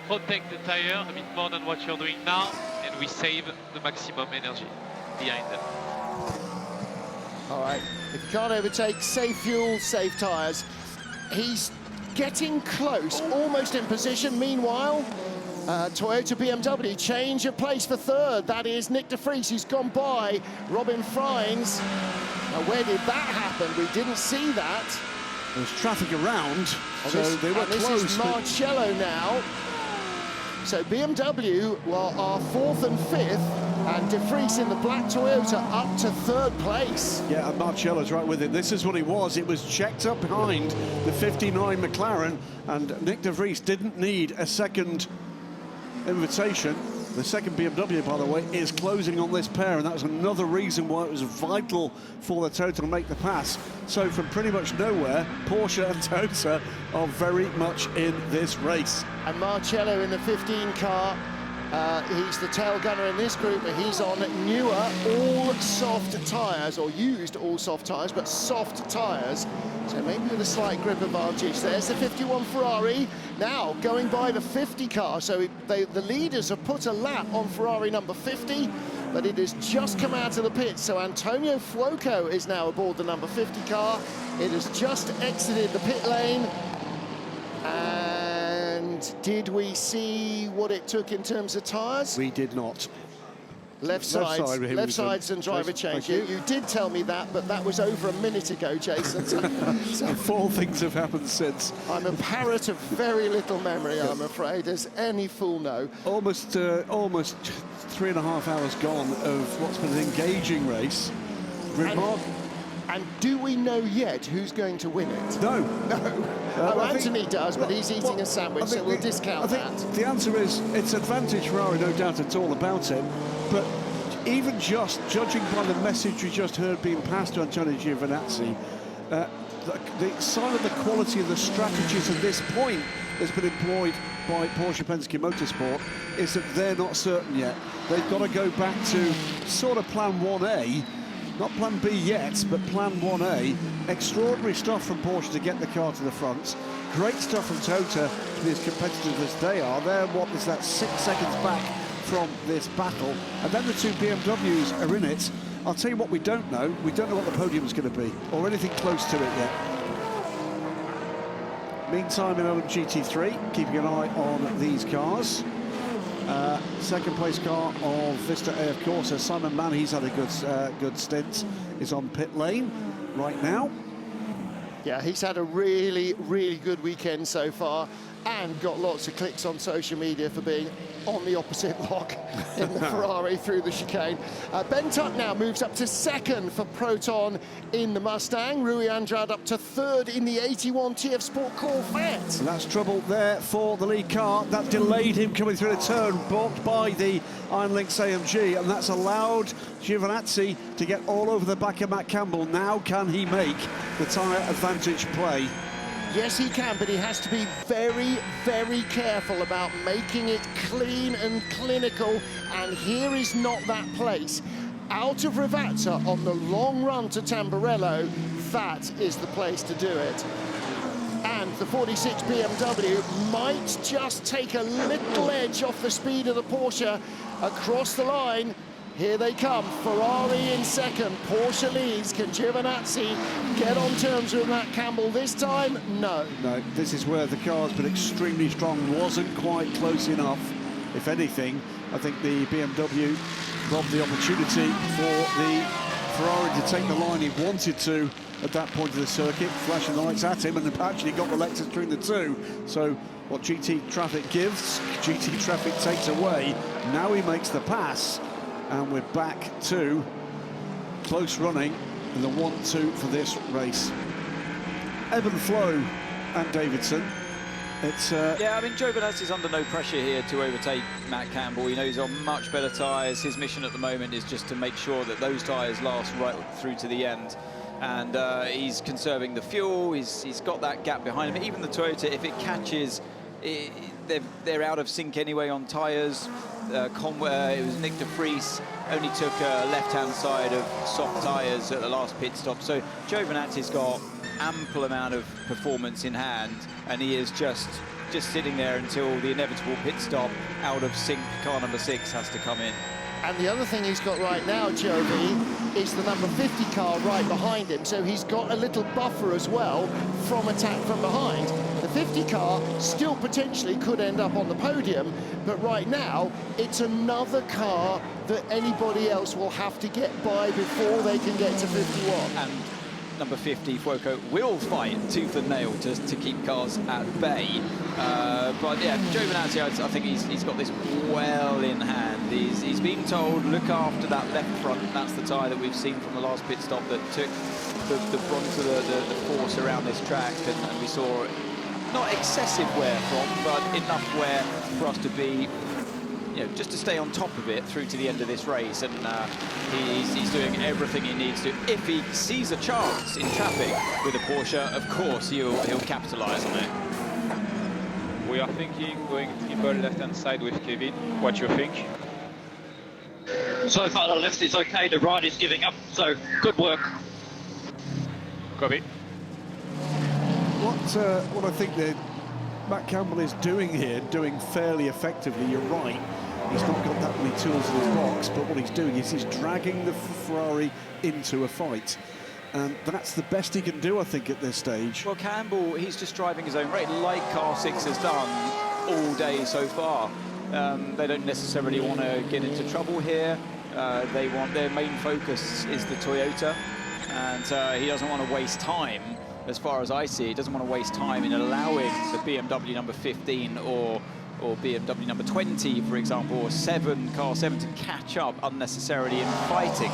protect the tire a bit more than what you're doing now, and we save the maximum energy behind them. All right, if you can't overtake, save fuel, save tyres. He's getting close, almost in position. Meanwhile, Toyota BMW change of place for third. That is Nick de Vries, who's gone by Robin Freins. Now, where did that happen? We didn't see that. There's traffic around, so they were close. This is Marcello now. So BMW are 4th and 5th, and de Vries in the black Toyota up to 3rd place. Yeah, and Marcello's right with it. This is what it was. It was checked up behind the 59 McLaren, and Nick de Vries didn't need a second invitation. The second BMW, by the way, is closing on this pair, and that was another reason why it was vital for the Total to make the pass. So from pretty much nowhere, Porsche and Toyota are very much in this race. And Marcello in the 15 car, he's the tail gunner in this group, but he's on newer all-soft tyres, or used all-soft tyres, but soft tyres. So maybe with a slight grip advantage. There's the 51 Ferrari, now going by the 50 car. So the leaders have put a lap on Ferrari number 50, but it has just come out of the pits. So Antonio Fuoco is now aboard the number 50 car. It has just exited the pit lane. And did we see what it took in terms of tyres? We did not. Left sides and driver change. You did tell me that, but that was over a minute ago, Jason. So 4 things have happened since. I'm a parrot of very little memory, I'm afraid, as any fool know. Almost 3.5 hours gone of what's been an engaging race. And do we know yet who's going to win it? No. No. Anthony does, but he's eating a sandwich, so we'll discount that. The answer is, it's advantage Ferrari, no doubt at all about it. But even just judging by the message we just heard being passed to Antonio Giovinazzi, the sign of the quality of the strategies at this point that's been employed by Porsche Penske Motorsport is that they're not certain yet. They've got to go back to sort of plan 1A, not plan B yet, but plan 1A. Extraordinary stuff from Porsche to get the car to the front. Great stuff from Toyota to be as competitive as they are. They're, what is that, 6 seconds back from this battle. And then the 2 BMWs are in it. I'll tell you what we don't know. We don't know what the podium's going to be, or anything close to it yet. Meantime, in LMGT3, keeping an eye on these cars. Second place car of Vista AF Corsa, Simon Mann, he's had a good stint, is on pit lane right now. Yeah, he's had a really, really good weekend so far, and got lots of clicks on social media for being on the opposite block in the Ferrari through the chicane. Ben Tuck now moves up to 2nd for Proton in the Mustang. Rui Andrade up to 3rd in the 81 TF Sport Corvette. And that's trouble there for the lead car. That delayed him coming through the turn, blocked by the Iron Lynx AMG, and that's allowed Giovinazzi to get all over the back of Matt Campbell. Now can he make the tyre advantage play? Yes, he can, but he has to be very, very careful about making it clean and clinical, and here is not that place. Out of Rivazza on the long run to Tamburello, that is the place to do it. And the 46 BMW might just take a little edge off the speed of the Porsche across the line. Here they come, Ferrari in 2nd, Porsche leads. Can Giovinazzi get on terms with Matt Campbell this time? No. No, this is where the car's been extremely strong, wasn't quite close enough. If anything, I think the BMW robbed the opportunity for the Ferrari to take the line he wanted to at that point of the circuit, flashing the lights at him, and actually got the Lexus between the two. So what GT traffic gives, GT traffic takes away. Now he makes the pass. And we're back to close running in the 1-2 for this race. Ebb and flow and Davidson. It's yeah, I mean, Giovinazzi's under no pressure here to overtake Matt Campbell. You know, he's on much better tyres. His mission at the moment is just to make sure that those tyres last right through to the end. And he's conserving the fuel. He's got that gap behind him. Even the Toyota, if it catches, they're out of sync anyway on tyres. It was Nick de Vries only took left-hand side of soft tyres at the last pit stop. So Giovinazzi's got ample amount of performance in hand, and he is just sitting there until the inevitable pit stop. Out of sync, car number 6 has to come in. And the other thing he's got right now, Jovi, is the number 50 car right behind him. So he's got a little buffer as well from attack from behind. The 50 car still potentially could end up on the podium, but right now it's another car that anybody else will have to get by before they can get to 51. And number 50, Fuoco, will fight tooth and nail to keep cars at bay. But yeah, Giovinazzi, I think he's got this well in hand. He's being told, look after that left front. That's the tyre that we've seen from the last pit stop that took the brunt of the force around this track, and we saw not excessive wear from, but enough wear for us to be, just to stay on top of it through to the end of this race. And he's doing everything he needs to. If he sees a chance in traffic with a Porsche, of course he'll capitalise on it. We are thinking going triple left-hand side with Kevin. What you think? So far the left is okay, the right is giving up, so good work. Copy. What I think that Matt Campbell is doing here, doing fairly effectively, you're right, he's not got that many tools in his box, but what he's doing is he's dragging the Ferrari into a fight. And that's the best he can do, I think, at this stage. Well, Campbell, he's just driving his own race, like car 6 has done all day so far. They don't necessarily want to get into trouble here. Their main focus is the Toyota, and he doesn't want to waste time. As far as I see, he doesn't want to waste time in allowing the BMW number 15 or BMW number 20, for example, or car 7 to catch up unnecessarily in fighting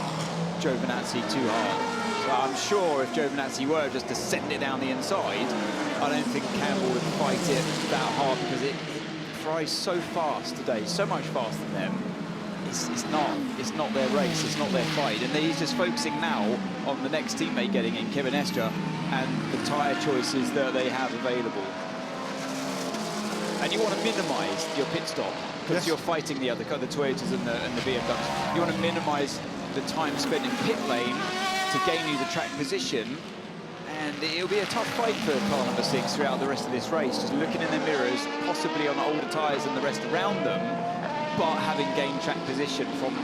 Giovinazzi too hard. So I'm sure if Giovinazzi were just to send it down the inside, I don't think Campbell would fight it that hard, because Ferrari's so fast today, so much faster than them. It's not their race, it's not their fight, and he's just focusing now on the next teammate getting in, Kevin Estre, and the tyre choices that they have available. And you want to minimise your pit stop, because you're fighting the Toyotas and the BMWs. You want to minimise the time spent in pit lane to gain you the track position, and it'll be a tough fight for car number 6 throughout the rest of this race, just looking in the mirrors, possibly on older tyres than the rest around them, but having gained track position from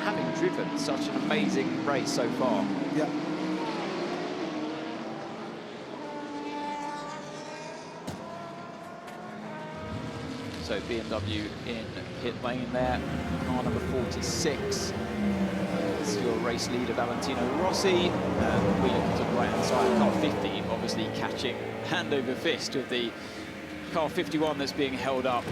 having driven such an amazing race so far. Yeah. So BMW in pit lane there, car number 46. It's your race leader, Valentino Rossi. We look to the right-hand side, car 50, obviously catching hand over fist with the car 51 that's being held up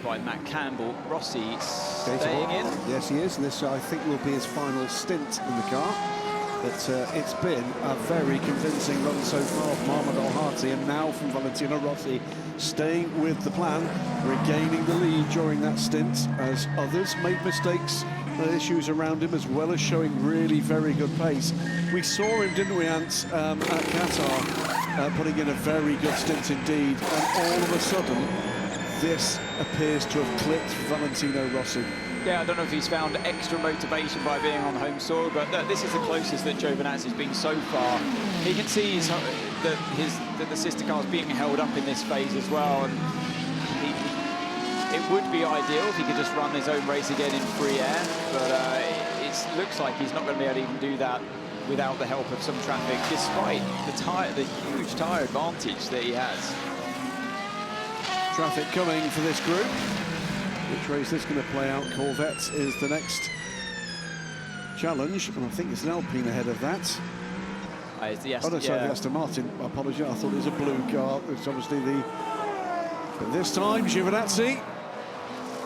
by Matt Campbell. Rossi staying in. Yes, he is, and this, I think, will be his final stint in the car. But it's been a very convincing run so far from Ahmed Al-Hati, and now from Valentino Rossi, staying with the plan, regaining the lead during that stint, as others made mistakes, issues around him, as well as showing really very good pace. We saw him, didn't we, Ant, at Qatar, putting in a very good stint indeed, and all of a sudden, this appears to have clicked for Valentino Rossi. Yeah, I don't know if he's found extra motivation by being on home soil, but this is the closest that Giovinazzi's been so far. He can see that the sister car's being held up in this phase as well, and it would be ideal if he could just run his own race again in free air, but it looks like he's not going to be able to even do that without the help of some traffic, despite the huge tyre advantage that he has. Traffic coming for this group. Which race is this going to play out? Corvette is the next challenge, and I think it's an Alpine ahead of that. Sorry, the Aston Martin. I apologise, I thought it was a blue car. It's obviously the... But this time, Giovinazzi.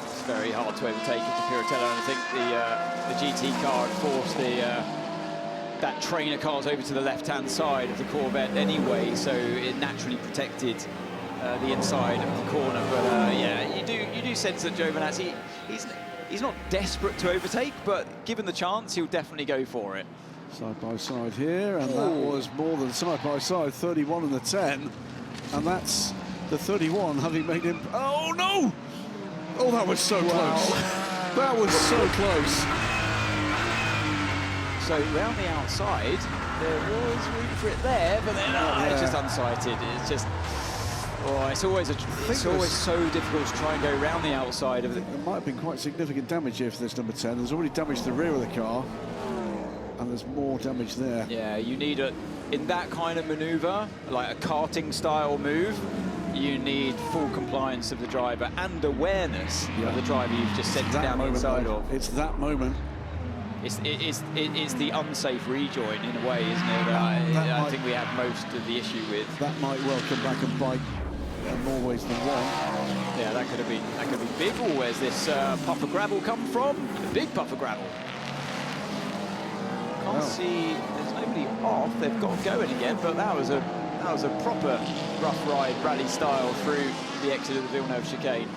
It's very hard to overtake it to Pirotello, and I think the GT car had forced that trainer cars over to the left-hand side of the Corvette anyway, so it naturally protected the inside of the corner. But yeah, you do sense that Giovinazzi, he's not desperate to overtake, but given the chance, he'll definitely go for it. Side by side here, and that was more than side by side, 31 and the 10, and that's the 31 having made him. Oh no! Oh, that was so close. That was so close. So round the outside, there was room for it there, but then it's just unsighted. It's just, it's always so difficult to try and go round the outside of it. There might have been quite significant damage here for this number 10. There's already damaged the rear of the car, and there's more damage there. Yeah, you need in that kind of manoeuvre, like a karting style move, you need full compliance of the driver and awareness of the driver you've just sent down the inside of. It's that moment. It's the unsafe rejoin in a way, isn't it? I think we have most of the issue with. That might well come back and bite in more ways than one. Yeah, that could have been big. Oh, where's this puff of gravel come from? A big puff of gravel. Can't see. There's nobody off. They've got going again, but that was a proper rough ride, rally style through the exit of the Villeneuve chicane.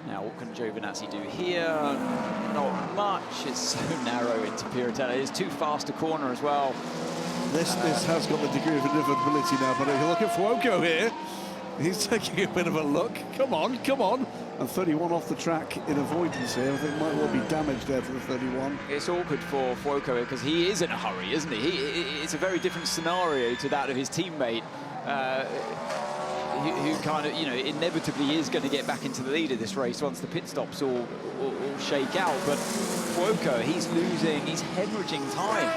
Now, what can Giovinazzi do here? Not much. It's so narrow into Piratella. It's too fast a corner as well. This has got the degree of inevitability now, but if you look at Fuoco here, he's taking a bit of a look. Come on, come on. And 31 off the track in avoidance here. I think might well be damage there for the 31. It's awkward for Fuoco because he is in a hurry, isn't he? It's a very different scenario to that of his teammate, who kind of, inevitably is going to get back into the lead of this race once the pit stops all shake out. But Fuoco, he's hemorrhaging time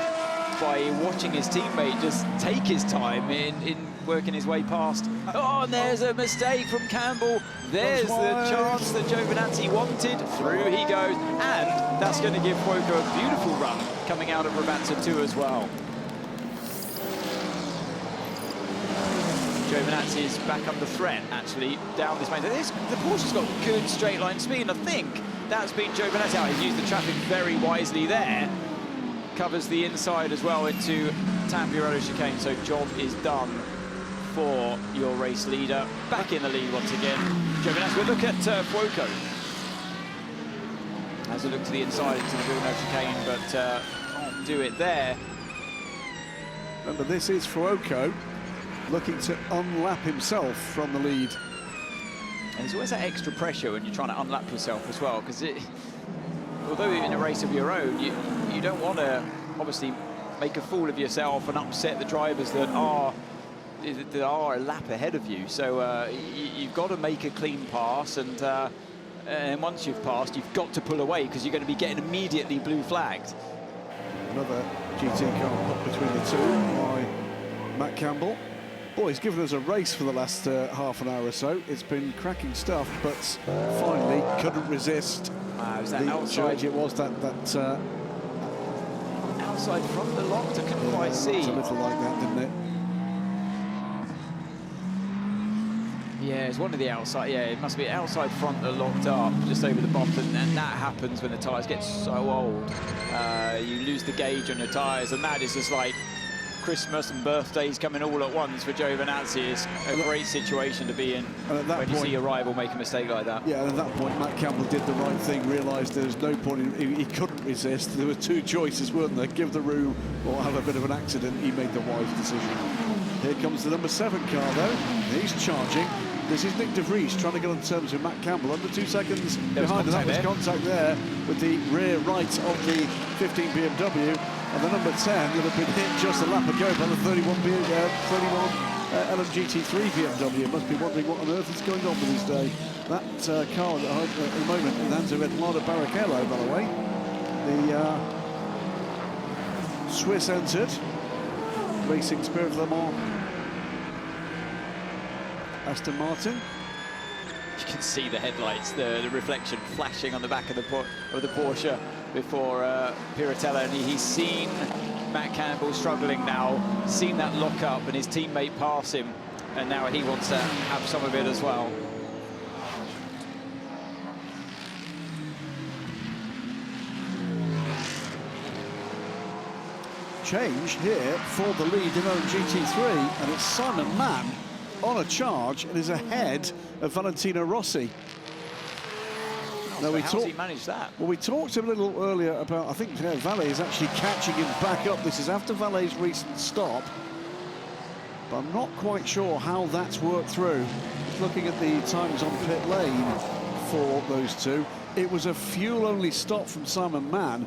by watching his teammate just take his time in working his way past. Oh, and there's a mistake from Campbell. There's the chance that Giovinazzi wanted. Through he goes, and that's going to give Fuoco a beautiful run coming out of Ravanza 2 as well. Giovinazzi is back under threat, actually, down this main. The Porsche's got good straight line speed, and I think that's been Giovinazzi out. He's used the traffic very wisely there. Covers the inside as well into Tamburello chicane, so job is done for your race leader. Back in the lead once again. Giovinazzi, we'll look at Fuoco. Has a look to the inside into the Villeneuve chicane, but can't do it there. Remember, this is Fuoco looking to unlap himself from the lead. And there's always that extra pressure when you're trying to unlap yourself as well, because although in a race of your own, you don't want to obviously make a fool of yourself and upset the drivers that are a lap ahead of you. So you've got to make a clean pass, and once you've passed, you've got to pull away because you're going to be getting immediately blue flagged. Another GT car put between the two by Matt Campbell. Boy, he's given us a race for the last half an hour or so. It's been cracking stuff, but finally couldn't resist. Was that outside? It was that outside from the locked. I couldn't quite see. It's a little like that, didn't it? Yeah, it's one of the outside. Yeah, it must be outside front that locked up just over the bottom, and that happens when the tyres get so old. You lose the gauge on your tyres, and that is just like Christmas and birthdays coming all at once for Giovinazzi. It's a great situation to be in when you see your rival make a mistake like that. Yeah, and at that point, Matt Campbell did the right thing, realised there was no point, he couldn't resist. There were two choices, weren't there? Give the room or have a bit of an accident. He made the wise decision. Here comes the number 7 car, though. He's charging. This is Nick de Vries trying to get on terms with Matt Campbell. Under 2 seconds behind, and that was contact there with the rear right of the 15 BMW. And the number 10 that had been hit just a lap ago by the 31 LMGT3 BMW. Must be wondering what on earth is going on with his day. That car at the moment in the hands of Eduardo Barrichello, by the way. The Swiss entered. Racing Spirit of Le Mans. Aston Martin. You can see the headlights, the reflection flashing on the back of the Porsche before Piratella, and he's seen Matt Campbell struggling now, seen that lock up and his teammate pass him, and now he wants to have some of it as well. Change here for the lead in LMGT3, and it's Simon Mann on a charge and is ahead of Valentino Rossi. Now how's he managed that? Well, we talked a little earlier about, I think Valet is actually catching him back up. This is after Valet's recent stop, but I'm not quite sure how that's worked through. Just looking at the times on pit lane for those two, it was a fuel-only stop from Simon Mann,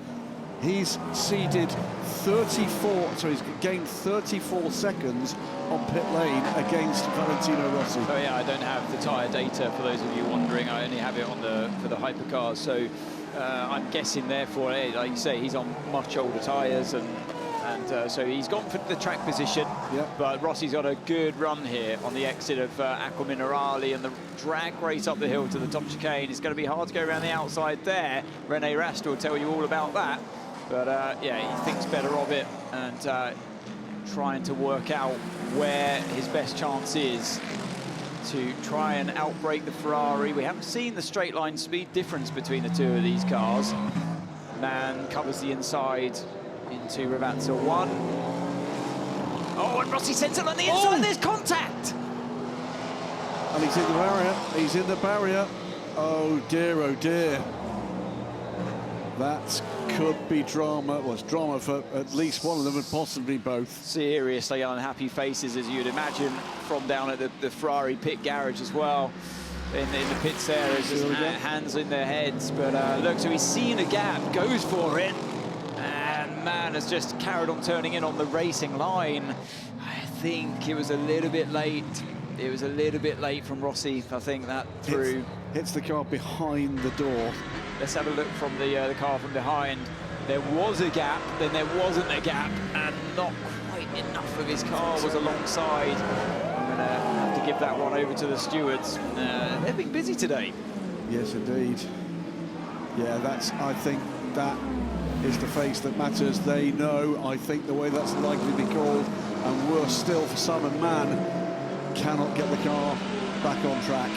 He's ceded 34, so he's gained 34 seconds on pit lane against Valentino Rossi. Oh yeah, I don't have the tyre data for those of you wondering. I only have it on for the hypercars. So I'm guessing therefore, like you say, he's on much older tyres and so he's gone for the track position. Yep. But Rossi's got a good run here on the exit of Acqua Minerale, and the drag race up the hill to the top chicane. It's going to be hard to go around the outside there. René Rast will tell you all about that. But yeah, he thinks better of it and trying to work out where his best chance is to try and outbrake the Ferrari. We haven't seen the straight line speed difference between the two of these cars. Man covers the inside into Ravazza 1. Oh, and Rossi sends it on the inside. There's contact. And he's in the barrier. He's in the barrier. Oh dear, oh dear. That could be drama. Well, it's drama for at least one of them, and possibly both. Seriously unhappy faces, as you'd imagine, from down at the Ferrari pit garage as well. In the pits there, there's just hands in their heads. But look, so he's seen a gap, goes for it. And man has just carried on turning in on the racing line. I think it was a little bit late. It was a little bit late from Rossi, I think, that through. Hits the car behind the door. Let's have a look from the car from behind. There was a gap, then there wasn't a gap, and not quite enough of his car was alongside. I'm going to have to give that one over to the stewards. They've been busy today. Yes, indeed. Yeah, I think that is the face that matters. They know, I think, the way that's likely to be called, and worse still for Simon Mann, cannot get the car back on track.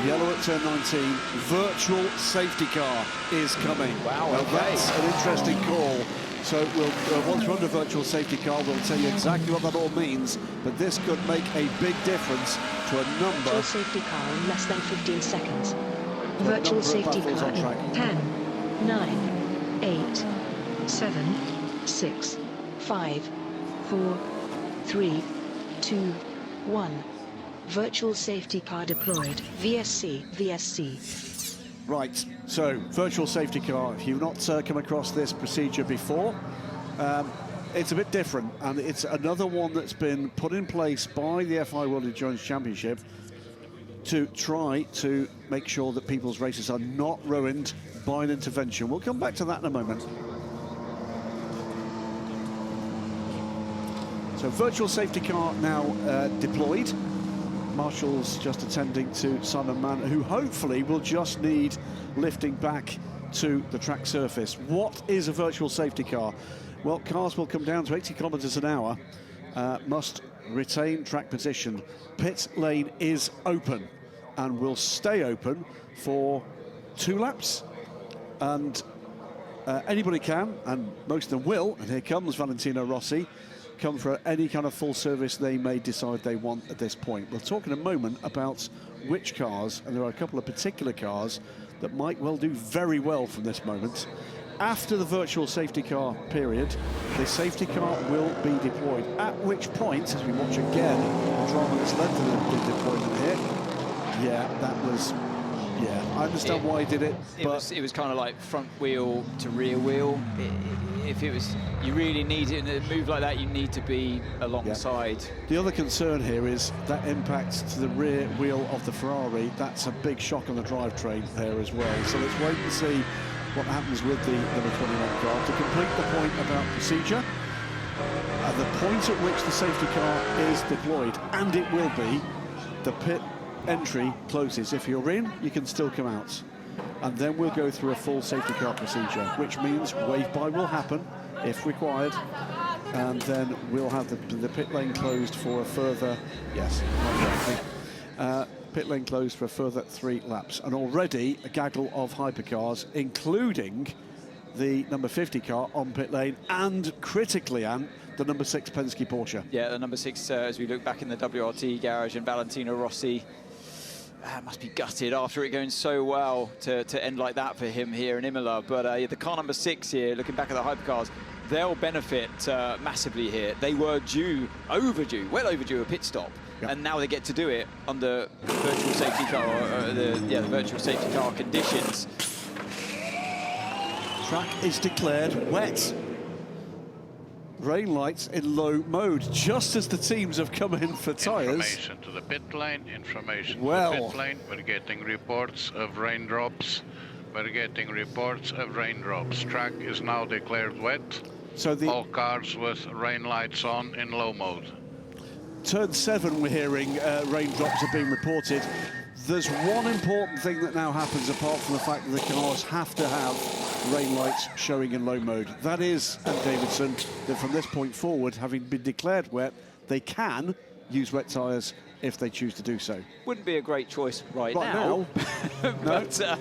Yellow at turn 19, virtual safety car is coming. Wow, now, okay. That's an interesting call. So we'll once we're under virtual safety car, we'll tell you exactly what that all means, but this could make a big difference to a number. Virtual safety car in less than 15 seconds. Virtual safety car in 10, 9, 8, 7, 6, 5, 4, 3, 2, 1. Virtual safety car deployed. VSC, VSC. Right, so virtual safety car. If you've not come across this procedure before, it's a bit different, and it's another one that's been put in place by the FIA World Endurance Championship to try to make sure that people's races are not ruined by an intervention. We'll come back to that in a moment. So virtual safety car now deployed. Marshall's just attending to Simon Mann, who hopefully will just need lifting back to the track surface. What is a virtual safety car? Well, cars will come down to 80 kilometers an hour, must retain track position. Pit lane is open and will stay open for 2 laps. And anybody can, and most of them will, and here comes Valentino Rossi, come for any kind of full service they may decide they want at this point. We'll talk in a moment about which cars, and there are a couple of particular cars that might well do very well from this moment. After the virtual safety car period, the safety car will be deployed, at which point, as we watch again the drama that's led to the deployment here, yeah, that was, yeah, I understand why he did it, but it was kind of like front wheel to rear wheel. If it was, you really need it in a move like that, you need to be alongside. Yeah. The other concern here is that impact to the rear wheel of the Ferrari. That's a big shock on the drivetrain there as well. So let's wait and see what happens with the number 21 car. To complete the point about procedure, at the point at which the safety car is deployed, and it will be, the pit entry closes. If you're in, you can still come out. And then we'll go through a full safety car procedure, which means wave-by will happen, if required, and then we'll have the pit lane closed for a further, pit lane closed for a further 3 laps. And already a gaggle of hypercars, including the number 50 car on pit lane, and critically, Ant, the number 6 Penske Porsche. Yeah, the number 6, as we look back in the WRT garage, and Valentino Rossi must be gutted after it going so well to end like that for him here in Imola. But the car number 6 here, looking back at the hypercars, they'll benefit massively here. They were well overdue a pit stop, and now they get to do it under virtual safety car, the virtual safety car conditions. Track is declared wet. Rain lights in low mode, just as the teams have come in for tyres. Information to the pit lane, information to Well. the pit lane. We're getting reports of raindrops. We're getting reports of raindrops. Track is now declared wet. So all cars with rain lights on in low mode. Turn 7, we're hearing raindrops are being reported. There's one important thing that now happens, apart from the fact that the cars have to have rain lights showing in low mode. That is, Davidson, that from this point forward, having been declared wet, they can use wet tyres if they choose to do so. Wouldn't be a great choice right now. But,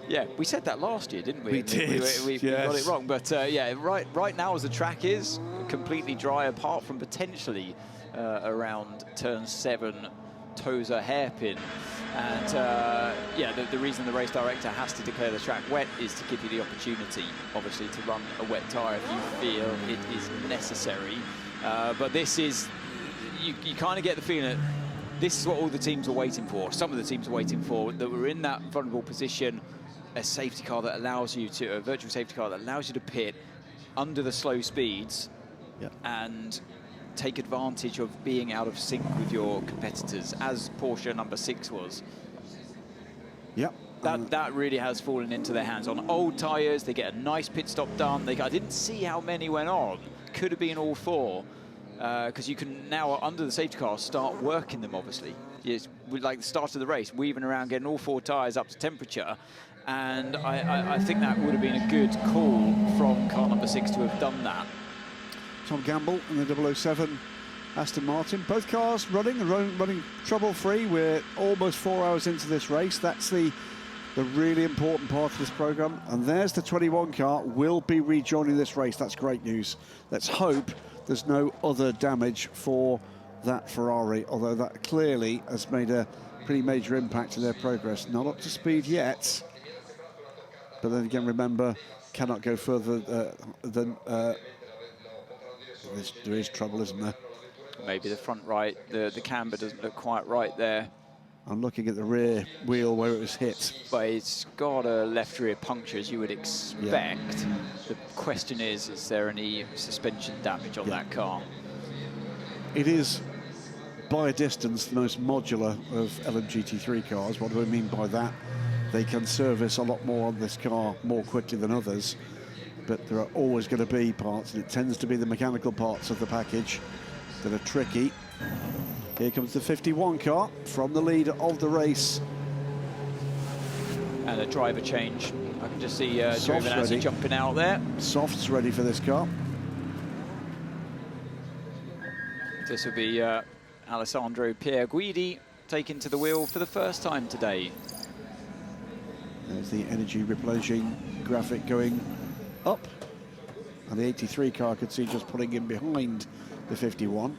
yeah, we said that last year, didn't we? We did, We got it wrong. But, yeah, right now as the track is completely dry, apart from potentially around turn 7, Tosa hairpin. And yeah, the reason the race director has to declare the track wet is to give you the opportunity, obviously, to run a wet tyre if you feel it is necessary. But this is, you kind of get the feeling that this is what all the teams are waiting for. Some of the teams are waiting for, that we're in that vulnerable position, a safety car that allows you to, a virtual safety car that allows you to pit under the slow speeds and take advantage of being out of sync with your competitors, as Porsche number 6 was. Yep. That really has fallen into their hands. On old tyres, they get a nice pit stop done. I didn't see how many went on. Could have been all 4, because you can now, under the safety car, start working them, obviously. It's like the start of the race, weaving around, getting all 4 tyres up to temperature. And I think that would have been a good call from car number 6 to have done that. Tom Gamble in the 007 Aston Martin. Both cars running trouble-free. We're almost 4 hours into this race. That's the really important part of this programme. And there's the 21 car, will be rejoining this race. That's great news. Let's hope there's no other damage for that Ferrari, although that clearly has made a pretty major impact in their progress. Not up to speed yet. But then again, remember, cannot go further than... there is trouble, isn't there? Maybe the front right, the camber doesn't look quite right there. I'm looking at the rear wheel where it was hit. But it's got a left rear puncture, as you would expect. Yeah. The question is there any suspension damage on that car? It is, by a distance, the most modular of LMGT3 cars. What do I mean by that? They can service a lot more on this car more quickly than others. But there are always going to be parts, and it tends to be the mechanical parts of the package that are tricky. Here comes the 51 car from the lead of the race. And a driver change. I can just see Giovinazzi jumping out there. Soft's ready for this car. This will be Alessandro Pierguidi taken to the wheel for the first time today. There's the energy replenishing graphic going up, and the 83 car could see just pulling in behind the 51.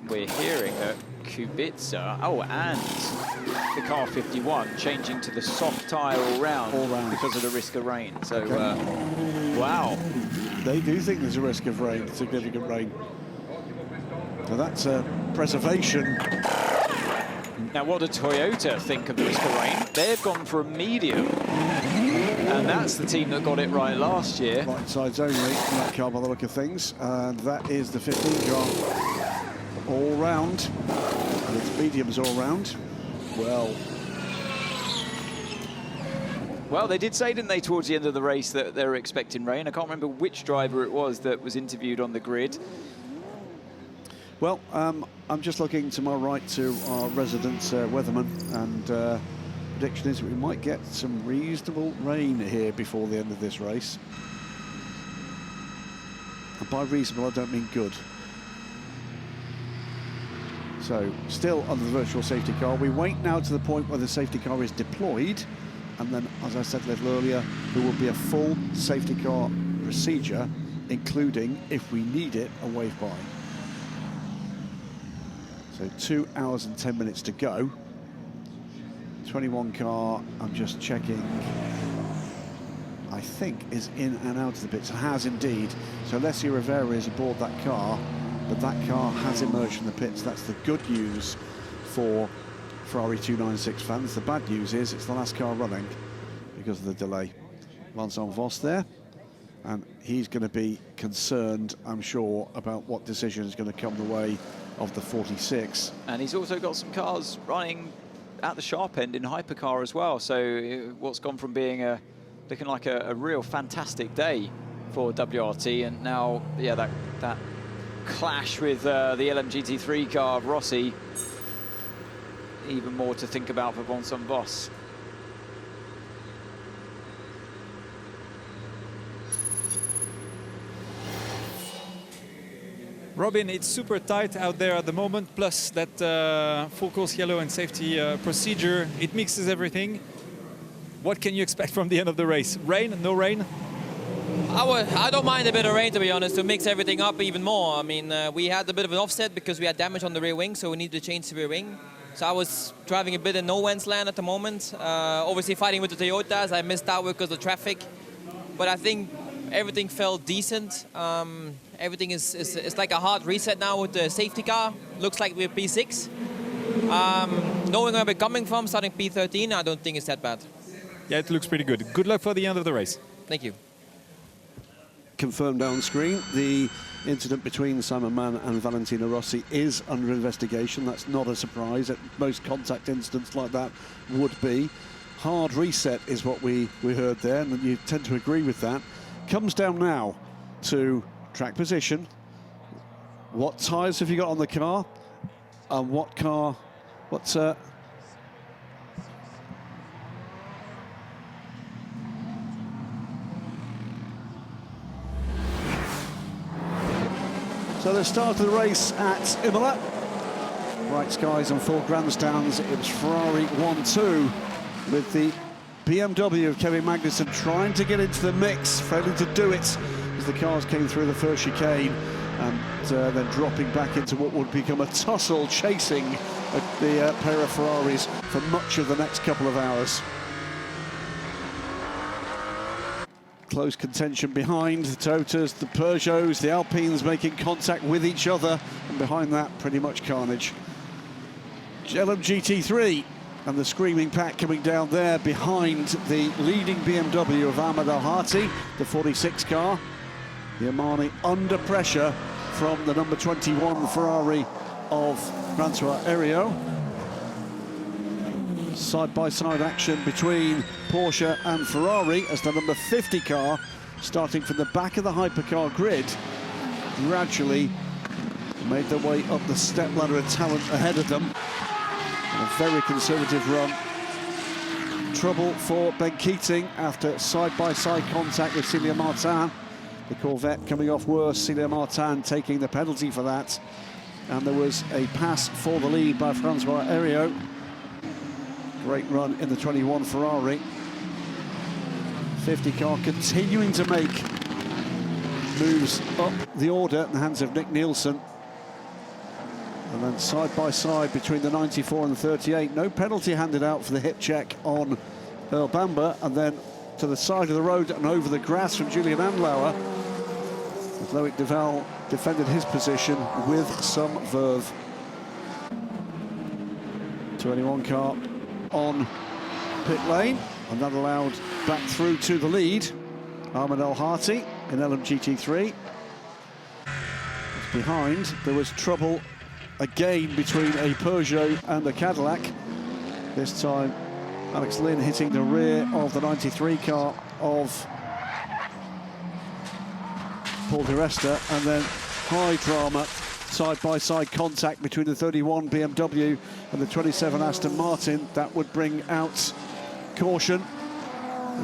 We're hearing that Kubica, and the car 51 changing to the soft tyre all round because of the risk of rain. So, wow. They do think there's a risk of rain, significant rain. So that's a preservation. Now, what do Toyota think of the risk of rain? They've gone for a medium. And that's the team that got it right last year. Right sides only, that car by the look of things. And that is the 15 car. All round. And it's mediums all round. Well, they did say, didn't they, towards the end of the race that they were expecting rain. I can't remember which driver it was that was interviewed on the grid. Well, I'm just looking to my right to our resident weatherman, and prediction is we might get some reasonable rain here before the end of this race. And by reasonable, I don't mean good. So, still under the virtual safety car. We wait now to the point where the safety car is deployed, and then, as I said a little earlier, there will be a full safety car procedure, including, if we need it, a wave-by. So 2 hours and 10 minutes to go. 21 car, I'm just checking, I think is in and out of the pits. It has indeed. So Alessio Rivera is aboard that car, but that car has emerged from the pits. That's the good news for Ferrari 296 fans. The bad news is it's the last car running because of the delay. Vincent Voss there, and he's going to be concerned, I'm sure, about what decision is going to come the way of the 46. And he's also got some cars running at the sharp end in Hypercar as well. So what's gone from being looking like a real fantastic day for WRT, and now, yeah, that clash with the LMGT3 car of Rossi, even more to think about for Vincent Voss. Robin, it's super tight out there at the moment, plus that full course yellow and safety procedure, it mixes everything. What can you expect from the end of the race? Rain? No rain? I don't mind a bit of rain, to be honest, to mix everything up even more. I mean, we had a bit of an offset because we had damage on the rear wing, so we needed to change the rear wing. So I was driving a bit in no man's land at the moment. Obviously fighting with the Toyotas, I missed out because of traffic. But I think everything felt decent. Everything is like a hard reset now with the safety car. Looks like we're P6. Knowing where we're coming from, starting P13, I don't think it's that bad. Yeah, it looks pretty good. Good luck for the end of the race. Thank you. Confirmed on screen, the incident between Simon Mann and Valentino Rossi is under investigation. That's not a surprise. Most contact incidents like that would be. Hard reset is what we heard there, and you tend to agree with that. Comes down now to track position. What tyres have you got on the car? And So the start of the race at Imola. Bright skies and full grandstands. It was Ferrari 1-2 with the BMW of Kevin Magnussen trying to get into the mix, failing to do it as the cars came through the first chicane, and then dropping back into what would become a tussle, chasing the pair of Ferraris for much of the next couple of hours. Close contention behind the Toyotas, the Peugeots, the Alpines making contact with each other, and behind that, pretty much carnage. LMGT3 and the screaming pack coming down there behind the leading BMW of Ahmed Al-Hati, the 46 car. The Omani under pressure from the number 21 Ferrari of François Hériot. Side-by-side action between Porsche and Ferrari as the number 50 car, starting from the back of the Hypercar grid, gradually made their way up the stepladder of talent ahead of them. And a very conservative run. Trouble for Ben Keating after side-by-side contact with Célia Martin. The Corvette coming off worse, Célia Martin taking the penalty for that. And there was a pass for the lead by François Hériot. Great run in the 21 Ferrari. 50 car continuing to make moves up the order in the hands of Nick Nielsen. And then side by side between the 94 and the 38. No penalty handed out for the hip check on Earl Bamber. And then to the side of the road and over the grass from Julian Andlauer. Loic Duval defended his position with some verve. 21 car on pit lane, and that allowed back through to the lead Ahmed Al-Hati in LMGT3. Behind, there was trouble again between a Peugeot and a Cadillac. This time, Alex Lynn hitting the rear of the 93 car of Paul Di Resta, and then high drama side-by-side contact between the 31 BMW and the 27 Aston Martin. That would bring out caution.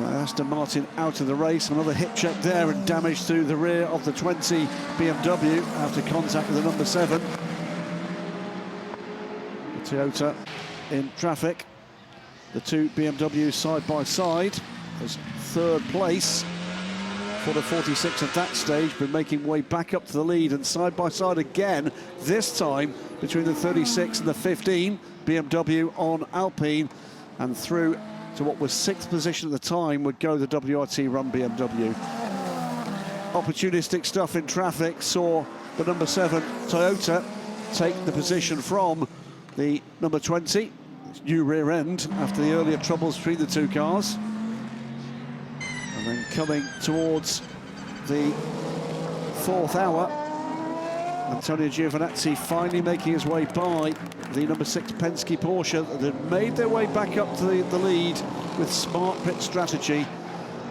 Aston Martin out of the race. Another hip check there and damage to the rear of the 20 BMW after contact with the number 7. The Toyota in traffic. The two BMWs side-by-side as third place for the 46 at that stage, but making way back up to the lead, and side-by-side again, this time between the 36 and the 15, BMW on Alpine, and through to what was 6th position at the time would go the WRT run BMW. Opportunistic stuff in traffic saw the number 7 Toyota take the position from the number 20, new rear end after the earlier troubles between the two cars. And then coming towards the 4th hour, Antonio Giovinazzi finally making his way by the number 6 Penske Porsche that had made their way back up to the lead with smart pit strategy.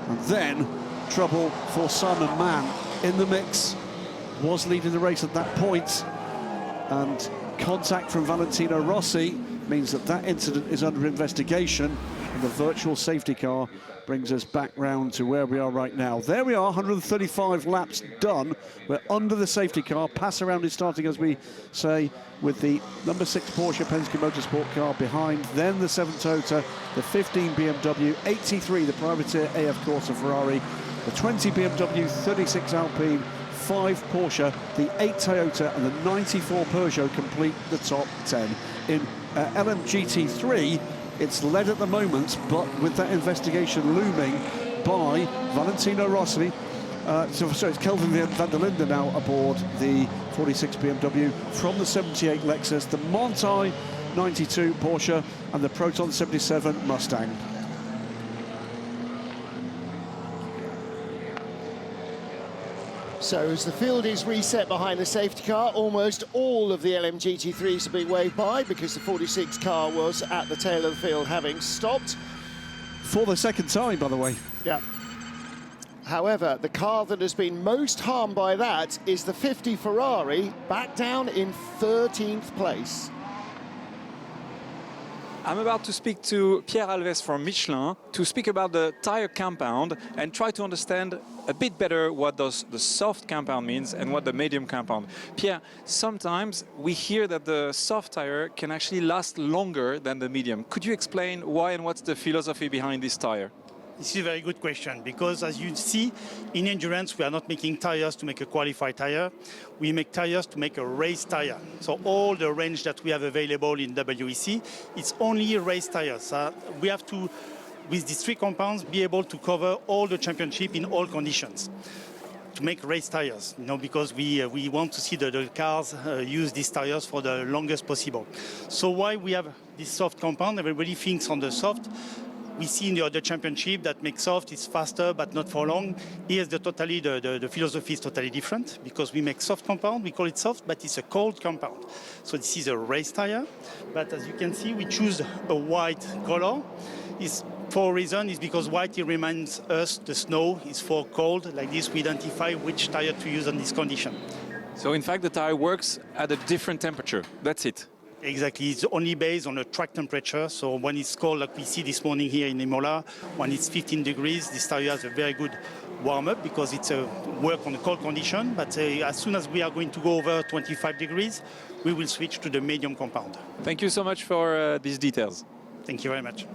And then trouble for Simon Mann in the mix, was leading the race at that point, and contact from Valentino Rossi means that that incident is under investigation, and the virtual safety car brings us back round to where we are right now. There we are, 135 laps done. We're under the safety car. Pass around is starting, as we say, with the number 6 Porsche Penske Motorsport car behind, then the 7 Toyota, the 15 BMW, 83 the privateer AF Corsa Ferrari, the 20 BMW, 36 Alpine, 5 Porsche, the 8 Toyota and the 94 Peugeot complete the top 10. In LMGT3, it's led at the moment, but with that investigation looming by Valentino Rossi. So it's Kelvin van der Linde now aboard the 46 BMW from the 78 Lexus, the Montai 92 Porsche and the Proton 77 Mustang. So as the field is reset behind the safety car, almost all of the LMGT3s are being waved by because the 46 car was at the tail of the field having stopped. For the second time, by the way. Yeah. However, the car that has been most harmed by that is the 50 Ferrari, back down in 13th place. I'm about to speak to Pierre Alves from Michelin to speak about the tire compound and try to understand a bit better what does the soft compound means and what the medium compound. Pierre, sometimes we hear that the soft tire can actually last longer than the medium. Could you explain why and what's the philosophy behind this tire? This is a very good question, because as you see, in endurance, we are not making tires to make a qualified tire. We make tires to make a race tire. So all the range that we have available in WEC, it's only race tires. We have to, with these 3 compounds, be able to cover all the championship in all conditions to make race tires, because we want to see the cars use these tires for the longest possible. So why we have this soft compound? Everybody thinks on the soft. We see in the other championship that make soft is faster, but not for long. Here's the philosophy is totally different, because we make soft compound, we call it soft, but it's a cold compound. So this is a race tire, but as you can see, we choose a white color. It's for a reason, is because white, it reminds us the snow is for cold. Like this, we identify which tire to use on this condition. So in fact, the tire works at a different temperature. That's it. Exactly, it's only based on the track temperature. So when it's cold, like we see this morning here in Imola, when it's 15 degrees, this tire has a very good warm-up because it's a work on a cold condition. But as soon as we are going to go over 25 degrees, we will switch to the medium compound. Thank you so much for these details. Thank you very much.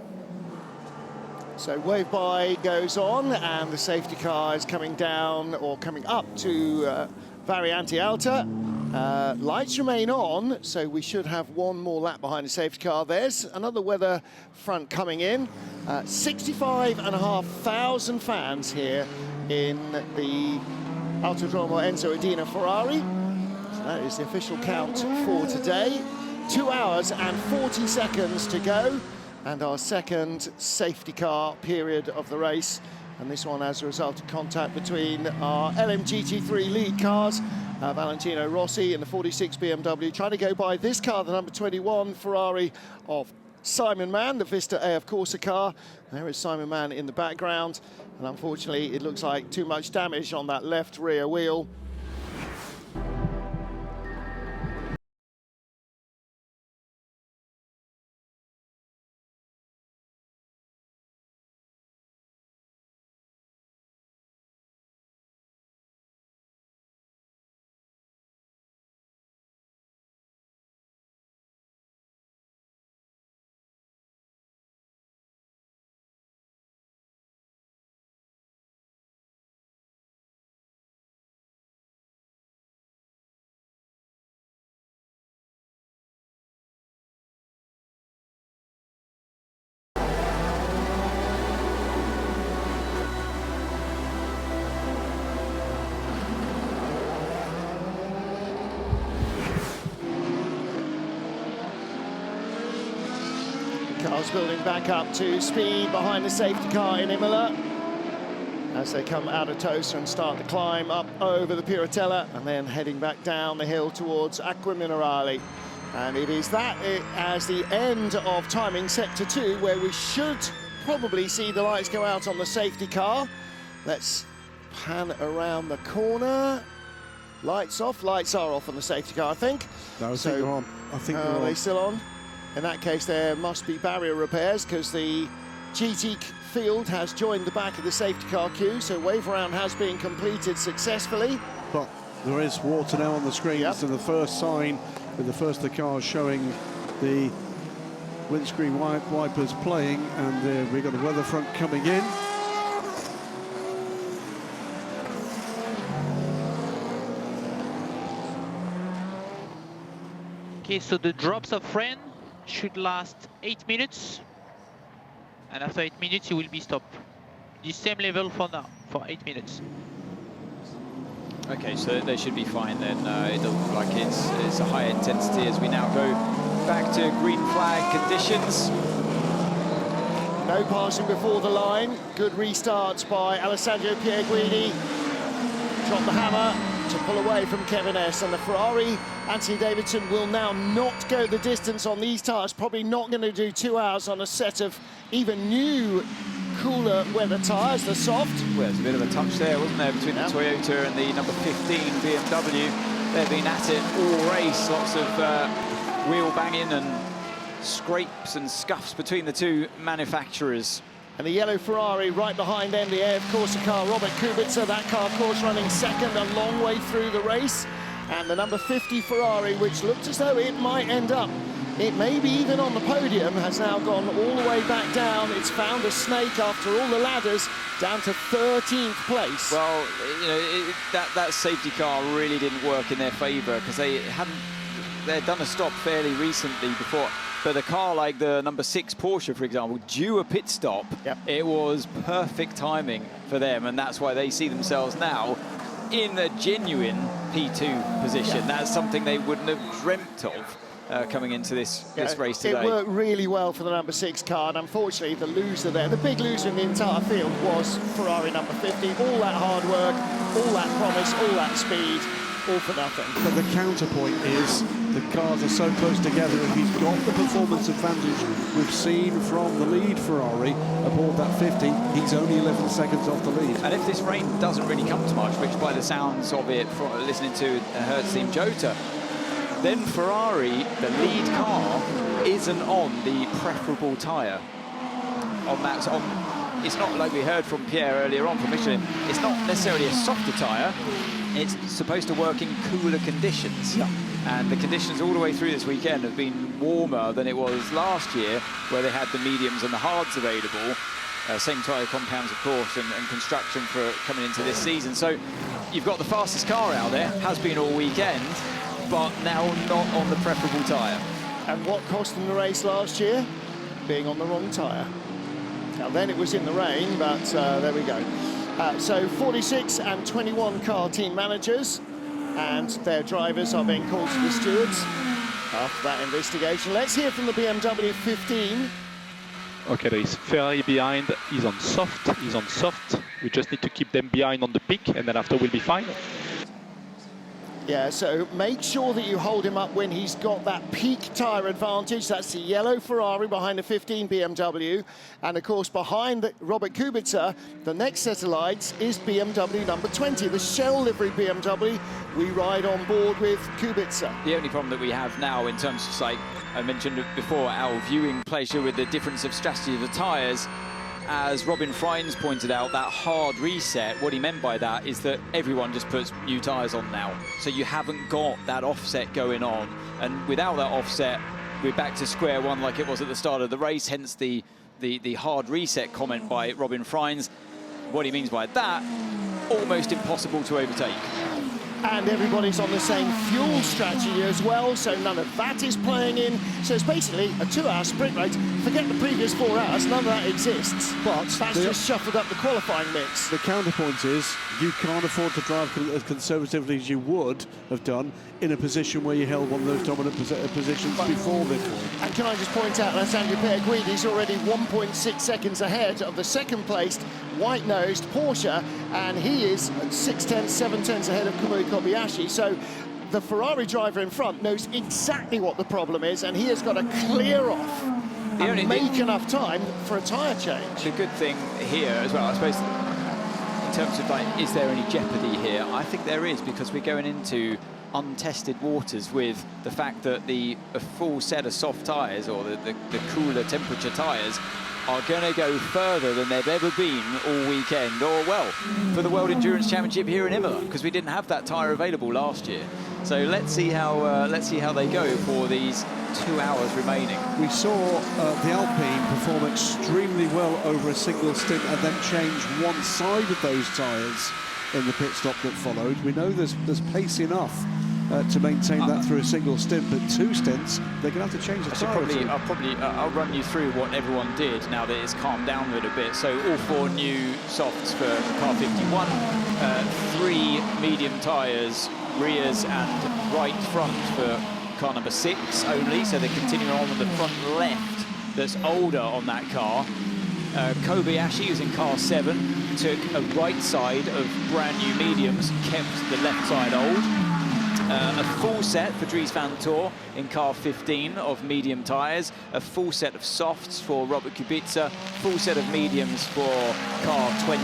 So wave by goes on, and the safety car is coming down, or coming up to Variante Alta. Lights remain on, so we should have one more lap behind the safety car. There's another weather front coming in. 65,500 fans here in the Autodromo Enzo Edina Ferrari. So that is the official count for today. 2 hours and 40 seconds to go, and our second safety car period of the race. And this one as a result of contact between our LMGT3 lead cars, Valentino Rossi in the 46 BMW, trying to go by this car, the number 21 Ferrari of Simon Mann, the Vista AF Corsa car. There is Simon Mann in the background, and unfortunately it looks like too much damage on that left rear wheel. Cars building back up to speed behind the safety car in Imola as they come out of Tosa and start the climb up over the Piratella and then heading back down the hill towards Acqua Minerale. And it is that as the end of timing sector 2, where we should probably see the lights go out on the safety car. Let's pan around the corner. Lights off. Lights are off on the safety car, I think. No, I think they're on. I think they're on. Are they still on? In that case, there must be barrier repairs because the GT field has joined the back of the safety car queue, so wave around has been completed successfully. But there is water now on the screen, so the first sign with the first of the cars showing the windscreen wipers playing, and we've got the weather front coming in. Okay, so the drops of rain should last 8 minutes, and after 8 minutes you will be stopped. The same level for now, for 8 minutes. Okay, so they should be fine then. It doesn't look like it's a high intensity as we now go back to green flag conditions. No passing before the line. Good restart by Alessandro Pierguidi. Drop the hammer to pull away from Kevin S. And the Ferrari, Anthony Davidson, will now not go the distance on these tyres. Probably not going to do 2 hours on a set of even new cooler weather tyres, the soft. Well, there's a bit of a touch there, wasn't there, between the Toyota and the number 15 BMW. They've been at it all race. Lots of wheel banging and scrapes and scuffs between the two manufacturers. And the yellow Ferrari right behind them, the AF Corsa car, Robert Kubica. That car, of course, running second a long way through the race. And the number 50 Ferrari, which looked as though it might end up, it may be even on the podium, has now gone all the way back down. It's found a snake after all the ladders, down to 13th place. Well, you know, that safety car really didn't work in their favour because they'd done a stop fairly recently before. But a car like the number 6 Porsche, for example, due a pit stop, it was perfect timing for them, and that's why they see themselves now in a genuine P2 position. That's something they wouldn't have dreamt of coming into this race today. It worked really well for the number 6 car, and unfortunately the loser there, the big loser in the entire field, was Ferrari number 50. All that hard work, all that promise, all that speed, all for nothing. But the counterpoint is the cars are so close together, and he's got the performance advantage we've seen from the lead Ferrari aboard that 50. He's only 11 seconds off the lead. And if this rain doesn't really come to much, which by the sounds of it, from listening to Hertz Team Jota, then Ferrari, the lead car, isn't on the preferable tyre. It's not like we heard from Pierre earlier on from Michelin. It's not necessarily a softer tyre. It's supposed to work in cooler conditions. And the conditions all the way through this weekend have been warmer than it was last year, where they had the mediums and the hards available. Same tyre compounds, of course, and construction for coming into this season. So you've got the fastest car out there, has been all weekend, but now not on the preferable tyre. And what cost them the race last year? Being on the wrong tyre. Now then it was in the rain, but there we go. So 46 and 21 car team managers and their drivers are being called to the stewards after that investigation. Let's hear from the BMW 15. Okay, there is Ferrari behind. He's on soft. We just need to keep them behind on the peak, and then after we'll be fine. Yeah, so make sure that you hold him up when he's got that peak tyre advantage. That's the yellow Ferrari behind the 15 BMW. And of course, behind Robert Kubica, the next set of lights is BMW number 20, the Shell livery BMW. We ride on board with Kubica. The only problem that we have now in terms of, like I mentioned before, our viewing pleasure with the difference of strategy of the tyres, as Robin Freins pointed out, that hard reset, what he meant by that is that everyone just puts new tyres on now. So you haven't got that offset going on. And without that offset, we're back to square one like it was at the start of the race, hence the hard reset comment by Robin Freins. What he means by that, almost impossible to overtake. and everybody's on the same fuel strategy as well, so none of that is playing in. So it's basically a 2-hour sprint race. Forget the previous 4 hours, none of that exists. But that's just shuffled up the qualifying mix. The counterpoint is you can't afford to drive as conservatively as you would have done in a position where you held one of those dominant positions before this one. And can I just point out that Andrew Pierguidi's already 1.6 seconds ahead of the second-placed white-nosed Porsche, and he is 6/10, 7/10 ahead of Kamui Kobayashi. So the Ferrari driver in front knows exactly what the problem is, and he has got to clear off and make enough time for a tyre change. The good thing here as well, I suppose, in terms of, like, is there any jeopardy here? I think there is, because we're going into untested waters with the fact that a full set of soft tyres, or the cooler temperature tyres, are going to go further than they've ever been all weekend, or, well, for the World Endurance Championship here in Imola, because we didn't have that tyre available last year. So let's see how they go for these 2 hours remaining. We saw the Alpine perform extremely well over a single stint and then change one side of those tyres in the pit stop that followed. We know there's pace enough to maintain that through a single stint, but 2 stints, they're going to have to change the tyre. I'll run you through what everyone did now that it's calmed down a little bit. So all 4 new softs for car 51, 3 medium tyres, rears and right front for car number 6 only, so they're continuing on with the front left that's older on that car. Kobayashi, who's in car 7, took a right side of brand new mediums, kept the left side old. A full set for Dries van Toor in car 15 of medium tyres, a full set of softs for Robert Kubica, full set of mediums for car 20.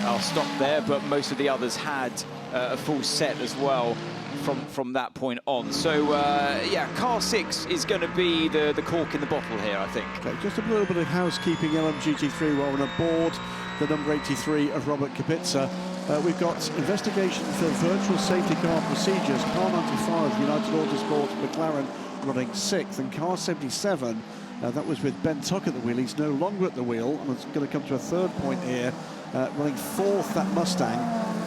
I'll stop there, but most of the others had a full set as well from that point on. So, yeah, car 6 is going to be the cork in the bottle here, I think. Okay, just a little bit of housekeeping LMGT3 while we're aboard the number 83 of Robert Kubica. We've got investigation for virtual safety car procedures. Car 95, United Autosport, McLaren running 6th, and car 77, that was with Ben Tuck at the wheel. He's no longer at the wheel, and it's going to come to a 3rd point here, running 4th, that Mustang.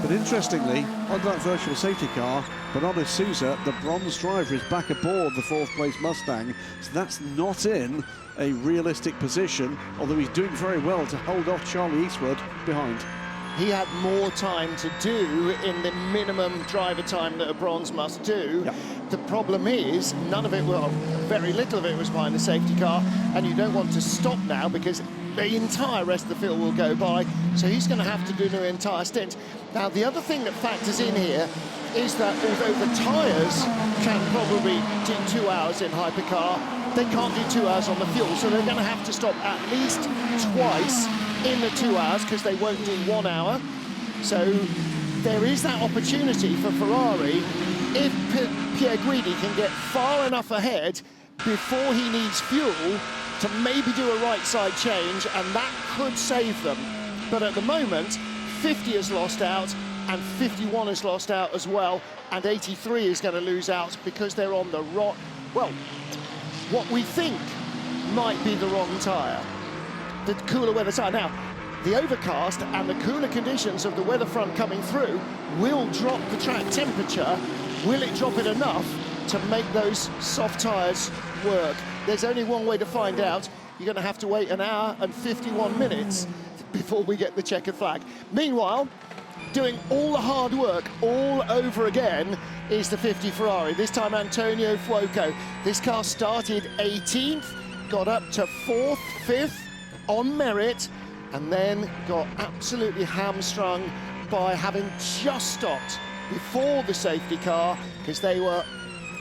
But interestingly, on that virtual safety car, Bernardo Souza, the bronze driver, is back aboard the 4th place Mustang, so that's not in a realistic position, although he's doing very well to hold off Charlie Eastwood behind. He had more time to do in the minimum driver time that a bronze must do. Yep. The problem is, none of it, well, very little of it was behind the safety car, and you don't want to stop now because the entire rest of the field will go by, so he's going to have to do an entire stint. Now, the other thing that factors in here is that although the tyres can probably do 2 hours in Hypercar, they can't do 2 hours on the fuel, so they're going to have to stop at least twice in the 2 hours because they won't do 1 hour. So there is that opportunity for Ferrari if Pierguidi can get far enough ahead before he needs fuel to maybe do a right side change, and that could save them. But at the moment, 50 has lost out and 51 has lost out as well, and 83 is going to lose out because they're on the well, what we think might be the wrong tyre, the cooler weather tyre. Now, the overcast and the cooler conditions of the weather front coming through will drop the track temperature. Will it drop it enough to make those soft tyres work? There's only one way to find out. You're going to have to wait 1 hour and 51 minutes before we get the checkered flag. Meanwhile, doing all the hard work all over again is the 50 Ferrari. This time Antonio Fuoco. This car started 18th, got up to 4th, 5th on merit, and then got absolutely hamstrung by having just stopped before the safety car because they were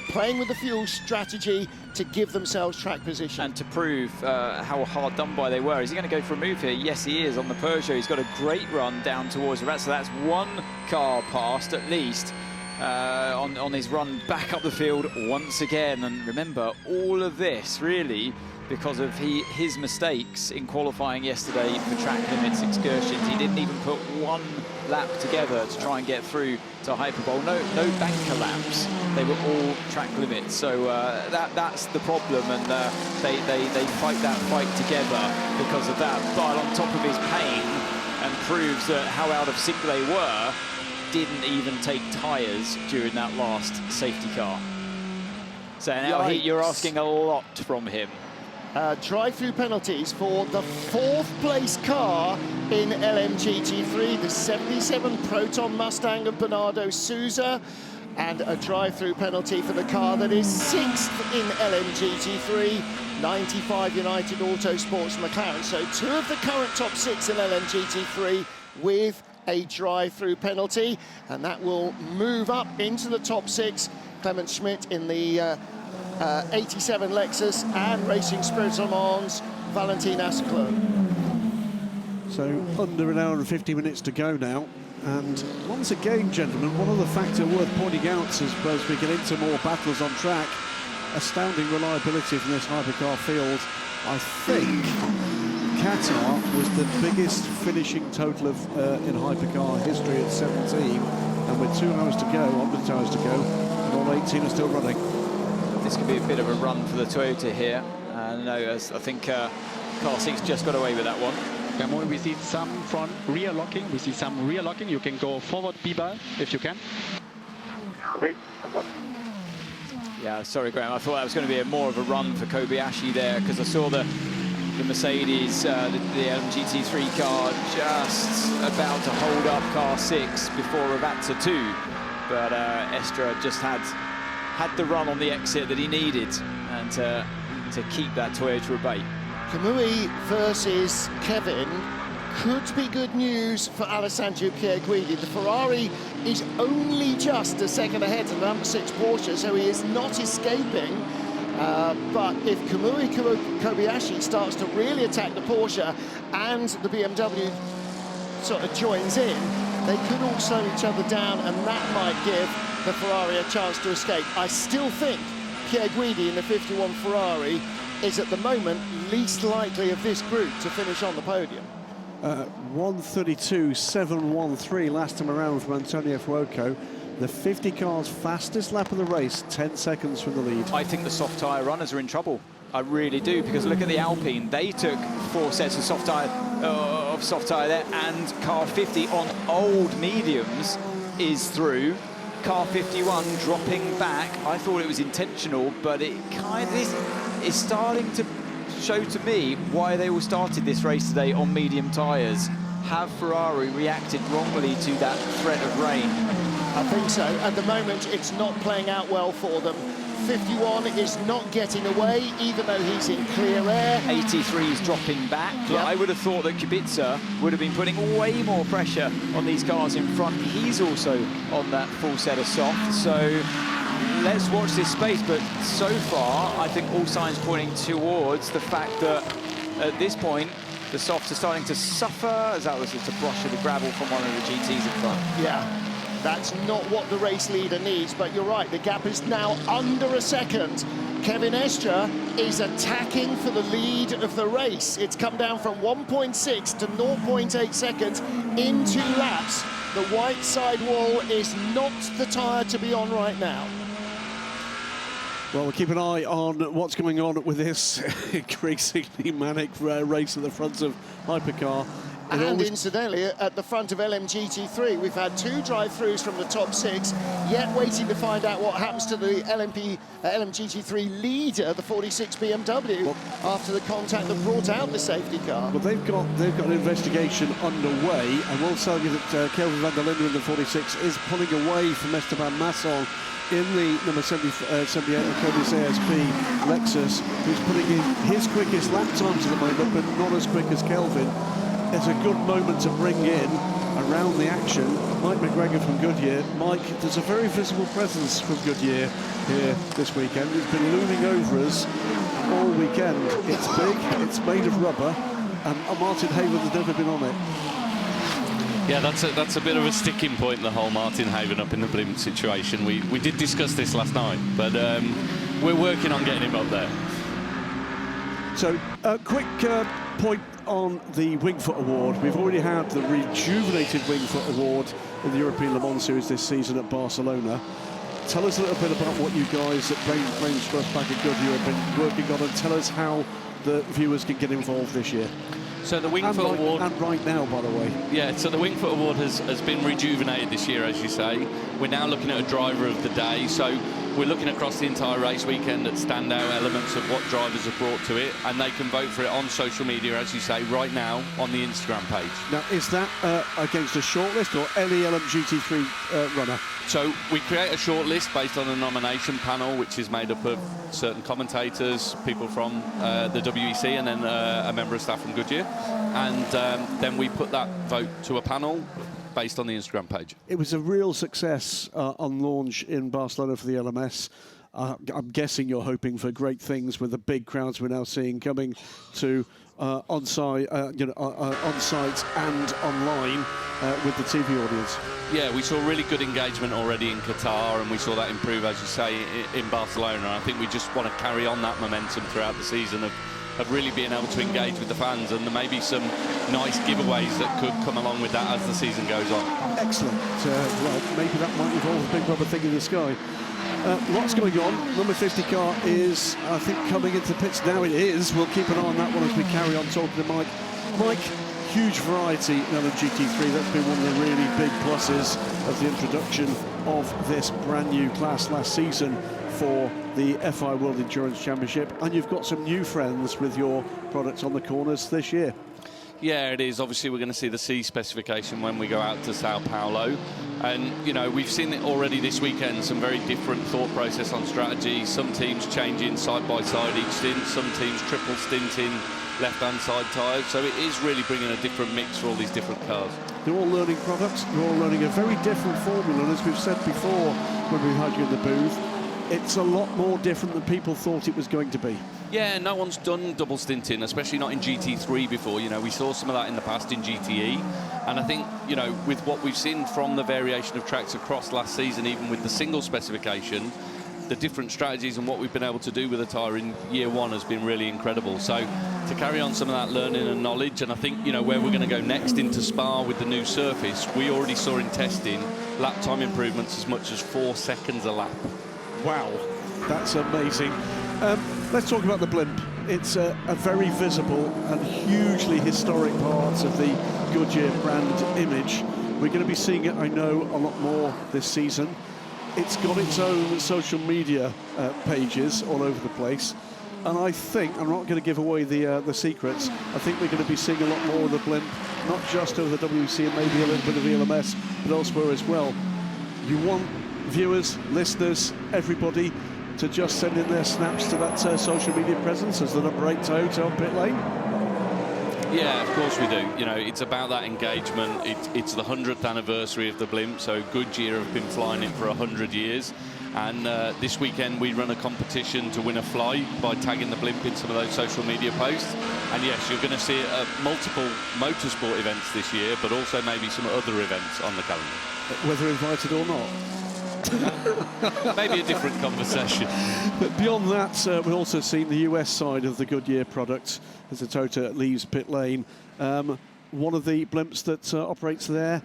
playing with the fuel strategy to give themselves track position. And to prove how hard done by they were. Is he going to go for a move here? Yes, he is on the Peugeot. He's got a great run down towards the rest, so that's 1 car passed at least on his run back up the field once again. And remember, all of this really because of his mistakes in qualifying yesterday for track limits excursions. He didn't even put 1 lap together to try and get through to Hyperbole. No banker laps. They were all track limits. So that's the problem, and they fight that fight together because of that. But on top of his pain, and proves that how out of sync they were, didn't even take tyres during that last safety car. So now you're asking a lot from him. Drive-through penalties for the 4th place car in LMGT3, the 77 Proton Mustang of Bernardo Souza, and a drive-through penalty for the car that is 6th in LMGT3, 95 United Autosports McLaren. So 2 of the current top 6 in LMGT3 with a drive-through penalty, and that will move up into the top 6. Clement Schmidt in the 87 Lexus, and Racing Spirit Le Mans, Valentin Asclot. So under an hour and 50 minutes to go now. And once again, gentlemen, one other factor worth pointing out as we get into more battles on track, astounding reliability from this hypercar field. I think Qatar was the biggest finishing total of in hypercar history at 17, and with 2 hours to go, under 2 hours to go, and all 18 are still running. This could be a bit of a run for the Toyota here. No, I think car 6 just got away with that one. We see some front rear locking. We see some rear locking. You can go forward B-bar if you can. Yeah, sorry, Graham. I thought that was going to be more of a run for Kobayashi there, because I saw the Mercedes, the LMGT3 car just about to hold up car 6 before Ravazza 2. But Estra just had the run on the exit that he needed, and to keep that Toyota at bay. Kamui versus Kevin could be good news for Alessandro Pierguidi. The Ferrari is only just a second ahead of the number 6 Porsche, so he is not escaping. But if Kamui Kobayashi starts to really attack the Porsche and the BMW sort of joins in, they could all slow each other down, and that might give the Ferrari a chance to escape. I still think Pierguidi in the 51 Ferrari is at the moment least likely of this group to finish on the podium. 1:32.713 last time around from Antonio Fuoco. The 50 car's fastest lap of the race, 10 seconds from the lead. I think the soft tyre runners are in trouble. I really do, because look at the Alpine. They took 4 sets of soft tyre there, and car 50 on old mediums is through. Car 51 dropping back. I thought it was intentional, but it kind of is starting to show to me why they all started this race today on medium tyres. Have Ferrari reacted wrongly to that threat of rain? I think so. At the moment, it's not playing out well for them. 51 is not getting away, even though he's in clear air. 83 is dropping back. Yep. I would have thought that Kubica would have been putting way more pressure on these cars in front. He's also on that full set of soft. So let's watch this space. But so far, I think all signs pointing towards the fact that at this point, the softs are starting to suffer, as that was just a brush of the gravel from one of the GTs in front. Yeah. That's not what the race leader needs, but you're right, the gap is now under a second. Kevin Estra is attacking for the lead of the race. It's come down from 1.6 to 0.8 seconds in 2 laps. The white sidewall is not the tyre to be on right now. Well, we'll keep an eye on what's going on with this increasingly manic race at the front of Hypercar. And incidentally, at the front of LMGT3, we've had 2 drive-throughs from the top 6, yet waiting to find out what happens to the LMGT3 leader, the 46 BMW, after the contact that brought out the safety car. Well, they've got an investigation underway, and we'll tell you that Kelvin van der Linde in the 46 is pulling away from Esteban Masson in the number 78 Mercedes ASP Lexus, who's putting in his quickest lap times at the moment, but not as quick as Kelvin. It's a good moment to bring in, around the action, Mike McGregor from Goodyear. Mike, there's a very visible presence from Goodyear here this weekend. It's been looming over us all weekend. It's big, it's made of rubber, and Martin Haven has never been on it. Yeah, that's a bit of a sticking point, the whole Martin Haven up in the blimp situation. We did discuss this last night, but we're working on getting him up there. So, a quick point on the Wingfoot Award. We've already had the rejuvenated Wingfoot Award in the European Le Mans Series this season at Barcelona. Tell us a little bit about what you guys at Brains Trust back at Goodyear have been working on, and tell us how the viewers can get involved this year. So the Wingfoot Award... And right now, by the way. Yeah, so the Wingfoot Award has been rejuvenated this year, as you say. We're now looking at a driver of the day. So we're looking across the entire race weekend at standout elements of what drivers have brought to it, and they can vote for it on social media, as you say, right now on the Instagram page. Now, is that against a shortlist or any LMGT3 runner? So we create a shortlist based on a nomination panel, which is made up of certain commentators, people from the WEC, and then a member of staff from Goodyear. And then we put that vote to a panel based on the Instagram page. It was a real success on launch in Barcelona for the LMS. I'm guessing you're hoping for great things with the big crowds we're now seeing coming to on-site and online with the TV audience. Yeah, we saw really good engagement already in Qatar, and we saw that improve, as you say, in Barcelona. I think we just want to carry on that momentum throughout the season of really being able to engage with the fans, and there may be some nice giveaways that could come along with that as the season goes on. Excellent. Well, maybe that might involve a big rubber thing in the sky. Lots going on. Number 50 car is, I think, coming into the pits now. It is. We'll keep an eye on that one as we carry on talking to Mike. Mike, huge variety in LMGT3. That's been one of the really big pluses of the introduction of this brand new class last season for the FIA World Endurance Championship, and you've got some new friends with your products on the corners this year. Yeah, it is. Obviously, we're going to see the C specification when we go out to Sao Paulo. And, you know, we've seen it already this weekend, some very different thought process on strategy. Some teams changing side by side each stint, some teams triple stinting left-hand side tyres. So it is really bringing a different mix for all these different cars. They're all learning products. They're all learning a very different formula. And as we've said before when we had you in the booth, it's a lot more different than people thought it was going to be. Yeah, no one's done double stinting, especially not in GT3 before. You know, we saw some of that in the past in GTE. And I think, you know, with what we've seen from the variation of tracks across last season, even with the single specification, the different strategies and what we've been able to do with the tyre in year one has been really incredible. So to carry on some of that learning and knowledge, and I think, you know, where we're going to go next into Spa with the new surface, we already saw in testing lap time improvements as much as 4 seconds a lap. Wow, that's amazing. Let's talk about the blimp. It's a very visible and hugely historic part of the Goodyear brand image. We're going to be seeing it, I know, a lot more this season. It's got its own social media pages all over the place. And I think, I'm not going to give away the secrets, I think we're going to be seeing a lot more of the blimp, not just over the WC and maybe a little bit of ELMS, but elsewhere as well. You want viewers, listeners, everybody to just send in their snaps to that social media presence as the number 8 Toyota on pit lane? Yeah, of course we do. You know, it's about that engagement. It's the 100th anniversary of the blimp, so Goodyear have been flying it for 100 years. And this weekend we run a competition to win a fly by tagging the blimp in some of those social media posts. And yes, you're going to see it at multiple motorsport events this year, but also maybe some other events on the calendar. Whether invited or not. Maybe a different conversation. But beyond that, we've also seen the US side of the Goodyear product as the Toyota leaves pit lane. One of the blimps that operates there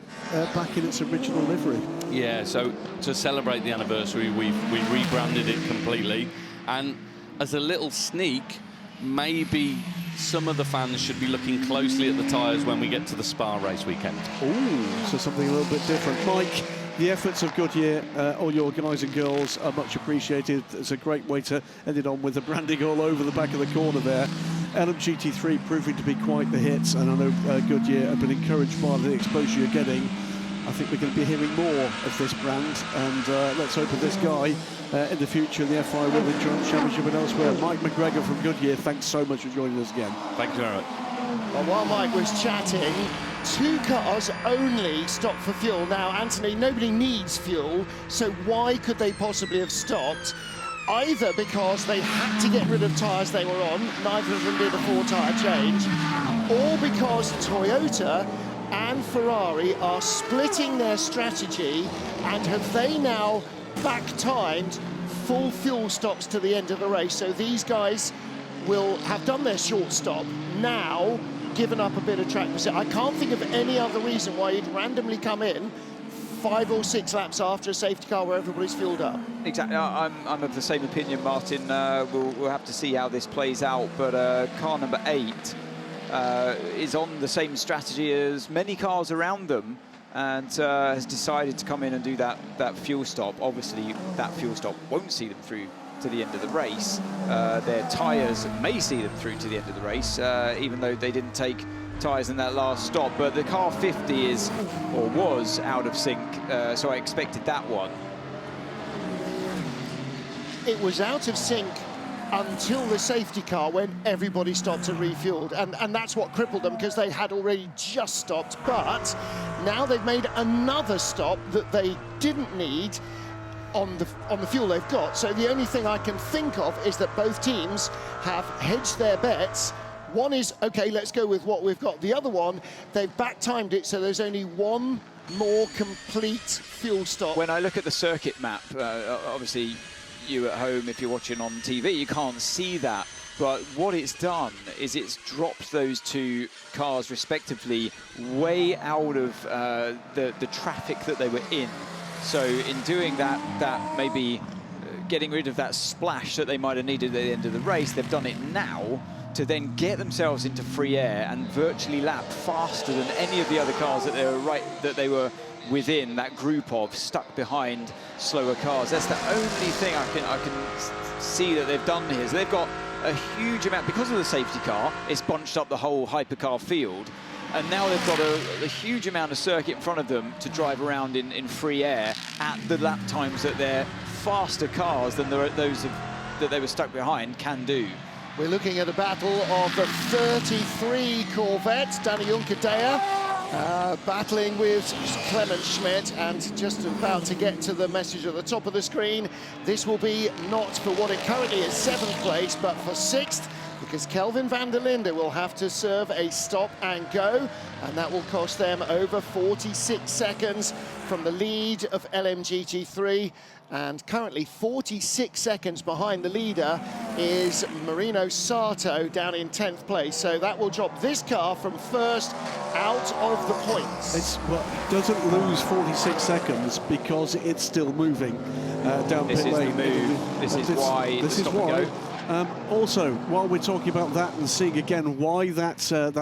back in its original livery. Yeah, so to celebrate the anniversary, we rebranded it completely. And as a little sneak, maybe some of the fans should be looking closely at the tyres when we get to the Spa race weekend. Ooh, so something a little bit different. Mike, the efforts of Goodyear, all your guys and girls, are much appreciated. It's a great way to end it on with the branding all over the back of the corner there. LMGT3 proving to be quite the hit, and I know Goodyear have been encouraged by the exposure you're getting. I think we're going to be hearing more of this brand, and let's hope that this guy in the future in the FIA World Endurance Championship and elsewhere. Mike McGregor from Goodyear, thanks so much for joining us again. Thank you very much. Well, while Mike was chatting, 2 cars only stopped for fuel. Now, Anthony, nobody needs fuel, so why could they possibly have stopped? Either because they had to get rid of tyres they were on, neither of them did a 4-tyre change, or because Toyota and Ferrari are splitting their strategy, and have they now back-timed full fuel stops to the end of the race. So these guys will have done their short stop, now given up a bit of track position. I can't think of any other reason why you'd randomly come in 5 or 6 laps after a safety car where everybody's fueled up. Exactly, I'm of the same opinion, Martin. We'll have to see how this plays out, but car number 8 is on the same strategy as many cars around them, and has decided to come in and do that fuel stop. Obviously, that fuel stop won't see them through to the end of the race. Their tyres may see them through to the end of the race, even though they didn't take tyres in that last stop. But the car 50 is, or was, out of sync, so I expected that one. It was out of sync until the safety car when everybody stopped and refueled, and that's what crippled them, because they had already just stopped. But now they've made another stop that they didn't need on the fuel they've got. So the only thing I can think of is that both teams have hedged their bets. One is, okay, let's go with what we've got. The other one, they've back-timed it, so there's only one more complete fuel stop. When I look at the circuit map, obviously you at home, if you're watching on TV, you can't see that. But what it's done is it's dropped those two cars respectively way out of the traffic that they were in. So in doing that maybe getting rid of that splash that they might have needed at the end of the race, they've done it now to then get themselves into free air and virtually lap faster than any of the other cars that they were within that group of, stuck behind slower cars. That's the only thing I can see that they've done here. So they've got a huge amount, because of the safety car, it's bunched up the whole hypercar field, and now they've got a huge amount of circuit in front of them to drive around in free air at the lap times that their faster cars than those that they were stuck behind can do. We're looking at a battle of the 33 Corvette. Danny Juncadella battling with Clement Schmidt, and just about to get to the message at the top of the screen. This will be not for what it currently is 7th place, but for 6th, because Kelvin van der Linde will have to serve a stop and go, and that will cost them over 46 seconds from the lead of LMGT3. And currently 46 seconds behind the leader is Marino Sato down in 10th place. So that will drop this car from first out of the points. It doesn't lose 46 seconds because it's still moving down pit lane. This is why. This is why. Also, while we're talking about that and seeing again why that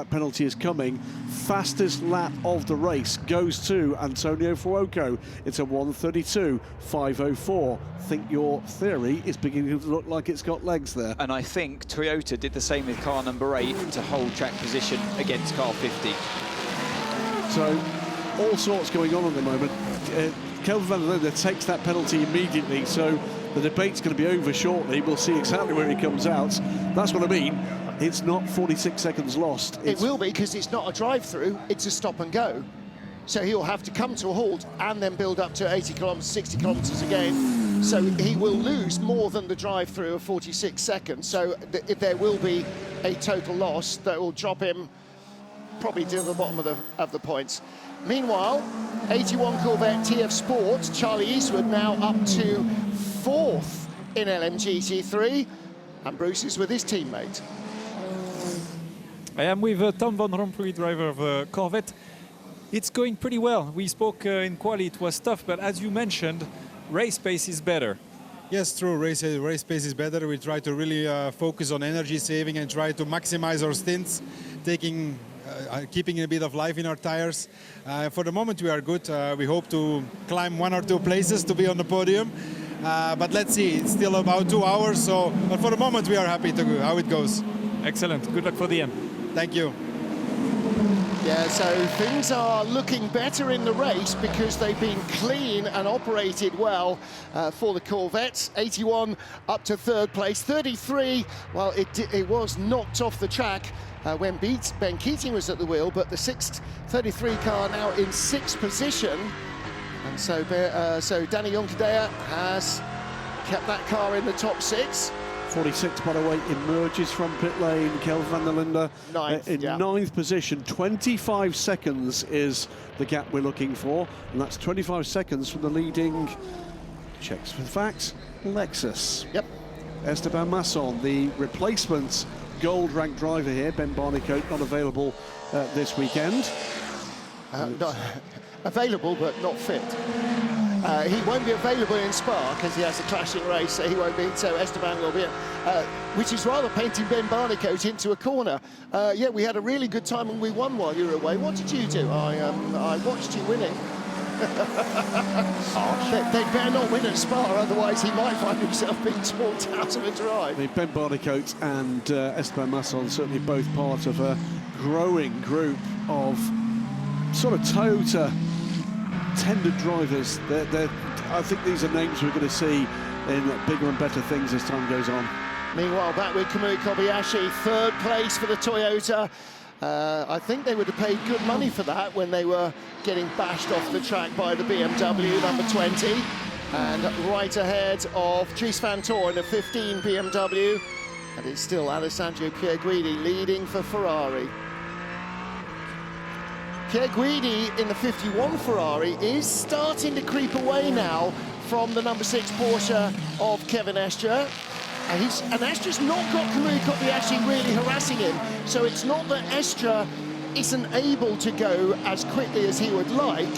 penalty is coming, fastest lap of the race goes to Antonio Fuoco. It's a 1:32.504. Think your theory is beginning to look like it's got legs there. And I think Toyota did the same with car number 8 to hold track position against car 50. So, all sorts going on at the moment. Kelvin van der Linde takes that penalty immediately, so the debate's going to be over shortly. We'll see exactly where he comes out. That's what I mean. It's not 46 seconds lost. It will be, because it's not a drive-through, it's a stop and go. So he'll have to come to a halt and then build up to 80 kilometres, 60 kilometres again. So he will lose more than the drive-through of 46 seconds. So there will be a total loss that will drop him probably to the bottom of the points. Meanwhile, 81 Corvette TF Sport, Charlie Eastwood now up to 4th in LMGT3, and Bruce is with his teammate. I am with Tom Van Rompuy, driver of Corvette. It's going pretty well. We spoke in quali, it was tough, but as you mentioned, race pace is better. Yes, true. Race pace is better. We try to really focus on energy saving and try to maximize our stints, keeping a bit of life in our tires. For the moment, we are good. We hope to climb 1 or 2 places to be on the podium. But let's see, it's still about 2 hours, but for the moment we are happy to how it goes. Excellent, good luck for the end. Thank you. Yeah, so things are looking better in the race because they've been clean and operated well for the Corvettes. 81 up to 3rd place. 33, well, it was knocked off the track when Ben Keating was at the wheel, but the 6th 33 car now in 6th position. And so Danny Juncadella has kept that car in the top 6. 46, by the way, emerges from pit lane. Kelvin van der Linde in 9th position. 25 seconds is the gap we're looking for, and that's 25 seconds from the leading, checks for facts, Lexus. Yep. Esteban Masson, the replacement gold-ranked driver here. Ben Barnicoat not available this weekend. Not available, but not fit. He won't be available in Spa because he has a clashing race, so he won't be. So Esteban will be, which is rather painting Ben Barnicoat into a corner. Yeah, we had a really good time and we won while you were away. What did you do? I watched you winning. They better not win at Spa, otherwise he might find himself being talked out of a drive. I mean, Ben Barnicoat and Esteban Masson certainly both part of a growing group of sort of Toyota tender drivers. I think these are names we're going to see in bigger and better things as time goes on. Meanwhile, back with Kamui Kobayashi, third place for the Toyota. I think they would have paid good money for that when they were getting bashed off the track by the BMW, number 20. And right ahead of Dries Vanthoor in the 15 BMW. And it's still Alessandro Pierguidi leading for Ferrari. Pierguidi in the 51 Ferrari is starting to creep away now from the number 6 Porsche of Kevin Estre. And Estre's not got Kamui Kobayashi really harassing him, so it's not that Estre isn't able to go as quickly as he would like,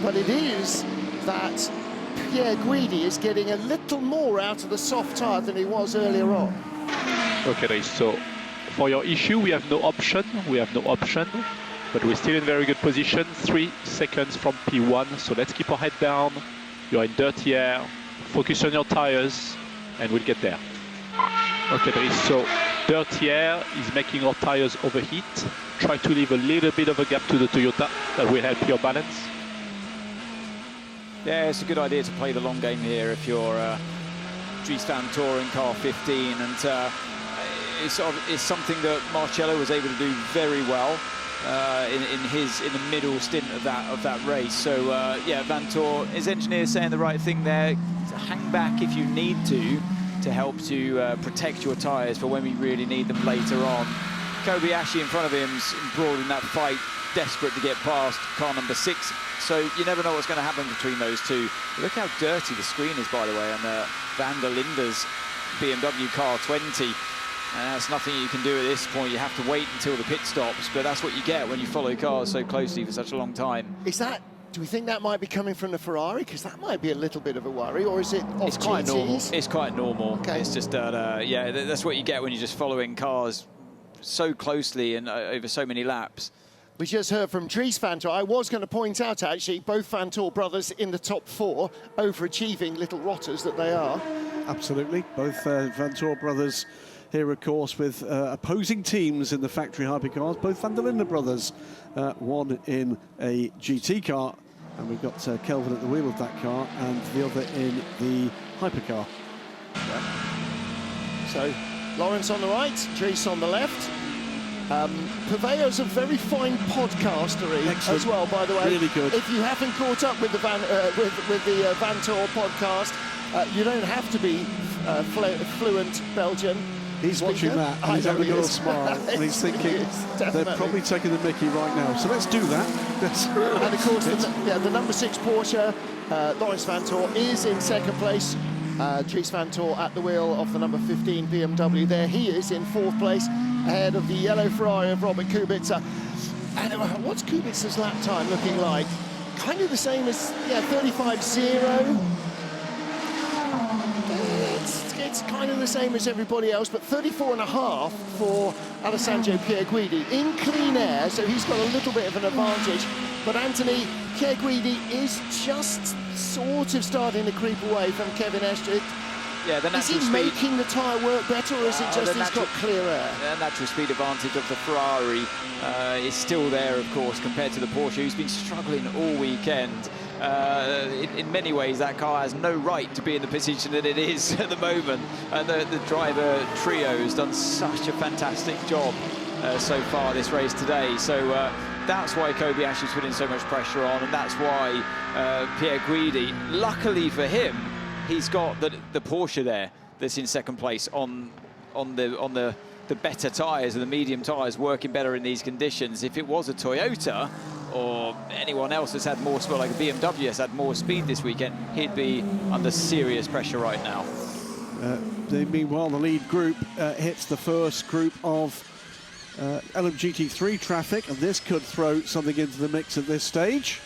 but it is that Pierguidi is getting a little more out of the soft tyre than he was earlier on. Okay, so for your issue, we have no option, but we're still in very good position, 3 seconds from P1, so let's keep our head down. You're in dirty air, focus on your tyres, and we'll get there. Okay, Dries, so dirty air is making our tyres overheat. Try to leave a little bit of a gap to the Toyota, that will help your balance. Yeah, it's a good idea to play the long game here if you're Dries Vanthoor in car 15, and it's something that Marcello was able to do very well in the middle stint of that race. So yeah, Vanthoor, his engineer saying the right thing there. Hang back if you need to help to protect your tyres for when we really need them later on. Kobayashi in front of him's embroiled in that fight, desperate to get past car number 6. So you never know what's going to happen between those two. Look how dirty the screen is, by the way, on Van der Linde's BMW car 20. And that's nothing you can do at this point. You have to wait until the pit stops, but that's what you get when you follow cars so closely for such a long time. Do we think that might be coming from the Ferrari? Because that might be a little bit of a worry, or is it off It's quite GTs? normal. It's quite normal. Okay. It's just that, yeah, that's what you get when you're just following cars so closely and over so many laps. We just heard from Dries Vanthoor. I was going to point out, actually, both Vanthoor brothers in the top 4, overachieving little rotters that they are. Absolutely. Both Vanthoor brothers here, of course, with opposing teams in the factory hypercars. Both Van der Linde brothers, one in a GT car, and we've got Kelvin at the wheel of that car, and the other in the hypercar. Yeah. So, Lawrence on the right, Dries on the left. Purveyor's a very fine podcastery as well, by the way. Really good. If you haven't caught up with the Vanthoor podcast, you don't have to be fluent Belgian. He's watching that, and he's having a little smile, and he's thinking, they're probably taking the mickey right now. So let's do that. And of course, the number 6 Porsche, Lawrence Vanthoor, is in second place. Dries Vanthoor at the wheel of the number 15 BMW there. He is in 4th place, ahead of the yellow Ferrari of Robert Kubica. And what's Kubica's lap time looking like? Kind of the same as, yeah, 35.0. It's kind of the same as everybody else, but 34.5 for Alessandro Pierguidi in clean air, so he's got a little bit of an advantage. But Anthony, Pierguidi is just sort of starting to creep away from Kevin Estre. Yeah, the natural is he making the tyre work better, or is it just he's got clear air? The natural speed advantage of the Ferrari is still there, of course, compared to the Porsche, who's been struggling all weekend. In many ways, that car has no right to be in the position that it is at the moment. And the driver trio has done such a fantastic job so far this race today. So that's why Kobayashi's putting so much pressure on, and that's why Pierguidi, luckily for him, he's got the Porsche there that's in second place on the better tyres and the medium tyres working better in these conditions. If it was a Toyota or anyone else that's had more speed, like a BMW has had more speed this weekend, he'd be under serious pressure right now. Meanwhile, the lead group hits the first group of LMGT3 traffic, and this could throw something into the mix at this stage.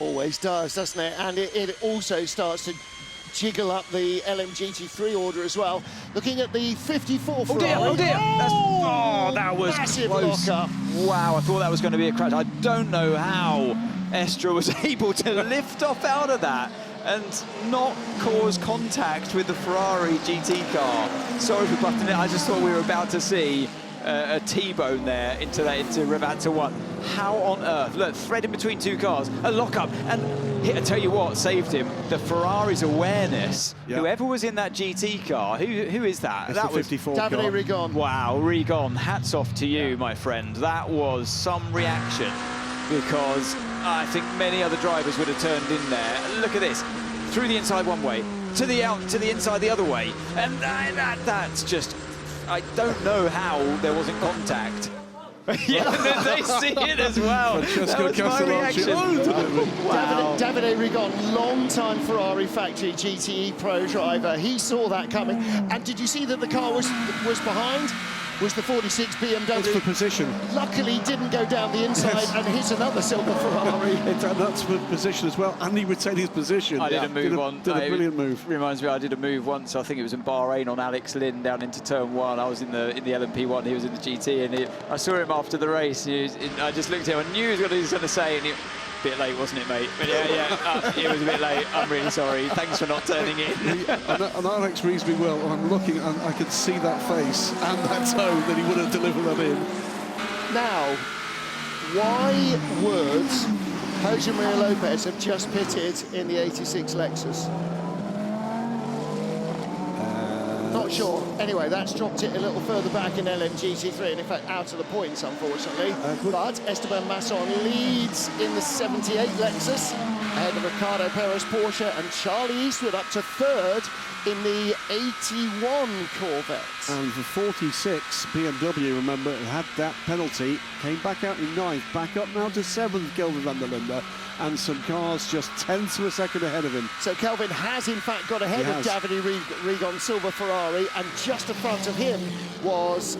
Always does, doesn't it? And it also starts to jiggle up the LMGT3 order as well. Looking at the 54 Ferrari. Oh dear! That was massive close. lock-up. Wow, I thought that was going to be a crash. I don't know how Estra was able to lift off out of that and not cause contact with the Ferrari GT car. Sorry for butting it. I just thought we were about to see a T-bone there into Ravazza 1. How on earth? Look, threading between two cars, a lock-up, and I tell you what saved him, the Ferrari's awareness. Yep. Whoever was in that GT car, who is that? It's that the 54 Davide Rigon. Wow, Rigon, hats off to you, my friend. That was some reaction, because I think many other drivers would have turned in there. Look at this, through the inside one way, to the inside the other way, and that's just, I don't know how there wasn't contact. Yeah, they see it as well. That was my reaction. Wow. Davide Rigon, long-time Ferrari factory GTE Pro driver. He saw that coming. And did you see that the car was behind? Was the 46 BMW. That's for position. Luckily didn't go down the inside and hit another silver Ferrari. That's for position as well, and he retained his position. I did a move did a brilliant move. Reminds me, I did a move once, I think it was in Bahrain on Alex Lynn down into turn 1. I was in the LMP1, he was in the GT, and I saw him after the race. I just looked at him, I knew what he was going to say, and a bit late, wasn't it, mate? But it was a bit late. I'm really sorry. Thanks for not turning in. And Alex reads me well, and I'm looking, and I could see that face and that tone that he would have delivered that in. Now, why would Jose Maria Lopez have just pitted in the 86 Lexus? Not sure. Anyway, that's dropped it a little further back in LMGT3, and in fact out of the points, unfortunately. But Esteban Masson leads in the 78 Lexus, ahead of Ricardo Perez Porsche and Charlie Eastwood up to third in the 81 Corvette. And the 46 BMW, remember, had that penalty, came back out in 9th, back up now to 7th, Kelvin van der Linde, and some cars just tenths of a second ahead of him. So Kelvin has in fact got ahead of Davide Rigon silver Ferrari, and just in front of him was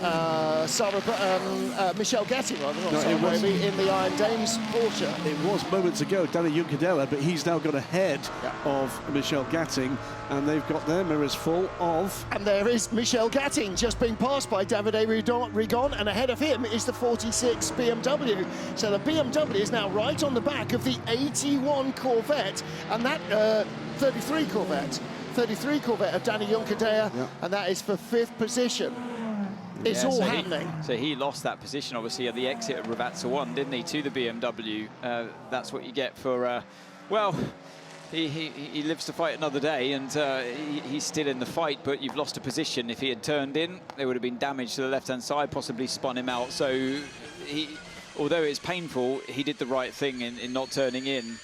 Michel Getting, in the Iron Dames Porsche. It was moments ago Danny Juncadella, but he's now got ahead of Michel Gatting, and they've got their mirrors full of... And there is Michel Gatting just being passed by Davide Rigon, and ahead of him is the 46 BMW. So the BMW is now right on the back of the 81 Corvette, and that 33 Corvette of Danny Juncadella, and that is for 5th position. It's all happening. So he lost that position, obviously, at the exit of Ravazza 1, didn't he, to the BMW. That's what you get for, well, he lives to fight another day, and he's still in the fight, but you've lost a position. If he had turned in, there would have been damage to the left-hand side, possibly spun him out. So although it's painful, he did the right thing in not turning in,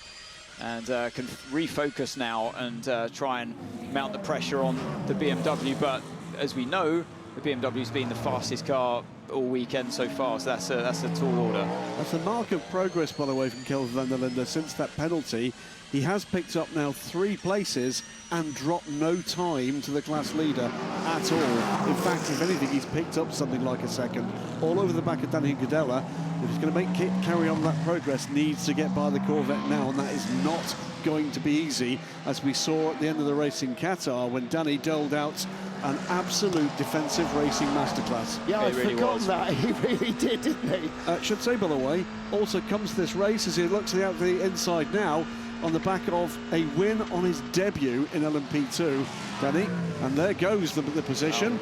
and can refocus now and try and mount the pressure on the BMW. But as we know, the BMW's been the fastest car all weekend so far, so that's a tall order. That's a mark of progress, by the way, from Kelvin van der Linde since that penalty. He has picked up now 3 places and dropped no time to the class leader at all. In fact, if anything, he's picked up something like a second. All over the back of Danny Juncadella. If he's going to carry on that progress, needs to get by the Corvette now, and that is not going to be easy, as we saw at the end of the race in Qatar when Danny doled out an absolute defensive racing masterclass. Yeah, I'd forgotten that. He really did, didn't he? Should say, by the way, also comes to this race as he looks out the inside now, on the back of a win on his debut in LMP2, Danny, and there goes the position.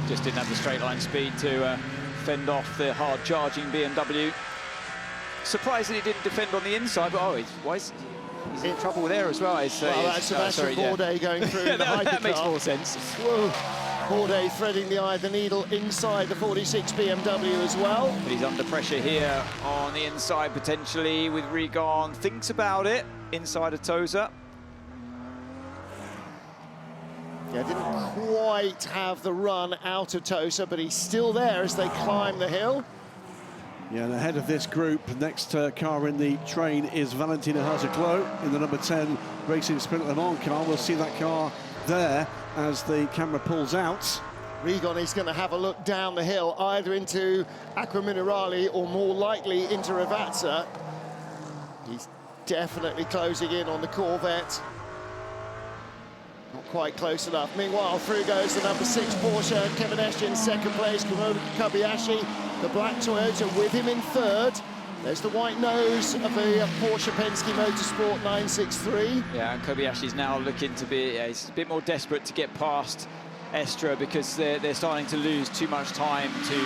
Just didn't have the straight line speed to fend off the hard-charging BMW. Surprised that he didn't defend on the inside, but he's in trouble there as well. That's Sebastian Bourdais going through the Hypercar. That makes more sense. Whoa. Bourdais threading the eye of the needle inside the 46 BMW as well. But he's under pressure here on the inside potentially with Rigon. Thinks about it inside of Tosa. Yeah, didn't quite have the run out of Tosa, but he's still there as they climb the hill. Yeah, and ahead of this group, next car in the train is Valentina Harzeclo in the number 10 Racing Sprint Le Mans car. We'll see that car there as the camera pulls out. Rigon is going to have a look down the hill, either into Acqua Minerale or more likely into Ravazza. He's definitely closing in on the Corvette. Not quite close enough. Meanwhile, through goes the number 6 Porsche. Kevin Estre in second place. Kobayashi, the black Toyota, with him in third. There's the white nose of the Porsche Penske Motorsport 963. Yeah, and Kobayashi's now looking to be, he's a bit more desperate to get past Estre because they're starting to lose too much time to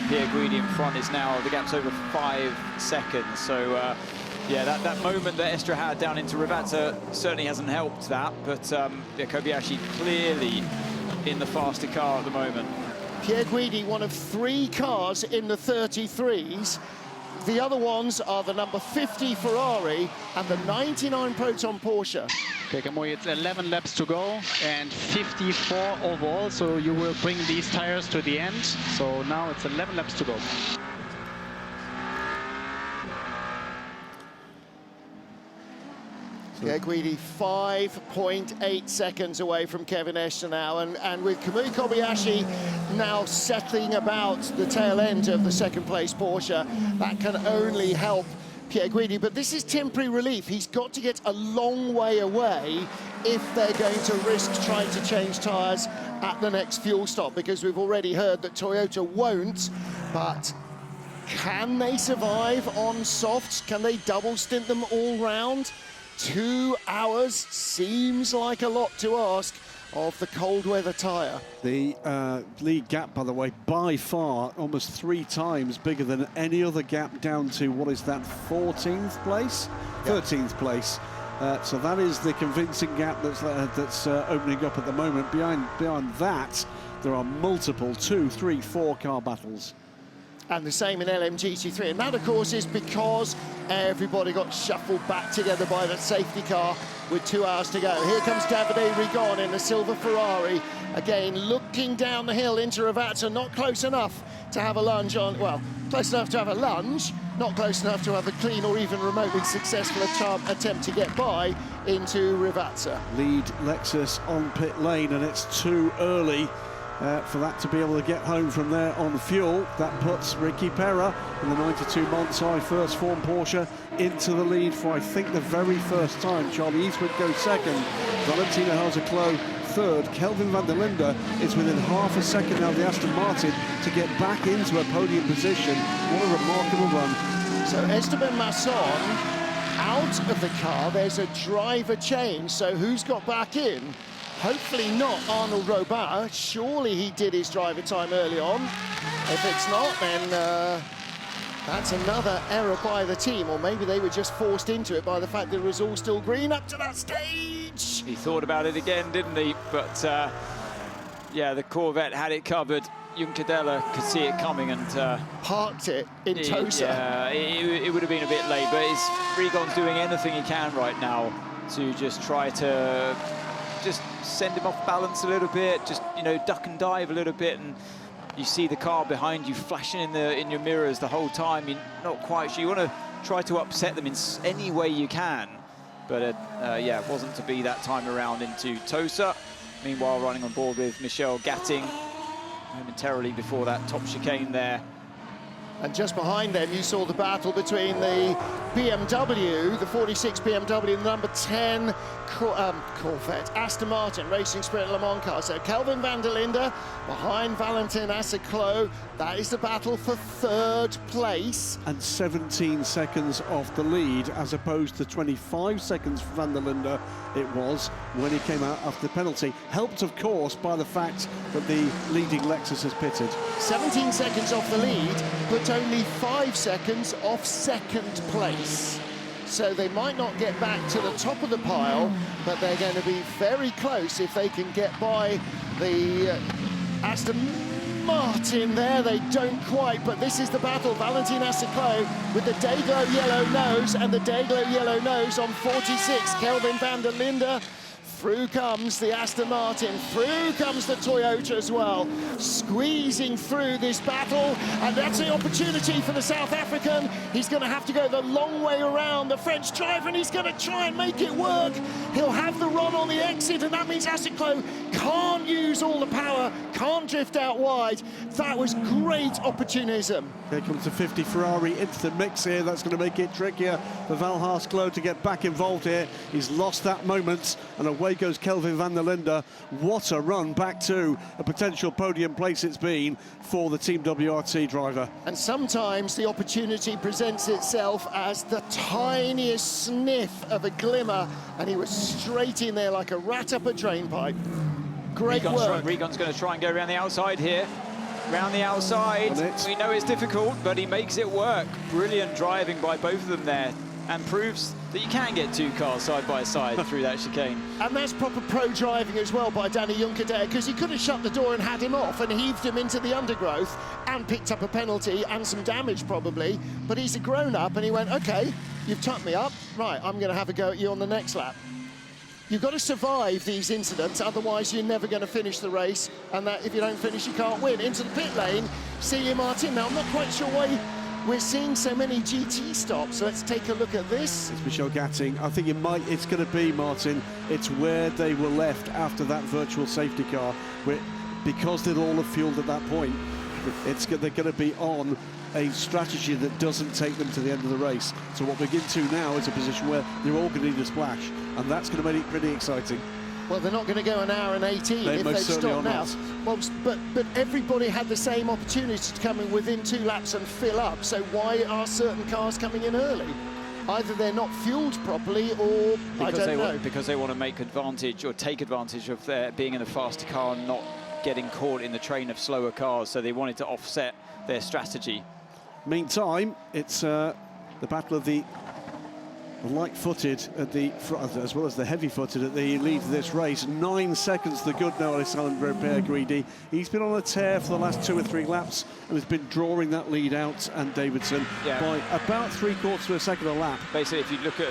Pierre Guidi in front. Is now, the gap's over 5 seconds. So, yeah, that moment that Estre had down into Rivazza certainly hasn't helped that. But yeah, Kobayashi clearly in the faster car at the moment. Pierre Guidi, one of 3 cars in the 33s. The other ones are the number 50 Ferrari and the 99 Proton Porsche. Okay, Kamui, it's 11 laps to go and 54 overall, so you will bring these tires to the end. So now it's 11 laps to go. Pierre Guidi 5.8 seconds away from Kevin Estre now, and with Kamui Kobayashi now settling about the tail end of the second place Porsche, that can only help Pierre Guidi. But this is temporary relief. He's got to get a long way away if they're going to risk trying to change tyres at the next fuel stop, because we've already heard that Toyota won't. But can they survive on softs? Can they double stint them all round? 2 hours seems like a lot to ask of the cold weather tyre. The lead gap, by the way, by far almost 3 times bigger than any other gap down to, what is that, 14th place? Yep. 13th place. So that is the convincing gap that's opening up at the moment. Behind that, there are multiple 2, 3, 4 car battles. And the same in LMGT3. And that, of course, is because everybody got shuffled back together by that safety car with 2 hours to go. Here comes Davide Rigon in the silver Ferrari. Again, looking down the hill into Rivazza, not close enough to have a lunge on, well, close enough to have a lunge, not close enough to have a clean or even remotely successful attempt to get by into Rivazza. Lead Lexus on pit lane, and it's too early for that to be able to get home from there on fuel. That puts Ricky Perra in the 92 Monsai first form Porsche into the lead for, I think, the very first time. Charlie Eastwood goes second, Valentino Haseklo third. Kelvin van der Linde is within half a second now of the Aston Martin to get back into a podium position. What a remarkable run. So Esteban Masson out of the car. There's a driver change, so who's got back in? Hopefully not Arnaud Robert. Surely he did his driver time early on. If it's not, then that's another error by the team, or maybe they were just forced into it by the fact that it was all still green up to that stage. He thought about it again, didn't he? But yeah, the Corvette had it covered. Juncadella could see it coming and parked it in Tosa. Yeah, it would have been a bit late, but Rigon's doing anything he can right now to just try to just send him off balance a little bit, just, you know, duck and dive a little bit, and you see the car behind you flashing in your mirrors the whole time. You're not quite sure. You want to try to upset them in any way you can, but yeah, it wasn't to be that time around into Tosa. Meanwhile, running on board with Michel Gatting momentarily before that top chicane there. And just behind them, you saw the battle between the BMW, the 46 BMW, and the number 10 Corvette, Aston Martin Racing Spirit Le Mans car. So Kelvin van der Linde behind Valentin Haseklo. That is the battle for third place. And 17 seconds off the lead, as opposed to 25 seconds for van der Linde it was when he came out after the penalty. Helped, of course, by the fact that the leading Lexus has pitted. 17 seconds off the lead, but only 5 seconds off second place. So they might not get back to the top of the pile, but they're going to be very close if they can get by the Aston Martin there. They don't quite, but this is the battle. Valentin Haseklo with the Dayglow yellow nose, and the Dayglow yellow nose on 46. Kelvin van der Linde Through comes the Aston Martin, through comes the Toyota as well, squeezing through this battle, and that's the opportunity for the South African. He's going to have to go the long way around the French driver, and he's going to try and make it work. He'll have the run on the exit, and that means Asiclo can't use all the power, can't drift out wide. That was great opportunism. Here comes the 50 Ferrari into the mix here. That's going to make it trickier for Valhasklo to get back involved here. He's lost that moment, and away goes Kelvin van der Linde. What a run back to a potential podium place it's been for the Team WRT driver. And sometimes the opportunity presents itself as the tiniest sniff of a glimmer, and he was straight in there like a rat up a drain pipe. Great work. Regon's going to try and go around the outside here. Round the outside. We know it's difficult, but he makes it work. Brilliant driving by both of them there, and proves that you can get two cars side by side through that chicane. And that's proper pro driving as well by Danny Juncker there, because he could have shut the door and had him off and heaved him into the undergrowth and picked up a penalty and some damage probably, but he's a grown-up and he went, okay, you've tucked me up, right, I'm going to have a go at you on the next lap. You've got to survive these incidents, otherwise you're never going to finish the race, and that if you don't finish, you can't win. Into the pit lane, Celia Martin. Now, I'm not quite sure why we're seeing so many GT stops. Let's take a look at this. It's Michelle Gatting. I think it's going to be, Martin, it's where they were left after that virtual safety car, because they'd all have fueled at that point. They're going to be on a strategy that doesn't take them to the end of the race. So what we're into now is a position where they're all going to need a splash, and that's going to make it pretty exciting. Well, they're not going to go an hour and 18 if they stop now. Well, but everybody had the same opportunity to come in within 2 laps and fill up. So why are certain cars coming in early? Either they're not fueled properly, or I don't know. Because they want to make advantage or take advantage of their being in a faster car and not getting caught in the train of slower cars. So they wanted to offset their strategy. Meantime, it's the battle of the light-footed at the front, as well as the heavy-footed at the lead of this race. 9 seconds the good now, Alessandro Pierguidi. He's been on a tear for the last 2 or 3 laps and has been drawing that lead out, and Davidson by about 3/4 of a second a lap. Basically, if you look at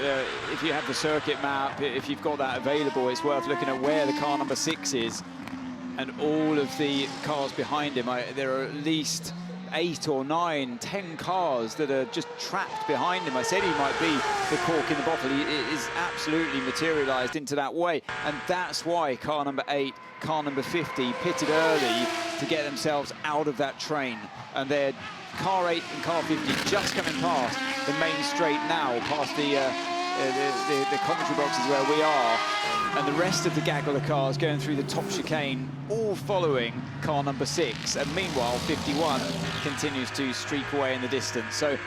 if you have the circuit map, if you've got that available, it's worth looking at where the car number 6 is, and all of the cars behind him. There are at least 8 or 9, 10 cars that are just trapped behind him. I said he might be the cork in the bottle. He is absolutely materialised into that way, and that's why car number 8, car number 50 pitted early to get themselves out of that train, and they're car 8 and car 50 just coming past the main straight now, past the commentary boxes where we are, and the rest of the gaggle of cars going through the top chicane, all following car number 6, and meanwhile 51 continues to streak away in the distance. So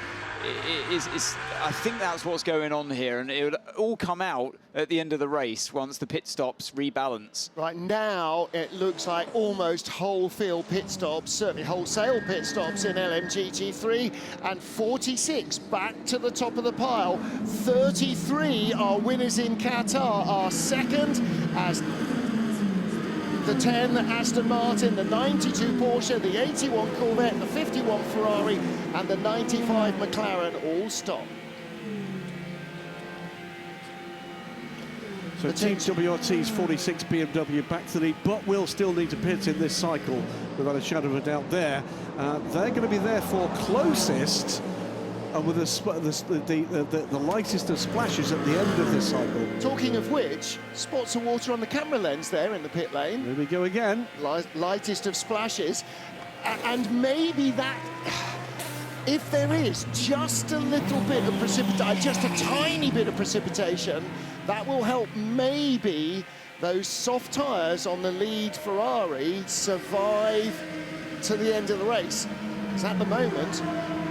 I think that's what's going on here, and it would all come out at the end of the race once the pit stops rebalance. Right now, it looks like almost whole field pit stops, certainly wholesale pit stops in LMGT3, and 46 back to the top of the pile. 33 are winners in Qatar, are second, as the 10 Aston Martin, the 92 Porsche, the 81 Corvette, the 51 Ferrari, and the 95 McLaren all stop. So Team WRT's 46 BMW back to the lead, but will still need to pit in this cycle, without a shadow of a doubt there. They're going to be therefore closest, and with the lightest of splashes at the end of this cycle. Talking of which, spots of water on the camera lens there in the pit lane. Here we go again. Lightest of splashes. And maybe that, if there is just a little bit of precipitation, just a tiny bit of precipitation, that will help maybe those soft tyres on the lead Ferrari survive to the end of the race. Because at the moment,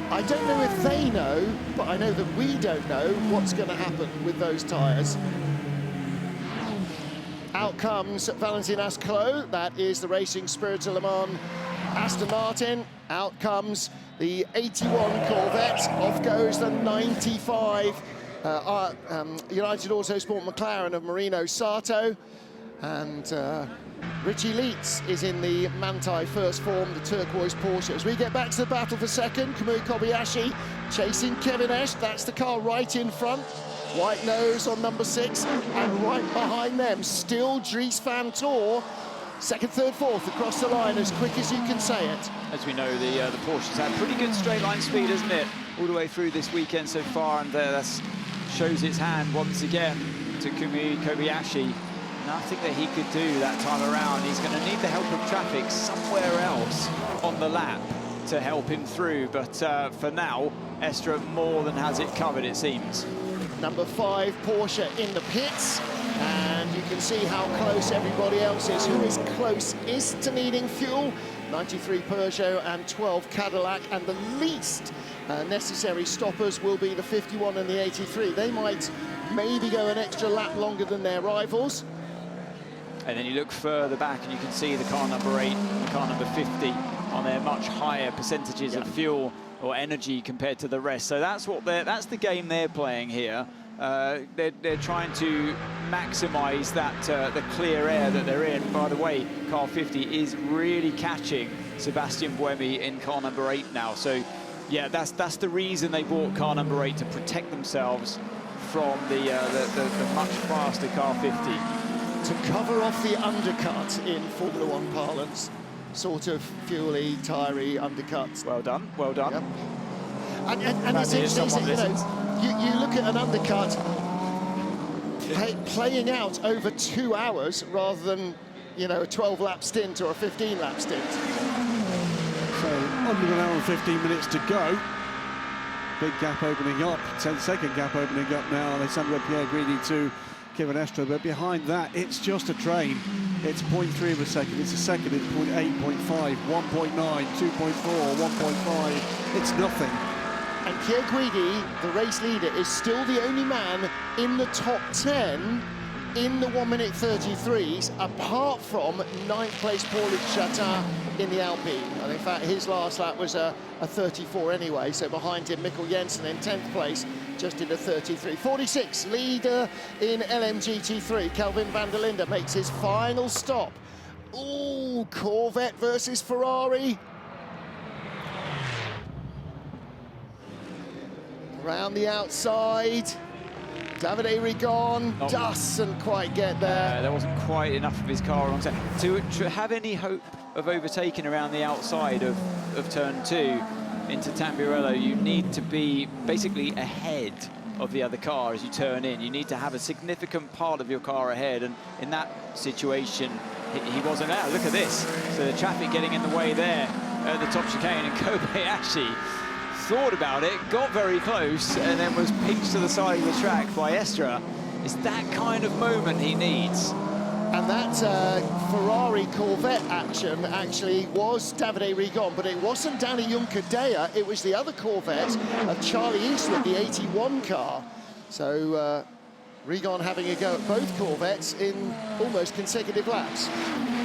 I don't know if they know, but I know that we don't know what's going to happen with those tyres. Out comes Valentin Asclo, that is the Racing Spirit of Le Mans Aston Martin. Out comes the 81 Corvette, off goes the 95 United Autosport McLaren of Marino Sato, and Richie Leitz is in the Manthey First Form, the turquoise Porsche. As we get back to the battle for second, Kamui Kobayashi chasing Kevin Esch. That's the car right in front. White nose on number 6, and right behind them, still Dries van Tor. Second, third, fourth across the line, as quick as you can say it. As we know, the Porsche's had pretty good straight line speed, hasn't it? All the way through this weekend so far, and that shows its hand once again to Kobayashi. Nothing that he could do that time around. He's going to need the help of traffic somewhere else on the lap to help him through, but for now, Estra more than has it covered, it seems. Number 5 Porsche in the pits, and you can see how close everybody else is. Who is closest to needing fuel? 93 Peugeot and 12 Cadillac, and the least necessary stoppers will be the 51 and the 83. They might maybe go an extra lap longer than their rivals. And then you look further back and you can see the car number 8 and the car number 50 on their much higher percentages of fuel or energy compared to the rest. So that's that's the game they're playing here. They're trying to maximise that the clear air that they're in. By the way, car 50 is really catching Sebastian Buemi in car number 8 now. So yeah, that's the reason they bought car number 8, to protect themselves from the much faster car 50. To cover off the undercut in Formula 1 parlance, sort of fuel-y, tire-y undercuts. Well done, well done. Yep. And it's interesting, you look at an undercut playing out over 2 hours rather than, a 12-lap stint or a 15-lap stint. So, under an hour and 15 minutes to go. Big gap opening up, 10-second gap opening up now. Alessandro Pierguidi to Kevin Estra, but behind that, it's just a train. It's 0.3 of a second, it's a second, it's 0.8, 0.5, 1.9, 2.4, 1.5. It's nothing. And Pierguidi, the race leader, is still the only man in the top 10 in the 1:33s, apart from 9th place Paul Chatin in the Alpine. And in fact, his last lap was a 34 anyway, so behind him, Mikkel Jensen in 10th place, just in a 33. 46, leader in LMGT3, Kelvin van der Linde makes his final stop. Ooh, Corvette versus Ferrari. Around the outside, Davide Rigon doesn't quite get there. There wasn't quite enough of his car alongside. To have any hope of overtaking around the outside of turn 2 into Tamburello, you need to be basically ahead of the other car as you turn in. You need to have a significant part of your car ahead, and in that situation, he wasn't there. Look at this. So the traffic getting in the way there at the top chicane, and Kobayashi thought about it, got very close, and then was pinched to the side of the track by Estra. It's that kind of moment he needs. And that Ferrari Corvette action actually was Davide Rigon, but it wasn't Danny Juncadella, it was the other Corvette of Charlie Eastwood, the 81 car. So Rigon having a go at both Corvettes in almost consecutive laps.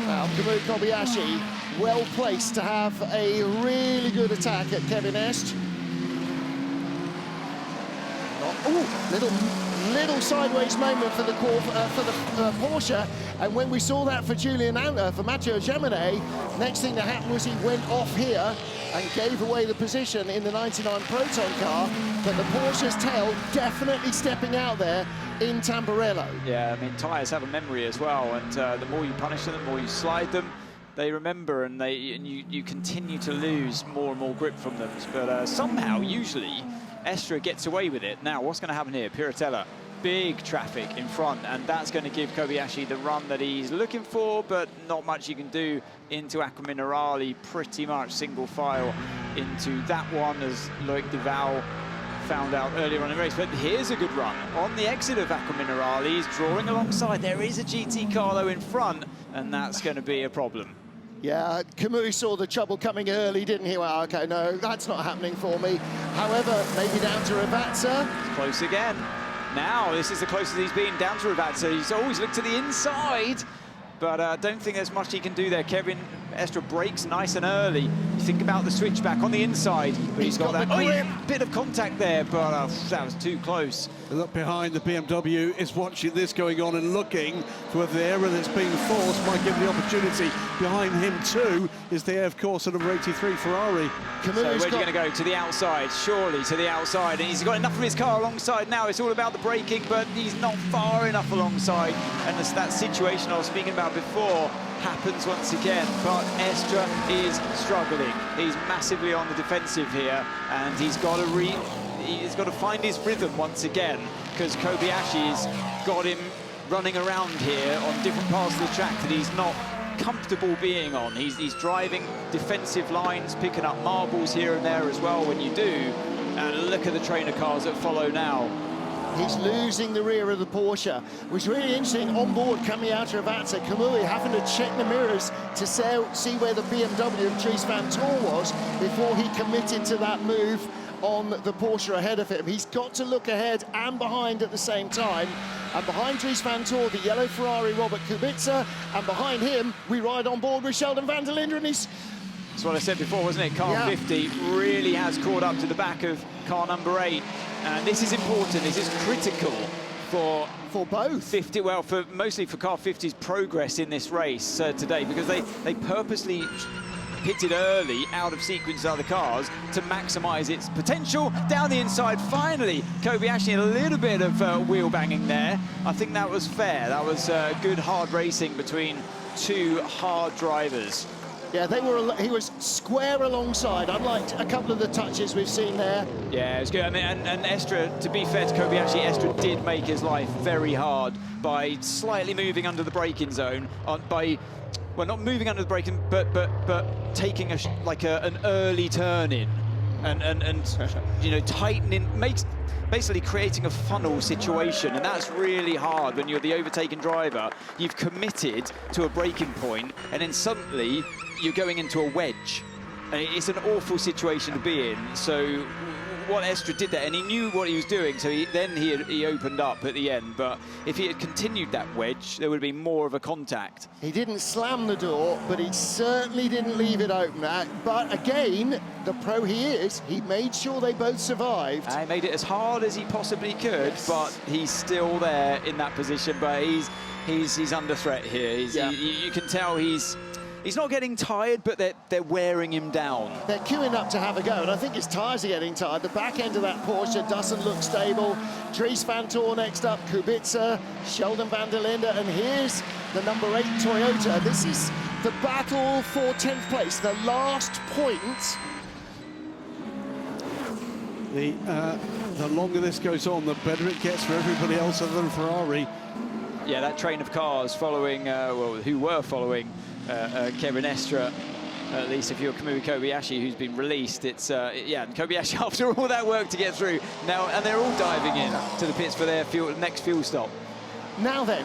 Now, Kamui Kobayashi, well placed to have a really good attack at Kevin Est. Little sideways moment for the Porsche, and when we saw that for Matteo Gemini, next thing that happened was he went off here and gave away the position in the 99 Proton car, but the Porsche's tail definitely stepping out there in Tamburello. Yeah, I mean, tyres have a memory as well, and the more you punish them, the more you slide them, they remember, and you continue to lose more and more grip from them. But somehow, usually, Estra gets away with it. Now, what's going to happen here? Piratella, big traffic in front, and that's going to give Kobayashi the run that he's looking for, but not much you can do into Acqua Minerali, pretty much single file into that one, as Loic Duval found out earlier on in the race. But here's a good run on the exit of Acqua Minerali. He's drawing alongside. There is a GT car, though, in front, and that's going to be a problem. Yeah, Kamui saw the trouble coming early, didn't he? Well, okay, no, that's not happening for me. However, maybe down to Ravazza. It's close again. Now, this is the closest he's been down to Ravazza. He's always looked to the inside, but I don't think there's much he can do there. Kevin Estra brakes nice and early. You think about the switchback on the inside, but he's got that bit of contact there, but that was too close. And up behind, the BMW is watching this going on and looking for whether the error that's being forced might give the opportunity. Behind him too is the, of course, number 83 Ferrari. So where's he going to go? To the outside, surely to the outside. And he's got enough of his car alongside now. It's all about the braking, but he's not far enough alongside. And that situation I was speaking about before happens once again. But Estra is struggling. He's massively on the defensive here, and he's got to find his rhythm once again, because Kobayashi's got him running around here on different parts of the track that he's not comfortable being on. He's driving defensive lines, picking up marbles here and there as well when you do. And look at the trainer cars that follow now. He's losing the rear of the Porsche, which is really interesting. On board, coming out of Vatsa, Kamui having to check the mirrors to see where the BMW of Dries Van Tor was before he committed to that move on the Porsche ahead of him. He's got to look ahead and behind at the same time. And behind Dries Van Tor, the yellow Ferrari, Robert Kubica. And behind him, we ride on board with Sheldon van der Linde. And he's... That's what I said before, wasn't it? Car 50 really has caught up to the back of car number 8. And this is important. This is critical for both 50. Well, mostly for car 50's progress in this race today, because they purposely pitted early out of sequence of other cars to maximise its potential. Down the inside, finally, Kobayashi a little bit of wheel banging there. I think that was fair. That was good hard racing between two hard drivers. Yeah, he was square alongside, unlike a couple of the touches we've seen there. Yeah, it was good. I mean, and Estra, to be fair to Kobayashi, Estra did make his life very hard by slightly moving under the braking zone, well, not moving under the braking, but taking an early turn in, and you know, tightening, basically creating a funnel situation, and that's really hard when you're the overtaken driver. You've committed to a braking point, and then suddenly you're going into a wedge. And it's an awful situation to be in. So what Estra did there, and he knew what he was doing, so he opened up at the end. But if he had continued that wedge, there would have been more of a contact. He didn't slam the door, but he certainly didn't leave it open. But again, the pro he is, he made sure they both survived. He made it as hard as he possibly could, but he's still there in that position. But he's under threat here. You can tell he's not getting tired, but they're wearing him down. They're queuing up to have a go, and I think his tyres are getting tired. The back end of that Porsche doesn't look stable. Dries Van Tor next up, Kubica, Sheldon van der Linde, and here's the number 8 Toyota. This is the battle for 10th place, the last point. The longer this goes on, the better it gets for everybody else other than Ferrari. Yeah, that train of cars following, who were following Kevin Estra, at least if you're Kamui Kobayashi, who's been released. It's and Kobayashi, after all that work to get through now, and they're all diving in to the pits for their next fuel stop. Now then,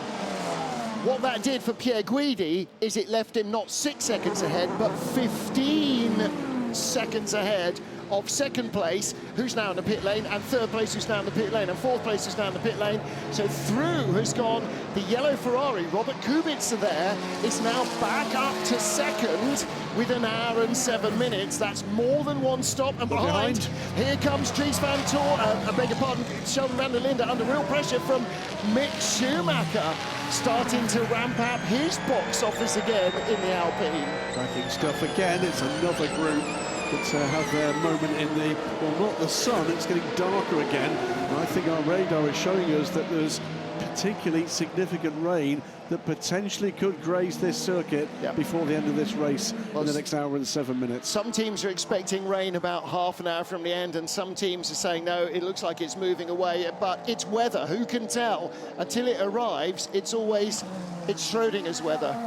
what that did for Pierre Guidi is it left him not 6 seconds ahead, but 15 seconds ahead of second place, who's now in the pit lane, and third place, who's now in the pit lane, and fourth place, who's now in the pit lane. So through has gone the yellow Ferrari. Robert Kubica there is now back up to second with 1 hour and 7 minutes. That's more than one stop. And behind, here comes Dries Van Tor, I beg your pardon, Sheldon van der Linde, under real pressure from Mick Schumacher, starting to ramp up his box office again in the Alpine. Cracking stuff again. It's another group that have their moment in the, well, not the sun, it's getting darker again. And I think our radar is showing us that there's particularly significant rain that potentially could graze this circuit before the end of this race in the next hour and 7 minutes. Some teams are expecting rain about half an hour from the end, and some teams are saying, no, it looks like it's moving away, but it's weather, who can tell? Until it arrives, it's Schrodinger's weather.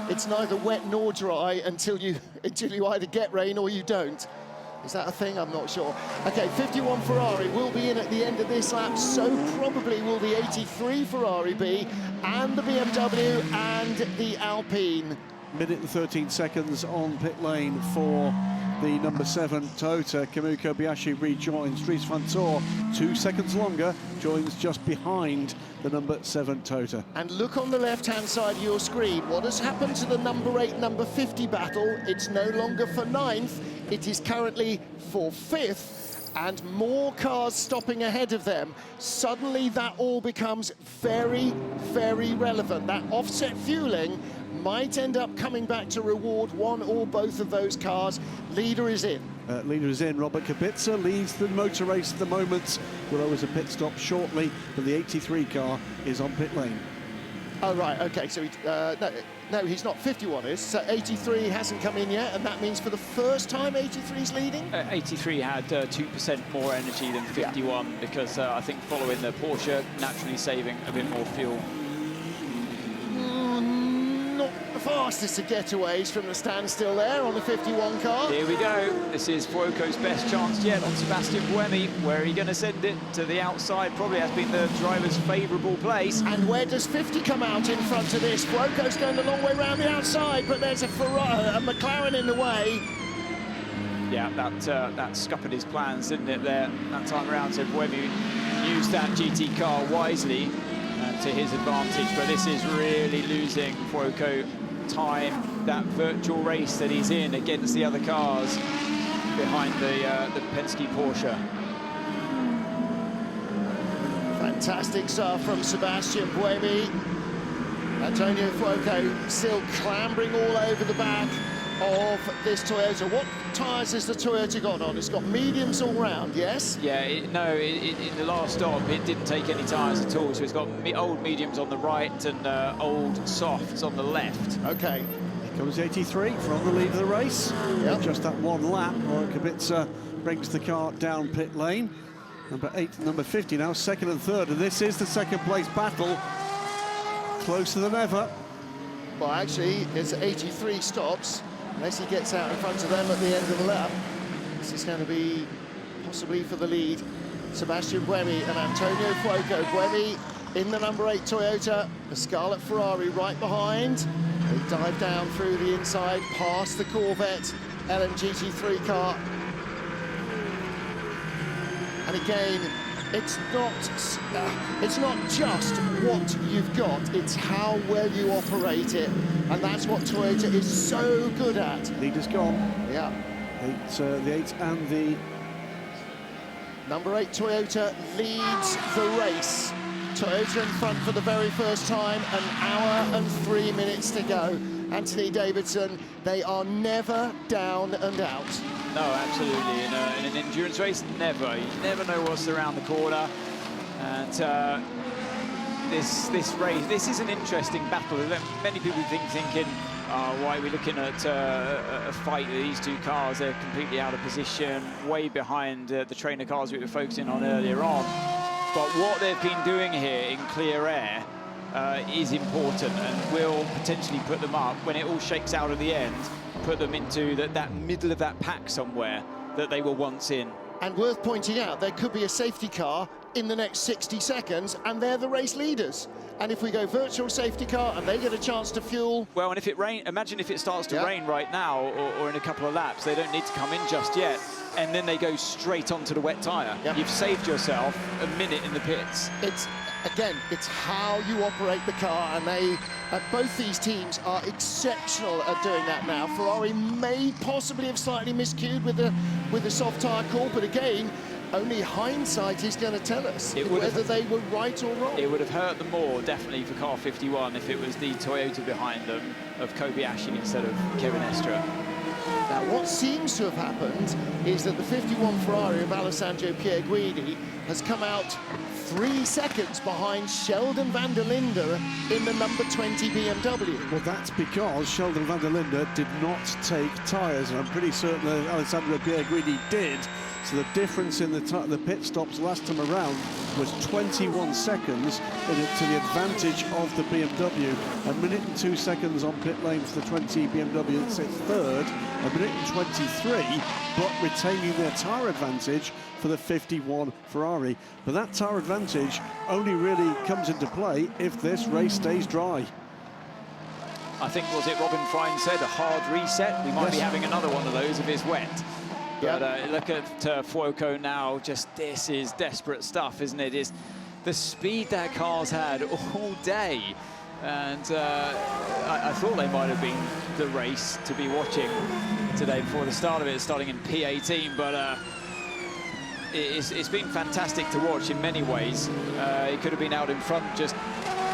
It's neither wet nor dry until you either get rain or you don't. Is that a thing? I'm not sure. Okay, 51 Ferrari will be in at the end of this lap, so probably will the 83 Ferrari be, and the BMW and the Alpine. Minute and 13 seconds on pit lane for the number 7 Toyota. Kamui Kobayashi rejoins. Dries van Toor, 2 seconds longer, joins just behind the number 7 Toyota. And look on the left-hand side of your screen. What has happened to the number 8, number 50 battle? It's no longer for 9th. It is currently for 5th. And more cars stopping ahead of them. Suddenly that all becomes very, very relevant. That offset fueling might end up coming back to reward one or both of those cars. Leader is in. Leader is in. Robert Kubica leads the motor race at the moment. Will always a pit stop shortly, but the 83 car is on pit lane. Oh, right, OK, so no, he's not. 51 is. So 83 hasn't come in yet, and that means for the first time 83's leading? 83 had 2% more energy than 51 because I think following the Porsche, naturally saving a bit more fuel. Not the fastest of getaways from the standstill there on the 51 car. Here we go. This is Fuoco's best chance yet on Sebastian Buemi. Where are you going to send it? To the outside, probably has been the driver's favourable place. And where does 50 come out in front of this? Fuoco's going the long way round the outside, but there's a McLaren in the way. Yeah, that scuppered his plans, didn't it, there, that time around. So Buemi used that GT car wisely to his advantage, but this is really losing Fuoco time, that virtual race that he's in against the other cars behind the Penske Porsche. Fantastic stuff from Sebastian Buemi. Antonio Fuoco still clambering all over the back of this Toyota. What tyres has the Toyota got on? It's got mediums all round, yes? Yeah, in the last stop, it didn't take any tyres at all, so it's got old mediums on the right and old softs on the left. OK. Here comes 83 from the lead of the race. Yep. Just that one lap, Kubica brings the car down pit lane. Number 8 and number 50 now, 2nd and 3rd, and this is the 2nd place battle. Closer than ever. Well, actually, it's 83 stops. Unless he gets out in front of them at the end of the lap. This is going to be possibly for the lead. Sebastian Buemi and Antonio Fuoco. Buemi in the number 8 Toyota, the Scarlet Ferrari right behind. They dive down through the inside, past the Corvette LMGT3 car. And again, it's not just what you've got, it's how well you operate it. And that's what Toyota is so good at. Leader's gone. Yeah. The 8 and the... Number 8 Toyota leads the race. Toyota in front for the very first time, 1 hour and 3 minutes to go. Anthony Davidson, they are never down and out. No, absolutely. In an endurance race, never. You never know what's around the corner. And this race, this is an interesting battle. Many people thinking, why are we looking at a fight with these two cars? They're completely out of position, way behind the trainer cars we were focusing on earlier on. But what they've been doing here in clear air is important and will potentially put them up when it all shakes out at the end, put them into that middle of that pack somewhere that they were once in. And worth pointing out, there could be a safety car in the next 60 seconds, and they're the race leaders. And if we go virtual safety car and they get a chance to fuel... Well, and if it rain, imagine if it starts to rain right now or in a couple of laps, they don't need to come in just yet, and then they go straight onto the wet tyre. You've saved yourself a minute in the pits. Again, it's how you operate the car, and both these teams are exceptional at doing that now. Ferrari may possibly have slightly miscued with the soft tyre call, but again, only hindsight is going to tell us whether they were right or wrong. It would have hurt them more, definitely, for car 51 if it was the Toyota behind them of Kobayashi instead of Kevin Estre. Now, what seems to have happened is that the 51 Ferrari of Alessandro Pierguidi has come out 3 seconds behind Sheldon van der Linde in the number 20 BMW. Well, that's because Sheldon van der Linde did not take tyres, and I'm pretty certain that Alessandro Pierguidi did. So the difference in the pit stops last time around was 21 seconds to the advantage of the BMW. 1 minute and 2 seconds on pit lane for the 20 BMW that sits third. 1 minute and 23, but retaining their tyre advantage for the 51 Ferrari. But that tyre advantage only really comes into play if this race stays dry. I think, was it Robin Frein said, a hard reset? We might be having another one of those if it's wet. But look at Fuoco now. Just this is desperate stuff, isn't it? It's the speed that car's had all day. And I thought they might have been the race to be watching today before the start of it, starting in P18. But it's been fantastic to watch in many ways. It could have been out in front, just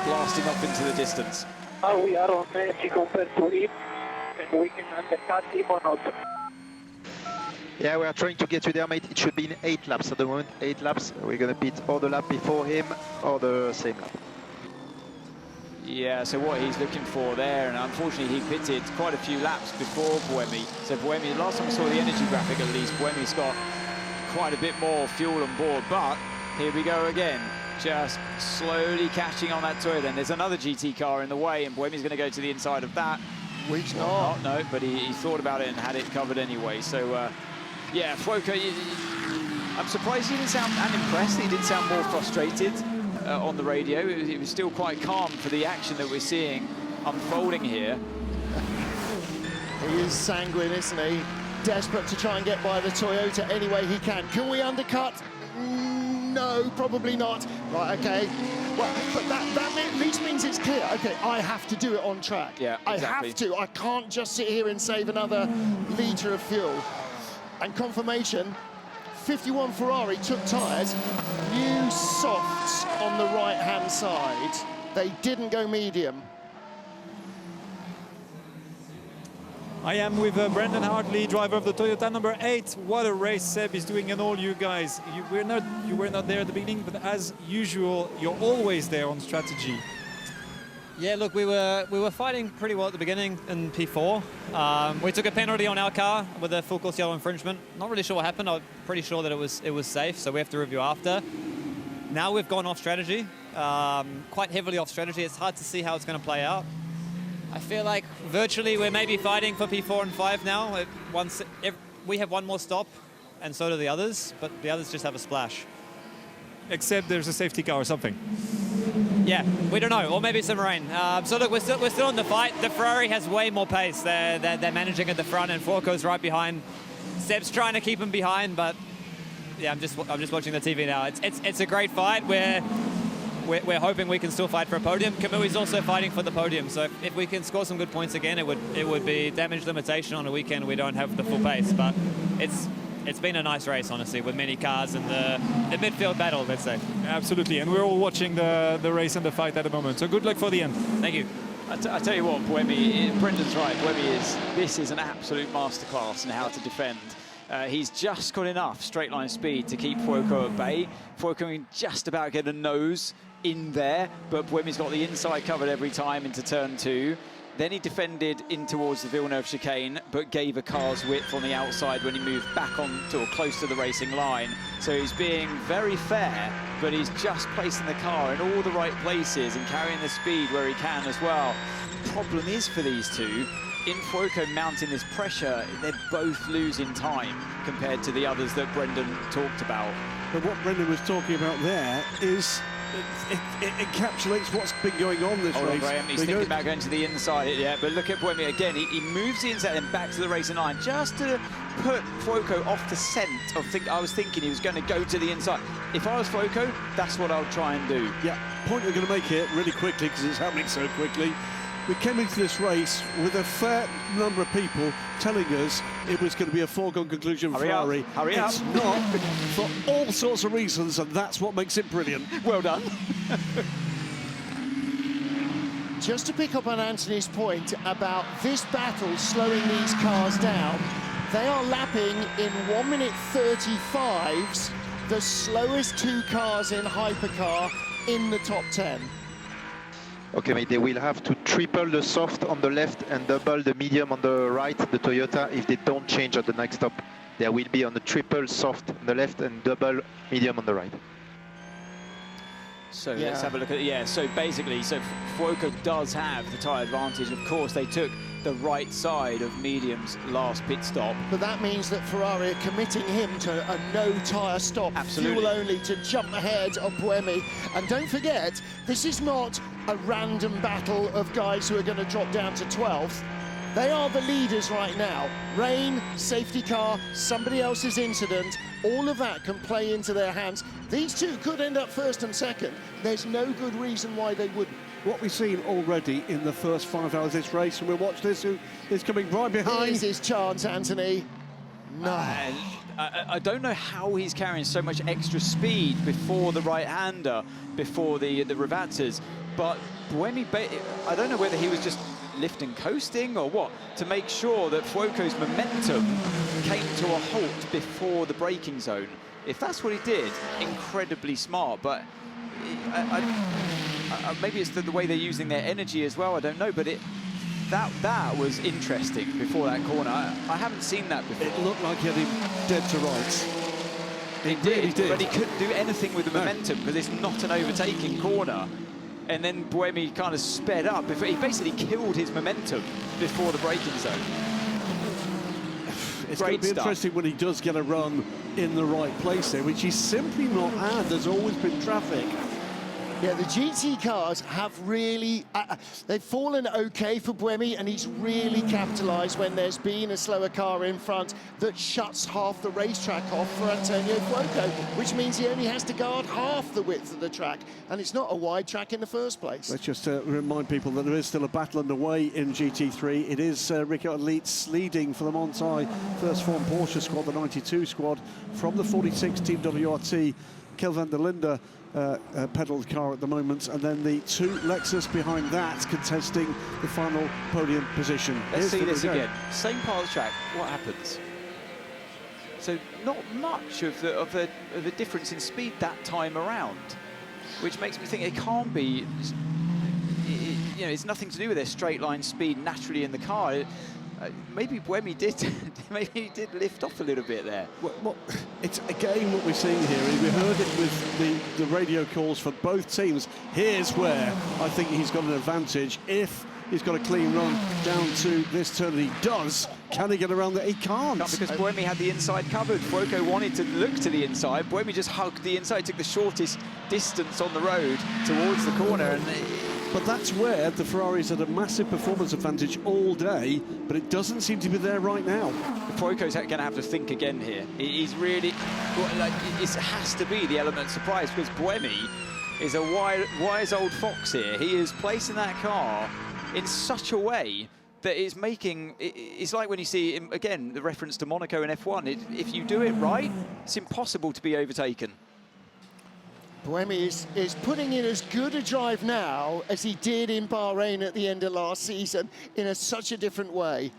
blasting off into the distance. We are on edge compared to him, and we can undercut him or not. Yeah, we are trying to get you there, mate. It should be in 8 laps at the moment. 8 laps. We're going to pit or the lap before him or the same lap. Yeah, so what he's looking for there, and unfortunately he pitted quite a few laps before Buemi. So Buemi, last time I saw the energy graphic at least, Buemi's got quite a bit more fuel on board, but here we go again. Just slowly catching on that Toyota, and there's another GT car in the way, and Buemi's going to go to the inside of that. Which not. No, but he thought about it and had it covered anyway. So, yeah, Fuoco, I'm surprised he didn't sound, and impressed, he didn't sound more frustrated on the radio. It was still quite calm for the action that we're seeing unfolding here. He is sanguine, isn't he? Desperate to try and get by the Toyota any way he can. Can we undercut? No, probably not. Right, okay. Well, but that at least means it's clear. Okay, I have to do it on track. Yeah, exactly. I have to. I can't just sit here and save another litre of fuel. And confirmation, 51 Ferrari took tyres, new softs on the right-hand side. They didn't go medium. I am with Brendan Hartley, driver of the Toyota number 8. What a race Seb is doing, and all you guys. You were not there at the beginning, but as usual, you're always there on strategy. Yeah, look, we were fighting pretty well at the beginning in P4. We took a penalty on our car with a full course yellow infringement. Not really sure what happened. I'm pretty sure that it was safe, so we have to review after. Now we've gone off strategy, quite heavily off strategy. It's hard to see how it's going to play out. I feel like virtually we're maybe fighting for P4 and 5 now. We have one more stop, and so do the others, but the others just have a splash. Except there's a safety car or something. Yeah, we don't know, or maybe some rain. So look, we're still in the fight. The Ferrari has way more pace. They're managing at the front, and Fuoco's right behind. Seb's trying to keep him behind, but yeah, I'm just watching the TV now. It's a great fight. We're hoping we can still fight for a podium. Kamui's also fighting for the podium, so if we can score some good points again, it would be damage limitation on a weekend we don't have the full pace. But it's been a nice race, honestly, with many cars in the midfield battle, let's say. Absolutely, and we're all watching the race and the fight at the moment. So good luck for the end. Thank you. I tell you what, Brendan's right. This is an absolute masterclass in how to defend. He's just got enough straight line speed to keep Fuoco at bay. Fuoco can just about get a nose in there, but Buemi's got the inside covered every time into turn 2. Then he defended in towards the Villeneuve chicane, but gave a car's width on the outside when he moved back on to or close to the racing line. So he's being very fair, but he's just placing the car in all the right places and carrying the speed where he can as well. The problem is for these two, in Fuoco mounting this pressure, they're both losing time compared to the others that Brendan talked about. But what Brendan was talking about there is it encapsulates what's been going on this race. Graham, he's thinking about going to the inside, yeah, but look at Buemi again. He moves the inside and back to the racing line just to put Fuoco off the scent of I was thinking he was going to go to the inside. If I was Fuoco, that's what I would try and do. Yeah, point we're going to make here really quickly because it's happening so quickly. We came into this race with a fair number of people telling us it was going to be a foregone conclusion for Ferrari. Hurry up. It's not, for all sorts of reasons, and that's what makes it brilliant. Well done. Just to pick up on Anthony's point about this battle slowing these cars down, they are lapping in 1 minute 35s, the slowest 2 cars in Hypercar in the top 10. Okay, mate, they will have to triple the soft on the left and double the medium on the right, the Toyota, if they don't change at the next stop. There will be on the triple soft on the left and double medium on the right. So let's have a look at so basically, Fuoco does have the tyre advantage. Of course, they took the right side of medium's last pit stop. But that means that Ferrari are committing him to a no-tyre stop, Absolutely. fuel only, to jump ahead of Buemi. And don't forget, this is not a random battle of guys who are going to drop down to 12th. They are the leaders right now. Rain, safety car, somebody else's incident, all of that can play into their hands. These two could end up first and second. There's no good reason why they wouldn't. What we've seen already in the first 5 hours of this race, and we'll watch this, who is coming right behind. Here's his chance, Anthony. No. I don't know how he's carrying so much extra speed before the right-hander, before the Ravazzas, but Buemi, I don't know whether he was just lifting coasting or what, to make sure that Fuoco's momentum came to a halt before the braking zone. If that's what he did, incredibly smart, but maybe it's the way they're using their energy as well, I don't know, but that was interesting before that corner. I haven't seen that before. It looked like he had him dead to rights. It really did, but he couldn't do anything with the momentum because it's not an overtaking corner. And then Buemi kind of sped up. He basically killed his momentum before the braking zone. It's going to be interesting when he does get a run in the right place there, which he's simply not had. There's always been traffic. Yeah, the GT cars have really, they've fallen okay for Buemi, and he's really capitalised when there's been a slower car in front that shuts half the racetrack off for Antonio Fuoco, which means he only has to guard half the width of the track, and it's not a wide track in the first place. Let's just remind people that there is still a battle underway in GT3. It is Ricardo Leitz leading for the Montai First Form Porsche squad, the 92 squad, from the 46 Team WRT. Kelvin de Linde pedalled car at the moment, and then the two Lexus behind that contesting the final podium position. Let's see this again. Same part of the track. What happens? So not much of the difference in speed that time around, which makes me think it can't be. You know, it's nothing to do with their straight line speed naturally in the car. Maybe Buemi did lift off a little bit there. Well, it's again what we're seeing here. We heard it with the radio calls for both teams. Here's where I think he's got an advantage. If he's got a clean run down to this turn, and he does, can he get around that? He can't. Not because Buemi had the inside covered. Fuoco wanted to look to the inside. Buemi just hugged the inside, took the shortest distance on the road towards the corner. And but that's where the Ferraris had a massive performance advantage all day, but it doesn't seem to be there right now. Fuoco's going to have to think again here. He's really, like, it has to be the element of surprise, because Buemi is a wise old fox here. He is placing that car in such a way that it's making, it's like when you see, again, the reference to Monaco in F1, if you do it right, it's impossible to be overtaken. Buemi is putting in as good a drive now as he did in Bahrain at the end of last season in such a different way.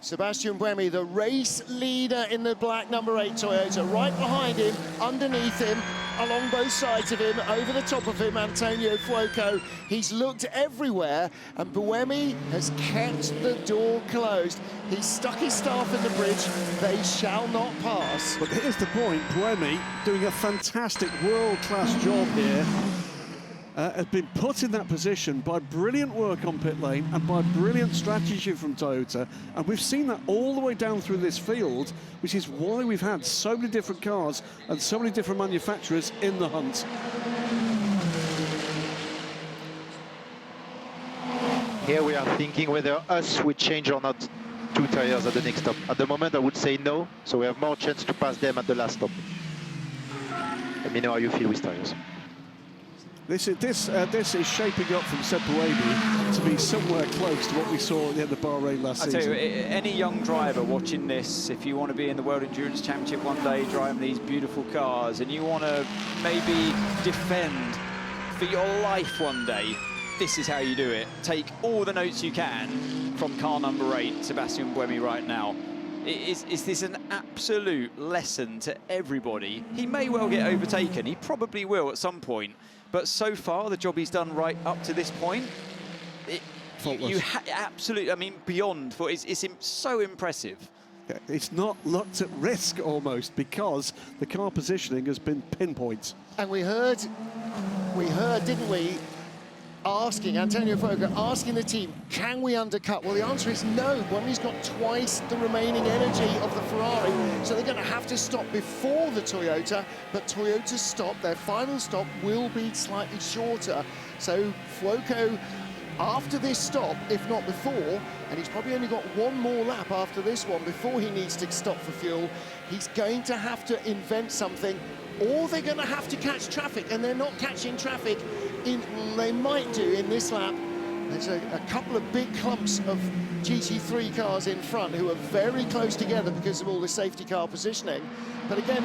Sebastian Buemi, the race leader in the black number 8 Toyota, right behind him, underneath him, along both sides of him, over the top of him, Antonio Fuoco. He's looked everywhere, and Buemi has kept the door closed. He's stuck his staff in the bridge. They shall not pass. But here's the point. Buemi doing a fantastic world-class job here. Has been put in that position by brilliant work on pit lane and by brilliant strategy from Toyota, and we've seen that all the way down through this field, which is why we've had so many different cars and so many different manufacturers in the hunt. Here we are thinking whether us would change or not 2 tires at the next stop. At the moment I would say no, so we have more chance to pass them at the last stop. Let me know how you feel with tires. This is shaping up from Seb Buemi to be somewhere close to what we saw at the end of Bahrain last season. I tell you, any young driver watching this, if you want to be in the World Endurance Championship one day, driving these beautiful cars, and you want to maybe defend for your life one day, this is how you do it. Take all the notes you can from car number 8, Sebastian Buemi, right now. Is this an absolute lesson to everybody? He may well get overtaken. He probably will at some point. But so far, the job he's done right up to this point, you absolutely, I mean, beyond. It's so impressive. Yeah, it's not looked at risk almost, because the car positioning has been pinpoint. And we heard, didn't we, Antonio Fuoco asking the team, can we undercut? Well, the answer is no. Buemi's got twice the remaining energy of the Ferrari, so they're going to have to stop before the Toyota, but Toyota's stop, their final stop, will be slightly shorter. So Fuoco, after this stop, if not before, and he's probably only got one more lap after this one before he needs to stop for fuel, he's going to have to invent something, or they're going to have to catch traffic, and they're not catching traffic. They might do in this lap. There's a couple of big clumps of GT3 cars in front who are very close together because of all the safety car positioning. But again,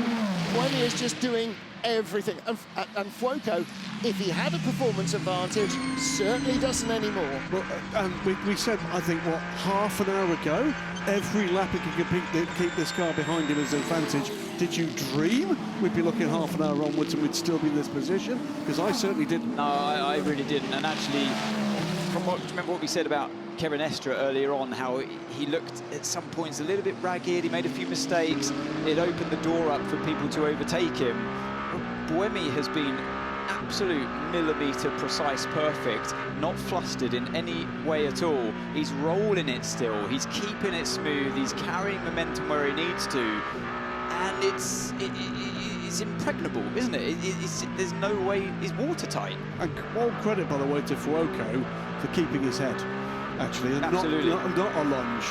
Buemi is just doing everything. And Fuoco, if he had a performance advantage, certainly doesn't anymore. Well, we said, I think, what, half an hour ago, every lap he could keep this car behind him as an advantage. Did you dream we'd be looking half an hour onwards and we'd still be in this position? Because I certainly didn't. No, I really didn't. And actually, remember what we said about Kevin Estre earlier on, how he looked at some points a little bit ragged, he made a few mistakes, it opened the door up for people to overtake him. Buemi has been absolute millimetre precise perfect, not flustered in any way at all. He's rolling it still, he's keeping it smooth, he's carrying momentum where he needs to, and it's impregnable, isn't it? There's no way, it's watertight. And all credit, by the way, to Fuoco for keeping his head, actually, and absolutely not a lunge.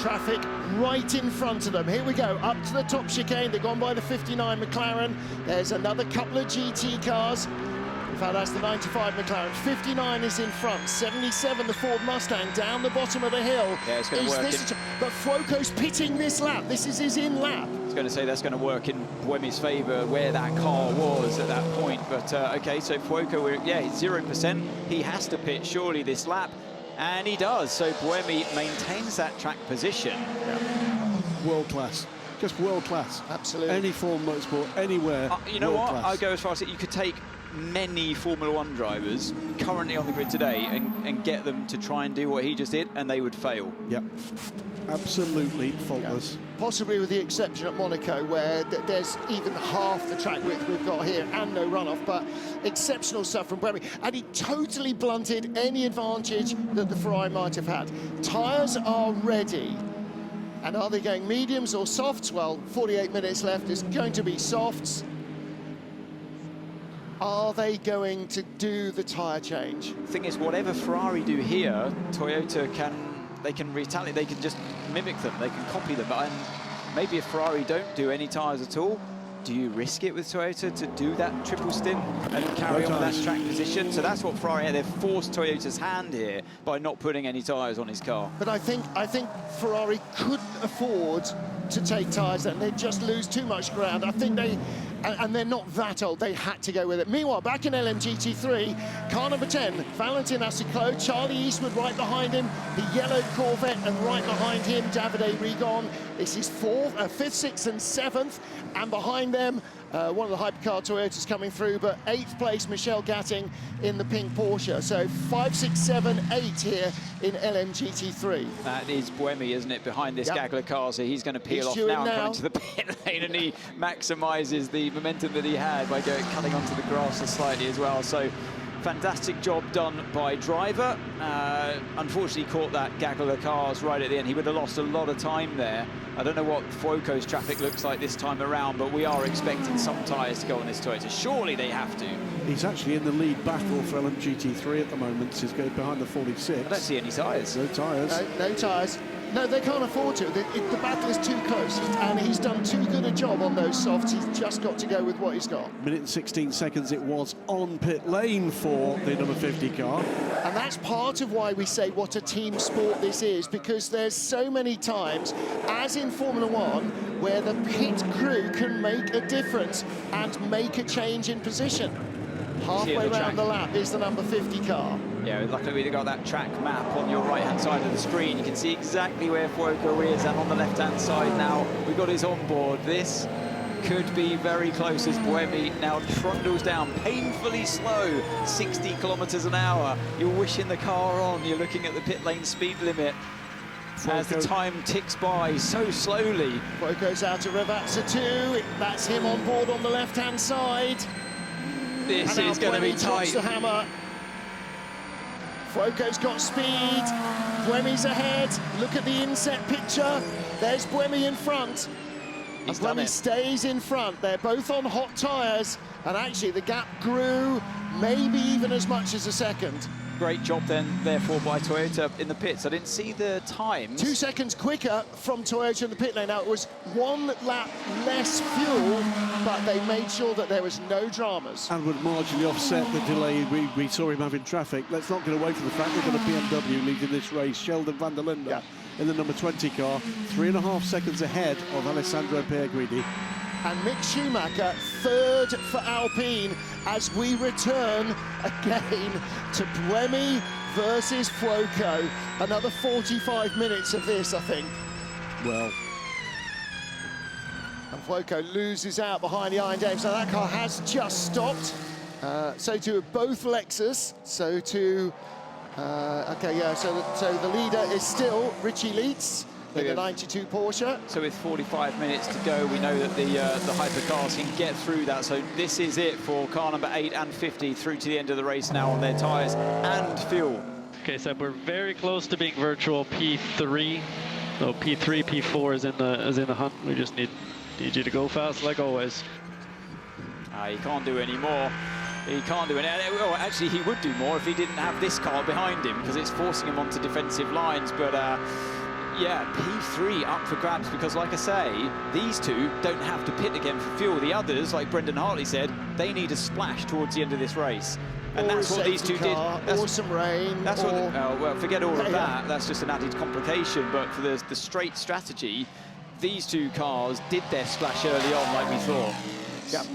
Traffic right in front of them. Here we go, up to the top chicane. They've gone by the 59 McLaren. There's another couple of GT cars. In fact, that's the 95 McLaren. 59 is in front. 77, the Ford Mustang, down the bottom of the hill. Yeah, it's going to work. But Fuoco's pitting this lap. This is his in lap. I was going to say that's going to work in Buemi's favour where that car was at that point. But OK, so Fuoco, yeah, he's 0%. He has to pit surely this lap. And he does, so Buemi maintains that track position. Yeah. World class, just world class. Absolutely. Any form of motorsport, anywhere. You know what? Class. I'd go as far as you could take many Formula One drivers currently on the grid today and get them to try and do what he just did, and they would fail. Yep. Absolutely faultless. Yeah. Possibly with the exception at Monaco, where there's even half the track width we've got here and no runoff, but exceptional stuff from Buemi. And he totally blunted any advantage that the Ferrari might have had. Tyres are ready. And are they going mediums or softs? Well, 48 minutes left, is going to be softs. Are they going to do the tyre change? The thing is, whatever Ferrari do here, Toyota can retaliate, they can just mimic them, they can copy them. And maybe if Ferrari don't do any tyres at all, do you risk it with Toyota to do that triple stint and carry on with that track position? So that's what Ferrari, they've forced Toyota's hand here by not putting any tyres on his car. But I think Ferrari couldn't afford to take tyres and they'd just lose too much ground. I think and they're not that old, they had to go with it. Meanwhile, back in LMGT3, car number 10, Valentin Asiclo, Charlie Eastwood right behind him, the yellow Corvette, and right behind him, Davide Rigon. This is 4th, 5th, 6th, and 7th, and behind them, one of the Hypercar Toyotas coming through, but 8th place, Michel Gatting in the pink Porsche. So 5, 6, 7, 8 here in LMGT3. That is Buemi, isn't it, behind this Gagler car, so he's going to peel off now and come into the pit lane, and he maximises the momentum that he had by cutting onto the grass slightly as well. So fantastic job done by driver. Unfortunately caught that Gagler cars right at the end. He would have lost a lot of time there. I don't know what Fuoco's traffic looks like this time around, but we are expecting some tyres to go on this Toyota. Surely they have to. He's actually in the lead battle for LMGT3 at the moment. He's going behind the 46. I don't see any tyres. No tyres. No tyres. No, they can't afford to. The battle is too close, and he's done too good a job on those softs. He's just got to go with what he's got. Minute and 16 seconds it was on pit lane for the number 50 car. And that's part of why we say what a team sport this is, because there's so many times, as in Formula One, where the pit crew can make a difference and make a change in position. Halfway around the lap is the number 50 car. Yeah, luckily we've got that track map on your right-hand side of the screen. You can see exactly where Fuoco is, and on the left-hand side now, we've got his onboard. This could be very close as Buemi now trundles down, painfully slow, 60 kilometers an hour. You're wishing the car on, you're looking at the pit lane speed limit. As the time ticks by so slowly. Fuoco's out of Ravazza 2, that's him on board on the left-hand side. This is going to be tight. The hammer. Fuoco's got speed. Buemi's ahead. Look at the inset picture. There's Buemi in front. And Buemi stays in front. They're both on hot tyres, and actually the gap grew maybe even as much as a second. Great job then, therefore, by Toyota in the pits. I didn't see the times. 2 seconds quicker from Toyota in the pit lane. Now, it was 1 lap less fuel, but they made sure that there was no dramas. And would marginally offset the delay we saw him having traffic. Let's not get away from the fact we've got a BMW leading this race. Sheldon van der Linde in the number 20 car, 3.5 seconds ahead of Alessandro Pierguidi. And Mick Schumacher, third for Alpine, as we return again to Buemi versus Fuoco. Another 45 minutes of this, I think. Well. And Fuoco loses out behind the Iron Dames. Now, that car has just stopped. So too both Lexus. So too... so the leader is still Richie Leitz in the 92 Porsche. So with 45 minutes to go, we know that the hypercars can get through that. So this is it for car number 8 and 50 through to the end of the race now on their tyres and fuel. Okay, so we're very close to being virtual P3. So P3, P4 is in the hunt. We just need you to go fast like always. He can't do any more. He can't do any. Well, actually, he would do more if he didn't have this car behind him, because it's forcing him onto defensive lines. But yeah, P3 up for grabs, because like I say, these two don't have to pit again for fuel. The others, like Brendan Hartley said, they need a splash towards the end of this race. And that's what these two did. Or some rain. That's what. Well, forget all of that. That's just an added complication. But for the straight strategy, these two cars did their splash early on, like we thought. Yep.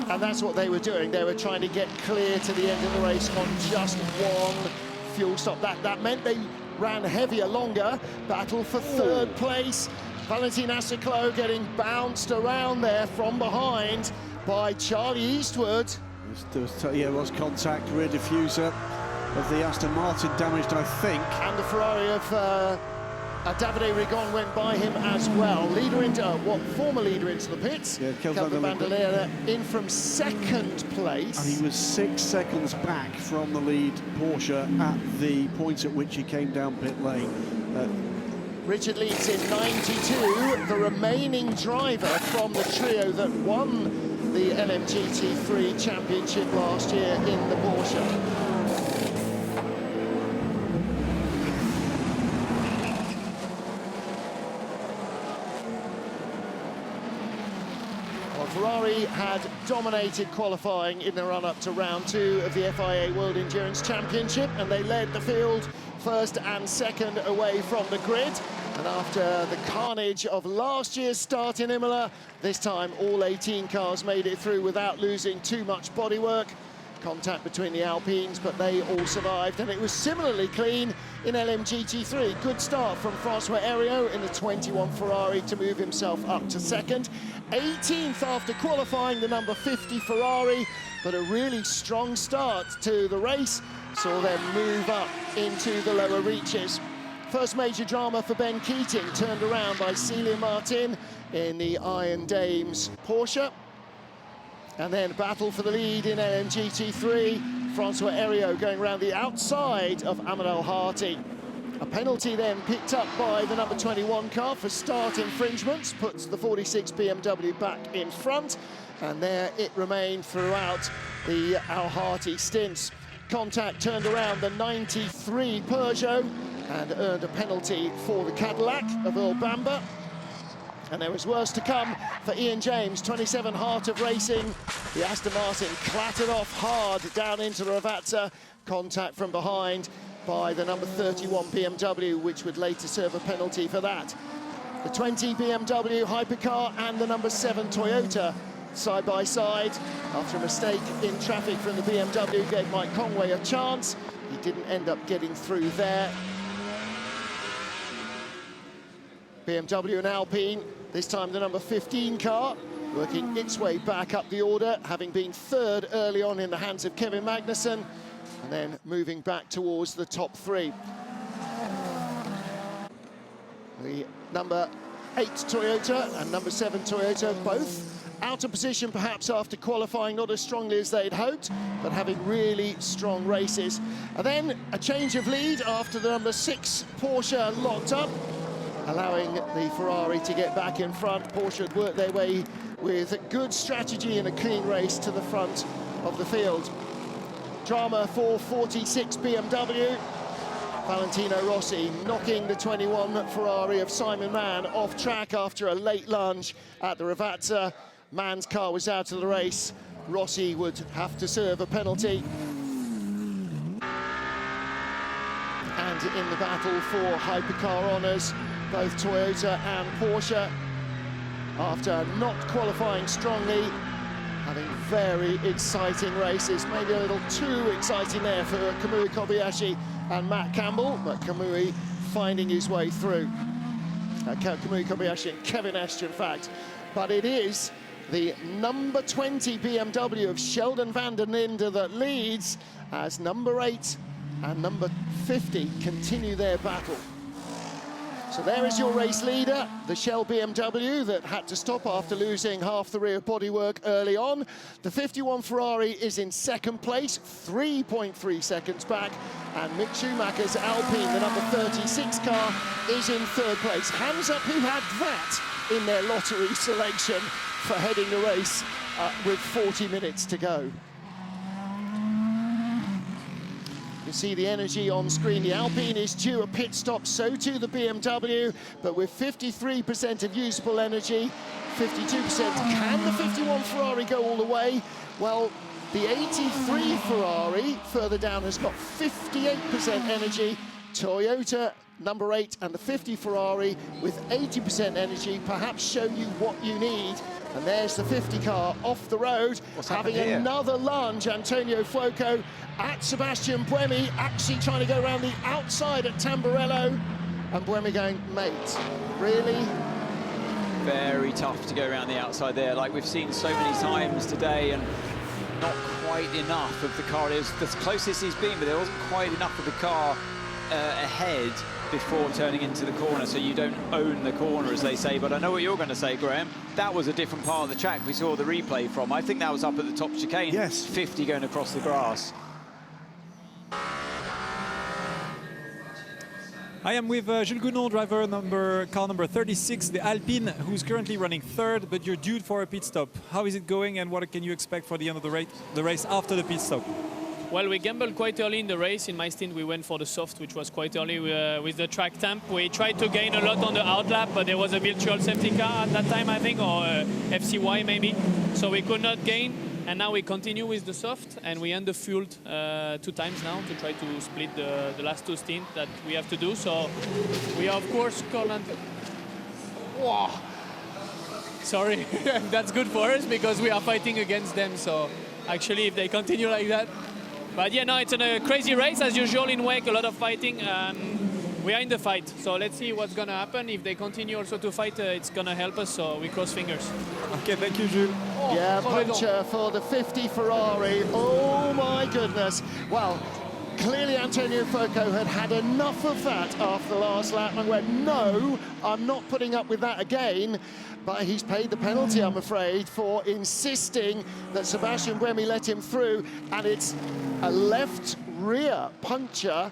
And that's what they were doing. They were trying to get clear to the end of the race on just one fuel stop. That meant they ran heavier, longer. Battle for third place. Valentin Asseclo getting bounced around there from behind by Charlie Eastwood. There was contact, rear diffuser of the Aston Martin damaged, I think. And the Ferrari of Davide Rigon went by him as well. Leader into former leader into the pits. Yeah, Kelvin van der Leer in from second place. And he was 6 seconds back from the lead Porsche at the point at which he came down pit lane. Richard Leeds in 92, the remaining driver from the trio that won the LMGT3 championship last year in the Porsche. Ferrari had dominated qualifying in the run-up to round 2 of the FIA World Endurance Championship, and they led the field first and second away from the grid. And after the carnage of last year's start in Imola, this time all 18 cars made it through without losing too much bodywork. Contact between the Alpines, but they all survived, and it was similarly clean in LMGT3. Good start from François Hériot in the 21 Ferrari to move himself up to second. 18th after qualifying, the number 50 Ferrari, but a really strong start to the race saw them move up into the lower reaches. First major drama for Ben Keating, turned around by Celia Martin in the Iron Dames Porsche. And then battle for the lead in LMGT3. François Hériot going around the outside of Amadou Harty. A penalty then picked up by the number 21 car for start infringements, puts the 46 BMW back in front, and there it remained throughout the Al Harty stints. Contact turned around the 93 Peugeot and earned a penalty for the Cadillac of Earl Bamber. And there was worse to come for Ian James, 27 Heart of Racing. The Aston Martin clattered off hard down into the Ravazza. Contact from behind by the number 31 BMW, which would later serve a penalty for that. The 20 BMW Hypercar and the number 7 Toyota side by side. After a mistake in traffic from the BMW gave Mike Conway a chance. He didn't end up getting through there. BMW and Alpine, this time the number 15 car, working its way back up the order, having been third early on in the hands of Kevin Magnussen, and then moving back towards the top 3. The number 8 Toyota and number 7 Toyota both out of position perhaps after qualifying, not as strongly as they'd hoped, but having really strong races. And then a change of lead after the number 6 Porsche locked up, allowing the Ferrari to get back in front. Porsche had worked their way with a good strategy and a clean race to the front of the field. Drama for 46 BMW. Valentino Rossi knocking the 21 Ferrari of Simon Mann off track after a late lunge at the Ravazza. Mann's car was out of the race. Rossi would have to serve a penalty. And in the battle for hypercar honours, both Toyota and Porsche, after not qualifying strongly, having very exciting races, maybe a little too exciting there for Kamui Kobayashi and Matt Campbell, but Kamui finding his way through. Kamui Kobayashi and Kevin Estre, in fact. But it is the number 20 BMW of Sheldon van der Linde that leads, as number 8 and number 50 continue their battle. So there is your race leader, the Shell BMW that had to stop after losing half the rear bodywork early on. The 51 Ferrari is in second place, 3.3 seconds back, and Mick Schumacher's Alpine, the number 36 car, is in third place. Hands up who had that in their lottery selection for heading the race with 40 minutes to go. You see the energy on screen. The Alpine is due a pit stop, so too the BMW, but with 53% of usable energy, 52%. Can the 51 Ferrari go all the way? Well, the 83 Ferrari further down has got 58% energy. Toyota, number 8, and the 50 Ferrari with 80% energy perhaps show you what you need. And there's the 50 car off the road, having another lunge. Antonio Fuoco at Sebastian Buemi, actually trying to go around the outside at Tamburello. And Buemi going, mate, really? Very tough to go around the outside there, like we've seen so many times today, and not quite enough of the car. It was the closest he's been, but there wasn't quite enough of the car ahead before turning into the corner, so you don't own the corner, as they say. But I know what you're going to say, Graham. That was a different part of the track we saw the replay from. I think that was up at the top chicane. Yes. 50 going across the grass. I am with Jules Gounon, driver car number 36, the Alpine, who's currently running third, but you're due for a pit stop. How is it going, and what can you expect for the end of the race after the pit stop? Well, we gambled quite early in the race. In my stint, we went for the soft, which was quite early with the track temp. We tried to gain a lot on the outlap, but there was a virtual safety car at that time, I think, or FCY maybe. So we could not gain. And now we continue with the soft, and we underfueled 2 times now to try to split the last 2 stints that we have to do. So we are, of course, Wow. Sorry, that's good for us because we are fighting against them. So actually, if they continue like that. But yeah, no, it's a crazy race as usual in WEC, a lot of fighting. We are in the fight, so let's see what's going to happen. If they continue also to fight, it's going to help us, so we cross fingers. Okay, thank you, Jules. Yeah, puncher for the 50 Ferrari. Oh my goodness. Well, clearly Antonio Fuoco had had enough of that after the last lap and went, no, I'm not putting up with that again. But he's paid the penalty, I'm afraid, for insisting that Sebastian Buemi let him through. And it's a left rear puncture.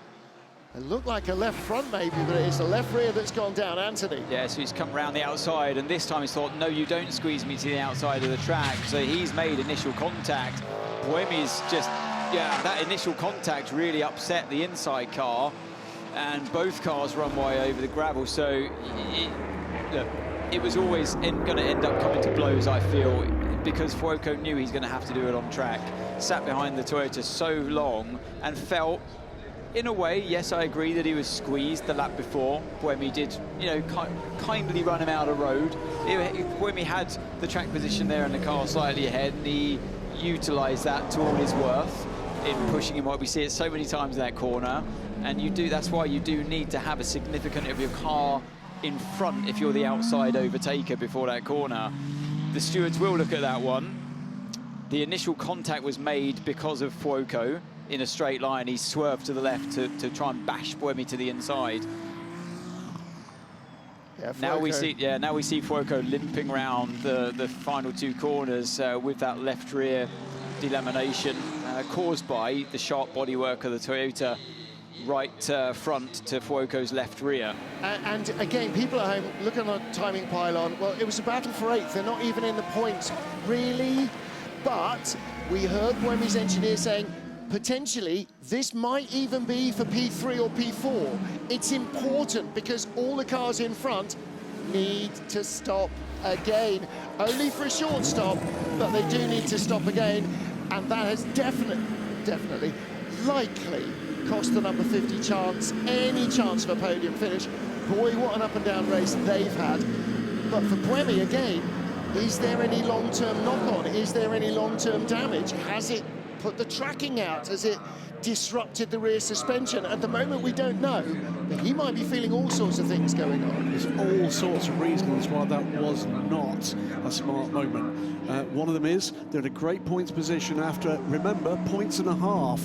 It looked like a left front maybe, but it's the left rear that's gone down, Anthony. Yeah, so he's come round the outside, and this time he's thought, no, you don't squeeze me to the outside of the track. So he's made initial contact. Buemi's just, yeah, that initial contact really upset the inside car, and both cars run way over the gravel. So look, it was always going to end up coming to blows, I feel, because Fuoco knew he's going to have to do it on track. Sat behind the Toyota so long and felt, in a way, yes, I agree that he was squeezed the lap before. Buemi did, you know, kindly run him out of road. Buemi had the track position there and the car slightly ahead, and he utilised that to all his worth in pushing him. We see it so many times in that corner, and that's why you do need to have a significant of your car in front if you're the outside overtaker before that corner. The stewards will look at that one. The initial contact was made because of Fuoco in a straight line. He swerved to the left to try and bash Buemi to the inside. Yeah, now we see Fuoco limping round the final two corners with that left rear delamination caused by the sharp bodywork of the Toyota right front to Fuoco's left rear. And again, people at home look at the timing pylon. Well, it was a battle for 8th. They're not even in the points, really. But we heard Buemi's engineer saying, potentially, this might even be for P3 or P4. It's important because all the cars in front need to stop again. Only for a short stop, but they do need to stop again. And that has definitely, likely cost the number 50 chance, any chance of a podium finish. Boy, what an up and down race they've had. But for Buemi, again, is there any long-term knock-on? Is there any long-term damage? Has it put the tracking out? Has it disrupted the rear suspension? At the moment, we don't know, but he might be feeling all sorts of things going on. There's all sorts of reasons why that was not a smart moment. One of them is they're in a great points position after, remember, points and a half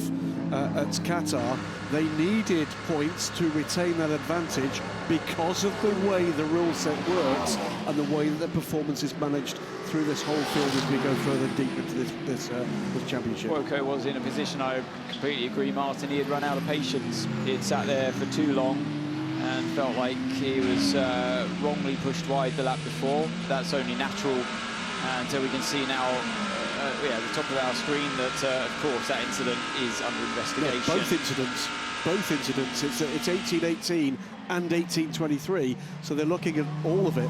at Qatar. They needed points to retain that advantage because of the way the rule set works and the way that the performance is managed through this whole field as we go further deep into this championship. Fuoco was in a position, I completely agree, Martin. He had run out of patience. He'd sat there for too long and felt like he was wrongly pushed wide the lap before. That's only natural until we can see now at the top of our screen that, of course, that incident is under investigation. Yeah, both incidents. It's 18-18 and 18-23, so they're looking at all of it.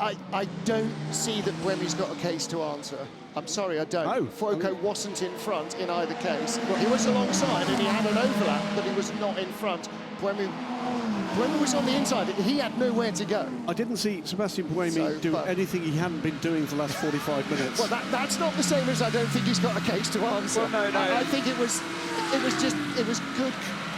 I don't see that Buemi's got a case to answer. I'm sorry, I don't. No. Fuoco wasn't in front in either case. He was alongside and he had an overlap, but he was not in front. Buemi was on the inside. He had nowhere to go. I didn't see Sebastian Buemi do anything he hadn't been doing for the last 45 minutes. Well, that's not the same as I don't think he's got a case to answer. Well, no. I think it was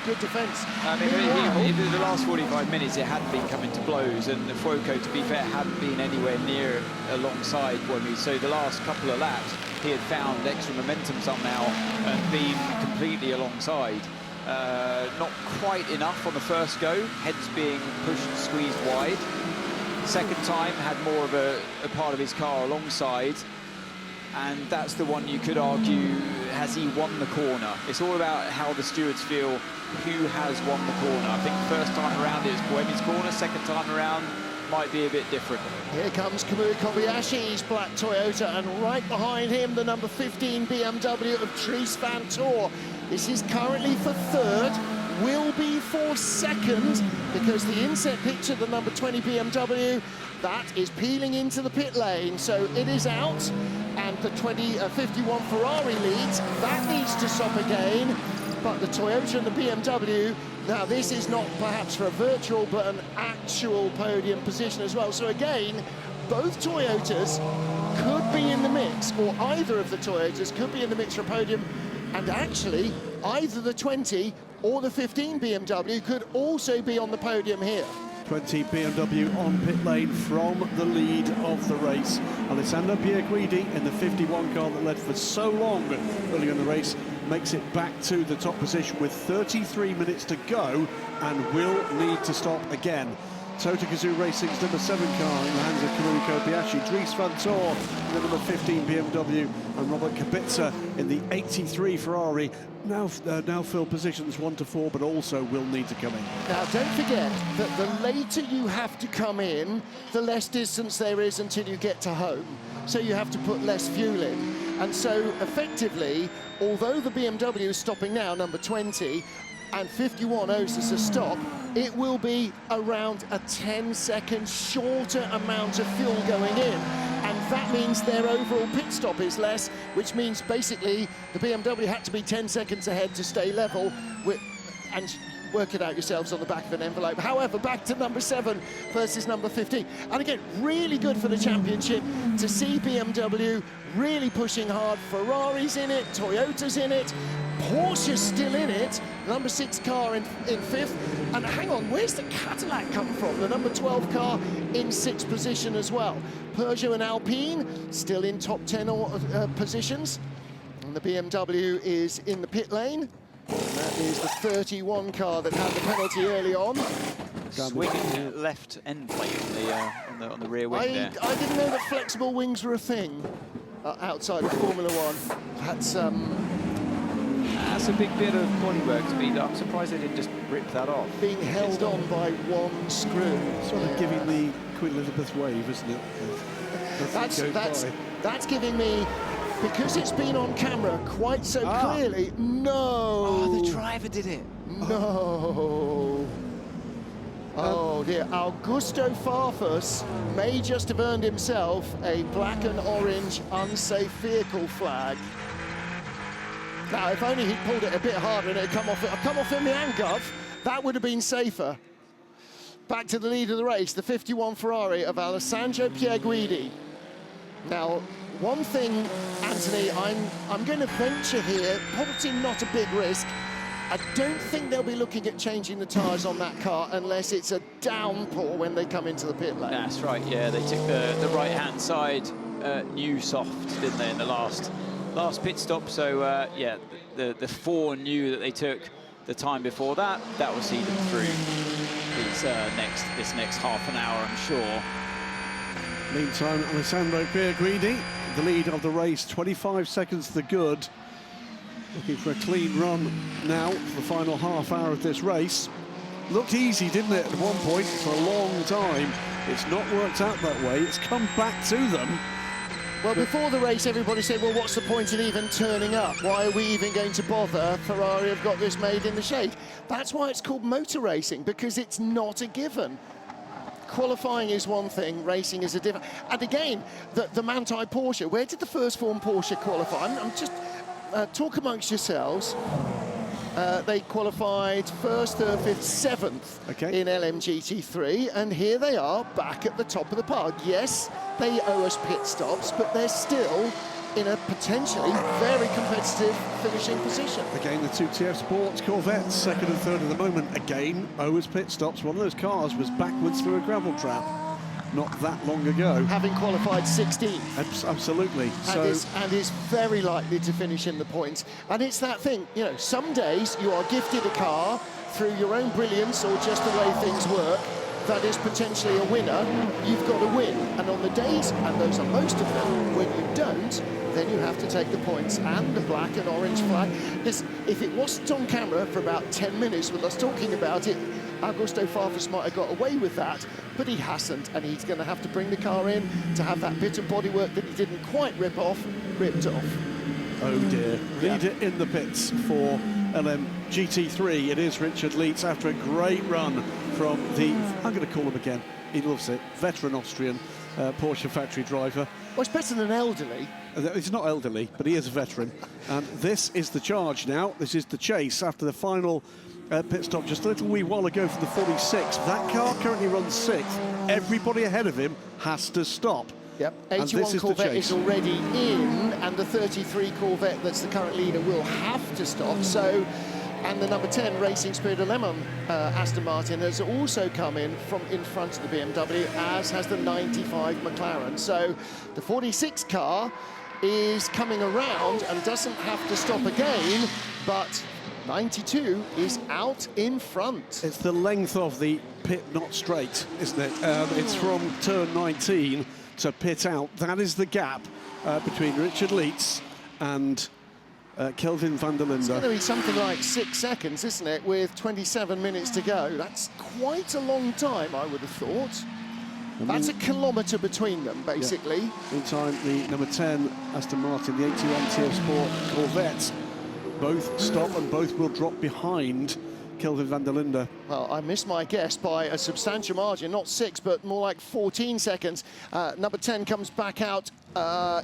good defence. I mean, in the last 45 minutes, it had been coming to blows, and Fuoco, to be fair, hadn't been anywhere near alongside Buemi. So the last couple of laps, he had found extra momentum somehow and been completely alongside. Not quite enough on the first go, hence being pushed, squeezed wide. Second time, had more of a part of his car alongside. And that's the one you could argue, has he won the corner? It's all about how the stewards feel who has won the corner. I think first time around it was Buemi's corner, second time around might be a bit different. Here comes Kamui Kobayashi's black Toyota, and right behind him, the number 15 BMW of Dries van Tor. This is currently for third, will be for second, because the inset picture, the number 20 BMW, that is peeling into the pit lane, so it is out. And the 51 Ferrari leads. That needs to stop again. But the Toyota and the BMW, now this is not perhaps for a virtual, but an actual podium position as well. So again, both Toyotas could be in the mix, or either of the Toyotas could be in the mix for a podium. And actually, either the 20 or the 15 BMW could also be on the podium here. 20 BMW on pit lane from the lead of the race. Alessandro Pierguidi in the 51 car that led for so long earlier in the race makes it back to the top position with 33 minutes to go and will need to stop again. Toyota Gazoo Racing's number 7 car in the hands of Kamui Kobayashi, Dries van Tor in the number 15 BMW, and Robert Kubica in the 83 Ferrari. Now fill positions 1 to 4, but also will need to come in. Now, don't forget that the later you have to come in, the less distance there is until you get to home. So you have to put less fuel in. And so, effectively, although the BMW is stopping now, number 20, and 51 owes us a stop, it will be around a 10-second shorter amount of fuel going in. And that means their overall pit stop is less, which means basically the BMW had to be 10 seconds ahead to stay level, and work it out yourselves on the back of an envelope. However, back to number 7 versus number 15. And again, really good for the championship to see BMW really pushing hard. Ferrari's in it, Toyota's in it, Porsche's still in it, number 6 car in 5th. And hang on, where's the Cadillac come from? The number 12 car in 6th position as well. Peugeot and Alpine still in top 10 positions. And the BMW is in the pit lane. That is the 31 car that had the penalty early on. Swinging left end plate on the rear wing there. I didn't know that flexible wings were a thing outside of Formula One. That's a big bit of bodywork to be done. I'm surprised they didn't just rip that off. Being held on by one screw. Sort of giving the Queen Elizabeth wave, isn't it? That's giving me, because it's been on camera quite so clearly. No. Oh, the driver did it. No. Oh dear, Augusto Farfus may just have earned himself a black and orange unsafe vehicle flag. Now, if only he'd pulled it a bit harder and it'd come off in the handcuff, that would have been safer. Back to the lead of the race, the 51 Ferrari of Alessandro Pierguidi. Now, one thing, Anthony, I'm going to venture here, probably not a big risk. I don't think they'll be looking at changing the tyres on that car unless it's a downpour when they come into the pit lane. That's right, yeah, they took the right-hand side new soft, didn't they, in the last pit stop. So, yeah, the 4 new that they took the time before that will see them through this next half an hour, I'm sure. Meantime, Alessandro Pierguidi, the lead of the race, 25 seconds to the good. Looking for a clean run now for the final half hour of this race. Looked easy, didn't it, at one point for a long time. It's not worked out that way. It's come back to them. Well, before the race, everybody said, well, what's the point in even turning up? Why are we even going to bother? Ferrari have got this made in the shade. That's why it's called motor racing, because it's not a given. Qualifying is one thing, racing is a different. And again, the Manthey Porsche, where did the first form Porsche qualify? I'm just... talk amongst yourselves. They qualified 1st, 3rd, 5th, 7th in LMGT3, and here they are back at the top of the pile. Yes, they owe us pit stops, but they're still in a potentially very competitive finishing position. Again, the 2 TF Sports Corvettes, 2nd and 3rd at the moment. Again, owe us pit stops. One of those cars was backwards through a gravel trap not that long ago. Having qualified 16th. Absolutely. And is very likely to finish in the points. And it's that thing, you know, some days you are gifted a car through your own brilliance or just the way things work that is potentially a winner. You've got to win. And on the days, and those are most of them, when you don't, then you have to take the points and the black and orange flag. Listen, if it wasn't on camera for about 10 minutes with us talking about it, Augusto Farfus might have got away with that, but he hasn't, and he's going to have to bring the car in to have that bit of bodywork that he didn't quite ripped off. Oh dear. Leader in the pits for LMGT3. It is Richard Leitz after a great run from the, I'm going to call him again, he loves it, veteran Austrian Porsche factory driver. Well, it's better than elderly. He's not elderly, but he is a veteran. And this is the charge now. This is the chase after the final pit stop just a little wee while ago for the 46. That car currently runs 6th. Everybody ahead of him has to stop. Yep, 81 Corvette is already in, and the 33 Corvette that's the current leader will have to stop. So, and the number 10 Racing Spirit of Lemon, Aston Martin, has also come in from in front of the BMW, as has the 95 McLaren. So the 46 car is coming around and doesn't have to stop again, but 92 is out in front. It's the length of the pit not straight, isn't it? It's from turn 19 to pit out. That is the gap between Richard Leitz and Kelvin van der Linde. It's going to be something like 6 seconds, isn't it, with 27 minutes to go. That's quite a long time, I would have thought. That's a kilometre between them, basically. Yeah. Meantime, the number 10 Aston Martin, the 81 TF Sport Corvette, both stop and both will drop behind Kelvin van der Linde. Well, I missed my guess by a substantial margin, not 6, but more like 14 seconds. Number 10 comes back out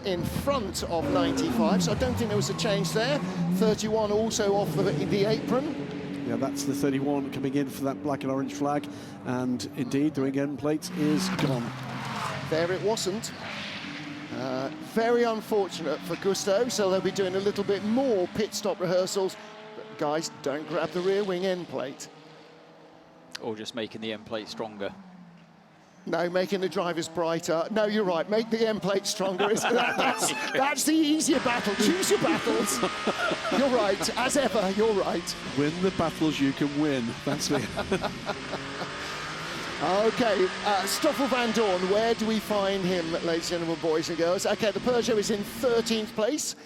in front of 95, so I don't think there was a change there. 31 also off the apron. Yeah, that's the 31 coming in for that black and orange flag, and indeed the ring end plate is gone. There it wasn't. Very unfortunate for Gusto, so they'll be doing a little bit more pit stop rehearsals. But guys, don't grab the rear wing end plate. Or just making the end plate stronger. No, making the drivers brighter. No, you're right. Make the end plate stronger. That's the easier battle. Choose your battles. You're right. As ever, you're right. Win the battles you can win. That's me. Okay, Stoffel van Dorn, where do we find him, ladies and gentlemen, boys and girls? Okay, the Peugeot is in 13th place,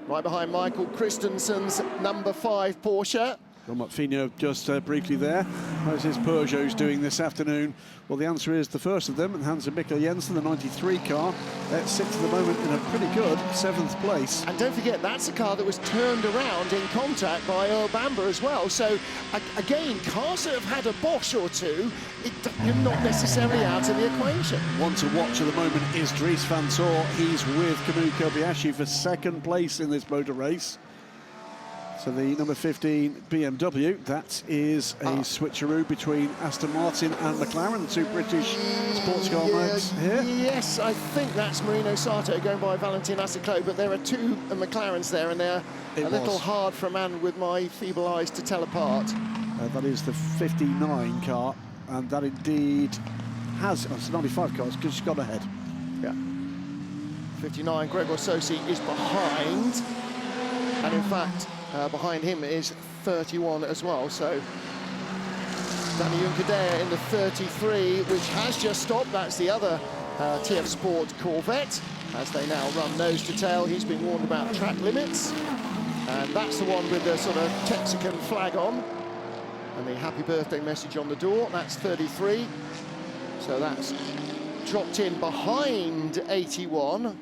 right behind Michael Christensen's number 5 Porsche. John McPhino just briefly there. How's his Peugeots doing this afternoon? Well, the answer is the first of them, Hansa Mikkel Jensen, the 93 car. That sits at the moment in a pretty good 7th place. And don't forget, that's a car that was turned around in contact by Earl Bamber as well. So, again, cars that have had a Bosch or two, you're not necessarily out of the equation. One to watch at the moment is Dries van Tor. He's with Kamui Kobayashi for 2nd place in this motor race. So the number 15 BMW, that is a switcheroo between Aston Martin and McLaren, the 2 British sports car mags here. Yes, I think that's Marino Sato going by Valentin Asiclo, but there are 2 McLarens there, and they're a little hard for a man with my feeble eyes to tell apart. That is the 59 car, and that indeed has, it's the 95 car, because she's gone ahead. Yeah. 59, Gregor Sosi is behind, and in fact, behind him is 31 as well, so Danny Junkadea in the 33, which has just stopped. That's the other TF Sport Corvette, as they now run nose to tail. He's been warned about track limits, and that's the one with the sort of Texican flag on, and the happy birthday message on the door. That's 33, so that's dropped in behind 81.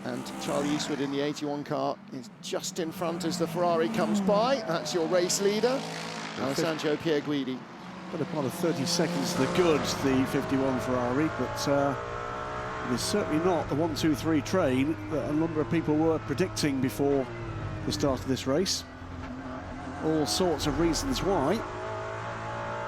And Charlie Eastwood in the 81 car is just in front as the Ferrari comes by. That's your race leader, Alessandro Pierguidi. But a part of 30 seconds to the goods, the 51 Ferrari, but it is certainly not the 1-2-3 train that a number of people were predicting before the start of this race. All sorts of reasons why.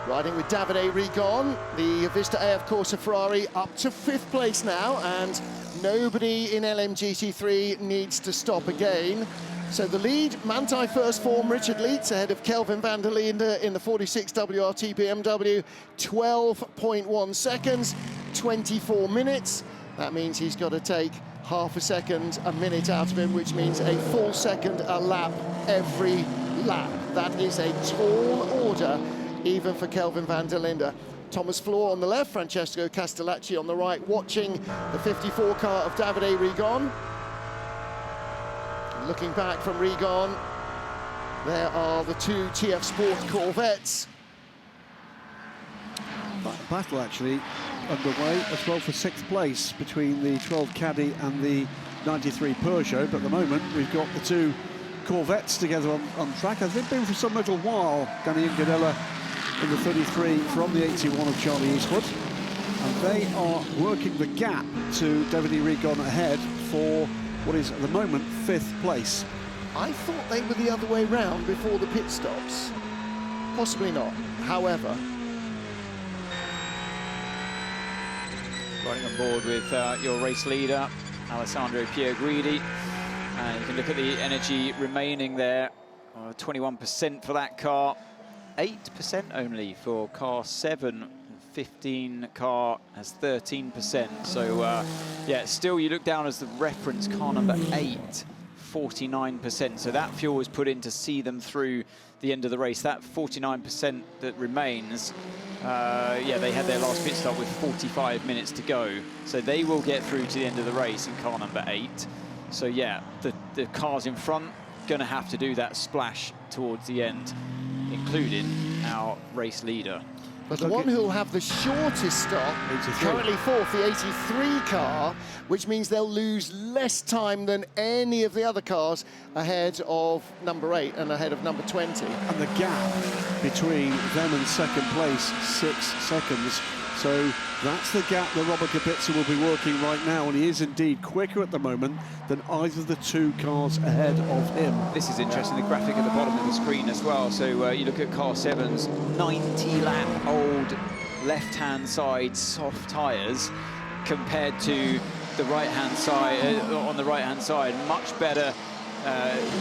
Riding with Davide Rigon, the Vista AF Corsa Ferrari up to 5th place now, and nobody in LMGT3 needs to stop again. So the lead, Manthey first form, Richard Leeds ahead of Kelvin van der Linde in the 46 WRT BMW, 12.1 seconds, 24 minutes. That means he's got to take half a second, a minute out of him, which means a full second a lap every lap. That is a tall order, even for Kelvin van der Linde. Thomas Floor on the left, Francesco Castellacci on the right, watching the 54 car of Davide Rigon. Looking back from Rigon, there are the 2 TF Sport Corvettes. Battle actually underway as well for 6th place between the 12 Caddy and the 93 Peugeot, but at the moment we've got the 2 Corvettes together on track, as they've been for some little while. Danny Junkadea in the 33 from the 81 of Charlie Eastwood, and they are working the gap to Davide Rigon ahead for what is at the moment 5th place. I thought they were the other way round before the pit stops. Possibly not, however. Riding on board with your race leader, Alessandro Pierguidi, and you can look at the energy remaining there, 21% for that car. 8% only for car 7, 15 car has 13%. So yeah, still you look down as the reference car number 8, 49%. So that fuel was put in to see them through the end of the race. That 49% that remains, yeah, they had their last pit stop with 45 minutes to go. So they will get through to the end of the race in car number 8. So yeah, the cars in front going to have to do that splash towards the end, including our race leader. But the one who will have the shortest stop, currently 4th, the 83 car, which means they'll lose less time than any of the other cars ahead of number 8 and ahead of number 20. And the gap between them and 2nd place, 6 seconds. So that's the gap that Robert Kubica will be working right now, and he is indeed quicker at the moment than either of the 2 cars ahead of him. This is interesting, the graphic at the bottom of the screen as well. So you look at car 7's 90-lap old left-hand side soft tyres compared to the right-hand side, on the right-hand side, much better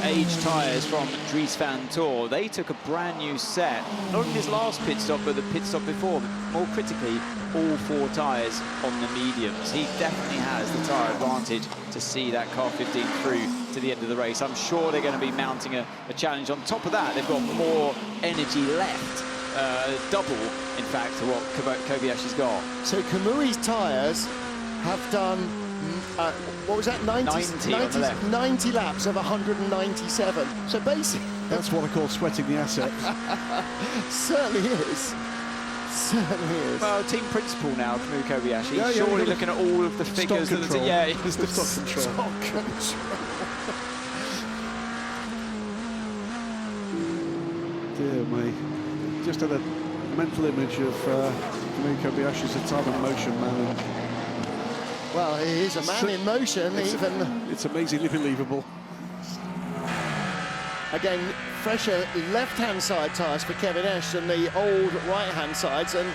aged tyres from Dries van Toor. They took a brand new set, not in his last pit stop, but the pit stop before, but more critically, all 4 tyres on the mediums. He definitely has the tyre advantage to see that car 15 through to the end of the race. I'm sure they're going to be mounting a challenge. On top of that, they've got more energy left, double, in fact, to what Kobayashi's got. So Kamui's tyres have done, what was that, 90 laps of 197. So basically... That's what I call sweating the asset. Certainly is. Certainly is. Well, team principal now, Kamui Kobayashi. Yeah, surely looking at all of the figures. Stock control. Yeah, it's the stock control. Stock control. Dear me. Just had a mental image of Kamui Kobayashi as a time and motion man. Well, he is a man in motion, it's amazingly believable. Again, fresher left-hand side tyres for Kevin Esch than the old right-hand sides, and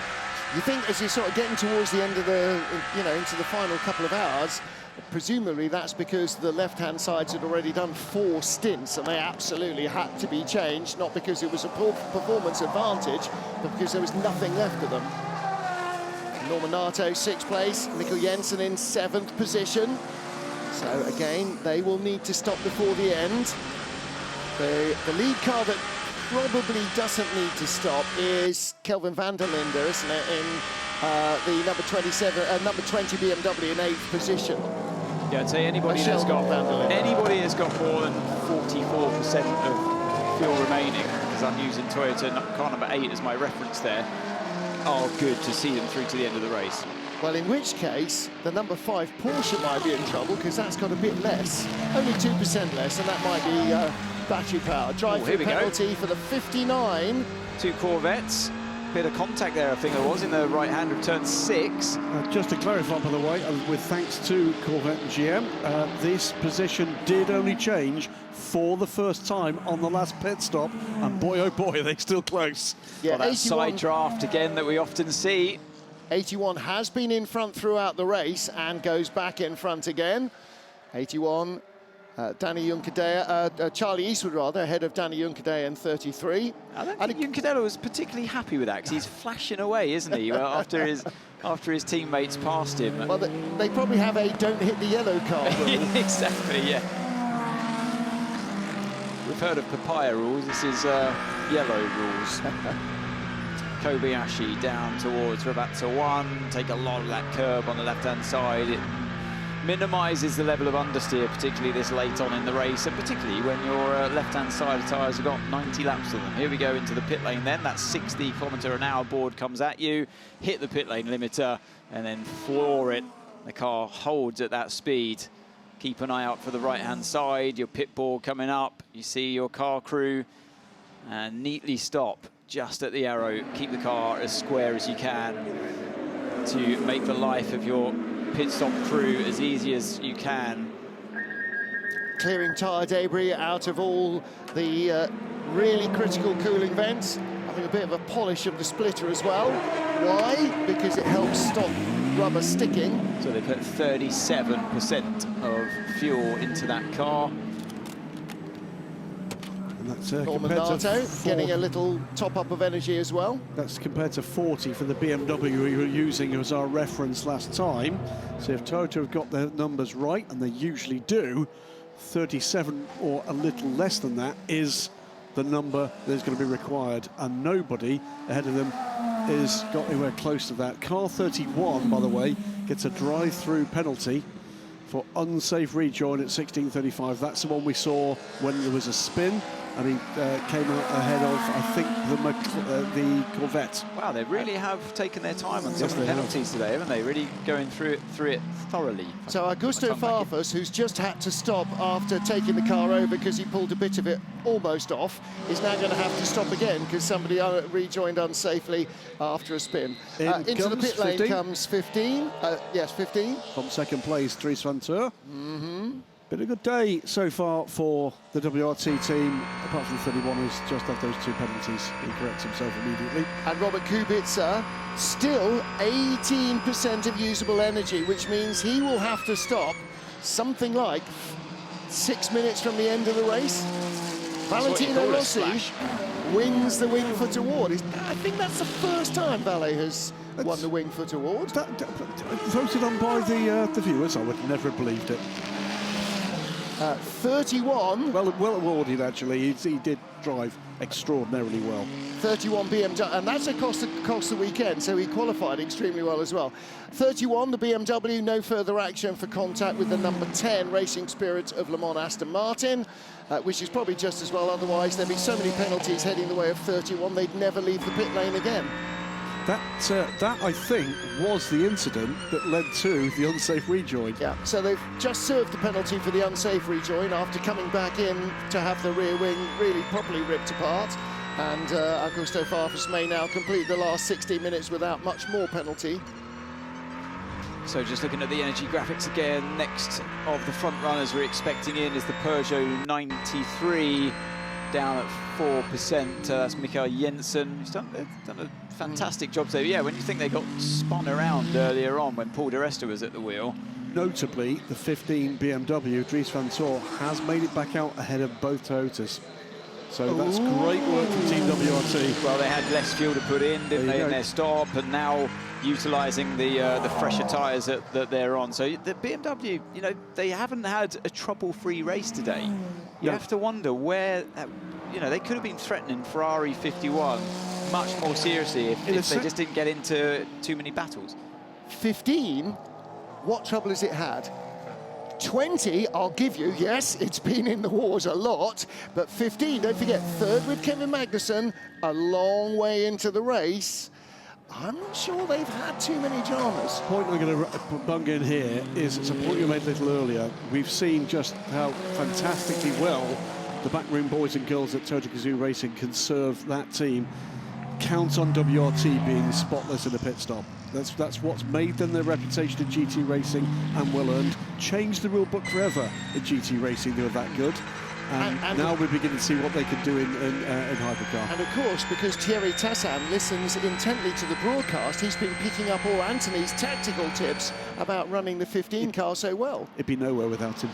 you think as you're sort of getting towards the end of the, into the final couple of hours, presumably that's because the left-hand sides had already done 4 stints and they absolutely had to be changed, not because it was a performance advantage, but because there was nothing left of them. Norman Nato, 6th place, Mikkel Jensen in 7th position. So again, they will need to stop before the end. The lead car that probably doesn't need to stop is Kelvin van der Linde, isn't it, in the number 20 BMW in 8th position. Yeah, I'd say anybody that's got more than 44% of fuel remaining, because I'm using Toyota car number 8 as my reference there, are good to see them through to the end of the race. Well, in which case, the number 5 Porsche might be in trouble, because that's got a bit less, only 2% less, and that might be battery power. Drive-through penalty for the 59. 2 Corvettes. Bit of contact there, I think it was, in the right hand of turn 6. Just to clarify, by the way, with thanks to Corvette and GM, this position did only change for the first time on the last pit stop, and boy, oh boy, are they still close. Yeah, that side draft again that we often see. 81 has been in front throughout the race and goes back in front again. 81, Danny Juncadella, Charlie Eastwood rather, ahead of Danny Juncadella in 33. I don't think Juncadella was particularly happy with that, because he's flashing away, isn't he, after his teammates passed him. Well, they probably have a don't hit the yellow card rule. Exactly, yeah. We've heard of papaya rules, this is yellow rules. Kobayashi down towards Rabatza 1, take a lot of that curb on the left-hand side. It minimises the level of understeer, particularly this late on in the race, and particularly when your left-hand side of tyres have got 90 laps on them. Here we go into the pit lane then. That 60 km/h board comes at you, hit the pit lane limiter, and then floor it. The car holds at that speed. Keep an eye out for the right-hand side, your pit board coming up. You see your car crew, and neatly stop just at the arrow. Keep the car as square as you can to make the life of your pit stop crew as easy as you can. Clearing tyre debris out of all the really critical cooling vents. Having a bit of a polish of the splitter as well. Why? Because it helps stop rubber sticking. So they put 37% of fuel into that car. And that's Norman Nato getting a little top-up of energy as well. That's compared to 40 for the BMW we were using as our reference last time. So if Toyota have got their numbers right, and they usually do, 37 or a little less than that is the number that is going to be required, and nobody ahead of them is got anywhere close to that. Car 31, by the way, gets a drive-through penalty for unsafe rejoin at 16:35. That's the one we saw when there was a spin, and he came out ahead of, I think, the Corvette. Wow, they really have taken their time on some of the penalties today, haven't they? Really going through it thoroughly. So Augusto Farfus, who's just had to stop after taking the car over because he pulled a bit of it almost off, is now going to have to stop again because somebody rejoined unsafely after a spin. Into the pit lane 15. comes 15. Yes, 15. From second place, Dries van Toor. Mm-hmm. Been a good day so far for the WRT team, apart from 31 who's just had those 2 penalties. He corrects himself immediately. And Robert Kubica, still 18% of usable energy, which means he will have to stop something like 6 minutes from the end of the race. Valentino Rossi wins the Wingfoot Award. I think that's the first time Valet has won the Wingfoot Award. Voted on by the viewers, I would never have believed it. 31. Well awarded, actually. He did drive extraordinarily well. 31 BMW, and that's across the weekend, so he qualified extremely well as well. 31, the BMW, no further action for contact with the number 10 Racing Spirit of Le Mans Aston Martin, which is probably just as well. Otherwise, there'd be so many penalties heading the way of 31, they'd never leave the pit lane again. That I think, was the incident that led to the unsafe rejoin. Yeah, so they've just served the penalty for the unsafe rejoin after coming back in to have the rear wing really properly ripped apart. And Augusto Farfus may now complete the last 60 minutes without much more penalty. So just looking at the energy graphics again, next of the front runners we're expecting in is the Peugeot 93, down at 4%. That's Mikael Jensen. He's done a fantastic job there. Yeah, when you think they got spun around earlier on when Paul di Resta was at the wheel. Notably, the 15 BMW, Dries van Tor, has made it back out ahead of both Toyotas. So that's great work from Team WRT. Well, they had less fuel to put in, didn't they, in their stop, and now utilising the fresher tyres that they're on. So the BMW, you know, they haven't had a trouble-free race today. You have to wonder where, you know, they could have been threatening Ferrari 51 much more seriously if they just didn't get into too many battles. 15, what trouble has it had? 20, I'll give you, yes, it's been in the wars a lot, but 15, don't forget, third with Kevin Magnussen, a long way into the race. I'm not sure they've had too many dramas. The point I'm going to bung in here is, it's a point you made a little earlier. We've seen just how fantastically well the backroom boys and girls at Toyota Gazoo Racing can serve that team. Count on WRT being spotless in a pit stop. That's what's made them their reputation in GT racing, and well earned. Changed the rule book forever in GT racing. They were that good, and now we're beginning to see what they can do in Hypercar. And of course, because Thierry Tassan listens intently to the broadcast, he's been picking up all Anthony's tactical tips about running the 15 car so well. It'd be nowhere without him.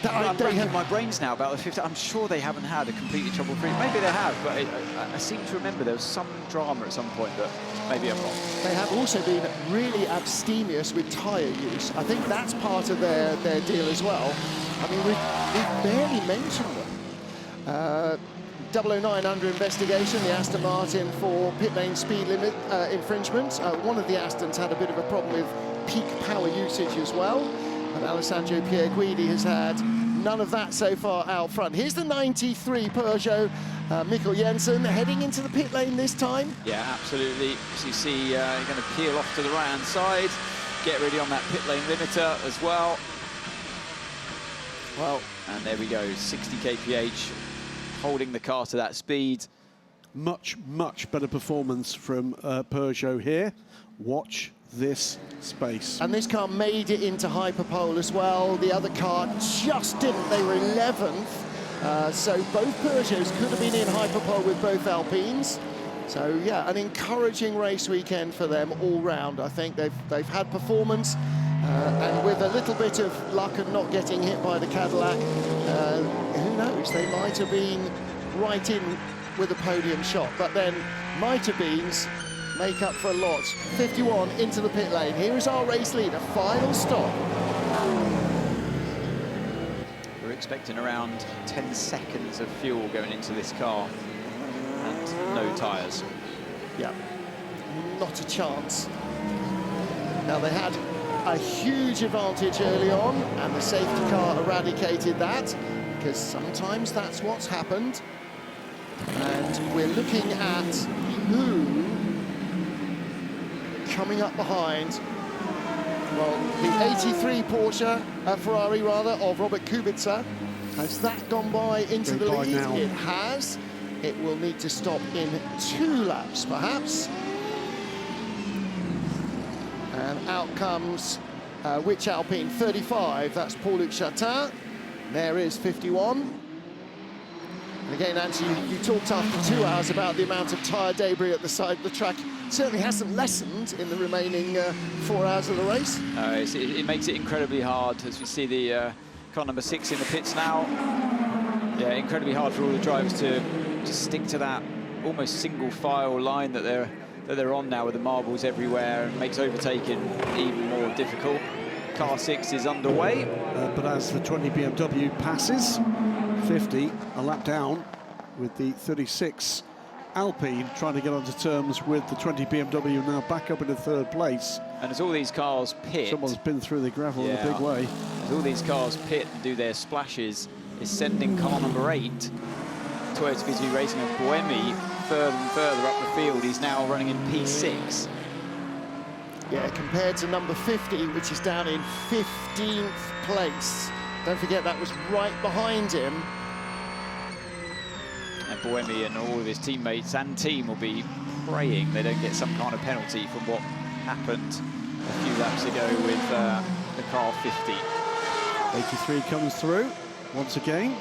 I'm racking my brains now about the 50. I'm sure they haven't had a completely trouble-free. Maybe they have, but I seem to remember there was some drama at some point, but maybe I'm wrong. They have also been really abstemious with tyre use. I think that's part of their deal as well. I mean, we've barely mentioned them. 009 under investigation, the Aston Martin for pit lane speed limit infringement. One of the Astons had a bit of a problem with peak power usage as well. And Alessandro Pierguidi has had none of that so far out front. Here's the 93 Peugeot, Mikkel Jensen heading into the pit lane this time. Yeah, absolutely. As you see, you're going to peel off to the right-hand side, get ready on that pit lane limiter as well. Well, and there we go, 60 kph, holding the car to that speed. Much, much better performance from Peugeot here. Watch this space. And this car made it into Hyperpole as well. The other car just didn't. They were 11th. So both Peugeots could have been in Hyperpole with both Alpines. So yeah, an encouraging race weekend for them all round. I think they've had performance, and with a little bit of luck and not getting hit by the Cadillac, who knows, they might have been right in with a podium shot, but then might have been make up for a lot. 51 into the pit lane. Here is our race leader, final stop. We're expecting around 10 seconds of fuel going into this car and no tyres. Yeah, not a chance. Now they had a huge advantage early on and the safety car eradicated that, because sometimes that's what's happened. And we're looking at who coming up behind. Well, the 83 Porsche, Ferrari rather, of Robert Kubica. Has that gone by into the lead? Now. It has. It will need to stop in 2 laps, perhaps. And out comes which Alpine? 35. That's Paul-Luc Chatin. There is 51. And again, Nancy, you talked after 2 hours about the amount of tyre debris at the side of the track. Certainly hasn't lessened in the remaining 4 hours of the race. It makes it incredibly hard as we see the car number 6 in the pits now. Yeah, incredibly hard for all the drivers to stick to that almost single file line that they're on now with the marbles everywhere, and makes overtaking even more difficult. Car 6 is underway. But as the 20 BMW passes, 50 a lap down with the 36 Alpine trying to get onto terms with the 20 BMW, now back up into 3rd place. And as all these cars pit... Someone's been through the gravel in a big way. As all these cars pit and do their splashes, is sending car number 8, Toyota Gazoo Racing of Buemi, further and further up the field. He's now running in P6. Yeah, compared to number 50, which is down in 15th place. Don't forget that was right behind him. And Buemi and all of his teammates and team will be praying they don't get some kind of penalty from what happened a few laps ago with the car 50. 83 comes through once again.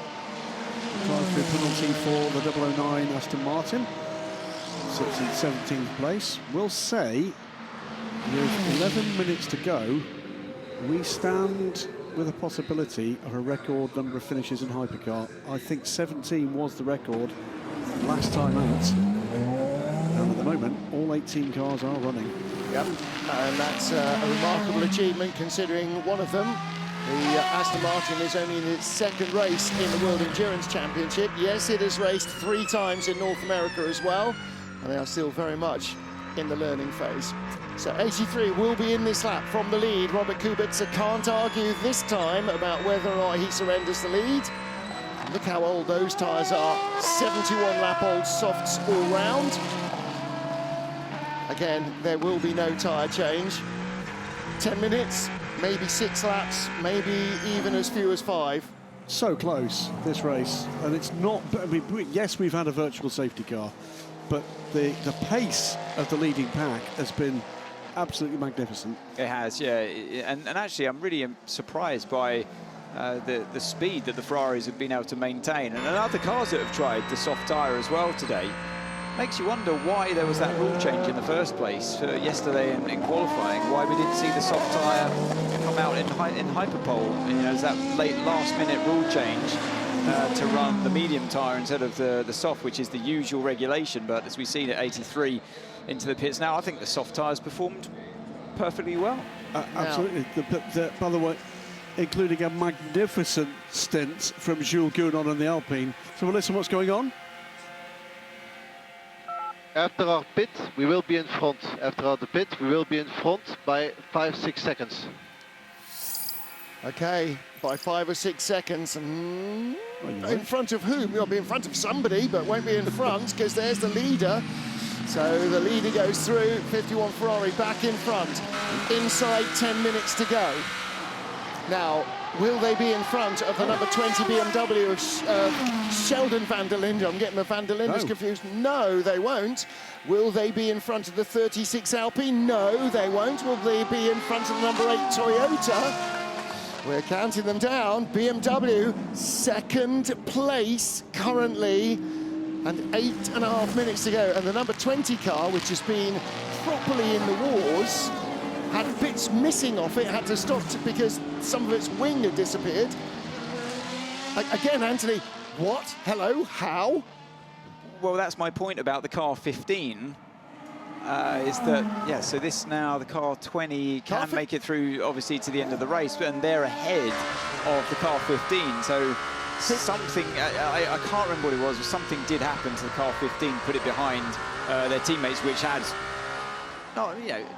Drive-through penalty for the 009 Aston Martin. 16th, 17th place. We'll say, with 11 minutes to go, we stand with a possibility of a record number of finishes in Hypercar. I think 17 was the record last time out. And at the moment, all 18 cars are running. Yep, and that's a remarkable achievement considering one of them, the Aston Martin, is only in its 2nd race in the World Endurance Championship. Yes, it has raced 3 times in North America as well, and they are still very much in the learning phase. So 83 will be in this lap from the lead. Robert Kubica can't argue this time about whether or not he surrenders the lead. Look how old those tyres are. 71 lap old softs all round. Again, there will be no tyre change. 10 minutes, maybe 6 laps, maybe even as few as 5. So close, this race. And it's not, I mean, yes, we've had a virtual safety car, but the pace of the leading pack has been absolutely magnificent. It has, yeah. And actually, I'm really surprised by the speed that the Ferraris have been able to maintain. And other cars that have tried the soft tyre as well today. Makes you wonder why there was that rule change in the first place yesterday in qualifying, why we didn't see the soft tyre come out in Hyperpole. You know, that late last-minute rule change to run the medium tyre instead of the soft, which is the usual regulation. But as we've seen at 83 into the pits now, I think the soft tyres performed perfectly well. Absolutely. By the way, including a magnificent stint from Jules Gounon on the Alpine. So we'll listen what's going on. After our pit, we will be in front. After the pit, we will be in front by 5-6 seconds. Okay, by 5 or 6 seconds. In front of whom? You'll be in front of somebody, but won't be in front because there's the leader. So the leader goes through, 51 Ferrari back in front. Inside 10 minutes to go. Now, will they be in front of the number 20 BMW of Sheldon van der Linde? I'm getting the van der Lindes confused. No, they won't. Will they be in front of the 36 Alpine? No, they won't. Will they be in front of the number 8 Toyota? We're counting them down. BMW, 2nd place currently, and 8.5 minutes to go. And the number 20 car, which has been properly in the wars, had bits missing off it, had to stop because some of its wing had disappeared. Again, Anthony, what? Hello? How? Well, that's my point about the car 15. Is that, yeah, so this now, the car 20 can make it through, obviously, to the end of the race, and they're ahead of the car 15. So something, I can't remember what it was, but something did happen to the car 15, put it behind their teammates, which had,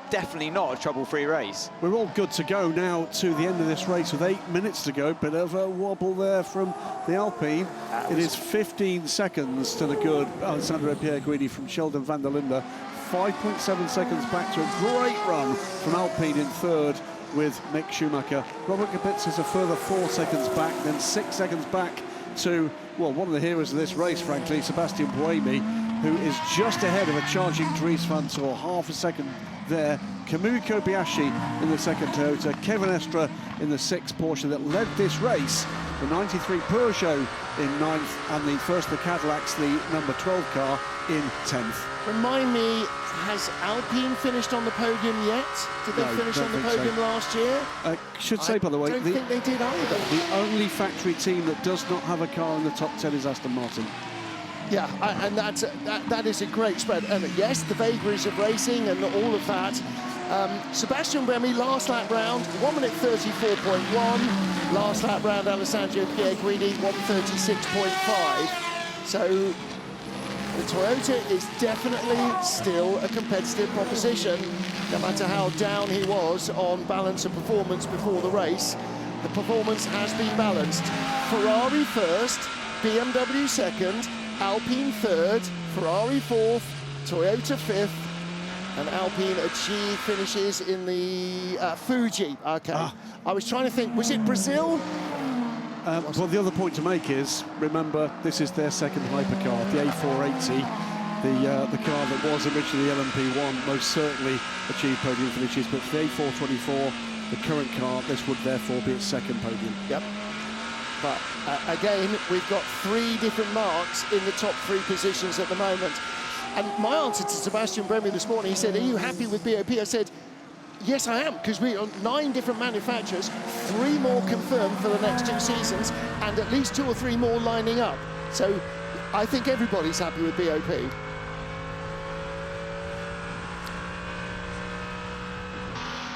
definitely not a trouble-free race. We're all good to go now to the end of this race with 8 minutes to go. Bit of a wobble there from the Alpine. It is 15 seconds to the good Alessandro Pierguidi from Sheldon van der Linde. 5.7 seconds back to a great run from Alpine in 3rd with Mick Schumacher. Robert Kubica is a further 4 seconds back, then 6 seconds back to, well, one of the heroes of this race, frankly, Sebastian Buemi, who is just ahead of a charging Dries van Tor, half a second there. Kamui Kobayashi in the 2nd Toyota, Kevin Estre in the 6th Porsche that led this race, the 93 Peugeot in 9th, and the first of the Cadillacs, the number 12 car, in 10th. Remind me, Has Alpine finished on the podium yet? Did they finish on the podium last year? I should say, by the way, I don't think they did either. The only factory team that does not have a car in the top 10 is Aston Martin. Yeah, and that is a great spread. And yes, the vagaries of racing and all of that. Sebastian Buemi, last lap round, 1 minute 34.1. Last lap round, Alessandro Pierguidi, 1:36.5. So the Toyota is definitely still a competitive proposition, no matter how down he was on balance of performance before the race. The performance has been balanced. Ferrari first, BMW second, Alpine third, Ferrari fourth, Toyota fifth, and Alpine achieve finishes in the Fuji. Okay, I was trying to think, was it Brazil? Well, the other point to make is, remember, this is their second hypercar, the A480, the car that was originally the LMP1, most certainly achieved podium finishes, but for the A424, the current car, this would therefore be its second podium. Yep. But again, we've got 3 different marks in the top 3 positions at the moment. And my answer to Sebastian Buemi this morning, he said, are you happy with BOP? I said, yes, I am, because we are 9 different manufacturers, 3 more confirmed for the next 2 seasons, and at least 2 or 3 more lining up. So I think everybody's happy with BOP.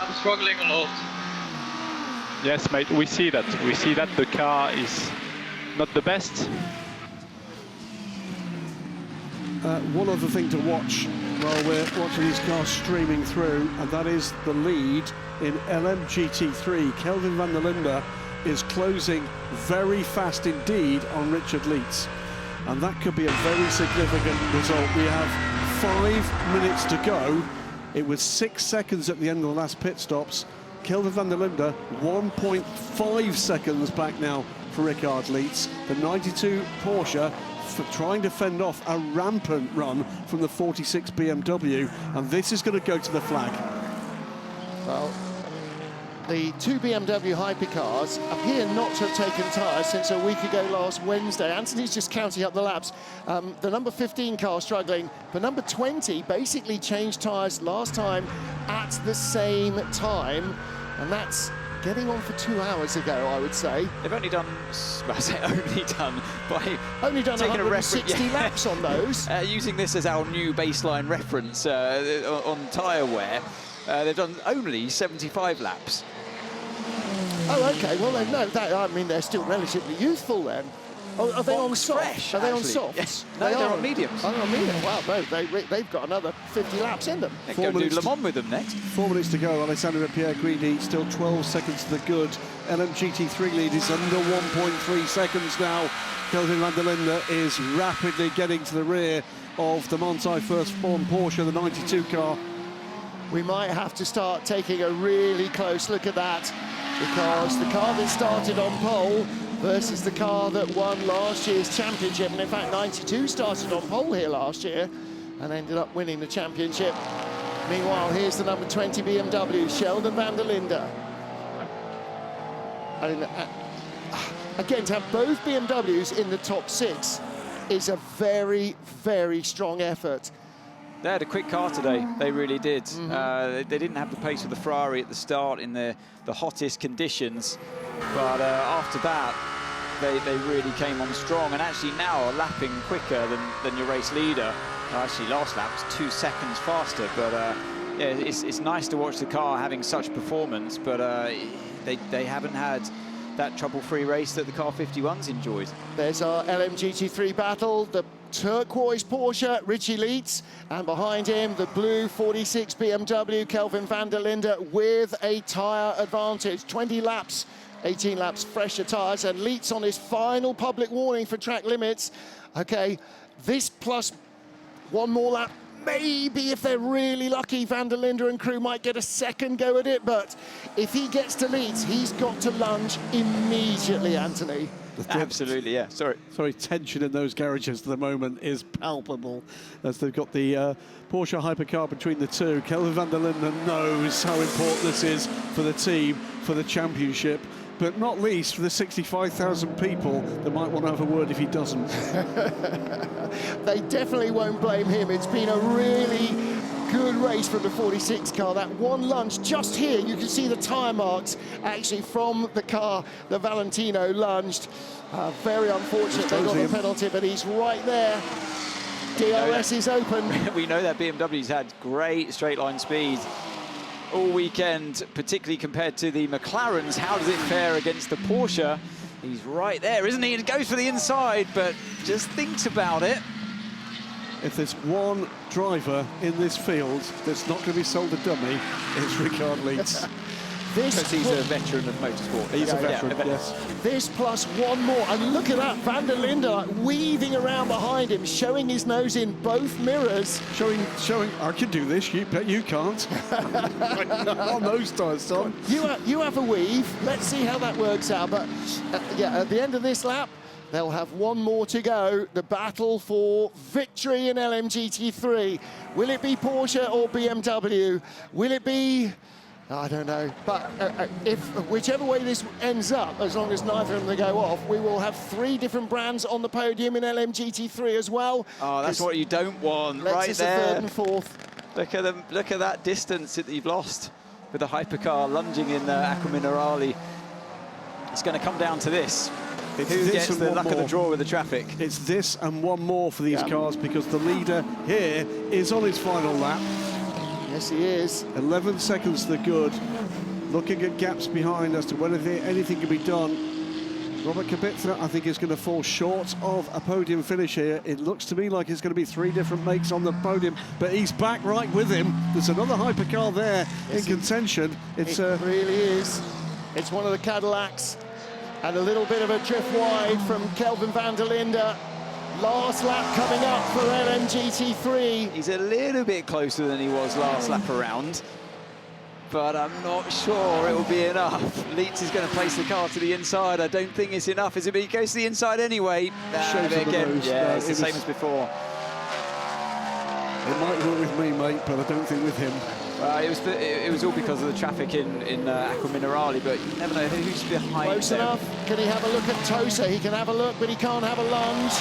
I'm struggling a lot. Yes, mate, we see that. We see that the car is not the best. One other thing to watch while we're watching these cars streaming through, and that is the lead in LMGT3. Kelvin van der Linde is closing very fast indeed on Richard Leeds, and that could be a very significant result. We have 5 minutes to go. It was 6 seconds at the end of the last pit stops. Kelvin van der Linde 1.5 seconds back now for Richard Leeds. The 92 Porsche trying to fend off a rampant run from the 46 BMW, and this is going to go to the flag. Well, the 2 BMW hypercars appear not to have taken tyres since a week ago last Wednesday. Anthony's just counting up the laps. The number 15 car struggling, but number 20 basically changed tyres last time at the same time, and that's getting on for 2 hours ago, I would say. They've only done, well, I say only done, by only done taking 160 laps on those. Using this as our new baseline reference on tyre wear, they've done only 75 laps. Oh, okay. Well, no, I mean, they're still relatively youthful then. Oh, are they on soft? Fresh, are they on actually. softs? Yes. No, they're on mediums. Oh, on medium. Wow, no, they've got another 50 laps in them. They can go do Le Mans with them next. 4 minutes to go. Alessandro Pierguidi still 12 seconds to the good. LMGT3 lead is under 1.3 seconds now. Kelvin van der Linde is rapidly getting to the rear of the Monti First Form Porsche, the 92 car. We might have to start taking a really close look at that, because the car that started on pole versus the car that won last year's championship, and in fact 92 started on pole here last year and ended up winning the championship. Meanwhile, here's the number 20 BMW, Sheldon van der Linde. And again, to have both BMWs in the top 6 is a very, very strong effort. They had a quick car today, they really did. They didn't have the pace of the Ferrari at the start in the hottest conditions, but after that, they really came on strong, and actually now are lapping quicker than your race leader. Actually, last lap was 2 seconds faster, but yeah, it's nice to watch the car having such performance, but they haven't had that trouble-free race that the car 51's enjoyed. There's our LMGT3 battle, the turquoise Porsche, Richie Leeds, and behind him, the blue 46 BMW, Kelvin van der Linde, with a tyre advantage. 20 laps, 18 laps fresher tyres, and Leeds on his final public warning for track limits. Okay, this plus 1 more lap, maybe if they're really lucky, van der Linde and crew might get a second go at it, but if he gets to Leeds, he's got to lunge immediately, Anthony. Absolutely, yeah. Sorry, tension in those garages at the moment is palpable as they've got the Porsche hypercar between the two. Kelvin van der Linde knows how important this is for the team, for the championship, but not least for the 65,000 people that might want to have a word if he doesn't. They definitely won't blame him. It's been a really good race from the 46 car. That one lunge just here, you can see the tyre marks actually from the car that Valentino lunged. Very unfortunate they got the penalty, but he's right there. DRS is open. We know that BMW's had great straight line speed all weekend, particularly compared to the McLarens. How does it fare against the Porsche? He's right there, isn't he? It goes for the inside, but just thinks about it. If there's one driver in this field that's not going to be sold a dummy, it's Ricard Leeds. Because he's a veteran of motorsport. He's a veteran, yes. This plus one more, and look at that, Van der Linde like, weaving around behind him, showing his nose in both mirrors. Showing, I can do this, you bet you can't. On those tyres, Tom. You have a weave, let's see how that works out, but yeah, at the end of this lap, they'll have one more to go. The battle for victory in LMGT3. Will it be Porsche or BMW? Will it be... I don't know, but whichever way this ends up, as long as neither of them go off, we will have 3 different brands on the podium in LMGT3 as well. Oh, that's what you don't want, right there. 3rd and 4th. Look at them. Look at that distance that you've lost with the hypercar lunging in Acqua Minerale. It's going to come down to this. Who gets the luck of the draw with the traffic? It's this and one more for these cars, because the leader here is on his final lap. Yes, he is. 11 seconds to the good. Looking at gaps behind as to whether anything can be done. Robert Kubica, I think, is going to fall short of a podium finish here. It looks to me like it's going to be 3 different makes on the podium, but he's back right with him. There's another hypercar there in contention. It really is. It's one of the Cadillacs, and a little bit of a drift wide from Kelvin van der Linde. Last lap coming up for LMGT3. He's a little bit closer than he was last lap around, but I'm not sure it will be enough. Leitz is going to place the car to the inside. I don't think it's enough, is it? But he goes to the inside anyway. Again. Yeah, it's the same as before. It might work with me, mate, but I don't think with him. It was all because of the traffic in Acqua Minerale, but you never know who's behind. Close enough. Can he have a look at Tosa? He can have a look, but he can't have a lunge.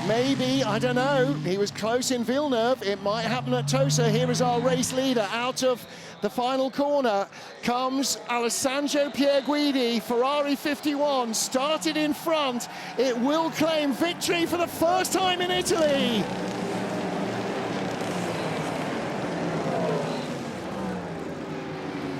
Maybe, I don't know. He was close in Villeneuve. It might happen at Tosa. Here is our race leader. Out of the final corner comes Alessandro Pierguidi. Ferrari 51 started in front. It will claim victory for the first time in Italy.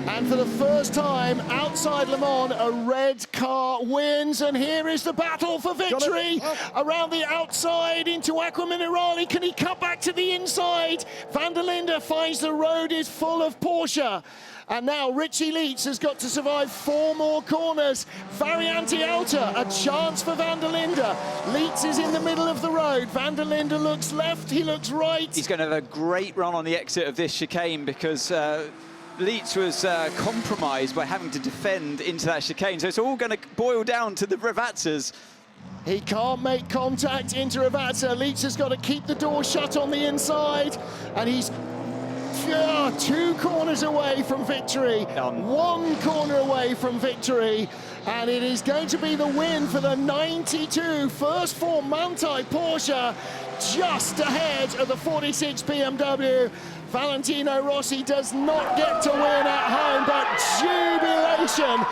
And for the first time outside Le Mans, a red car wins. And here is the battle for victory. Around the outside into Acqua Minerale. Can he cut back to the inside? Van der Linde finds the road is full of Porsche. And now Richie Leitz has got to survive 4 more corners. Variante Alta, a chance for Van der Linde. Leitz is in the middle of the road. Van der Linde looks left, he looks right. He's going to have a great run on the exit of this chicane, because Leitz was compromised by having to defend into that chicane. So it's all going to boil down to the Ravazzas. He can't make contact into Ravazza. Leitz has got to keep the door shut on the inside. And he's 2 corners away from victory. 1 corner away from victory. And it is going to be the win for the 92 first form Manthey Porsche, just ahead of the 46 BMW. Valentino Rossi does not get to win at home, but jubilation.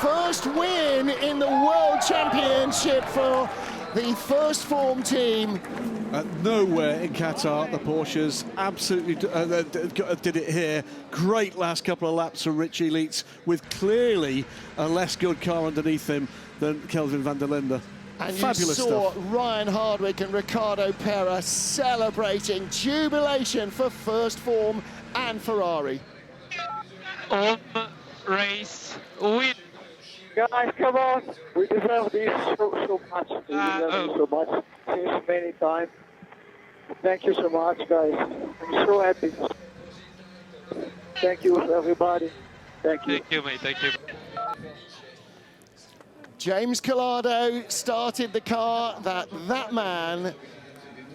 First win in the World Championship for the first form team. Nowhere in Qatar, the Porsches absolutely did it here. Great last couple of laps from Richie Leitz, with clearly a less good car underneath him than Kelvin van der Linde. And Fabulous you saw stuff. Ryan Hardwick and Ricardo Pera celebrating jubilation for first form and Ferrari. Race win. Guys, come on. We deserve this so much. We deserve this so much. Since many times. Thank you so much, guys. I'm so happy. Thank you, everybody. Thank you. Thank you, mate. Thank you. James Collado started the car that man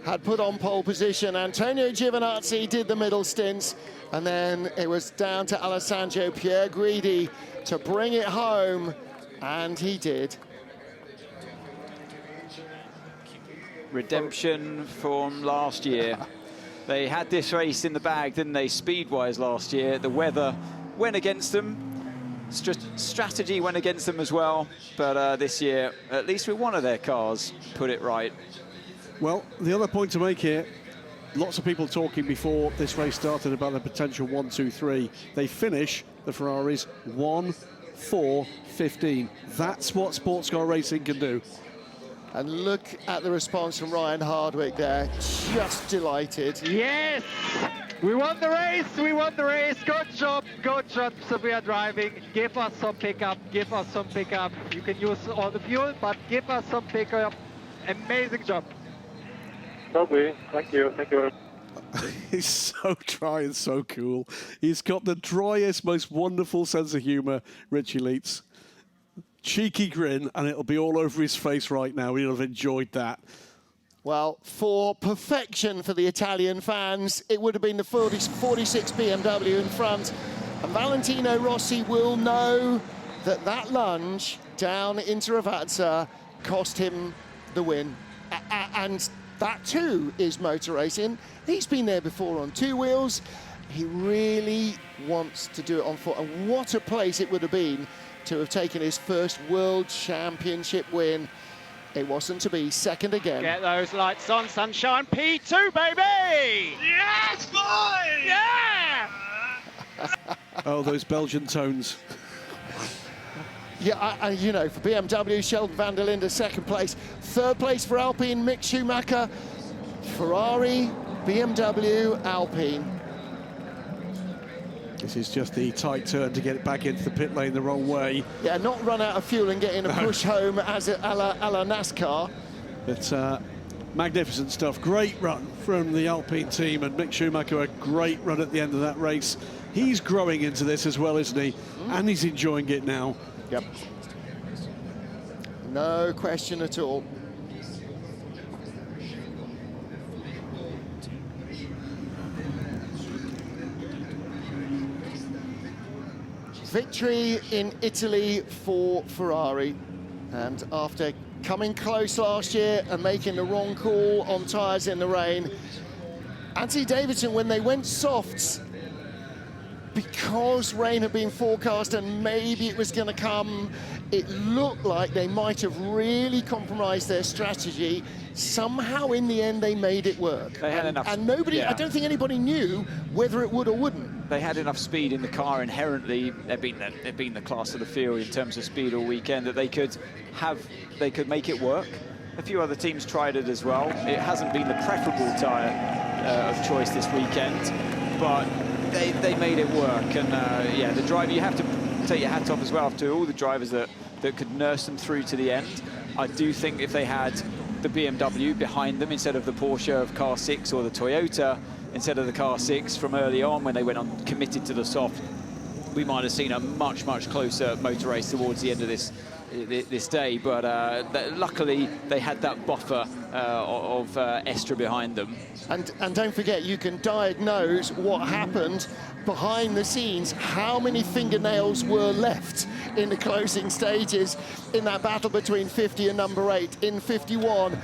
had put on pole position. Antonio Giovinazzi did the middle stints, and then it was down to Alessandro Pierguidi to bring it home, and he did. Redemption from last year. They had this race in the bag, didn't they, speed-wise last year. The weather went against them. Strategy went against them as well. But this year, at least with one of their cars, put it right. Well, the other point to make here, lots of people talking before this race started about the potential 1, 2, 3. They finish, the Ferraris, 1, 4, 15. That's what sports car racing can do. And look at the response from Ryan Hardwick there, just delighted. Yes! We won the race, we won the race. Good job, Severe driving. Give us some pickup, give us some pickup. You can use all the fuel, but give us some pickup. Amazing job. Lovely, thank you. He's so dry and so cool. He's got the driest, most wonderful sense of humour, Richie Leitz. Cheeky grin, and it'll be all over his face right now. He'll have enjoyed that. Well, for perfection for the Italian fans, it would have been the 46 BMW in front. And Valentino Rossi will know that that lunge down into Ravazza cost him the win. And that too is motor racing. He's been there before on 2 wheels. He really wants to do it on foot. And what a place it would have been to have taken his first World Championship win. It wasn't to be. Second again. Get those lights on, sunshine. P2, baby! Yes, boy! Yeah! Oh, those Belgian tones. Yeah, you know, for BMW, Sheldon van der Linde, second place. Third place for Alpine, Mick Schumacher. Ferrari, BMW, Alpine. This is just the tight turn to get it back into the pit lane the wrong way. Yeah, not run out of fuel and get in a push home as a la NASCAR. But magnificent stuff. Great run from the Alpine team, and Mick Schumacher, a great run at the end of that race. He's growing into this as well, isn't he? And he's enjoying it now. Yep. No question at all. Victory in Italy for Ferrari, and after coming close last year and making the wrong call on tyres in the rain, Anthony Davidson, when they went softs, because rain had been forecast and maybe it was going to come, it looked like they might have really compromised their strategy. Somehow in the end they made it work. They had enough. And nobody, I don't think anybody knew whether it would or wouldn't. They had enough speed in the car inherently. They've been the class of the field in terms of speed all weekend, that they could make it work. A few other teams tried it as well. It hasn't been the preferable tyre of choice this weekend, but they made it work. And yeah, the driver, you have to take your hat off as well to all the drivers that could nurse them through to the end. I do think if they had the BMW behind them instead of the Porsche of car 6 or the Toyota instead of the car 6 from early on when they went on committed to the soft, we might have seen a much closer motor race towards the end of this day. But luckily they had that buffer of Estra behind them. And don't forget, you can diagnose what happened behind the scenes. How many fingernails were left in the closing stages in that battle between 50 and number 8 in 51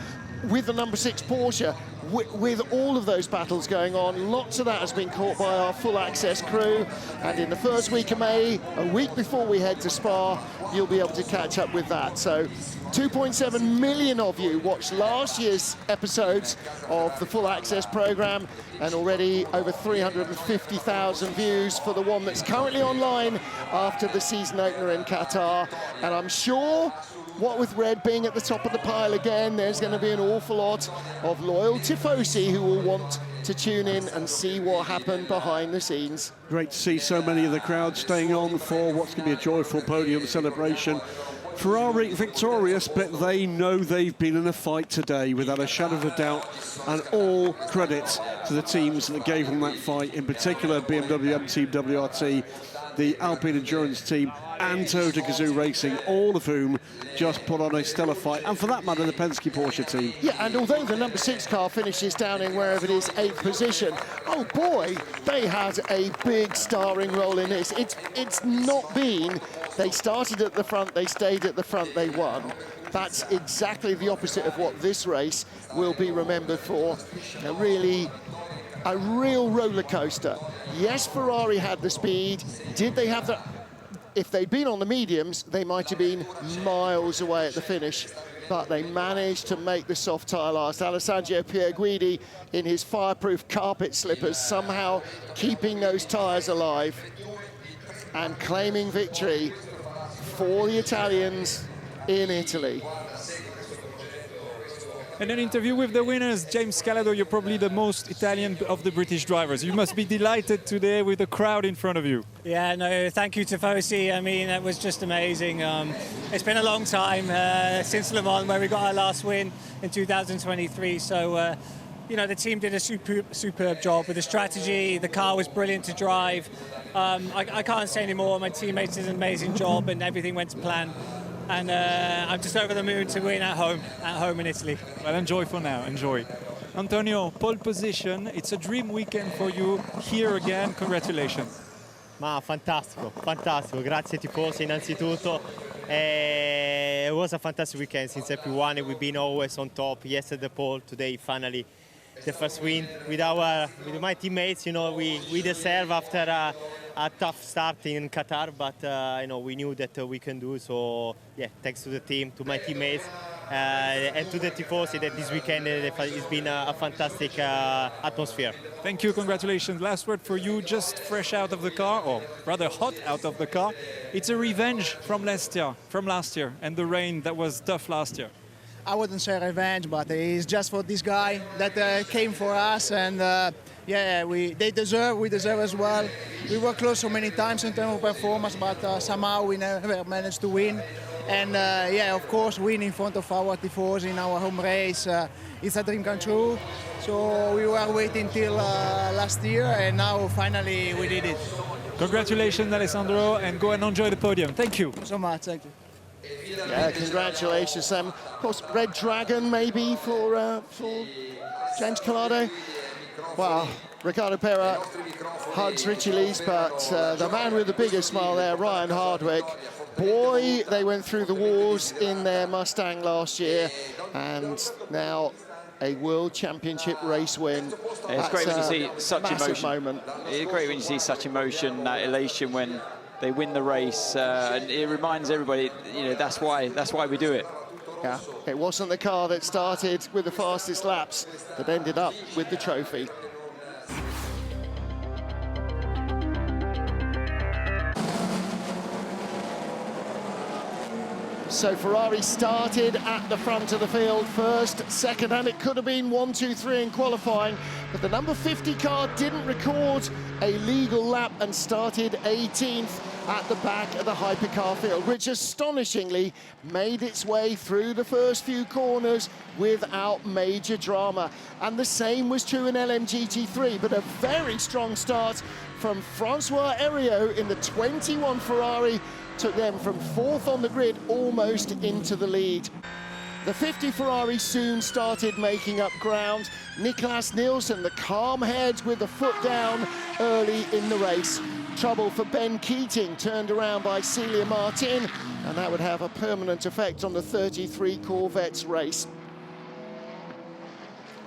with the number 6 Porsche. With all of those battles going on, lots of that has been caught by our full access crew. And in the first week of May, a week before we head to Spa, you'll be able to catch up with that. So 2.7 million of you watched last year's episodes of the full access program, and already over 350,000 views for the one that's currently online after the season opener in Qatar. And I'm sure, what with Red being at the top of the pile again, there's going to be an awful lot of loyal tifosi who will want to tune in and see what happened behind the scenes. Great to see so many of the crowd staying on for what's going to be a joyful podium celebration. Ferrari victorious, but they know they've been in a fight today without a shadow of a doubt, and all credit to the teams that gave them that fight, in particular BMW M Team WRT, the Alpine Endurance team, and Toyota Gazoo Racing, all of whom just put on a stellar fight, and for that matter, the Penske Porsche team. Yeah, and although the number 6 car finishes down in wherever it is, 8th position, oh boy, they had a big starring role in this. It's not been, they started at the front, they stayed at the front, they won. That's exactly the opposite of what this race will be remembered for. A really a real roller coaster. Yes, Ferrari had the speed. Did they have the... If they'd been on the mediums, they might have been miles away at the finish, but they managed to make the soft tyre last. Alessandro Pierguidi in his fireproof carpet slippers, somehow keeping those tyres alive and claiming victory for the Italians in Italy. In an interview with the winners, James Calado, you're probably the most Italian of the British drivers. You must be delighted today with the crowd in front of you. Yeah, no, thank you, Tifosi. I mean, it was just amazing. It's been a long time since Le Mans, where we got our last win in 2023. So, you know, the team did a superb job with the strategy. The car was brilliant to drive. I can't say any more. My teammates did an amazing job, and everything went to plan. And I'm just over the moon to win at home in Italy. Well, enjoy for now, enjoy. Antonio, pole position, it's a dream weekend for you here again, congratulations. Ma fantastico, fantastico, grazie tifosi innanzitutto. It was a fantastic weekend since FP1, we've been always on top. Yesterday the pole, today finally the first win. With my teammates, you know, we deserve after a tough start in Qatar, but you know, we knew that we can do so. Yeah, thanks to the team, to my teammates, and to the tifosi that this weekend it's been a fantastic atmosphere. Thank you, congratulations. Last word for you, just fresh out of the car, or rather hot out of the car. It's a revenge from last year, and the rain that was tough last year. I wouldn't say revenge, but it's just for this guy that came for us, and yeah, we deserve as well. We were close so many times in terms of performance, but somehow we never managed to win. And yeah, of course, win in front of our tifosi in our home race, it's a dream come true. So we were waiting till last year, and now finally we did it. Congratulations, Alessandro, and go and enjoy the podium. Thank you. So much, thank you. Yeah, congratulations. Of course, Red Dragon maybe for James Calado. Well, Ricardo Pera hugs Richie Lees, but the man with the biggest smile there, Ryan Hardwick. Boy, they went through the walls in their Mustang last year, and now a World Championship race win. Yeah, it's great when you see such emotion. Moment. It's great when you see such emotion, that elation when they win the race, and it reminds everybody, you know, that's why we do it. Yeah, it wasn't the car that started with the fastest laps that ended up with the trophy. So Ferrari started at the front of the field, first, second, and it could have been 1, 2, 3 in qualifying, but the number 50 car didn't record a legal lap and started 18th at the back of the Hypercar field, which astonishingly made its way through the first few corners without major drama. And the same was true in LMGT3, but a very strong start from Francois Heriot in the 21 Ferrari took them from 4th on the grid almost into the lead. The 50 Ferrari soon started making up ground. Niklas Nielsen, the calm head with the foot down early in the race. Trouble for Ben Keating, turned around by Celia Martin, and that would have a permanent effect on the 33 Corvettes race.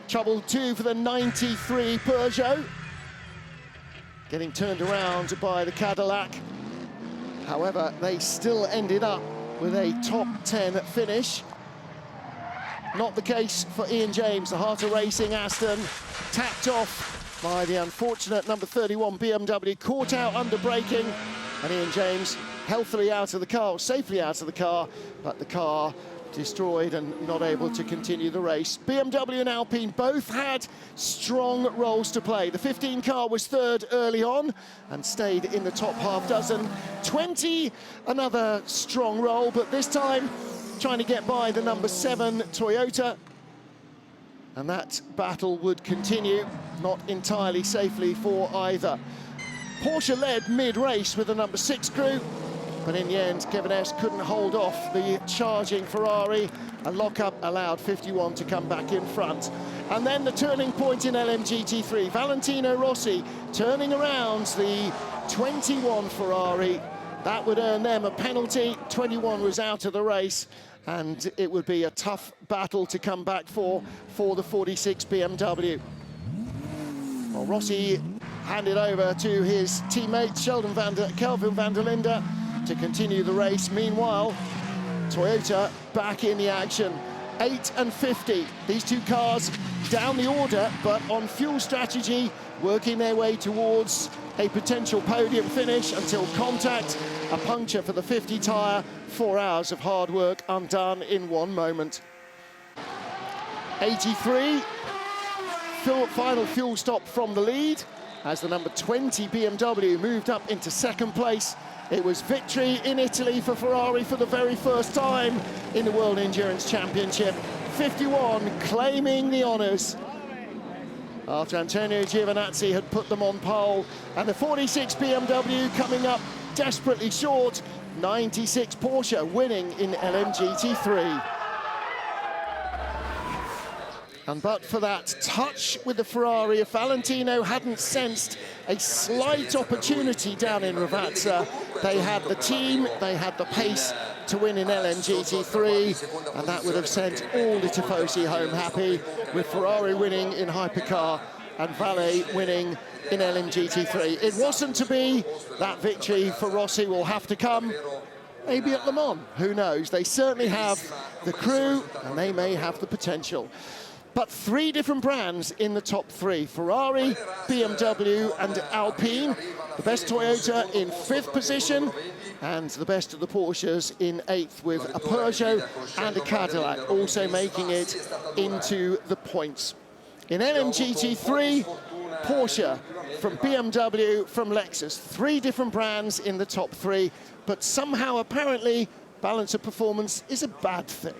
Trouble too for the 93 Peugeot, getting turned around by the Cadillac. However, they still ended up with a top 10 finish. Not the case for Ian James, the Heart of Racing Aston, tapped off by the unfortunate number 31 BMW, caught out under braking, and Ian James healthily out of the car, safely out of the car, but the car destroyed and not able to continue the race. BMW and Alpine both had strong roles to play. The 15 car was third early on and stayed in the top half dozen. 20, another strong role, but this time trying to get by the number 7 Toyota. And that battle would continue, not entirely safely for either. Porsche led mid-race with the number 6 crew, but in the end, Kevin S couldn't hold off the charging Ferrari. A lockup allowed 51 to come back in front. And then the turning point in LMGT3, Valentino Rossi turning around the 21 Ferrari. That would earn them a penalty. 21 was out of the race, and it would be a tough battle to come back for the 46 BMW. Well, Rossi handed over to his teammate Kelvin van der Linde to continue the race. Meanwhile, Toyota back in the action. 8 and 50. These two cars down the order, but on fuel strategy, working their way towards a potential podium finish until contact, a puncture for the 50 tyre, 4 hours of hard work undone in 1 moment. 83, final fuel stop from the lead as the number 20 BMW moved up into 2nd place. It was victory in Italy for Ferrari for the very first time in the World Endurance Championship. 51 claiming the honours after Antonio Giovinazzi had put them on pole, and the 46 BMW coming up desperately short. 96 Porsche winning in LMGT3. And but for that touch with the Ferrari, if Valentino hadn't sensed a slight opportunity down in Ravazza, they had the team, they had the pace to win in LMGT3, and that would have sent all the Tifosi home happy, with Ferrari winning in Hypercar and Vale winning in LMGT3. It wasn't to be. That victory for Rossi will have to come maybe at Le Mans, who knows? They certainly have the crew, and they may have the potential. But 3 different brands in the top 3, Ferrari, BMW and Alpine. The best Toyota in 5th position, and the best of the Porsches in 8th, with a Peugeot and a Cadillac also making it into the points. In LMGT3, Porsche, from BMW, from Lexus. 3 different brands in the top 3, but somehow apparently balance of performance is a bad thing.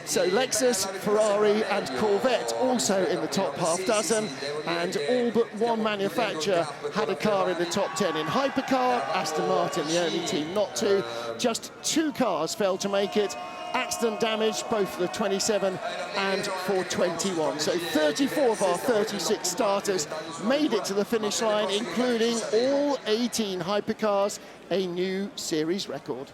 So Lexus, Ferrari and Corvette also in the top half dozen, and all but 1 manufacturer had a car in the top 10. In Hypercar, Aston Martin, the only team not to. Just 2 cars failed to make it. Accident damage, both for the 27 and for 21. So 34 of our 36 starters made it to the finish line, including all 18 Hypercars, a new series record.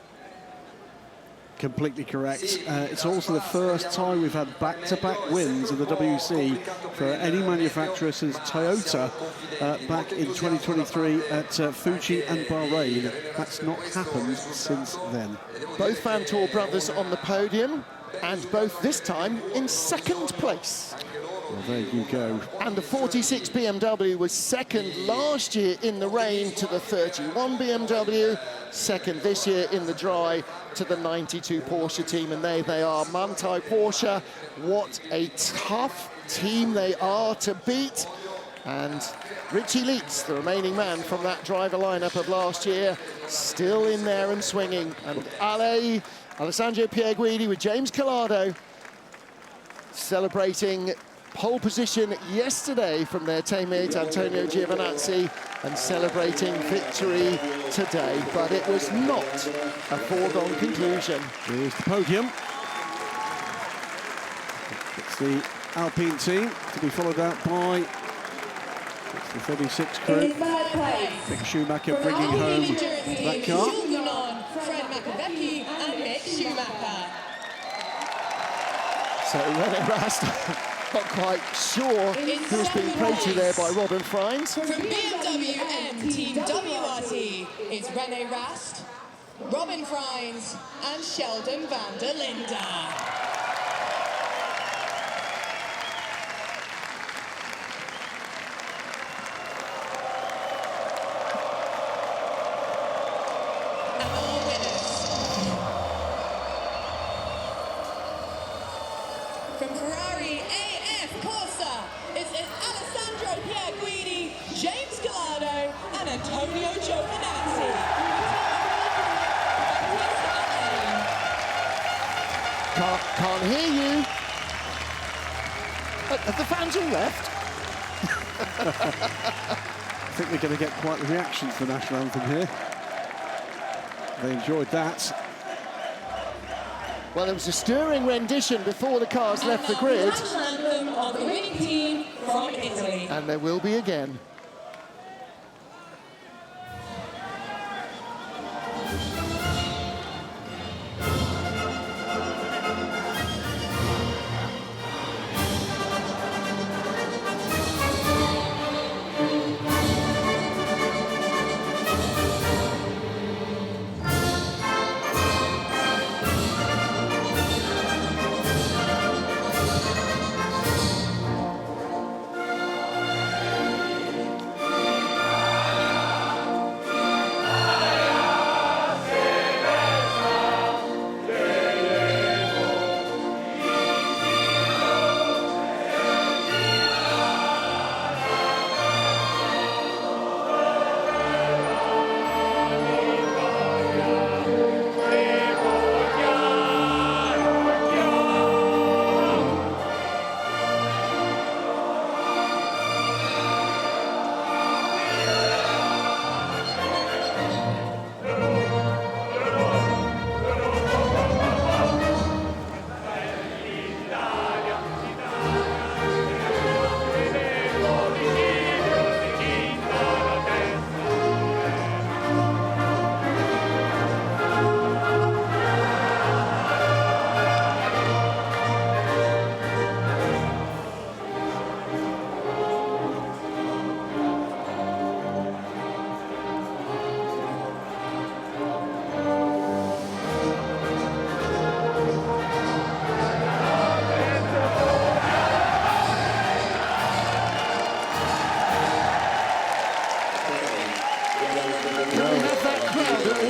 Completely correct. It's also the first time we've had back-to-back wins in the WC for any manufacturer since Toyota back in 2023 at Fuji and Bahrain. That's not happened since then. Both Vanthoor brothers on the podium, and both this time in 2nd place. Well, there you go. And the 46 BMW was 2nd last year in the rain to the 31 BMW, 2nd this year in the dry to the 92 Porsche team, and there they are, Manthey Porsche. What a tough team they are to beat. And Richie Leitz, the remaining man from that driver lineup of last year, still in there and swinging. And Alessandro Pierguidi with James Collado celebrating pole position yesterday from their teammate Antonio Giovinazzi, and celebrating victory today. But it was not a foregone conclusion. Here's the podium. It's the Alpine team to be followed out by the 36 crew. Mick Schumacher bringing home that car. So René Rast, not quite sure who's being prayed to there by Robin Freins. From BMW and Team WRT, it's René Rast, Robin Freins and Sheldon van der Linde. From Ferrari AF Corsa, it's Alessandro Pierguidi, James Collado, and Antonio Giovinazzi. Can't hear you. Have the fans all left? I think they're going to get quite the reaction to the national anthem here. They enjoyed that. Well, there was a stirring rendition before the cars left the grid. Of the winning team from Italy. And there will be again.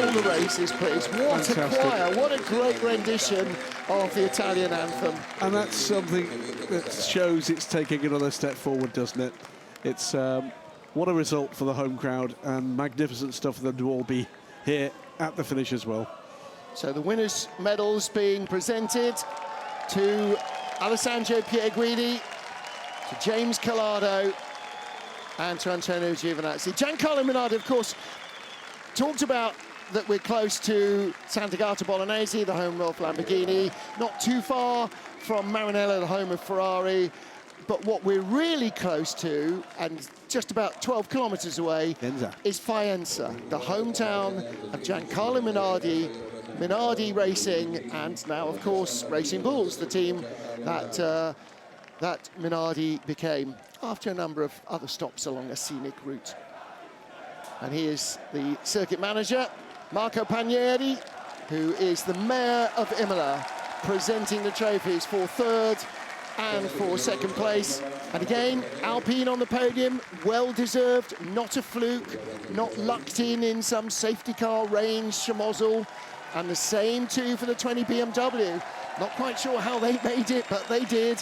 all the races, please. What Fantastic. a choir, what a great rendition of the Italian anthem. And that's something that shows it's taking another step forward, doesn't it? It's what a result for the home crowd, and magnificent stuff for them to all be here at the finish as well. So the winners' medals being presented to Alessandro Pierguidi, to James Collado, and to Antonio Giovinazzi. Giancarlo Minardi, of course, talked about that we're close to Sant'Agata Bolognese, the home of Lamborghini, not too far from Maranello, the home of Ferrari. But what we're really close to, and just about 12 kilometers away, is Faenza, the hometown of Giancarlo Minardi, Minardi Racing, and now, of course, Racing Bulls, the team that that Minardi became after a number of other stops along a scenic route. And he is the circuit manager, Marco Panieri, who is the mayor of Imola, presenting the trophies for third and for second place. And again, Alpine on the podium, well-deserved, not a fluke, not lucked in some safety car range schmozzle. And the same too for the 20 BMW. Not quite sure how they made it, but they did.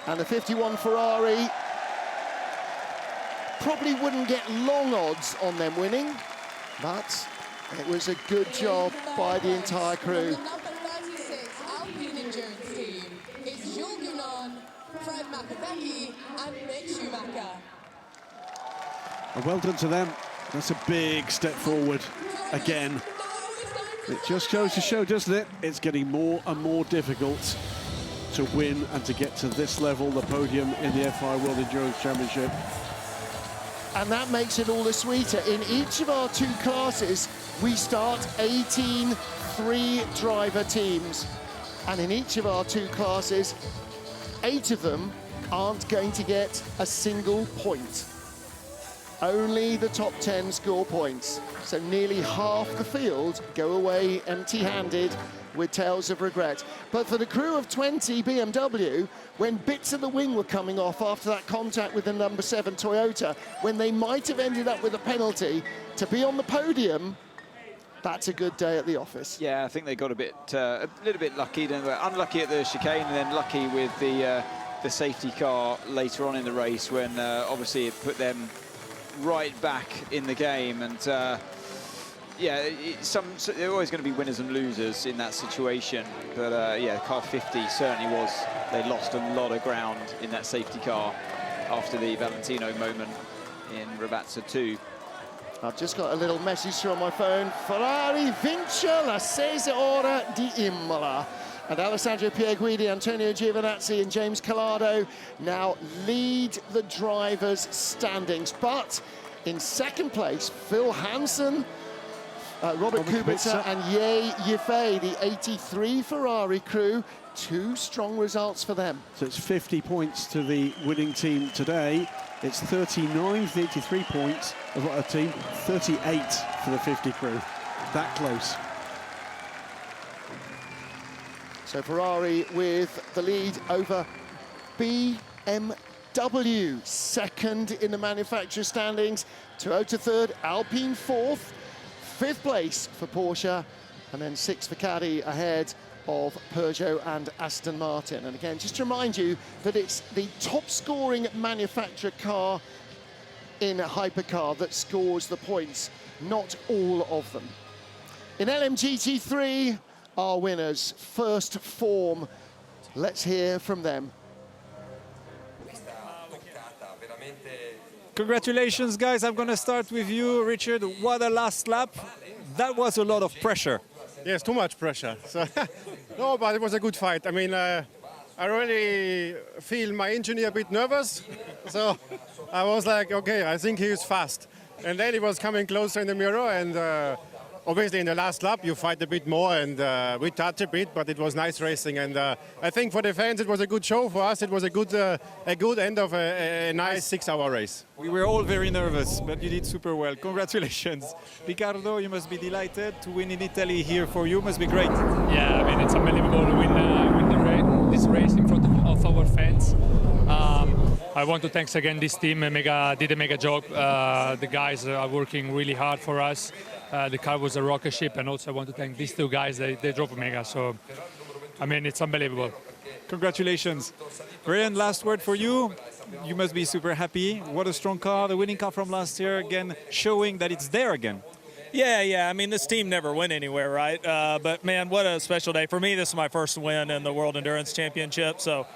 And the 51 Ferrari probably wouldn't get long odds on them winning, but it was a good job by the entire crew. Number 36 Alpine Endurance Team is Jules Gounon, Fred Maccavecchi, and Mick Schumacher. And well done to them. That's a big step forward again. It just goes to show, doesn't it? It's getting more and more difficult to win and to get to this level, the podium in the FIA World Endurance Championship. And that makes it all the sweeter. In each of our two classes, we start 18 three-driver teams. And in each of our two classes, 8 of them aren't going to get a single point. Only the top 10 score points. So nearly half the field go away empty-handed with tales of regret. But for the crew of 20 BMW, when bits of the wing were coming off after that contact with the number 7 Toyota, when they might have ended up with a penalty, to be on the podium, that's a good day at the office. Yeah, I think they got a little bit lucky. They were unlucky at the chicane, and then lucky with the safety car later on in the race, when obviously it put them right back in the game. And yeah, there are always going to be winners and losers in that situation. But yeah, car 50 certainly was. They lost a lot of ground in that safety car after the Valentino moment in Ravazza 2. I've just got a little message through on my phone. Ferrari vince la 6 ore di Imola. And Alessandro Pierguidi, Antonio Giovinazzi and James Collado now lead the drivers' standings. But in second place, Phil Hansen, Robert Kubica and Ye Yifei, the 83 Ferrari crew. 2 strong results for them. So it's 50 points to the winning team today. It's 39 for the 83 points of our team, 38 for the 50 crew. That close. So Ferrari with the lead over BMW, second in the manufacturer standings. Toyota third, Alpine fourth, 5th place for Porsche, and then 6th for Caddy ahead of Peugeot and Aston Martin. And again, just to remind you that it's the top scoring manufacturer car in a hypercar that scores the points, not all of them. In LMGT3, our winners, First Form. Let's hear from them. Congratulations, guys. I'm going to start with you, Richard. What a last lap. That was a lot of pressure. Yes, too much pressure. So, no, but it was a good fight. I mean, I really feel my engineer a bit nervous. So I was like, okay, I think he is fast. And then he was coming closer in the mirror, and obviously in the last lap you fight a bit more, and we touched a bit, but it was nice racing. And I think for the fans it was a good show. For us it was a good end of a nice 6-hour race. We were all very nervous, but you did super well. Congratulations. Ricardo, you must be delighted to win in Italy here for you. Must be great. Yeah, I mean, it's unbelievable to win this race in front of our fans. I want to thank again this team. Did a mega job. The guys are working really hard for us. The car was a rocket ship, and also I want to thank these two guys. They drove mega. So, I mean, it's unbelievable. Congratulations. Brian, last word for you. You must be super happy. What a strong car, the winning car from last year, again showing that it's there again. Yeah. I mean, this team never went anywhere, right? But, man, what a special day. For me, this is my first win in the World Endurance Championship, so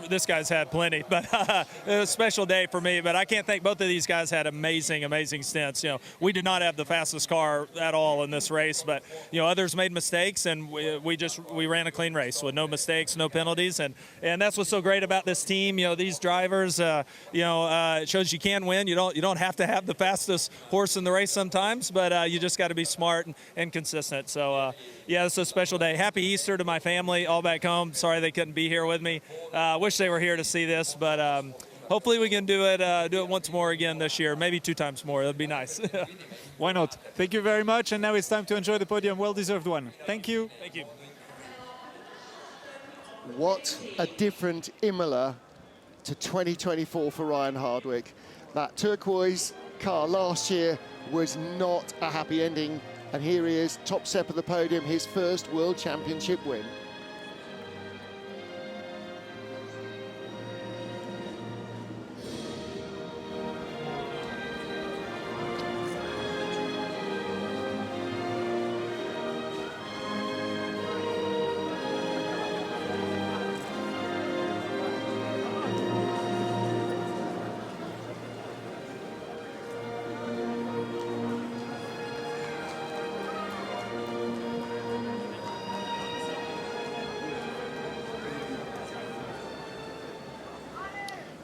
this guy's had plenty, but it was a special day for me. But I can't think, both of these guys had amazing stints. You know, we did not have the fastest car at all in this race, but, you know, others made mistakes, and we ran a clean race with no mistakes, no penalties, and that's what's so great about this team. You know, these drivers, it shows you can win. You don't have to have the fastest horse in the race sometimes, but you just got to be smart and consistent. So yeah, it's a special day. Happy Easter to my family all back home. Sorry they couldn't be here with me. Wish they were here to see this, but hopefully we can do it once more again this year, maybe 2 times more. That'd be nice. Why not? Thank you very much, and now it's time to enjoy the podium. Well-deserved one. Thank you. Thank you. What a different Imola to 2024 for Ryan Hardwick. That turquoise car last year was not a happy ending, and here he is, top step of the podium, his first World Championship win.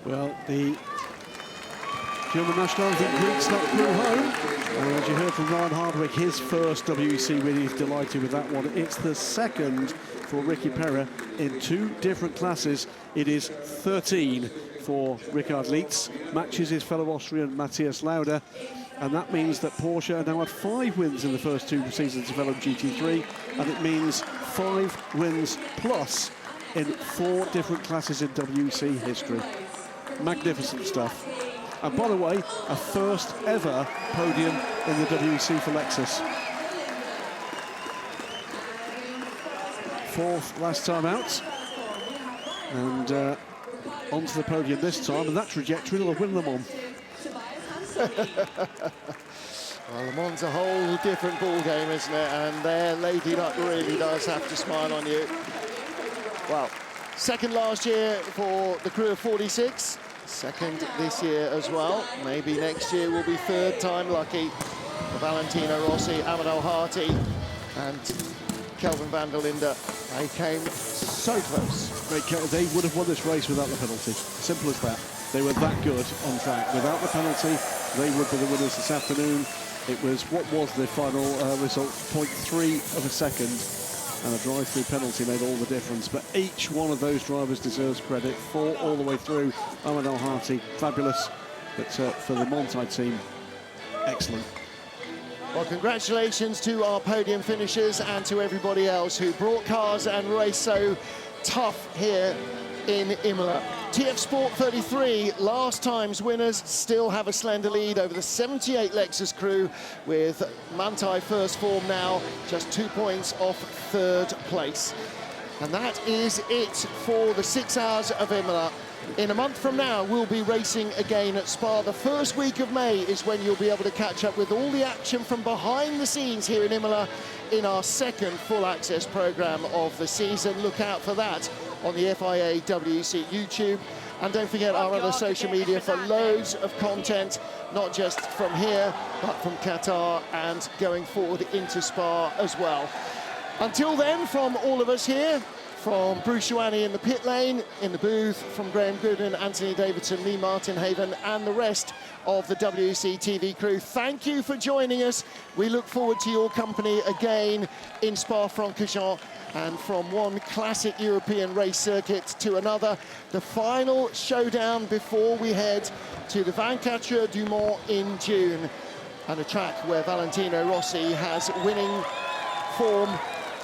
Well, the German national anthem Greek snuck through home. And as you heard from Ryan Hardwick, his first WEC win, he's delighted with that one. It's the second for Ricky Perra in 2 different classes. It is 13 for Richard Lietz, matches his fellow Austrian Matthias Lauda. And that means that Porsche are now had 5 wins in the first 2 seasons of LMGT3, and it means 5 wins plus in 4 different classes in WEC history. Magnificent stuff. And by the way, a first ever podium in the WEC for Lexus. 4th last time out. And onto the podium this time, and that trajectory will win Le Mans. Well, Le Mans a whole different ball game, isn't it? And there, Lady Luck really does have to smile on you. Well, second last year for the crew of 46. Second this year as well. Maybe next year will be 3rd time lucky for Valentino Rossi, Amadou Harty, and Kelvin van der Linde. They came so close. They would have won this race without the penalty. Simple as that. They were that good on track. Without the penalty, they would be the winners this afternoon. It was, what was the final result? 0.3 of a second. And a drive-through penalty made all the difference. But each one of those drivers deserves credit. 4 all the way through. Amadou Harty, fabulous. But for the Monti team, excellent. Well, congratulations to our podium finishers and to everybody else who brought cars and raced so tough here in Imola. TF Sport 33, last time's winners, still have a slender lead over the 78 Lexus crew, with Manthey first form now, just 2 points off 3rd place. And that is it for the 6 hours of Imola. In a month from now, we'll be racing again at Spa. The first week of May is when you'll be able to catch up with all the action from behind the scenes here in Imola in our 2nd full access program of the season. Look out for that on the FIA WEC YouTube. And don't forget our other social media for loads of content, not just from here, but from Qatar and going forward into Spa as well. Until then, from all of us here, from Bruce Ioani in the pit lane, in the booth, from Graham Gooden, Anthony Davidson, me, Martin Haven, and the rest of the WEC TV crew, thank you for joining us. We look forward to your company again in Spa-Francorchamps. And from one classic European race circuit to another, the final showdown before we head to the 24 du Mans in June, and a track where Valentino Rossi has winning form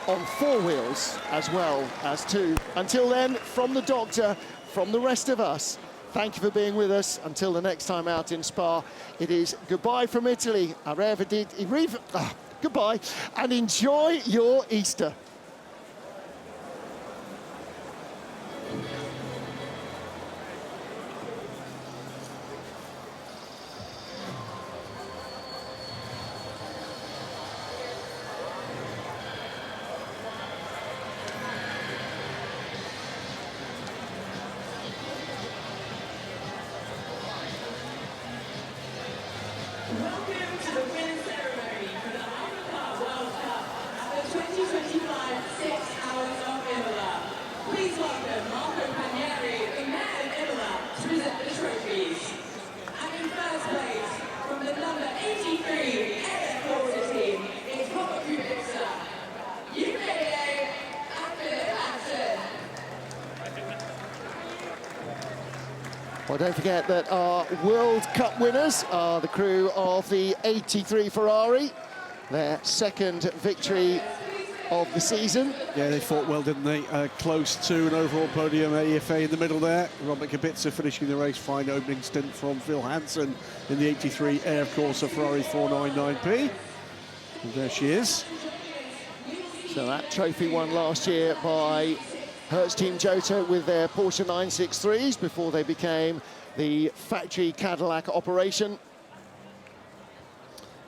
on 4 wheels as well as 2. Until then, from the doctor, from the rest of us, Thank you for being with us. Until the next time out in Spa, it is goodbye from Italy. Goodbye, and enjoy your Easter. Welcome to the win ceremony for the Hypercar World Cup at the 2025 6 Hours of Imola. Please welcome Marco Panieri, the mayor of Imola, to present the trophies. And in first place, from the number 83 Airways team, is Robert Kubica. UKA and Philip Hansen. Well, don't forget that our World Cup winners are the crew of the 83 Ferrari, their second victory of the season. Yeah, they fought well, didn't they? Close to an overall podium, AFA in the middle there. Robert Kubica finishing the race, fine opening stint from Phil Hansen in the 83 Air Corsa Ferrari 499P. And there she is. So that trophy won last year by Hertz Team Jota with their Porsche 963s before they became the factory Cadillac operation.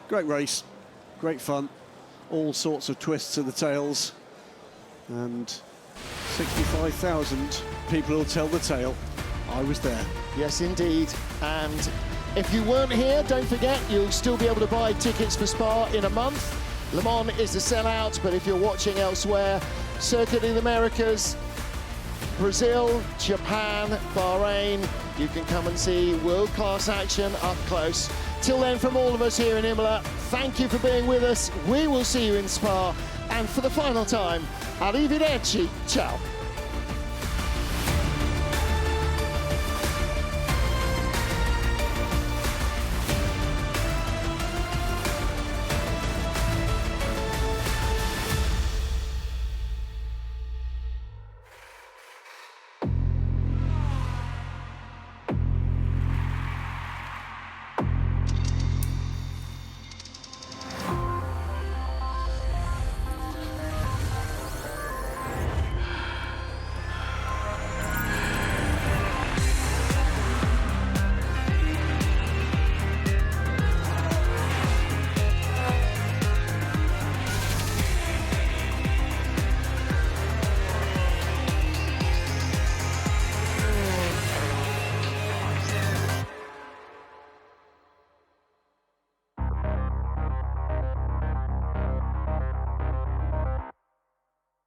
Great race, great fun, all sorts of twists of the tails, and 65,000 people will tell the tale. I was there. Yes, indeed. And if you weren't here, don't forget, you'll still be able to buy tickets for Spa in a month. Le Mans is a sellout, but if you're watching elsewhere, Circuit of the Americas, Brazil, Japan, Bahrain, you can come and see world-class action up close. Till then, from all of us here in Imola, thank you for being with us. We will see you in Spa. And for the final time, arrivederci, ciao.